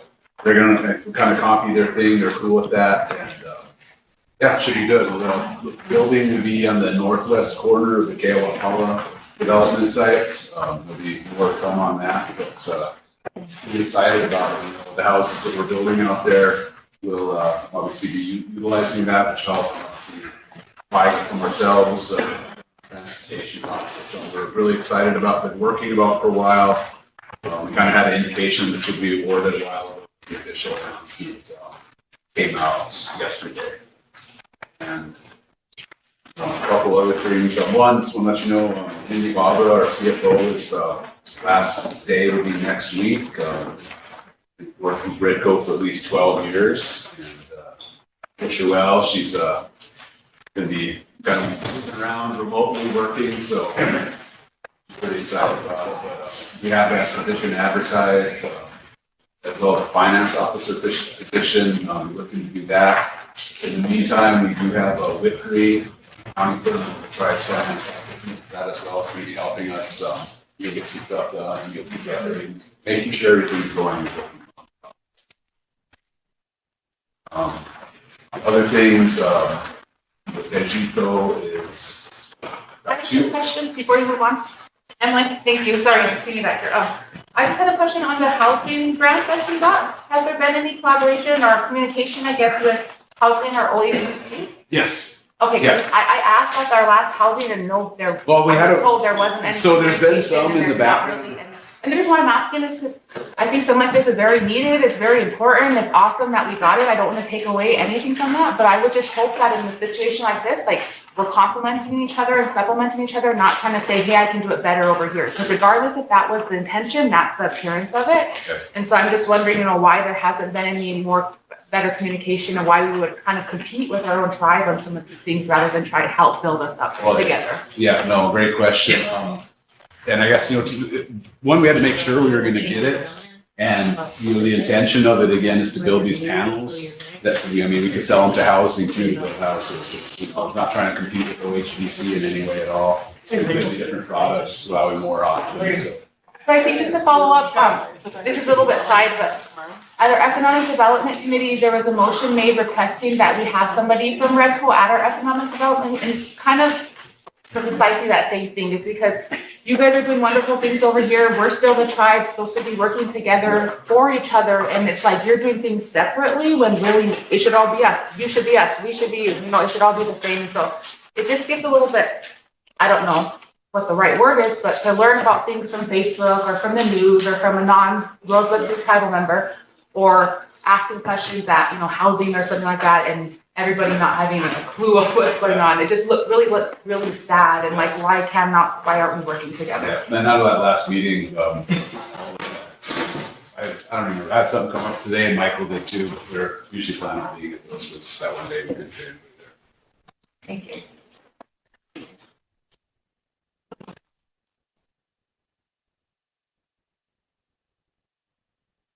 they're going to kind of copy their thing. They're cool with that. And yeah, it should be good. The building will be on the northwest corner of the Kewapala development site. There'll be more to come on that, but really excited about it. You know, the houses that we're building out there will obviously be utilizing that, which help buy it from ourselves, transportation process. So we're really excited about it, working about for a while. We kind of had an indication this would be awarded a while ago. The official announcement came out yesterday. And a couple other things. One, just want to let you know, Indy Barbara, our CFO, is last day will be next week. Worked with Redco for at least 12 years. And wish her well. She's going to be kind of moving around remotely working, so pretty excited about it. But we have that position advertised, as well as a finance officer position. Looking to do that. In the meantime, we do have a Whitfree county clerk who tries finance officer, that as well as maybe helping us get some stuff done, get together, and making sure everything's going. Other things, Egito is. I have a question before you move on. Emily, thank you. Sorry, I'm seeing you back here. I just had a question on the housing grant that you got. Has there been any collaboration or communication, I guess, with housing or OEP? Yes. Okay, Yeah. I asked at our last housing and no, there. Well, we I had was told there wasn't any. So there's been some in the communication and there's not background. really any- And the reason why I'm asking is because I think something like this is very needed, it's very important, it's awesome that we got it, I don't want to take away anything from that, but I would just hope that in a situation like this, like, we're complimenting each other and supplementing each other, not trying to say, hey, I can do it better over here. So regardless if that was the intention, that's the appearance of it. Okay. And so I'm just wondering, you know, why there hasn't been any more better communication and why we would kind of compete with our own tribe on some of these things rather than try to help build us up together. Yeah, no, great question. And I guess, one, we had to make sure we were going to get it. And, the intention of it, again, is to build these panels that, we could sell them to housing too, build houses. It's not trying to compete with OHBC in any way at all. It's a completely different product, just allowing more options. So I think just to follow up, this is a little bit side, but at our Economic Development Committee, there was a motion made requesting that we have somebody from Redco at our Economic Development, and it's kind of for precisely that same thing, is because you guys are doing wonderful things over here, we're still the tribe, supposed to be working together for each other, and it's like you're doing things separately when really it should all be us, you should be us, we should be you, it should all be the same, so it just gets a little bit, I don't know what the right word is, but to learn about things from Facebook or from the news or from a non-Rosebud tribal member, or asking questions at, housing or something like that, and everybody not having a clue of what's going on. It just looks really sad, and like, why aren't we working together? Yeah, and out of that last meeting, I don't remember, I had something come up today, and Michael did too, but we're usually planning on being at those, was that one day we couldn't do it there. Thank you.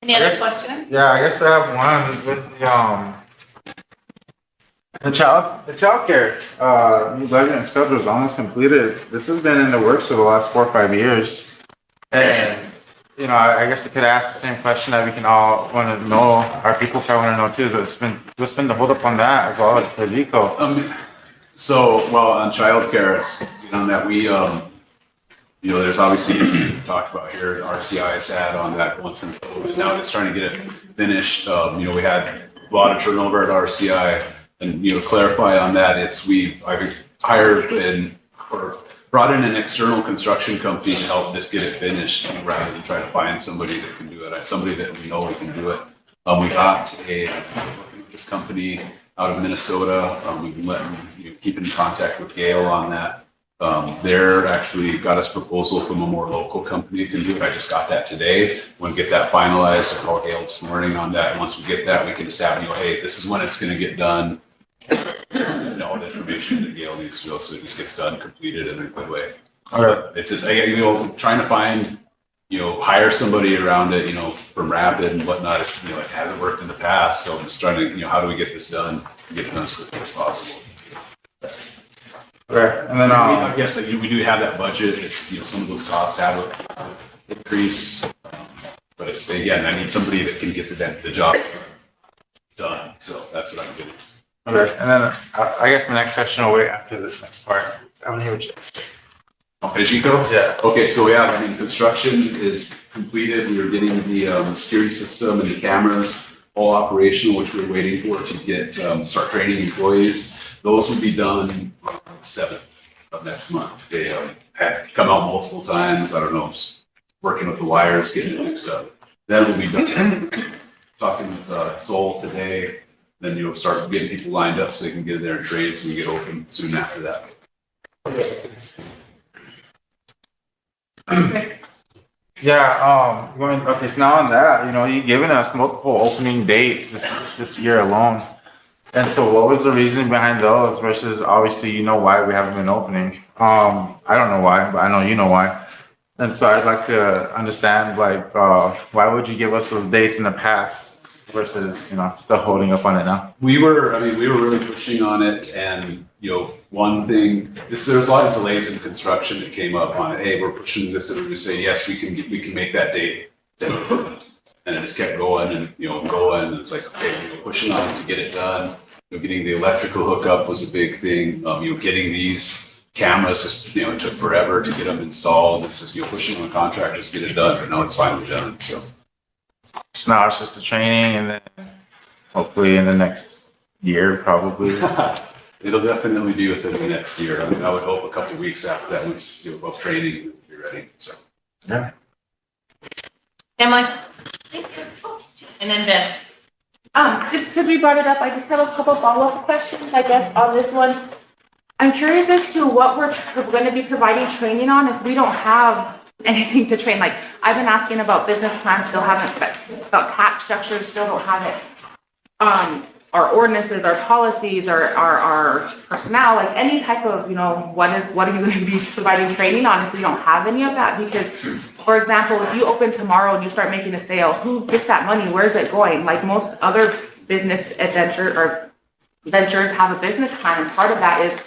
Any other questions? Yeah, I guess I have one with the childcare, new budget and schedule is almost completed. This has been in the works for the last 4 or 5 years. And, I guess I could ask the same question that we can all want to know, our people probably want to know too, but what's been the hold up on that as well as for Rico? On childcare, it's, that we, there's obviously issues we've talked about here, RCI has had on that going through COVID. Now just trying to get it finished. We had a lot of turnover at RCI, and, clarify on that, I've hired or brought in an external construction company to help just get it finished rather than try to find somebody that can do it. Somebody that we know we can do it. We got this company out of Minnesota. We've been letting, keep in contact with Gail on that. They're actually got us proposal from a more local company can do it. I just got that today. We'll get that finalized. I called Gail this morning on that. And once we get that, we can establish, hey, this is when it's going to get done. All the information that Gail needs to know, so it just gets done, completed in a good way. It's just, trying to find, hire somebody around it, from Rapid and whatnot. It hasn't worked in the past. So I'm just trying to, how do we get this done? Get it done as quickly as possible. Right, and then, yes, we do have that budget. It's, some of those costs have increased, but it's, again, I need somebody that can get the job done. So that's what I'm getting. Okay, and then I guess my next section will wait after this next part. I want to hear what you have to say. Chico? Yeah. Okay, so construction is completed. We are getting the security system and the cameras all operational, which we're waiting for to get, start training employees. Those will be done on the 7th of next month. They had come out multiple times. I don't know, working with the wires, getting it mixed up. Then we'll be done talking with Soul today. Then you'll start getting people lined up so they can get in there and trade, so we get open soon after that. Yeah, okay, so now on that, you've given us multiple opening dates this year alone. And so what was the reason behind those versus obviously why we haven't been opening? I don't know why, but I know you know why. And so I'd like to understand why would you give us those dates in the past versus, still holding up on it now? We were really pushing on it, and one thing, there's a lot of delays in construction that came up on it. Hey, we're pushing this, and we say yes, we can make that date. And it just kept going and going. And it's like, okay, pushing on it to get it done. Getting the electrical hookup was a big thing. Getting these cameras just it took forever to get them installed. It's just pushing on contractors to get it done, but now it's finally done. So now it's just the training, and then hopefully in the next year, probably. It'll definitely be within the next year. I would hope a couple of weeks after that, once both training will be ready. So yeah. Emily? And then Ben. Just because we brought it up, I just have a couple follow-up questions, I guess, on this one. I'm curious as to what we're going to be providing training on if we don't have anything to train. Like, I've been asking about business plans, still haven't, about tax structures, still don't have it. Our ordinances, our policies, our personnel, like any type of, what are you going to be providing training on if we don't have any of that? Because, for example, if you open tomorrow and you start making a sale, who gets that money? Where's it going? Like most other business ventures have a business plan, and part of that is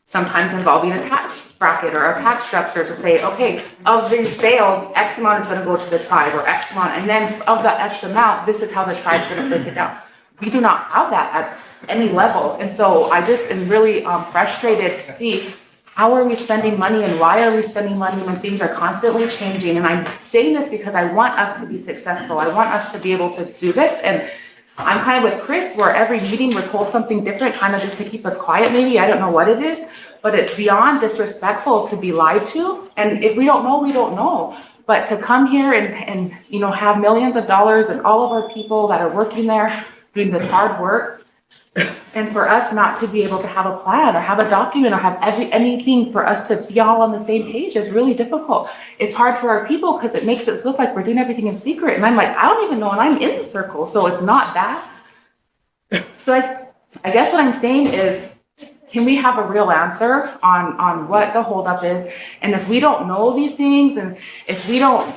sometimes involving a tax bracket or a tax structure to say, okay, of these sales, X amount is going to go to the tribe, or X amount, and then of the X amount, this is how the tribe's going to break it down. We do not have that at any level. And so I just am really frustrated to see how are we spending money and why are we spending money when things are constantly changing. And I'm saying this because I want us to be successful. I want us to be able to do this. And I'm kind of with Chris, where every meeting we're told something different, kind of just to keep us quiet maybe. I don't know what it is, but it's beyond disrespectful to be lied to. And if we don't know, we don't know. But to come here and have millions of dollars and all of our people that are working there doing this hard work, and for us not to be able to have a plan or have a document or have anything for us to be all on the same page is really difficult. It's hard for our people because it makes us look like we're doing everything in secret. And I'm like, I don't even know, and I'm in the circle, so it's not that. So I guess what I'm saying is, can we have a real answer on what the holdup is? And if we don't know these things, and if we don't,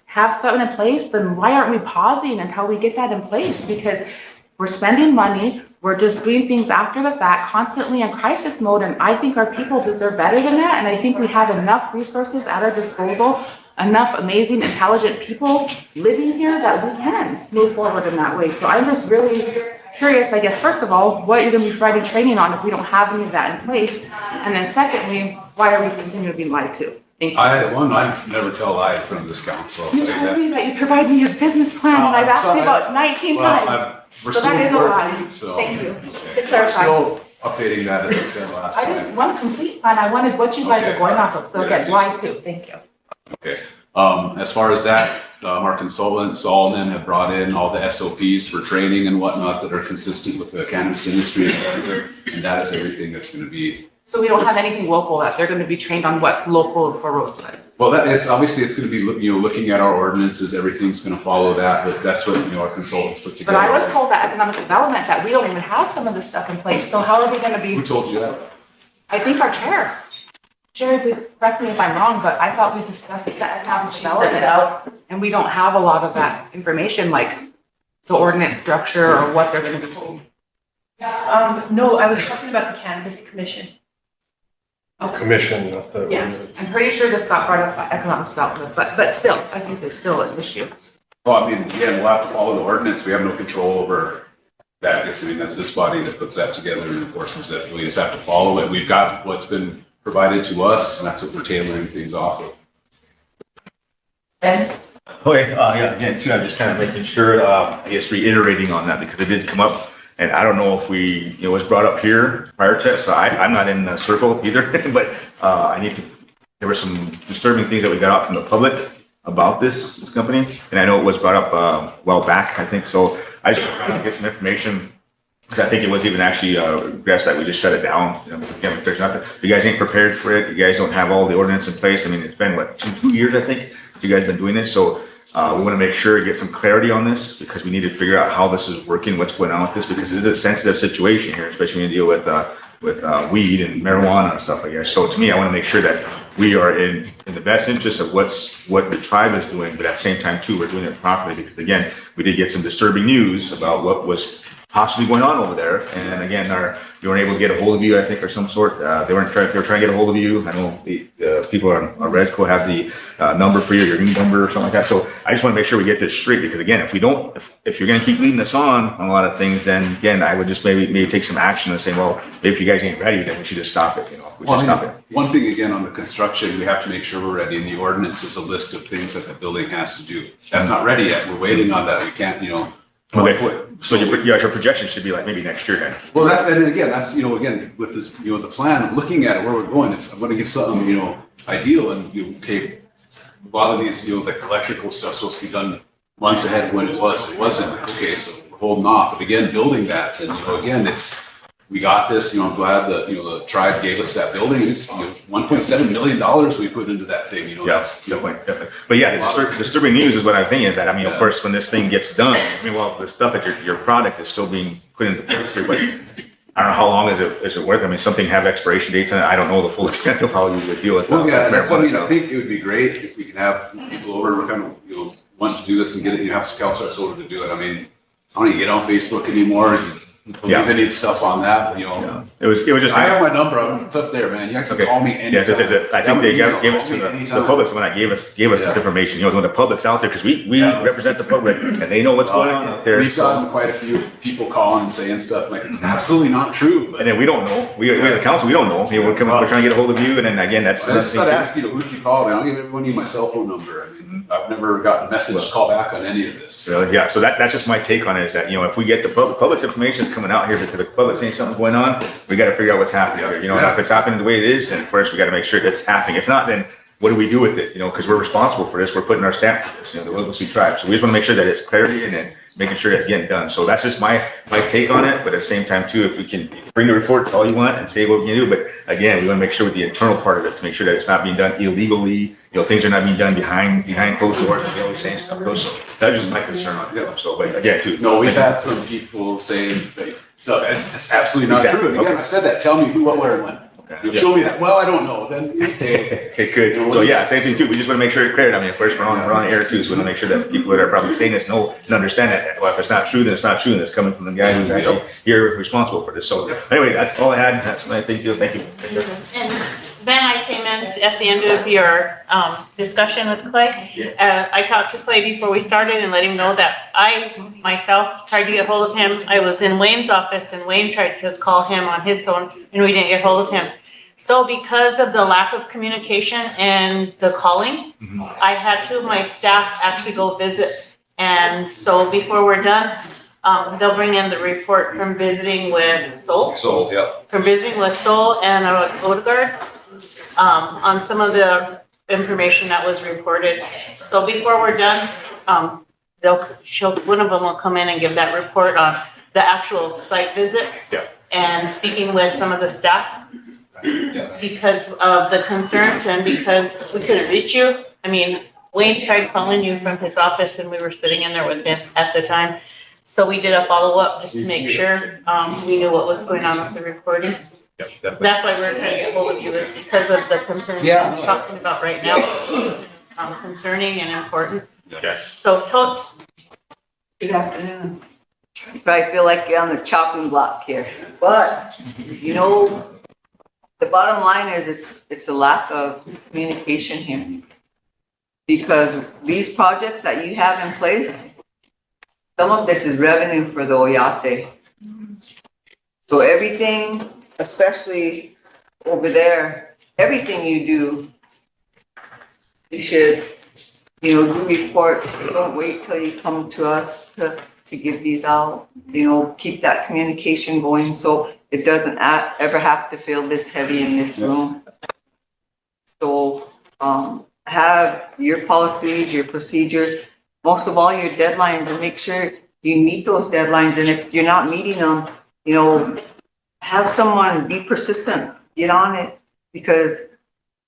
have something in place, then why aren't we pausing until we get that in place? Because we're spending money, we're just doing things after the fact, constantly in crisis mode, and I think our people deserve better than that, and I think we have enough resources at our disposal, enough amazing, intelligent people living here that we can move forward in that way. So I'm just really curious, I guess, first of all, what you're going to be providing training on if we don't have any of that in place, and then secondly, why are we continuing to be lied to? Thank you. I never tell a lie in front of this council. You told me that you provide me a business plan, and I've asked you about 19 times. We're So still that is a lie. working, so. Thank you. Okay. To clarify. Still updating that, as I said last I time. didn't want a complete plan, I wanted what you guys are going off of, so again, why too, thank you. Okay, As far as that, our consultants, all of them have brought in all the SOPs for training and whatnot that are consistent with the cannabis industry, and that is everything that's going to be. So we don't have anything local that they're gonna be trained on what local for Rosebud? Well, it's obviously it's going to be, looking at our ordinances, everything's going to follow that, but that's what, our consultants put together. But I was told that economic development, that we don't even have some of this stuff in place, so how are we gonna be? Who told you that? I think our chair. Chair, please correct me if I'm wrong, but I thought we discussed that economic She sent it development. out. And we don't have a lot of that information, like the ordinance structure or what they're gonna be told. No, I was talking about the Cannabis Commission. Commission, not the Yeah. ordinance. I'm pretty sure this got brought up by economic development, but still, I think it's still an issue. Well, I mean, again, we'll have to follow the ordinance. We have no control over that. I mean, that's this body that puts that together and enforces it. We just have to follow it. We've got what's been provided to us, and that's what we're tailoring things off of. Ben? Okay, yeah, again, too, I'm just kind of making sure, I guess reiterating on that because it did come up. And I don't know if it was brought up here prior to, so I'm not in the circle either, but there were some disturbing things that we got out from the public about this company. And I know it was brought up a while back, I think. So I just wanted to get some information because I think it was even actually addressed that we just shut it down. Again, if there's nothing, you guys ain't prepared for it. You guys don't have all the ordinance in place. I mean, it's been what, 2 years, I think, you guys been doing this. So we want to make sure to get some clarity on this because we need to figure out how this is working, what's going on with this, because it is a sensitive situation here, especially when you deal with weed and marijuana and stuff like that. So to me, I want to make sure that we are in the best interest of what the tribe is doing, but at the same time too, we're doing it properly because again, we did get some disturbing news about what was possibly going on over there. And again, you weren't able to get a hold of you, I think, or some sort. They were trying to get a hold of you. I know the people on Resco have the number for you, your new number or something like that. So I just want to make sure we get this straight because again, if we don't, if you're going to keep leading us on a lot of things, then again, I would just maybe take some action and say, well, if you guys ain't ready, then we should just stop it. We should stop it. One thing again on the construction, we have to make sure we're ready. In the ordinance, there's a list of things that the building has to do. That's not ready yet. We're waiting on that. We can't, Okay, so your projection should be like maybe next year then. Well, that's again with this, the plan of looking at it, where we're going. I'm going to give something ideal, and okay, a lot of these the electrical stuff's supposed to be done months ahead of when it was. It wasn't. Okay, so we're holding off. But again, building that, and again, we got this. I'm glad that the tribe gave us that building. It's $1.7 million we put into that thing. Yeah, that's definitely. But yeah, the disturbing news is what I'm thinking is that of course, when this thing gets done, the stuff that your product is still being put into place here, but I don't know how long is it worth. I mean, something have expiration dates on it. I don't know the full extent of how you would deal with that. Well, yeah, that's something I think it would be great if we can have people over. We're kind of want to do this and get it. You have some councilors over to do it. I mean, I don't even get on Facebook anymore. Leave any stuff on that, It was just. I have my number. It's up there, man. You guys can call me anytime. I think they gave us to the public, someone that gave us this information. When the public's out there, because we represent the public and they know what's going on out there. We've gotten quite a few people calling and saying stuff like it's absolutely not true. And then we don't know. We as a council, we don't know. We're trying to get a hold of you, and then again, that's. I just gotta ask you, who'd you call, man? I'll give everyone my cell phone number. I mean, I've never gotten a message to call back on any of this. So that's just my take on it. Is that if we get the public's information is coming out here because the public's saying something's going on, we got to figure out what's happening out here. If it's happening the way it is, then first we got to make sure it's happening. If not, then what do we do with it? Because we're responsible for this. We're putting our stamp on this. The local Sioux tribe. So we just want to make sure that it's clarity and then making sure that's getting done. So that's just my take on it. But at the same time too, if we can bring the report all you want and say what we can do, but again, we want to make sure with the internal part of it to make sure that it's not being done illegally. Things are not being done behind closed doors. They're always saying stuff. So that's just my concern on it. So, but again, too. No, we've had some people saying so that's just absolutely not true. And again, I said that. Tell me who, what, where, and when. You'll show me that. Well, I don't know. Then okay, good. So yeah, same thing too. We just want to make sure it's clear. I mean, of course, we're on air too, so we want to make sure that people that are probably saying this know and understand that. Well, if it's not true, then it's not true, and it's coming from the guy who's actually here responsible for this. So anyway, that's all I had. That's my thank you. Thank you. And Ben, I came in at the end of your discussion with Clay. I talked to Clay before we started and let him know that I myself tried to get hold of him. I was in Wayne's office and Wayne tried to call him on his phone and we didn't get hold of him. So because of the lack of communication and the calling, I had two of my staff actually go visit. And so before we're done, they'll bring in the report from visiting with Soul. Yep. From visiting with Soul and Odegaard on some of the information that was reported. So before we're done, one of them will come in and give that report on the actual site visit. Yeah. And speaking with some of the staff because of the concerns and because we couldn't reach you. I mean, Wayne tried calling you from his office and we were sitting in there with him at the time. So we did a follow-up just to make sure we knew what was going on with the recording. Yep, definitely. That's why we're trying to get hold of you, is because of the concerns that we're talking about right now. Concerning and important. Yes. So Totes. Good afternoon. You probably feel like you're on the chopping block here, but you know, the bottom line is it's a lack of communication here. Because these projects that you have in place, some of this is revenue for the Oyate. So everything, especially over there, everything you do, you should, do reports. Don't wait till you come to us to give these out. Keep that communication going so it doesn't ever have to feel this heavy in this room. So, have your policies, your procedures, most of all your deadlines, and make sure you meet those deadlines. And if you're not meeting them, have someone be persistent, get on it, because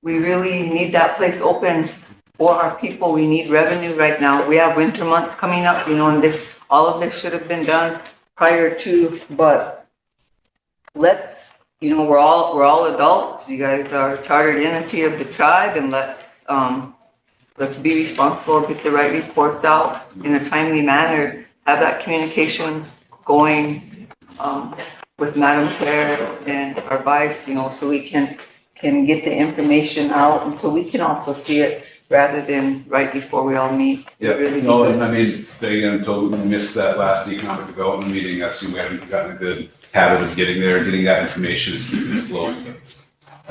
we really need that place open for our people. We need revenue right now. We have winter months coming up, and all of this should have been done prior to, but let's, we're all adults. You guys are a chartered entity of the tribe, and let's be responsible, get the right reports out in a timely manner, have that communication going with Madam Chair and our vice, so we can get the information out, and so we can also see it rather than right before we all meet. Yeah, Really no, good. I mean, again, until we missed that last economic development meeting, I see we haven't gotten a good habit of getting there, getting that information, is keeping it flowing.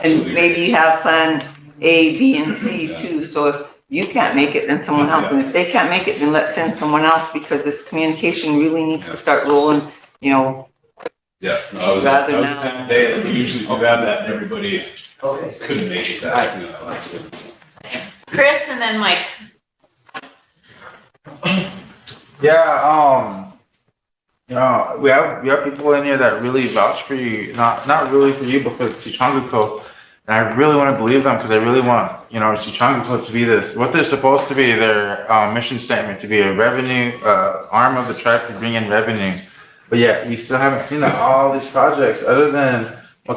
And maybe you have plan A, B, and C too, so if you can't make it, then someone else, and if they can't make it, then let's send someone else, because this communication really needs to start rolling, Yeah, no, I was Rather at now. that day that we usually do have that, and everybody couldn't make it that, that's good. Chris and then Mike. Yeah, we have people in here that really vouch for you, not really for you, but for Chichangaco. And I really want to believe them, because I really want, Chichangaco to be what they're supposed to be, their mission statement, to be a revenue arm of the tribe to bring in revenue. But yet, we still haven't seen all these projects other than I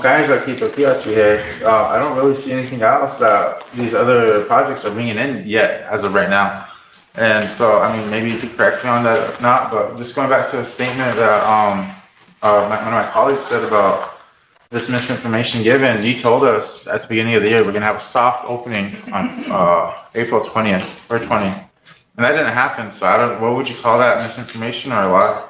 don't really see anything else that these other projects are bringing in yet as of right now. And so, maybe you could correct me on that if not, but just going back to a statement that one of my colleagues said about this misinformation given. You told us at the beginning of the year we're gonna have a soft opening on April 20th or 20th. And that didn't happen, so what would you call that, misinformation or a lie?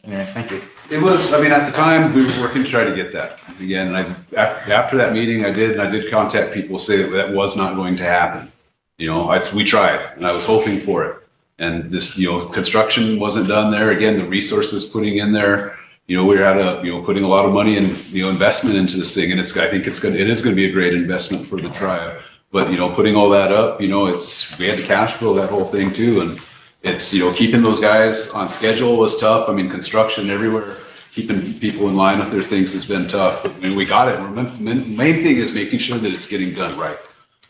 Anyways, thank you. It was, at the time, we were working to try to get that. Again, after that meeting, I did contact people, say that was not going to happen. We tried, and I was hoping for it. And this, construction wasn't done there. Again, the resources putting in there, we're putting a lot of money and, investment into this thing. And I think it is gonna be a great investment for the tribe. But, putting all that up, we had to cash flow that whole thing too. And it's, keeping those guys on schedule was tough. Construction everywhere, keeping people in line with their things has been tough. But we got it. Main thing is making sure that it's getting done right.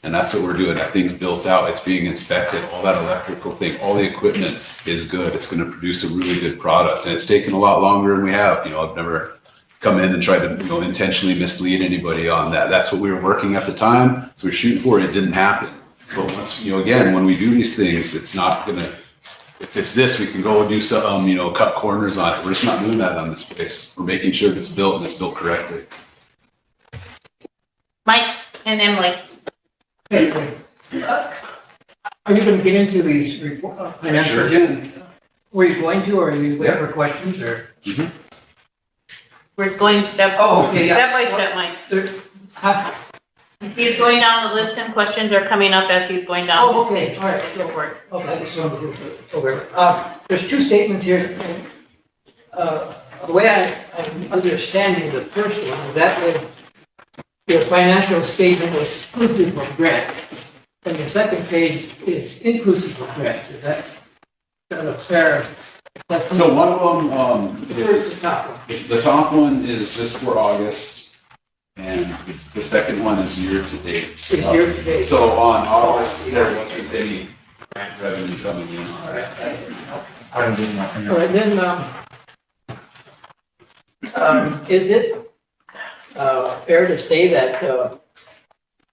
And that's what we're doing. That thing's built out, it's being inspected, all that electrical thing, all the equipment is good. It's gonna produce a really good product. And it's taken a lot longer than we have. I've never come in and tried to, intentionally mislead anybody on that. That's what we were working at the time. So we're shooting for it. It didn't happen. But once, again, when we do these things, it's not gonna, if it's this, we can go and do some, cut corners on it. We're just not doing that on this place. We're making sure that it's built and it's built correctly. Mike and Emily. Hey, are you going to get into these financial? Sure. Were you going to, or are you waiting for questions, or? We're going step by step, Mike. He's going down the list and questions are coming up as he's going down. Oh, okay, all right. Go for it. Okay, I just wanted to over. There's two statements here. The way I'm understanding the first one, that was your financial statement was exclusive of grant. And the second page is inclusive of grants, is that kind of fair? So one of them, is, the top one is just for August, and the second one is year to date. Year to date. So on August, there wasn't any grant revenue coming in. All right, then, is it, fair to say that,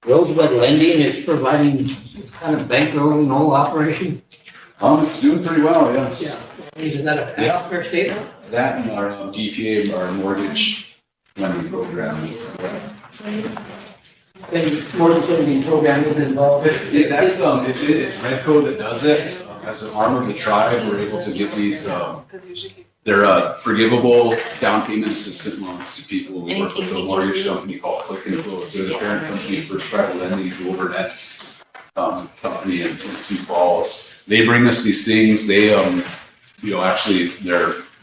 Rosebud Lending is providing kind of bankrolling whole operation? It's doing pretty well, yes. Yeah. Is that a fair statement? That and our DPA, our mortgage lending program. And mortgage lending program is involved? It's Redco that does it. As an arm of the tribe, we're able to give these, they're forgivable down payment assistant loans to people. We work with a mortgage company called Click and Close. They're the parent company of First Tribal Lending to Overnet's company in Sioux Falls. They bring us these things. They, actually,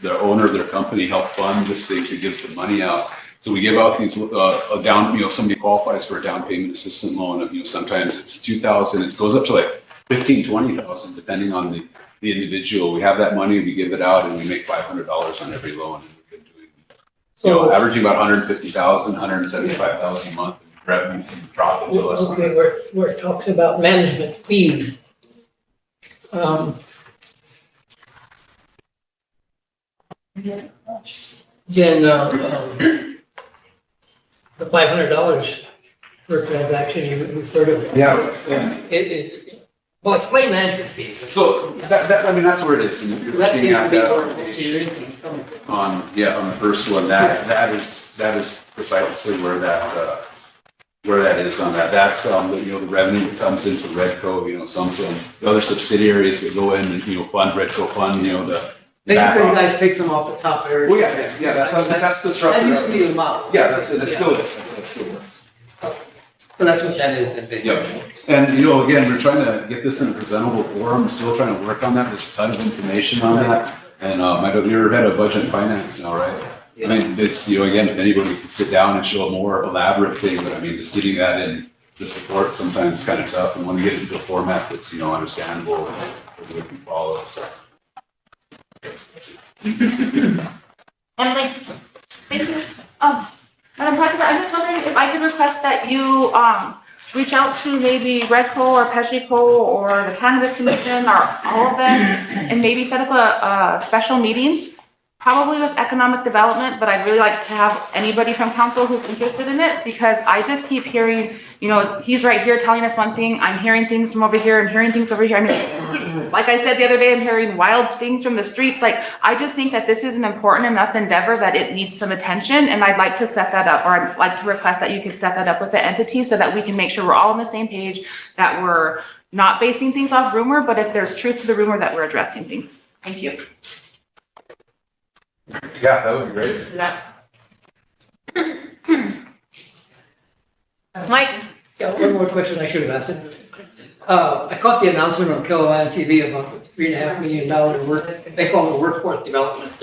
the owner of their company helped fund this thing that gives the money out. So we give out these, a down, if somebody qualifies for a down payment assistant loan of, sometimes it's $2,000. It goes up to like $15,000, $20,000, depending on the individual. We have that money, we give it out, and we make $500 on every loan. And we've been doing, averaging about $150,000, $175,000 a month. Revenue can drop into less than Okay, we're talking about management fees. Then, the $500 per transaction, you sort of. Yeah. Well, explain management fees. So that's where it is. And if you're looking at that on the first one, that is precisely where that is on that. That's the revenue that comes into Redco, some from the other subsidiaries that go in and fund Redco fund, Basically, you guys fix them off the top area. Well, that's the structure. That used to be the model. Yeah, that's it. It still is. It still works. So that's what that is. Yep. And, again, we're trying to get this in a presentable form. We're still trying to work on that. There's a ton of information on that. And you're head of budget and finance now, right? I mean, this, again, if anybody could sit down and show a more elaborate thing, but just getting that in this report sometimes kind of tough. And when we get into a format that's, understandable and we can follow. So. Emily, thank you. Madam President, I'm just wondering if I could request that you reach out to maybe Redco or PepsiCo or the Cannabis Commission or all of them, and maybe set up a special meeting, probably with economic development, but I'd really like to have anybody from council who's interested in it, because I just keep hearing, he's right here telling us one thing, I'm hearing things from over here, I'm hearing things over here. I mean, like I said the other day, I'm hearing wild things from the streets. Like, I just think that this is an important enough endeavor that it needs some attention, and I'd like to set that up, or I'd like to request that you could set that up with the entity so that we can make sure we're all on the same page, that we're not basing things off rumor, but if there's truth to the rumor, that we're addressing things. Thank you. Yeah, that would be great. Mike? Yeah, one more question I should have asked. I caught the announcement on Carolina TV about the $3.5 million work, they call it workforce development.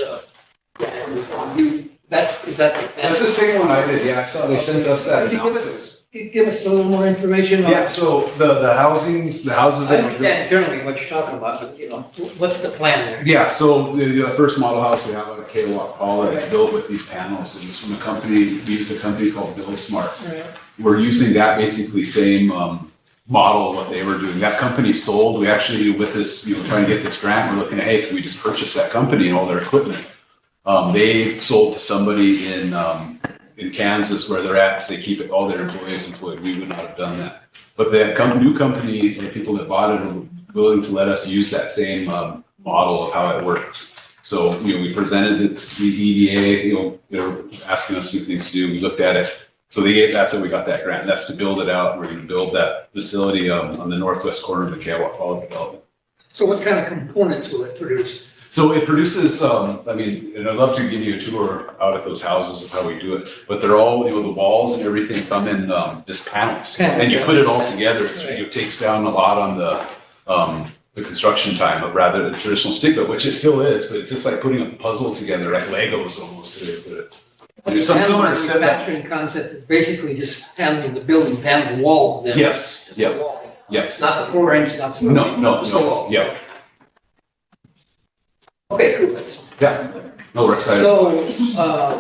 That's the same one I did. Yeah, I saw they sent us that. Give us a little more information on. Yeah, so the houses. I understand generally what you're talking about, but what's the plan there? Yeah, so the first model house we have out of K-Walk Paula, it's built with these panels. It was from a company, we used a company called Build Smart. Right. We're using that basically same model of what they were doing. That company sold. We actually, with this, trying to get this grant, we're looking at, hey, can we just purchase that company and all their equipment? They sold to somebody in Kansas where they're at, because they keep all their employees employed. We would not have done that. But the new company, the people that bought it, are willing to let us use that same model of how it works. So, we presented it to the EDA, they're asking us some things to do. We looked at it. So that's how we got that grant. That's to build it out. We're going to build that facility on the northwest corner of the K-Walk development. So what kind of components will it produce? So it produces, and I'd love to give you a tour out at those houses of how we do it, but they're all, the walls and everything come in just panels, and you put it all together. It takes down a lot on the construction time of rather than traditional stick built, which it still is, but it's just like putting a puzzle together, like Legos almost. Some similar manufacturing concept is basically just handling the building, handling the walls. Yes, yeah. Yep. It's not the 4-inch, not the. No, yeah, Okay, cool. yeah. No, we're excited. So,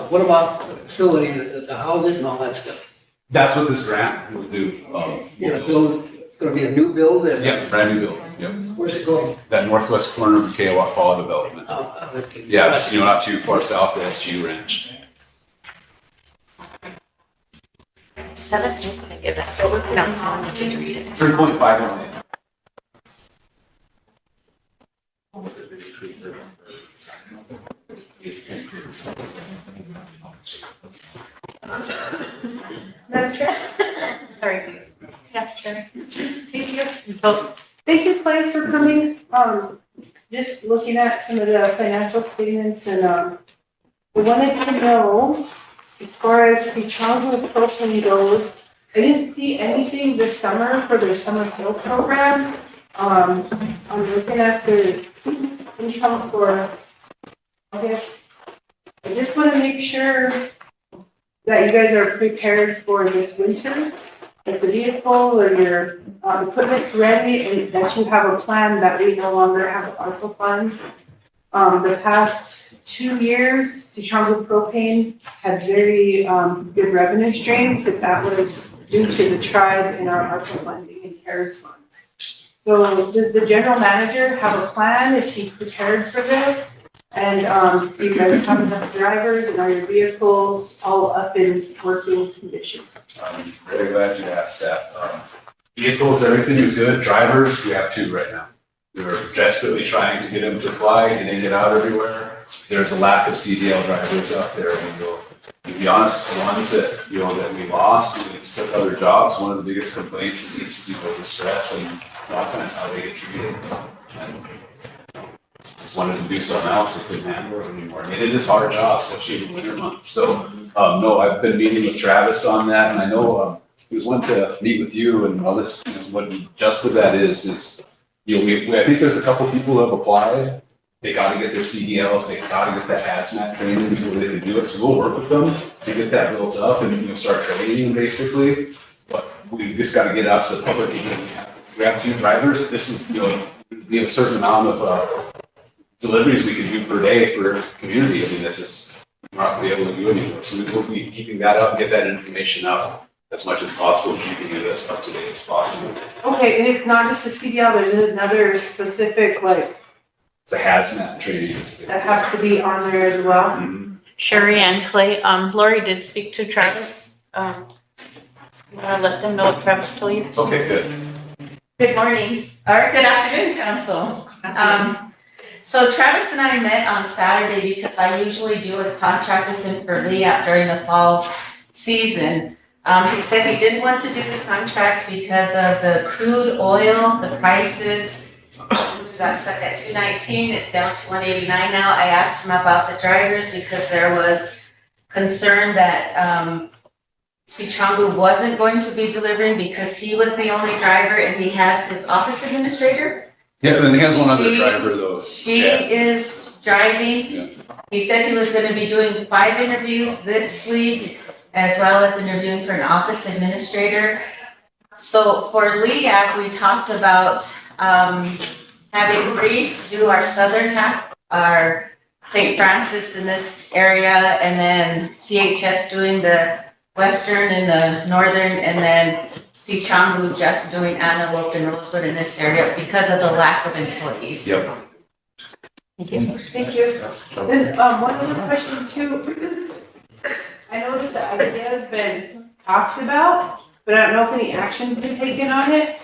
what about the facility, the houses and all that stuff? That's what this grant will do. You're gonna build, it's gonna be a new build and. Yeah, brand new building, yep. Where's it going? That northwest corner of the Kiowa Fall development. Okay. Yeah, just, not too far south of SG Ranch. 17, can I give that? No, I want you to read it. 3.5 million. Madam Chair? Sorry. Yeah, sure. Thank you. Thank you, Clay, for coming. Just looking at some of the financial statements and, we wanted to know, as far as the childhood propane goes, I didn't see anything this summer for their summer field program. I'm looking at the income for, I guess, I just want to make sure that you guys are prepared for this winter. If the vehicle or your equipment's ready and that you have a plan that we no longer have ARPA funds. The past 2 years, Sioux Propane had very good revenue stream, but that was due to the tribe and our ARPA funding and CARES funds. So does the general manager have a plan? Is he prepared for this? And do you guys have enough drivers and are your vehicles all up in working condition? I'm very glad you asked that. Vehicles, everything is good. Drivers, we have 2 right now. We're desperately trying to get them to apply, and they get out everywhere. There's a lack of CDL drivers out there. To be honest, the ones that, that we lost, we took other jobs. One of the biggest complaints is just, the stress and a lot of times how they get treated. And just wanted to do something else that couldn't handle it anymore. I mean, it is hard job, especially in the winter months. So, no, I've been meeting with Travis on that, and I know he was wanting to meet with you and all this. What the gist of that is I think there's a couple people who have applied. They got to get their CDLs. They got to get that hazmat training before they can do it. So we'll work with them to get that built up and start training them basically. But we just got to get it out to the public. We have 2 drivers. This is we have a certain amount of deliveries we can do per day for community. I mean, this is we're not going to be able to do anymore. So we'll be keeping that up, get that information out as much as possible, keeping it as up to date as possible. Okay, and it's not just a CDL, there's another specific, It's a hazmat training. that has to be on there as well? Mm-hmm. Sherry and Clay, Lori did speak to Travis. You wanna let them know what Travis told you? Okay, good. Good morning, or good afternoon, council. So Travis and I met on Saturday because I usually do a contract with him for LEAP during the fall season. He said he didn't want to do the contract because of the crude oil, the prices. We got stuck at $2.19, it's down to $1.89 now. I asked him about the drivers because there was concern that Sioux wasn't going to be delivering because he was the only driver and he has his office administrator. Yeah, and he has one other driver though. She is driving. Yeah. He said he was gonna be doing 5 interviews this week, as well as interviewing for an office administrator. So for LEAP, we talked about having Greece do our southern half, our St. Francis in this area, and then CHS doing the western and the northern, and then Sioux just doing Antelope and Rosebud in this area because of the lack of employees. Yep. Thank you. Thank you. And one other question too. I know that the idea has been talked about, but I don't know if any action's been taken on it.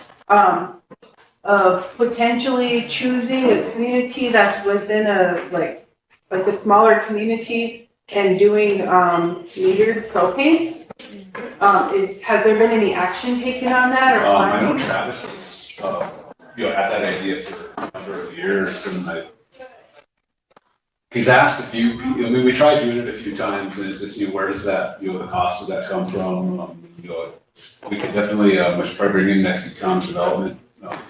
Of potentially choosing a community that's within a like a smaller community and doing metered propane. Has there been any action taken on that or? I know Travis has had that idea for a number of years, and he's asked a few. We tried doing it a few times, and it's just where does that the cost of that come from? We could definitely much probably bring in next economic development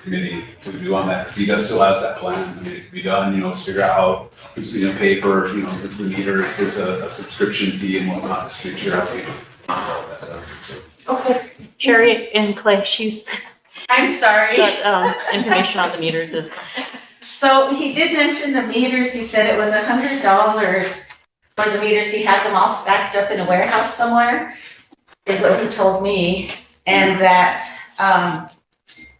committee to do on that because he does still has that plan. I mean, it could be done. Let's figure out how who's going to pay for the meter. If there's a subscription fee and whatnot, just figure out how we can all that done. So. Okay. Sherry and Clay, I'm sorry. Got, information on the meters is. So he did mention the meters, he said it was $100 for the meters, he has them all stacked up in a warehouse somewhere, is what he told me, and that,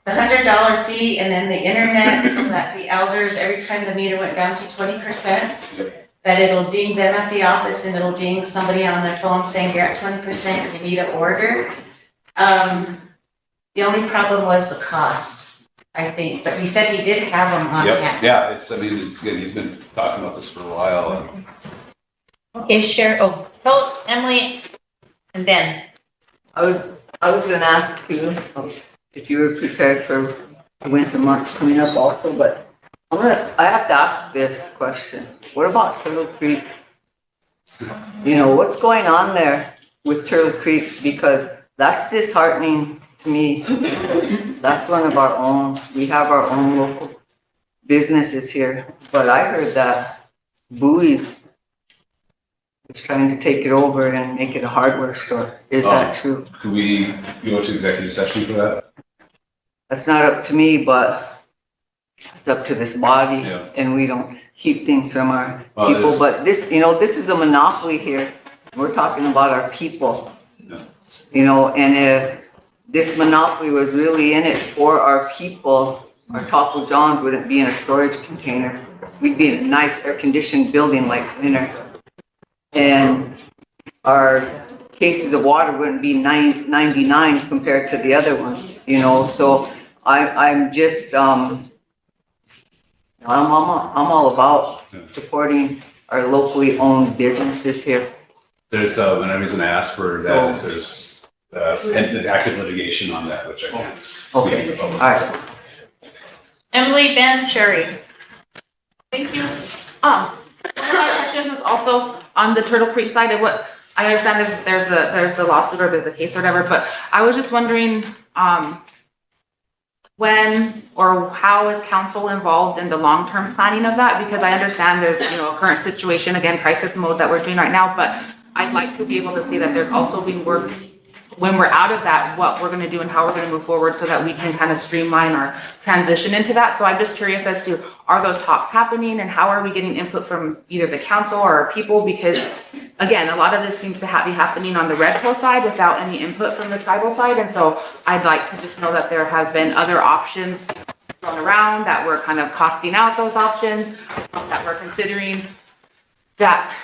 the $100 fee and then the internet, so that the elders, every time the meter went down to 20%, that it'll ding them at the office and it'll ding somebody on their phone saying you're at 20%, you need an order. The only problem was the cost, I think, but he said he did have them on hand. Yeah, it's good. He's been talking about this for a while. Okay, tell Emily and Ben. I was gonna ask you if you were prepared for the winter months coming up also, but I have to ask this question. What about Turtle Creek? You know, what's going on there with Turtle Creek? Because that's disheartening to me. That's one of our own. We have our own local businesses here, but I heard that Bowie's is trying to take it over and make it a hardware store. Is that true? Could we go to executive session for that? That's not up to me, but it's up to this body, Yeah. and we don't keep things from our Well, people. this- But this, this is a monopoly here. We're talking about our people. Yeah. And if this monopoly was really in it for our people, our Taco John's wouldn't be in a storage container. We'd be in a nice air-conditioned building like Winter. And our cases of water wouldn't be 99 compared to the other ones, so I'm just, I'm all about supporting our locally owned businesses here. There's another reason I asked for that is there's an active litigation on that, which I can't. Okay, all right. Emily, Ben, Sherry. Thank you. One of my questions was also on the Turtle Creek side of what I understand there's the lawsuit or there's a case or whatever, but I was just wondering, when or how is council involved in the long-term planning of that? Because I understand there's, a current situation, again, crisis mode that we're doing right now, but I'd like to be able to see that there's also being work when we're out of that, what we're gonna do and how we're gonna move forward so that we can kind of streamline our transition into that. So I'm just curious as to, are those talks happening and how are we getting input from either the council or our people? Because again, a lot of this seems to be happening on the Redco side without any input from the tribal side. And so I'd like to just know that there have been other options thrown around, that we're kind of costing out those options, that we're considering that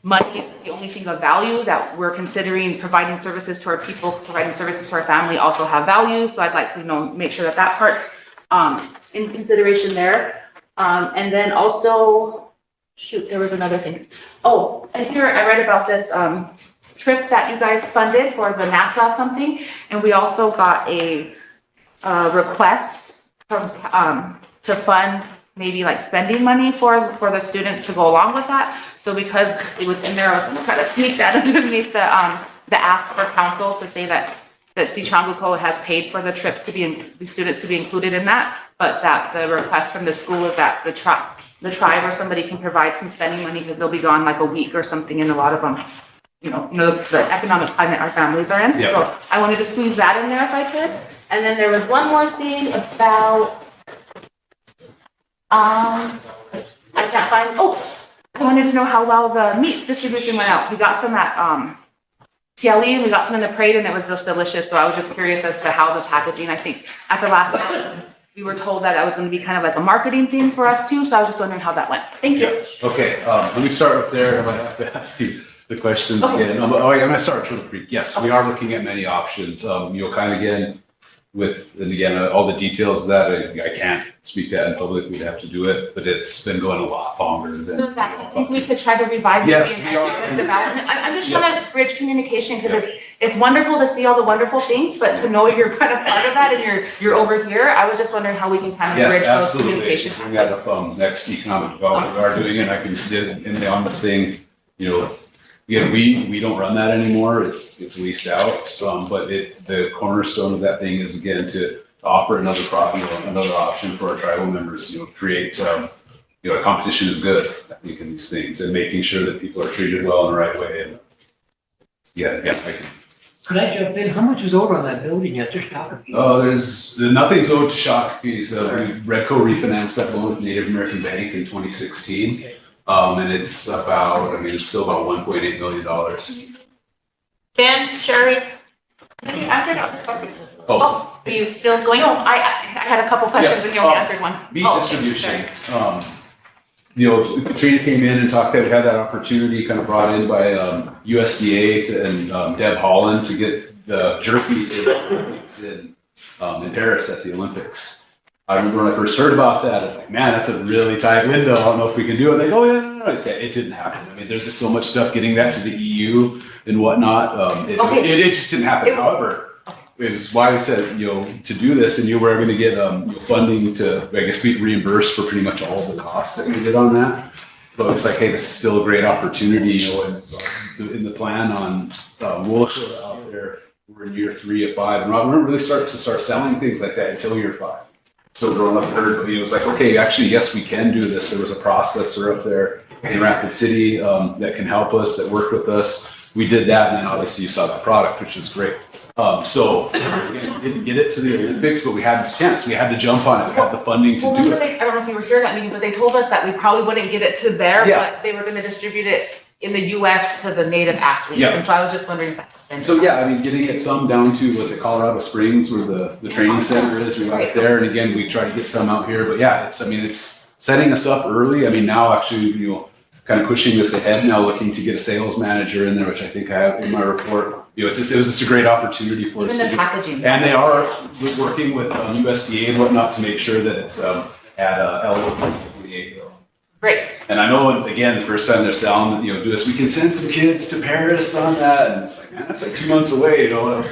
money is the only thing of value, that we're considering providing services to our people, providing services to our family also have value. So I'd like to make sure that that part's in consideration there. And then also, there was another thing. Oh, and here I read about this trip that you guys funded for the NASA something, and we also got a request from to fund maybe like spending money for the students to go along with that. So because it was in there, I was gonna try to sneak that underneath the ask for council to say that Sioux has paid for the trips the students to be included in that, but that the request from the school is that the tribe or somebody can provide some spending money because they'll be gone like a week or something, and a lot of them, the economic climate our families are in. Yeah. So I wanted to squeeze that in there if I could. And then there was one more thing about I can't find, I wanted to know how well the meat distribution went out. We got some at TLE and we got some in the parade and it was just delicious. So I was just curious as to how the packaging, I think at the last time, we were told that was going to be kind of like a marketing thing for us too. So I was just wondering how that went. Thank you. Okay, let me start with there. I might have to ask you the questions again. I'm going to start with Turtle Creek. Yes, we are looking at many options. Kind of again, all the details of that, I can't speak that in public. We'd have to do it, but it's been going a lot longer than. So Zach, I think we could try to revive the development. I'm just trying to bridge communication because it's wonderful to see all the wonderful things, but to know you're kind of part of that and you're over here. I was just wondering how we can kind of bridge those communications. Bring that up next economic development. We are doing it. I can get on this thing. Again, we don't run that anymore. It's leased out. But the cornerstone of that thing is again to offer another option for our tribal members. Create competition is good, I think, in these things, and making sure that people are treated well in the right way. And I can Could I jump in? How much is owed on that building yet? Just out of. Nothing's owed to Shakopee. Redco refinanced that loan with Native American Bank in 2016. And it's about, it's still about $1.8 million. Ben, Sherry, Oh, are you still going? no, I had a couple questions and you only answered one. Meat Oh, distribution. sorry. Katrina came in and had that opportunity kind of brought in by USDA and Deb Holland to get the jerky to the Olympics in Paris at the Olympics. I remember when I first heard about that, it's like, man, that's a really tight window. I don't know if we can do it. Like, oh yeah, no. It didn't happen. There's just so much stuff getting that to the EU and whatnot. It just didn't happen. However, it was why we said, to do this, and we're going to get funding to, I guess, be reimbursed for pretty much all the costs that we did on that. But it's like, hey, this is still a great opportunity, in the plan on Woolsher out there. We're in year 3 of 5, and we weren't really start selling things like that until year 5. So growing up, it was like, okay, actually, yes, we can do this. There was a processor up there in Rapid City that can help us, that worked with us. We did that, and then obviously you saw the product, which is great. So again, we didn't get it to the Olympics, but we had this chance. We had to jump on it. We had the funding to do it. I don't know if you were here at that meeting, but they told us that we probably wouldn't get it to there, Yeah. but they were gonna distribute it in the US to the native athletes. Yeah. And so I was just wondering if that's. So yeah, getting it some down to, was it Colorado Springs where the training center is? We got it there, and again, we try to get some out here. But yeah, it's setting us up early. Now actually, kind of pushing this ahead now, looking to get a sales manager in there, which I think I have in my report. It was just a great opportunity for us to Even do. the packaging. And they are working with USDA and whatnot to make sure that it's at eligibility. Great. And I know, again, the first time they're selling, do this, we can send some kids to Paris on that. And it's like, man, that's like 2 months away, I don't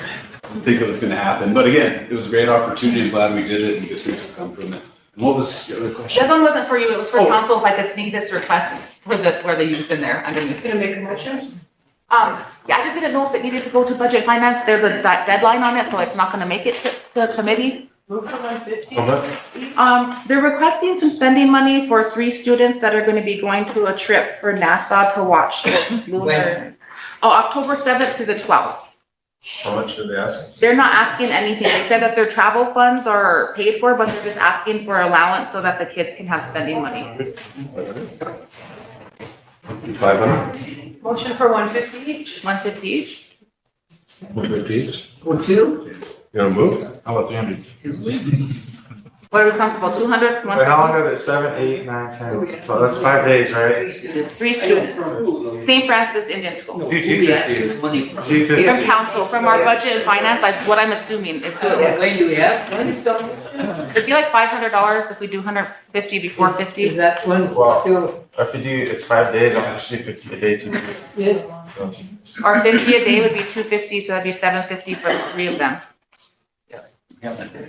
think it was going to happen. But again, it was a great opportunity. I'm glad we did it, and good things will come from it. And what was the other question? This one wasn't for you, it was for council, if I could sneak this request for the youth in there underneath. Gonna make a motion? Yeah, I just didn't know if it needed to go to budget finance. There's a deadline on it, so it's not gonna make it to the committee. Move for 150. They're requesting some spending money for 3 students that are gonna be going to a trip for NASA to watch the lunar. October 7th to the 12th. How much are they asking? They're not asking anything. They said that their travel funds are paid for, but they're just asking for allowance so that the kids can have spending money. 500? Motion for 150 each? 150 each? 150 each? Or 2? You wanna move? How about 300? What are we comfortable, 200? Wait, how long are they? 7, 8, 9, 10? So that's 5 days, right? 3 students. St. Francis Indian School. Do 250. From council, from our budget and finance, that's what I'm assuming is who it When was. do we have? It'd be like $500 if we do 150 before 50. Is that one Well, still? If you do, it's 5 days, I'll just do 50 a day, 250. Yes. So, Or 50 a day would be 250, so that'd be 750 for the 3 of them. Okay,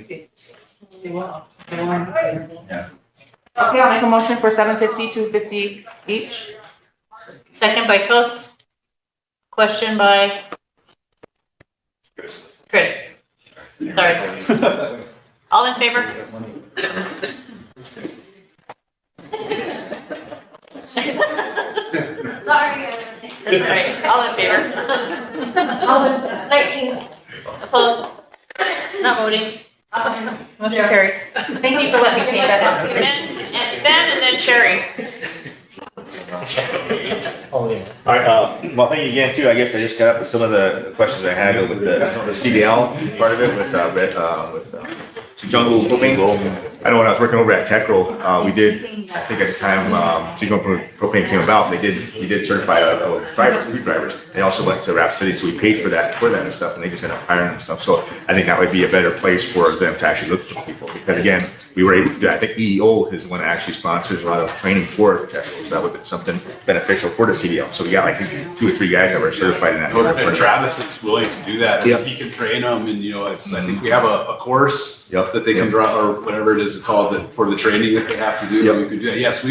I'll make a motion for 750, 250 each. Second by Coates. Question by Chris. Sorry. All in favor? Sorry. That's all right. All in favor? All in 19. Opposed? Not voting. Motion carried. Thank you for letting me sneak that in. Ben and then Sherry. All right, well, thank you again too. I guess I just got up with some of the questions I had with the CDL part of it with jungle propane. I know when I was working over at Techro, we did, I think at the time, jungle propane came about, we did certify food drivers. They also went to Rapid City, so we paid for that and stuff, and they just ended up hiring and stuff. So I think that would be a better place for them to actually look for people, because again, we were able to do that. I think EEO is the one that actually sponsors a lot of training for Techro, so that would be something beneficial for the CDL. So we got like 2 or 3 guys that were certified in that. And Travis is willing to do that. Yep. He can train them, and I think we have a course that they can draw, or whatever it is called, that for the training that they have to do. We could do that. Yes,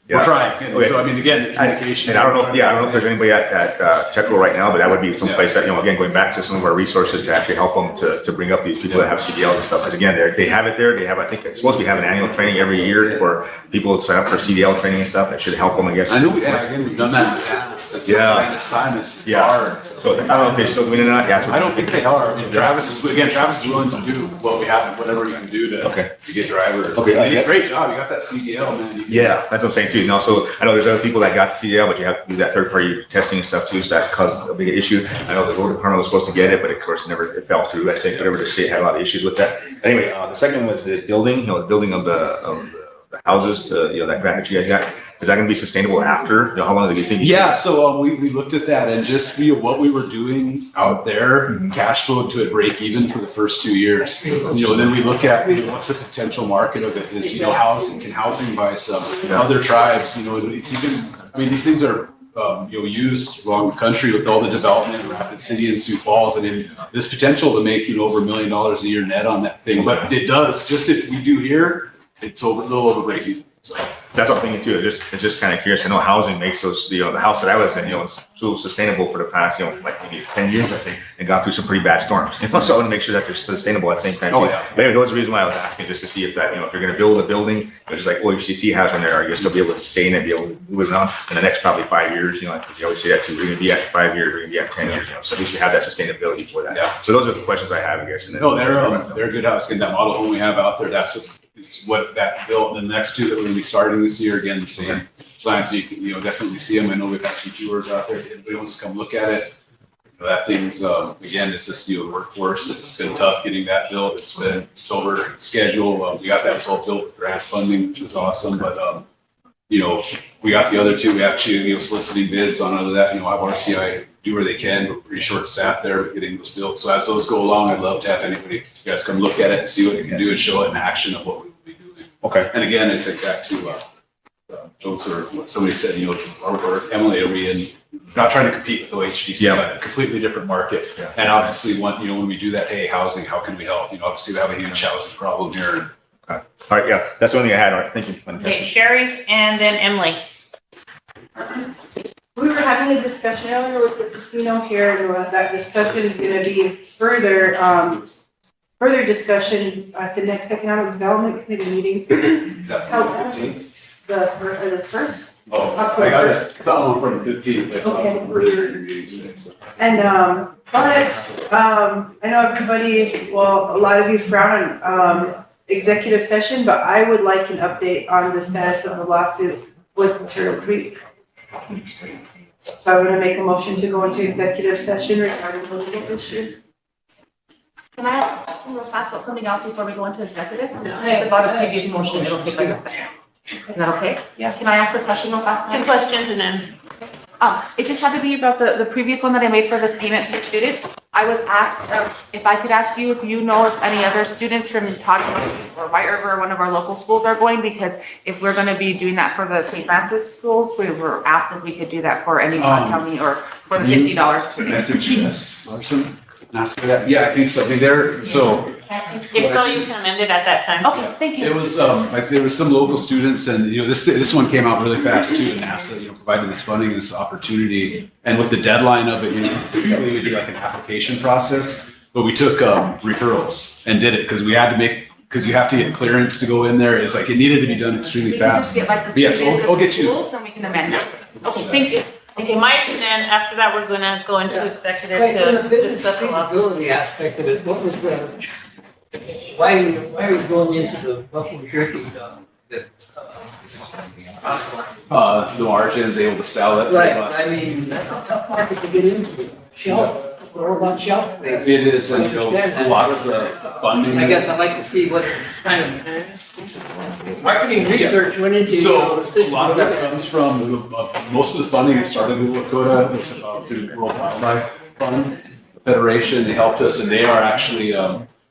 we're trying. And Okay. so, I mean, again, communication. And I don't know, I don't know if there's anybody at Checo right now, but that would be someplace that, again, going back to some of our resources to actually help them to bring up these people that have CDL and stuff. Because again, they have it there. They have, I think it's supposed to be having annual training every year for people to sign up for CDL training and stuff. That should help them, I guess. I know, again, we've done that in the past. It's this time, it's hard. So I don't know if they're still doing it or not. Yeah, I don't think they are. I mean, Travis is willing to do what we have, whatever we can do to get drivers. Okay. And he's a great job. You got that CDL, man. Yeah, that's what I'm saying too. And also, I know there's other people that got the CDL, but you have to do that third-party testing and stuff too, so that caused a big issue. I know the road department was supposed to get it, but of course, it fell through. I think whatever the state had a lot of issues with that. Anyway, the second was the building, the building of the houses to, that grant that you guys got. Is that going to be sustainable after? How long do you think? Yeah, so we looked at that and just what we were doing out there, cash flowed to a break even for the first 2 years. And then we look at what's the potential market of it is, housing. Can housing by some other tribes? It's even. I mean, these things are used around the country with all the development in Rapid City and Sioux Falls. I mean, there's potential to make over $1 million a year net on that thing. But it does. Just if we do here, it's a little over break even. So that's what I'm thinking too. It's just kind of curious. I know housing makes those, the house that I was in, it's so sustainable for the past, like maybe 10 years, I think, and got through some pretty bad storms. So I want to make sure that they're sustainable at the same time. Oh, yeah. But anyway, that was the reason why I was asking, just to see if that, if you're going to build a building, just like OHCC has one there, are you still be able to stay in it, be able to move it around in the next probably 5 years? Like you always say that too. We're going to be at 5 years, we're going to be at 10 years. So at least we have that sustainability for that. Yeah. So those are the questions I have, I guess. And then, no, they're good house. And that model home we have out there, is what that built. The next two that we're going to be starting this year, again, the same sign. So you can definitely see them. I know we've got some tours out there. If anybody wants to come look at it, that thing's again, it's just the workforce. It's been tough getting that built. It's over schedule. We got that all built with grant funding, which was awesome. But we got the other two. We actually soliciting bids on other that. Have RCI do where they can. We're pretty short staffed there with getting those built. So as those go along, I'd love to have anybody, you guys come look at it and see what you can do and show it in action of what we will be doing. Okay. And again, I think back to Jones or what somebody said, or Emily, are we in, not trying to compete with OHDC, but a completely different market. Yeah. And obviously when we do that, hey, housing, how can we help? Obviously we have a huge housing problem here. all right, yeah, that's the only thing I had. All right, thank you. Okay, Sherry and then Emily. We were having a discussion earlier with the casino here, and that discussion is gonna be further discussion at the next Economic Development Committee meeting. The first? Oh, I got it. Someone from the 15th. I saw it earlier in your meeting today, so. And, I know everybody, well, a lot of you frown on, executive session, but I would like an update on the status of the lawsuit with Turtle Creek. So I'm gonna make a motion to go into executive session regarding political issues. Can I ask about something else before we go into executive? It's about a previous motion, it'll take like a second. Is that okay? Yeah. Can I ask a question real fast? 2 questions and then. It just had to be about the previous one that I made for this payment for students. I was asked if I could ask you if you know if any other students from Todd or White River or one of our local schools are going, because if we're gonna be doing that for the St. Francis schools, we were asked if we could do that for any Todd County or for the $50 students. Message Larson, ask for that. Yeah, I think so. I mean, If so, you can amend it at that time. Okay, thank you. it was, there was some local students and, this one came out really fast too. And NASA, provided this funding, this opportunity. And with the deadline of it, typically we do like an application process, but we took referrals and did it because we had to because you have to get clearance to go in there. It's like, it needed to be done extremely We can fast. just get like the Yes, I'll get you. schools, then we can amend that. Okay, thank you. Okay, Mike, and then after that, we're gonna go into executive to discuss the lawsuit. Feasibility aspect of it, what was why are we going into the buffalo turkey? The margins, able to sell it. Right, I mean, that's a tough market to get into. Shelf, we're all about shelf space. It is, and a lot of the funding. I guess I'd like to see what kind of marketing research went into. So a lot of that comes from, most of the funding started with Lakota, it's through the World Wildlife Fund, Federation, they helped us, and they are actually,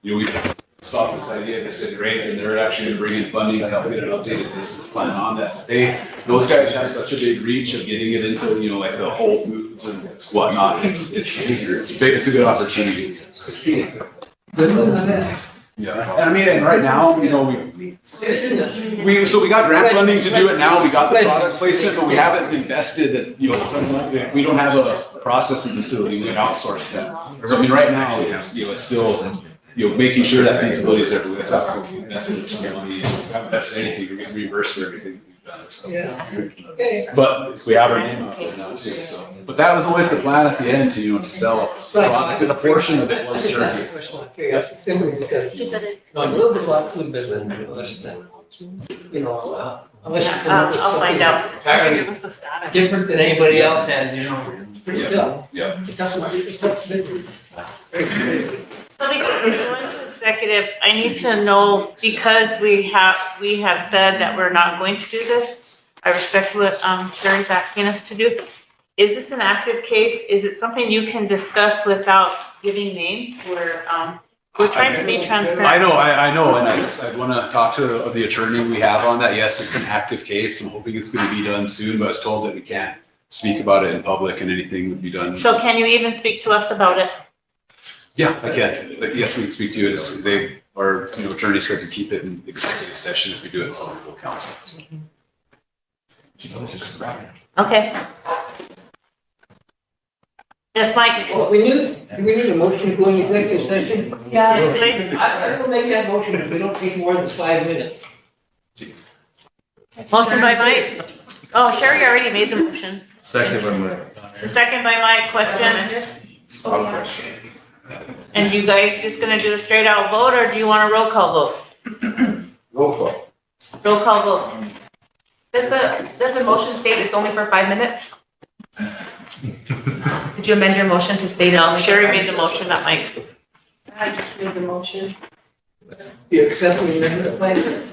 we stopped this idea, they said, great, and they're actually gonna bring in funding to help get an updated business plan on that. Those guys have such a big reach of getting it into, like the Whole Foods and whatnot, it's a good opportunity. Yeah, and I mean, and right now, you know, we got grant funding to do it now, we got the product placement, but we haven't invested in, you know, we don't have a processing facility, we outsource that. So I mean, right now, it's, you know, it's still, you know, making sure that feasibility is everywhere, that's how we haven't invested anything, we're getting reimbursed for everything we've done, so. But we have our name out there now too, so. But that was always the plan at the end to, you know, to sell product, and a portion of it was jerky. Simply because, no, a little bit about food business, you know, unless you come up with I'll find out. something Give us the status. different than anybody else has, you know, it's pretty tough. Yeah. It's tough business. So before we go into executive, I need to know, because we have said that we're not going to do this. I respect what Sherry's asking us to do. Is this an active case? Is it something you can discuss without giving names? We're trying to be transparent. I know, and I want to talk to the attorney we have on that. Yes, it's an active case. I'm hoping it's going to be done soon, but I was told that we can't speak about it in public and anything would be done. So can you even speak to us about it? Yeah, I can. But yes, we can speak to you. Our attorney said to keep it in executive session if we do it in front of full council. Okay. Yes, Mike? Well, we need a motion to go in executive session. Yeah, please. I will make that motion if we don't take more than 5 minutes. Motion by Mike? Oh, Sherry already made the motion. Second by Mike. The second by Mike, question? I'll question. And you guys just gonna do a straight out vote, or do you want a roll call vote? Roll call. Roll call vote. Does the motion state it's only for 5 minutes? Did you amend your motion to state it? No, Sherry made the motion, not Mike. I just made the motion. You accept the amendment plan?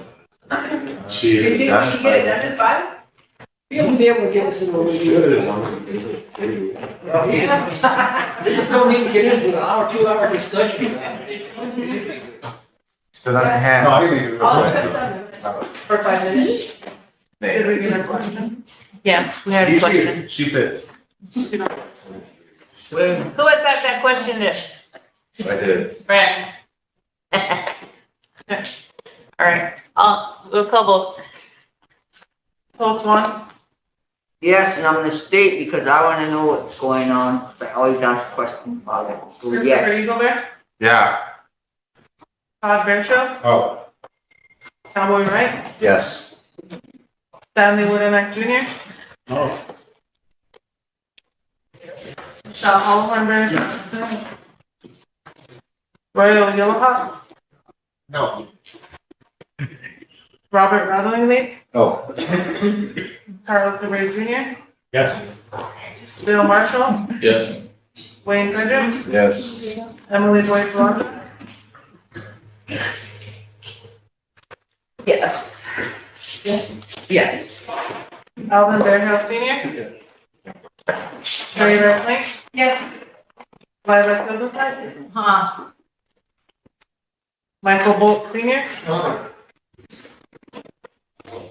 Jeez. Did you get it done in 5? You'll be able to give us an overview. We just don't need to get into an hour, 2 hour discussion. Sit on your hands. I'll accept that for 5 minutes. Did we get a question? Yeah, we had a question. She fits. Who was that question is? I did. Brad. All right, we'll call vote. Votes one. Yes, and I'm gonna state because I wanna know what's going on. I always ask questions about it. So yes. Christopher Eagle Bear, Yeah. Todd Bearshow, Oh. Cowboy Wright, Yes. Stanley Woodamack Jr., Oh. Michelle Holohan, Roy Yellowhawk, No. Robert Rattling, No. Carlos DeBrey Jr., Yes. Bill Marshall, Yes. Wayne Goodrum, Yes. Emily Boyd Blanc, Yes. yes, Yes. Alvin Bearhouse Sr., Sherry Redlink, Yes. Lilac Hildenstein, Huh. Michael Bolt Sr.,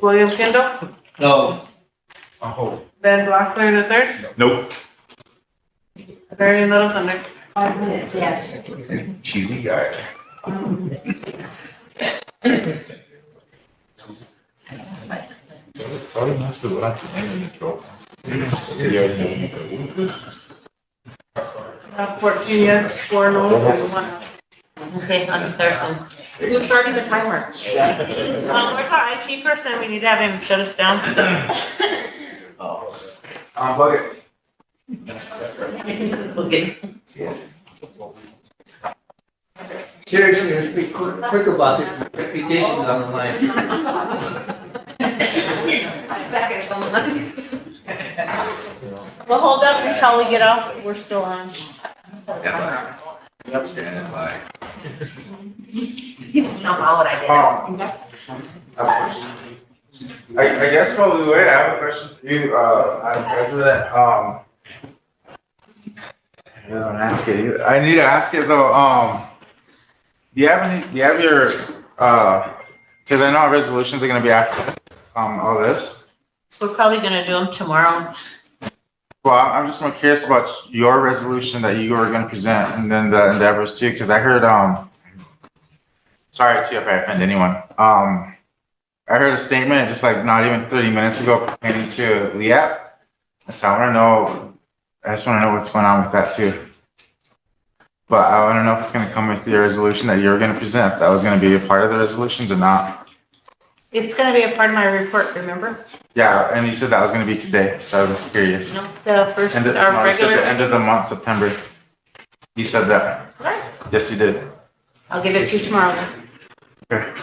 William Kendall, No. Oh. Ben Blackburn III, Nope. Marion Little Thunder. 5 minutes, yes. Cheesy guy. Probably must have left the name in the throat. 14 yes, 4 no, and 1 no. Okay, on Thurston. Who's starting the timer? Where's our IT person? We need to have him shut us down. Unplug it. Okay. Seriously, let's be quick about this. Reputation's on the line. We'll hold up until we get off. We're still on. Yep, stand by. Jump out, I I guess while we wait, I have a question for you, Madam President. I don't ask it either. I need to ask it though. Do you have your because I know resolutions are gonna be after all this. We're probably gonna do them tomorrow. Well, I'm just more curious about your resolution that you were gonna present and then the endeavors too, because I heard sorry too if I offend anyone. I heard a statement just like not even 30 minutes ago pertaining to LEAP. So I just wanna know what's going on with that too. But I wanna know if it's gonna come with the resolution that you're gonna present, if that was gonna be a part of the resolutions or not. It's gonna be a part of my report, remember? Yeah, and you said that was gonna be today, so I was just curious. No, the first, No, our you said regular. the end of the month, September. You said that. Right. Yes, you did. I'll give it to you tomorrow then. Okay.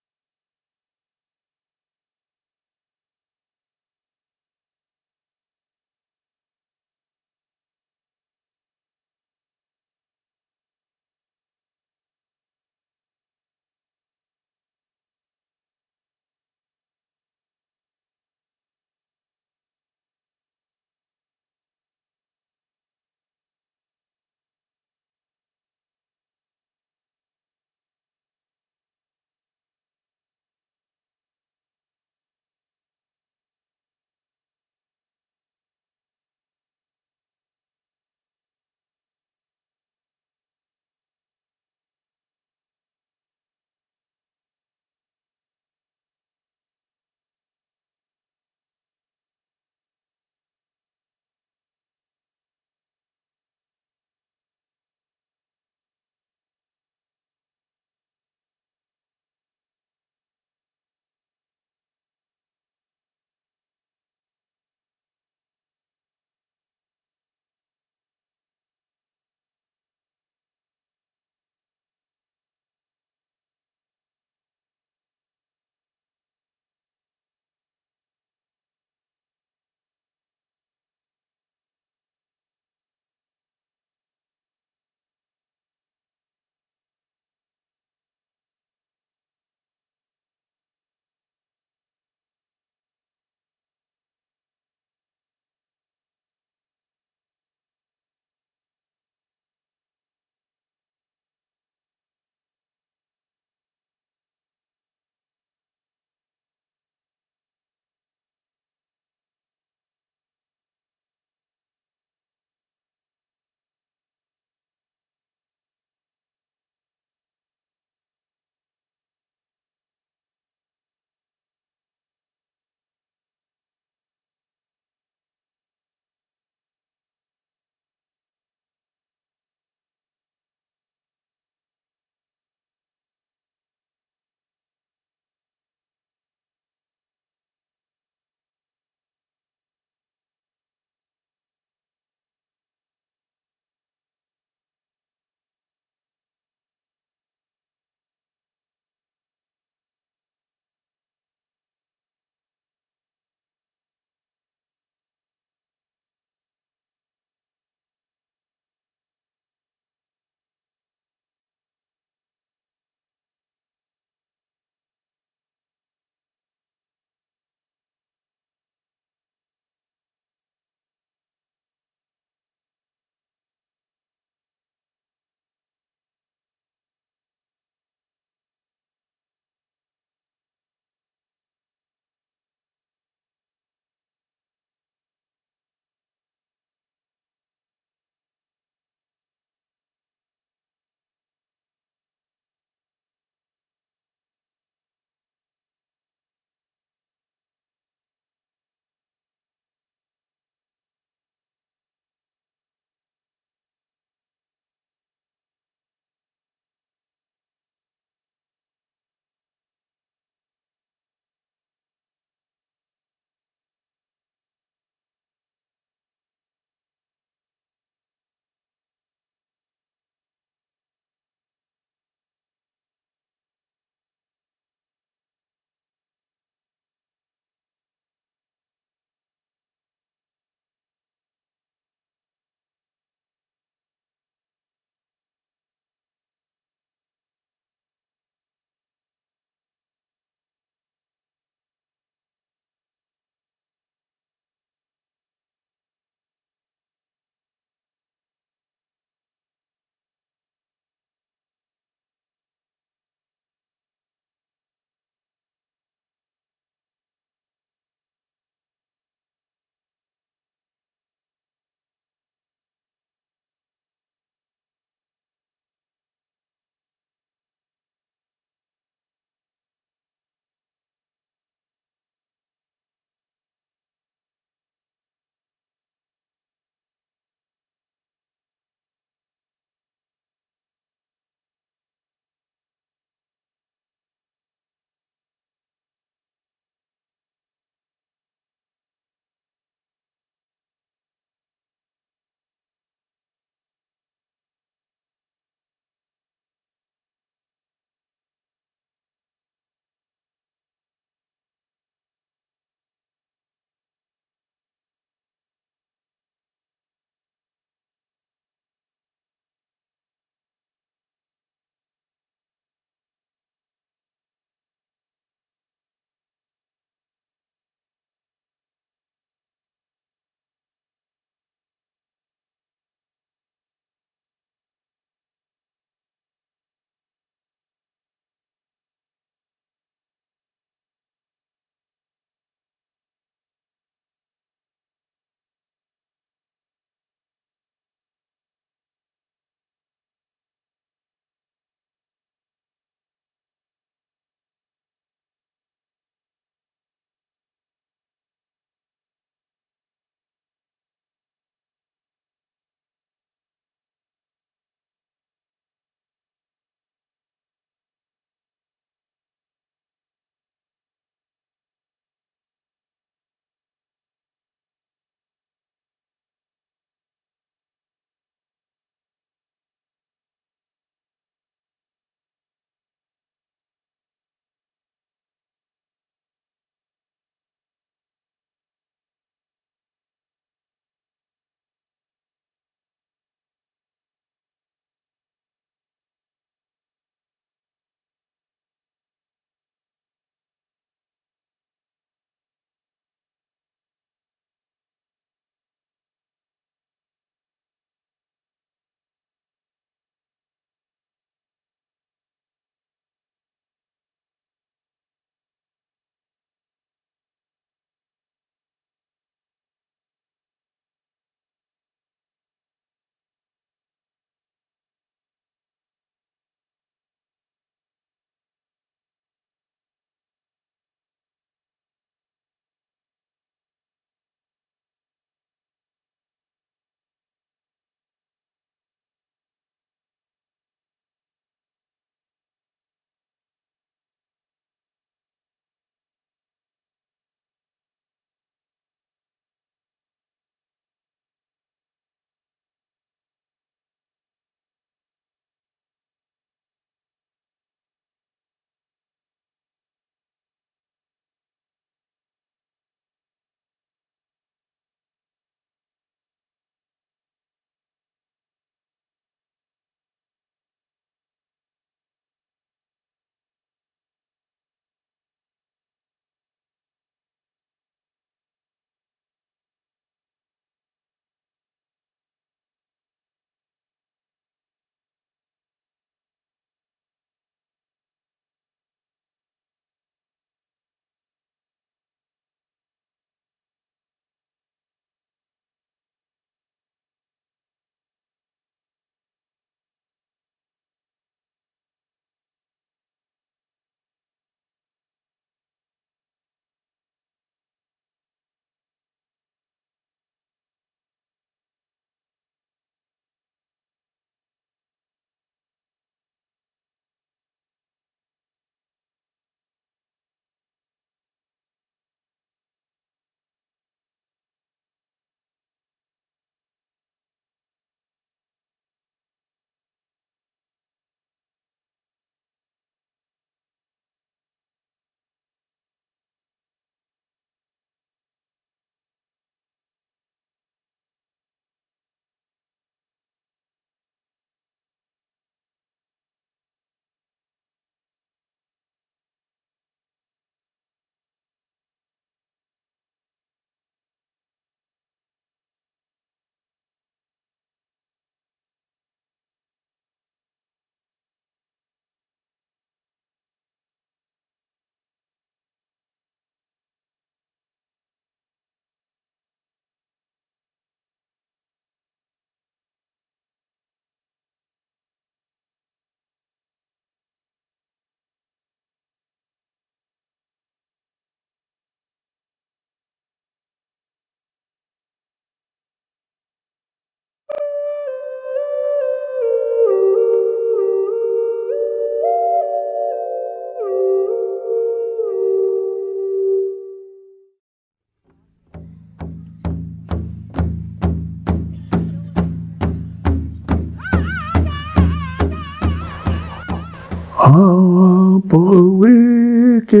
Powikia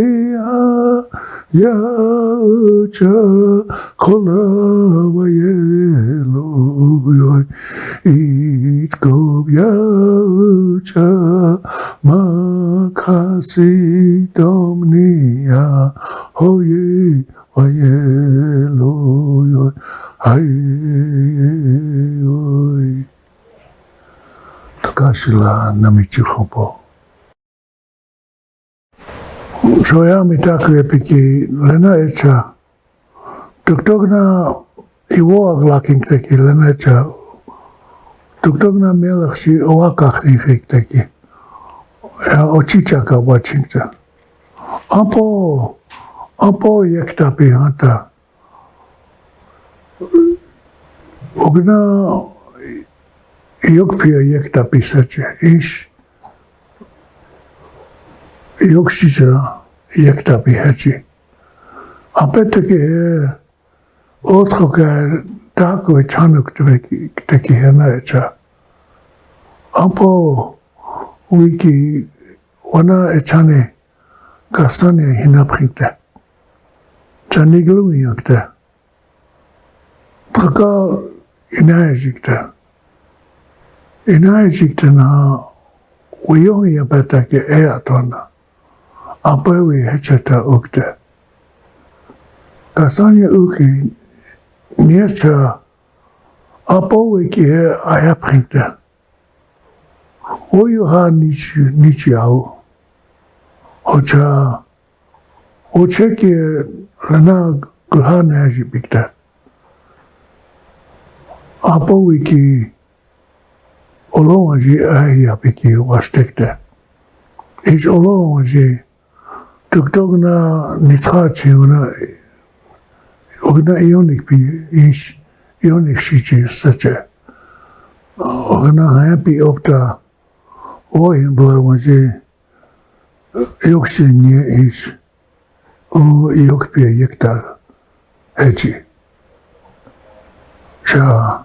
yacha kola wayelo yoy it go yacha makasi domnia hoye wayelo yoy ay yoy takashila namichihopo. Soya mitake piki lena echa. Tuktok na iwo aglaking teki lena echa. Tuktok na melakshi owakach nifik teki. Ochichaka wachingta. Ampo yekta pi hanta. Ogna yokpia yekta pi sache. Ish. Yokshicha yekta pi hachi. Apete ke otro ka tako chanuk teki hena echa. Ampo wiki wana echane kasane hinapringte. Chaniglu yakte. Traka inayajikte. Inayajikte na uyong yapeta ke eatona. Apawi hechata ukte. Kasanya uki niecha apawi ki ayapringte. Oyu ha nichi au. Oche ki lana gulhana haji bikte. Apawi ki olongaji ayapiki wastekte. Ich olongaji Tuktok na nitchachi ogna ionik pi ish ionik shichi sache. Ogna happy opta oin bla waji yokshi nye ish o yokpi yekta hechi. Cha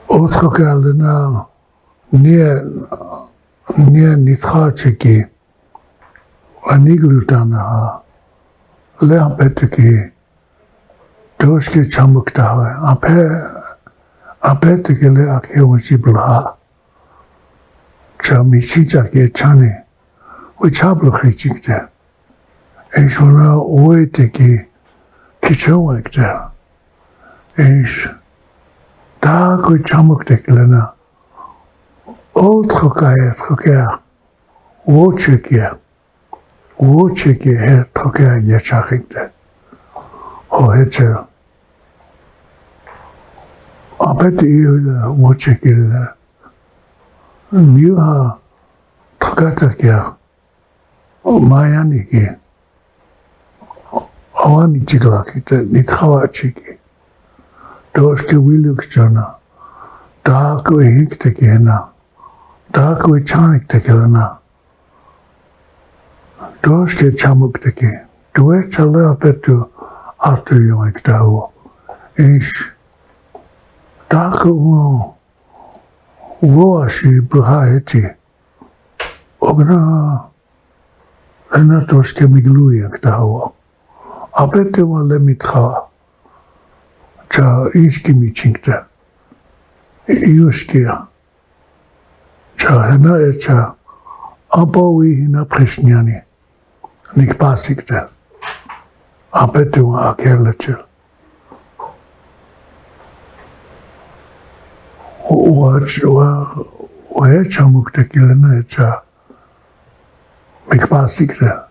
otkokal na nye nitchachi ki Aniglutana ha leampetiki doshke chamukta ha apetiki le atke wajibla chamichicha ke chane wichablo khichikte eshona oeteki kichowekte esh da ko chamukte lena autre kaya wochekia Woche ki he toke yachakite. O heche. Apeti iyo woche ki miuha tokata kia mayani ki awani chiglakite nithawa chiki. Doshke wiluk chana. Daakwe hikte ki hena. Daakwe chanik te kilana. Doshke chamuk teki. Due chalea petu atu yoik tau. Ish. Daku woashi bruha eti. Ogna ena doshke miglu yak tau. Apete wa lemitcha. Cha ishki michinkte. Iushkia. Cha hena echa. Apawi hina prishnyani. Nikpasikte. Apetu akelechil. Wahechamukte kilena echa. Nikpasikte.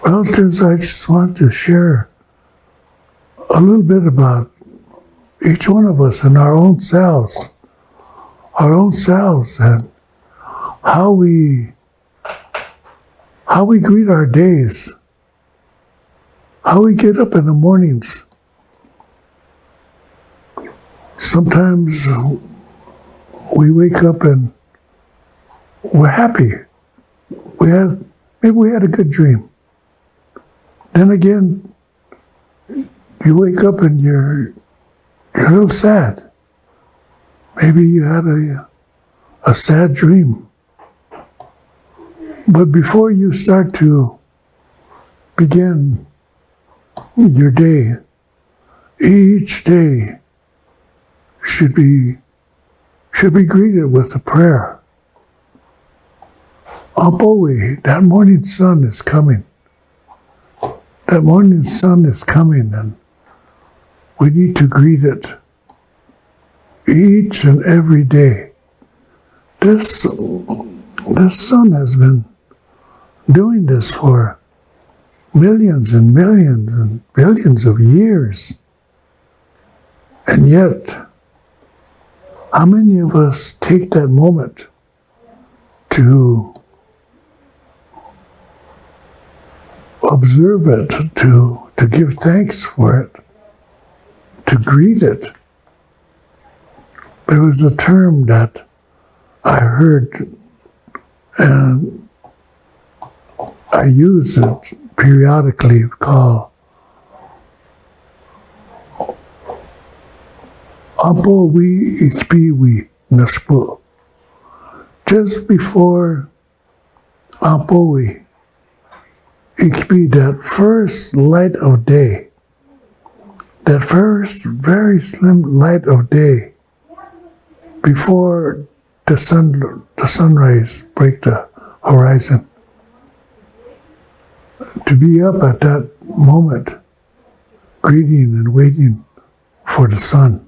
Well, since I just want to share a little bit about each one of us and our own selves and how we greet our days, how we get up in the mornings. Sometimes we wake up and we're happy. Maybe we had a good dream. Then again, you wake up and you're a little sad. Maybe you had a sad dream. But before you start to begin your day, each day should be greeted with a prayer. Apoe, that morning sun is coming. That morning sun is coming, and we need to greet it each and every day. This sun has been doing this for millions and millions and billions of years. And yet, how many of us take that moment to observe it, to give thanks for it, to greet it? There was a term that I heard, and I use it periodically, called Apo we ikpiwi nashpu. Just before Apo we ikpi, that first light of day, that first very slim light of day, before the sunrise break the horizon, to be up at that moment, greeting and waiting for the sun,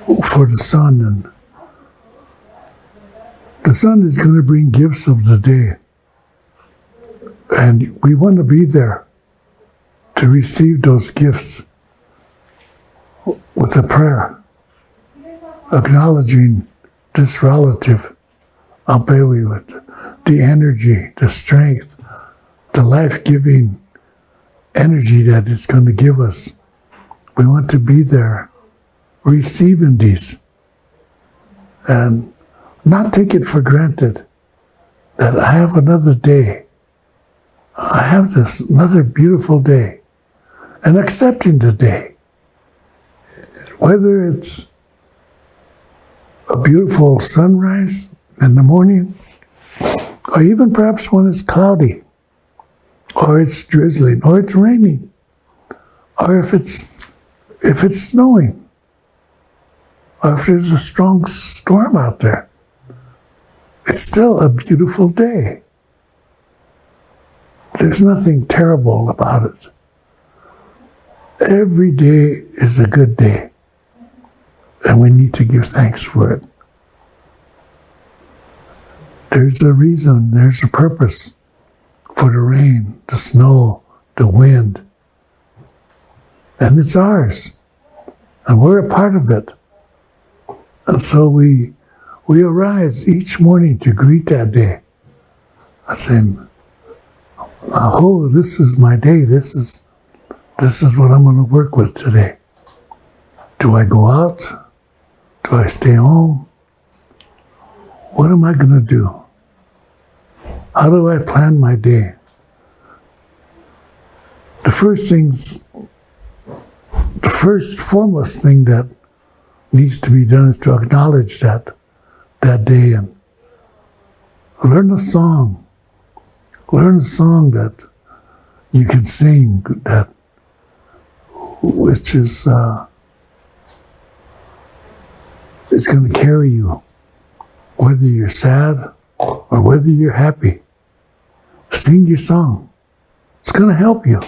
and the sun is going to bring gifts of the day, and we want to be there to receive those gifts with a prayer, acknowledging this relative, Apewi, with the energy, the strength, the life-giving energy that it's going to give us. We want to be there receiving these and not take it for granted that I have another day. I have this another beautiful day, and accepting the day, whether it's a beautiful sunrise in the morning, or even perhaps when it's cloudy, or it's drizzling, or it's raining, or if it's snowing, or if there's a strong storm out there. It's still a beautiful day. There's nothing terrible about it. Every day is a good day, and we need to give thanks for it. There's a reason, there's a purpose for the rain, the snow, the wind. And it's ours. And we're a part of it. And so we arise each morning to greet that day. I say, oh, this is my day. This is what I'm going to work with today. Do I go out? Do I stay home? What am I going to do? How do I plan my day? The first foremost thing that needs to be done is to acknowledge that day and learn a song. Learn a song that you can sing, which is it's going to carry you, whether you're sad or whether you're happy. Sing your song. It's going to help you.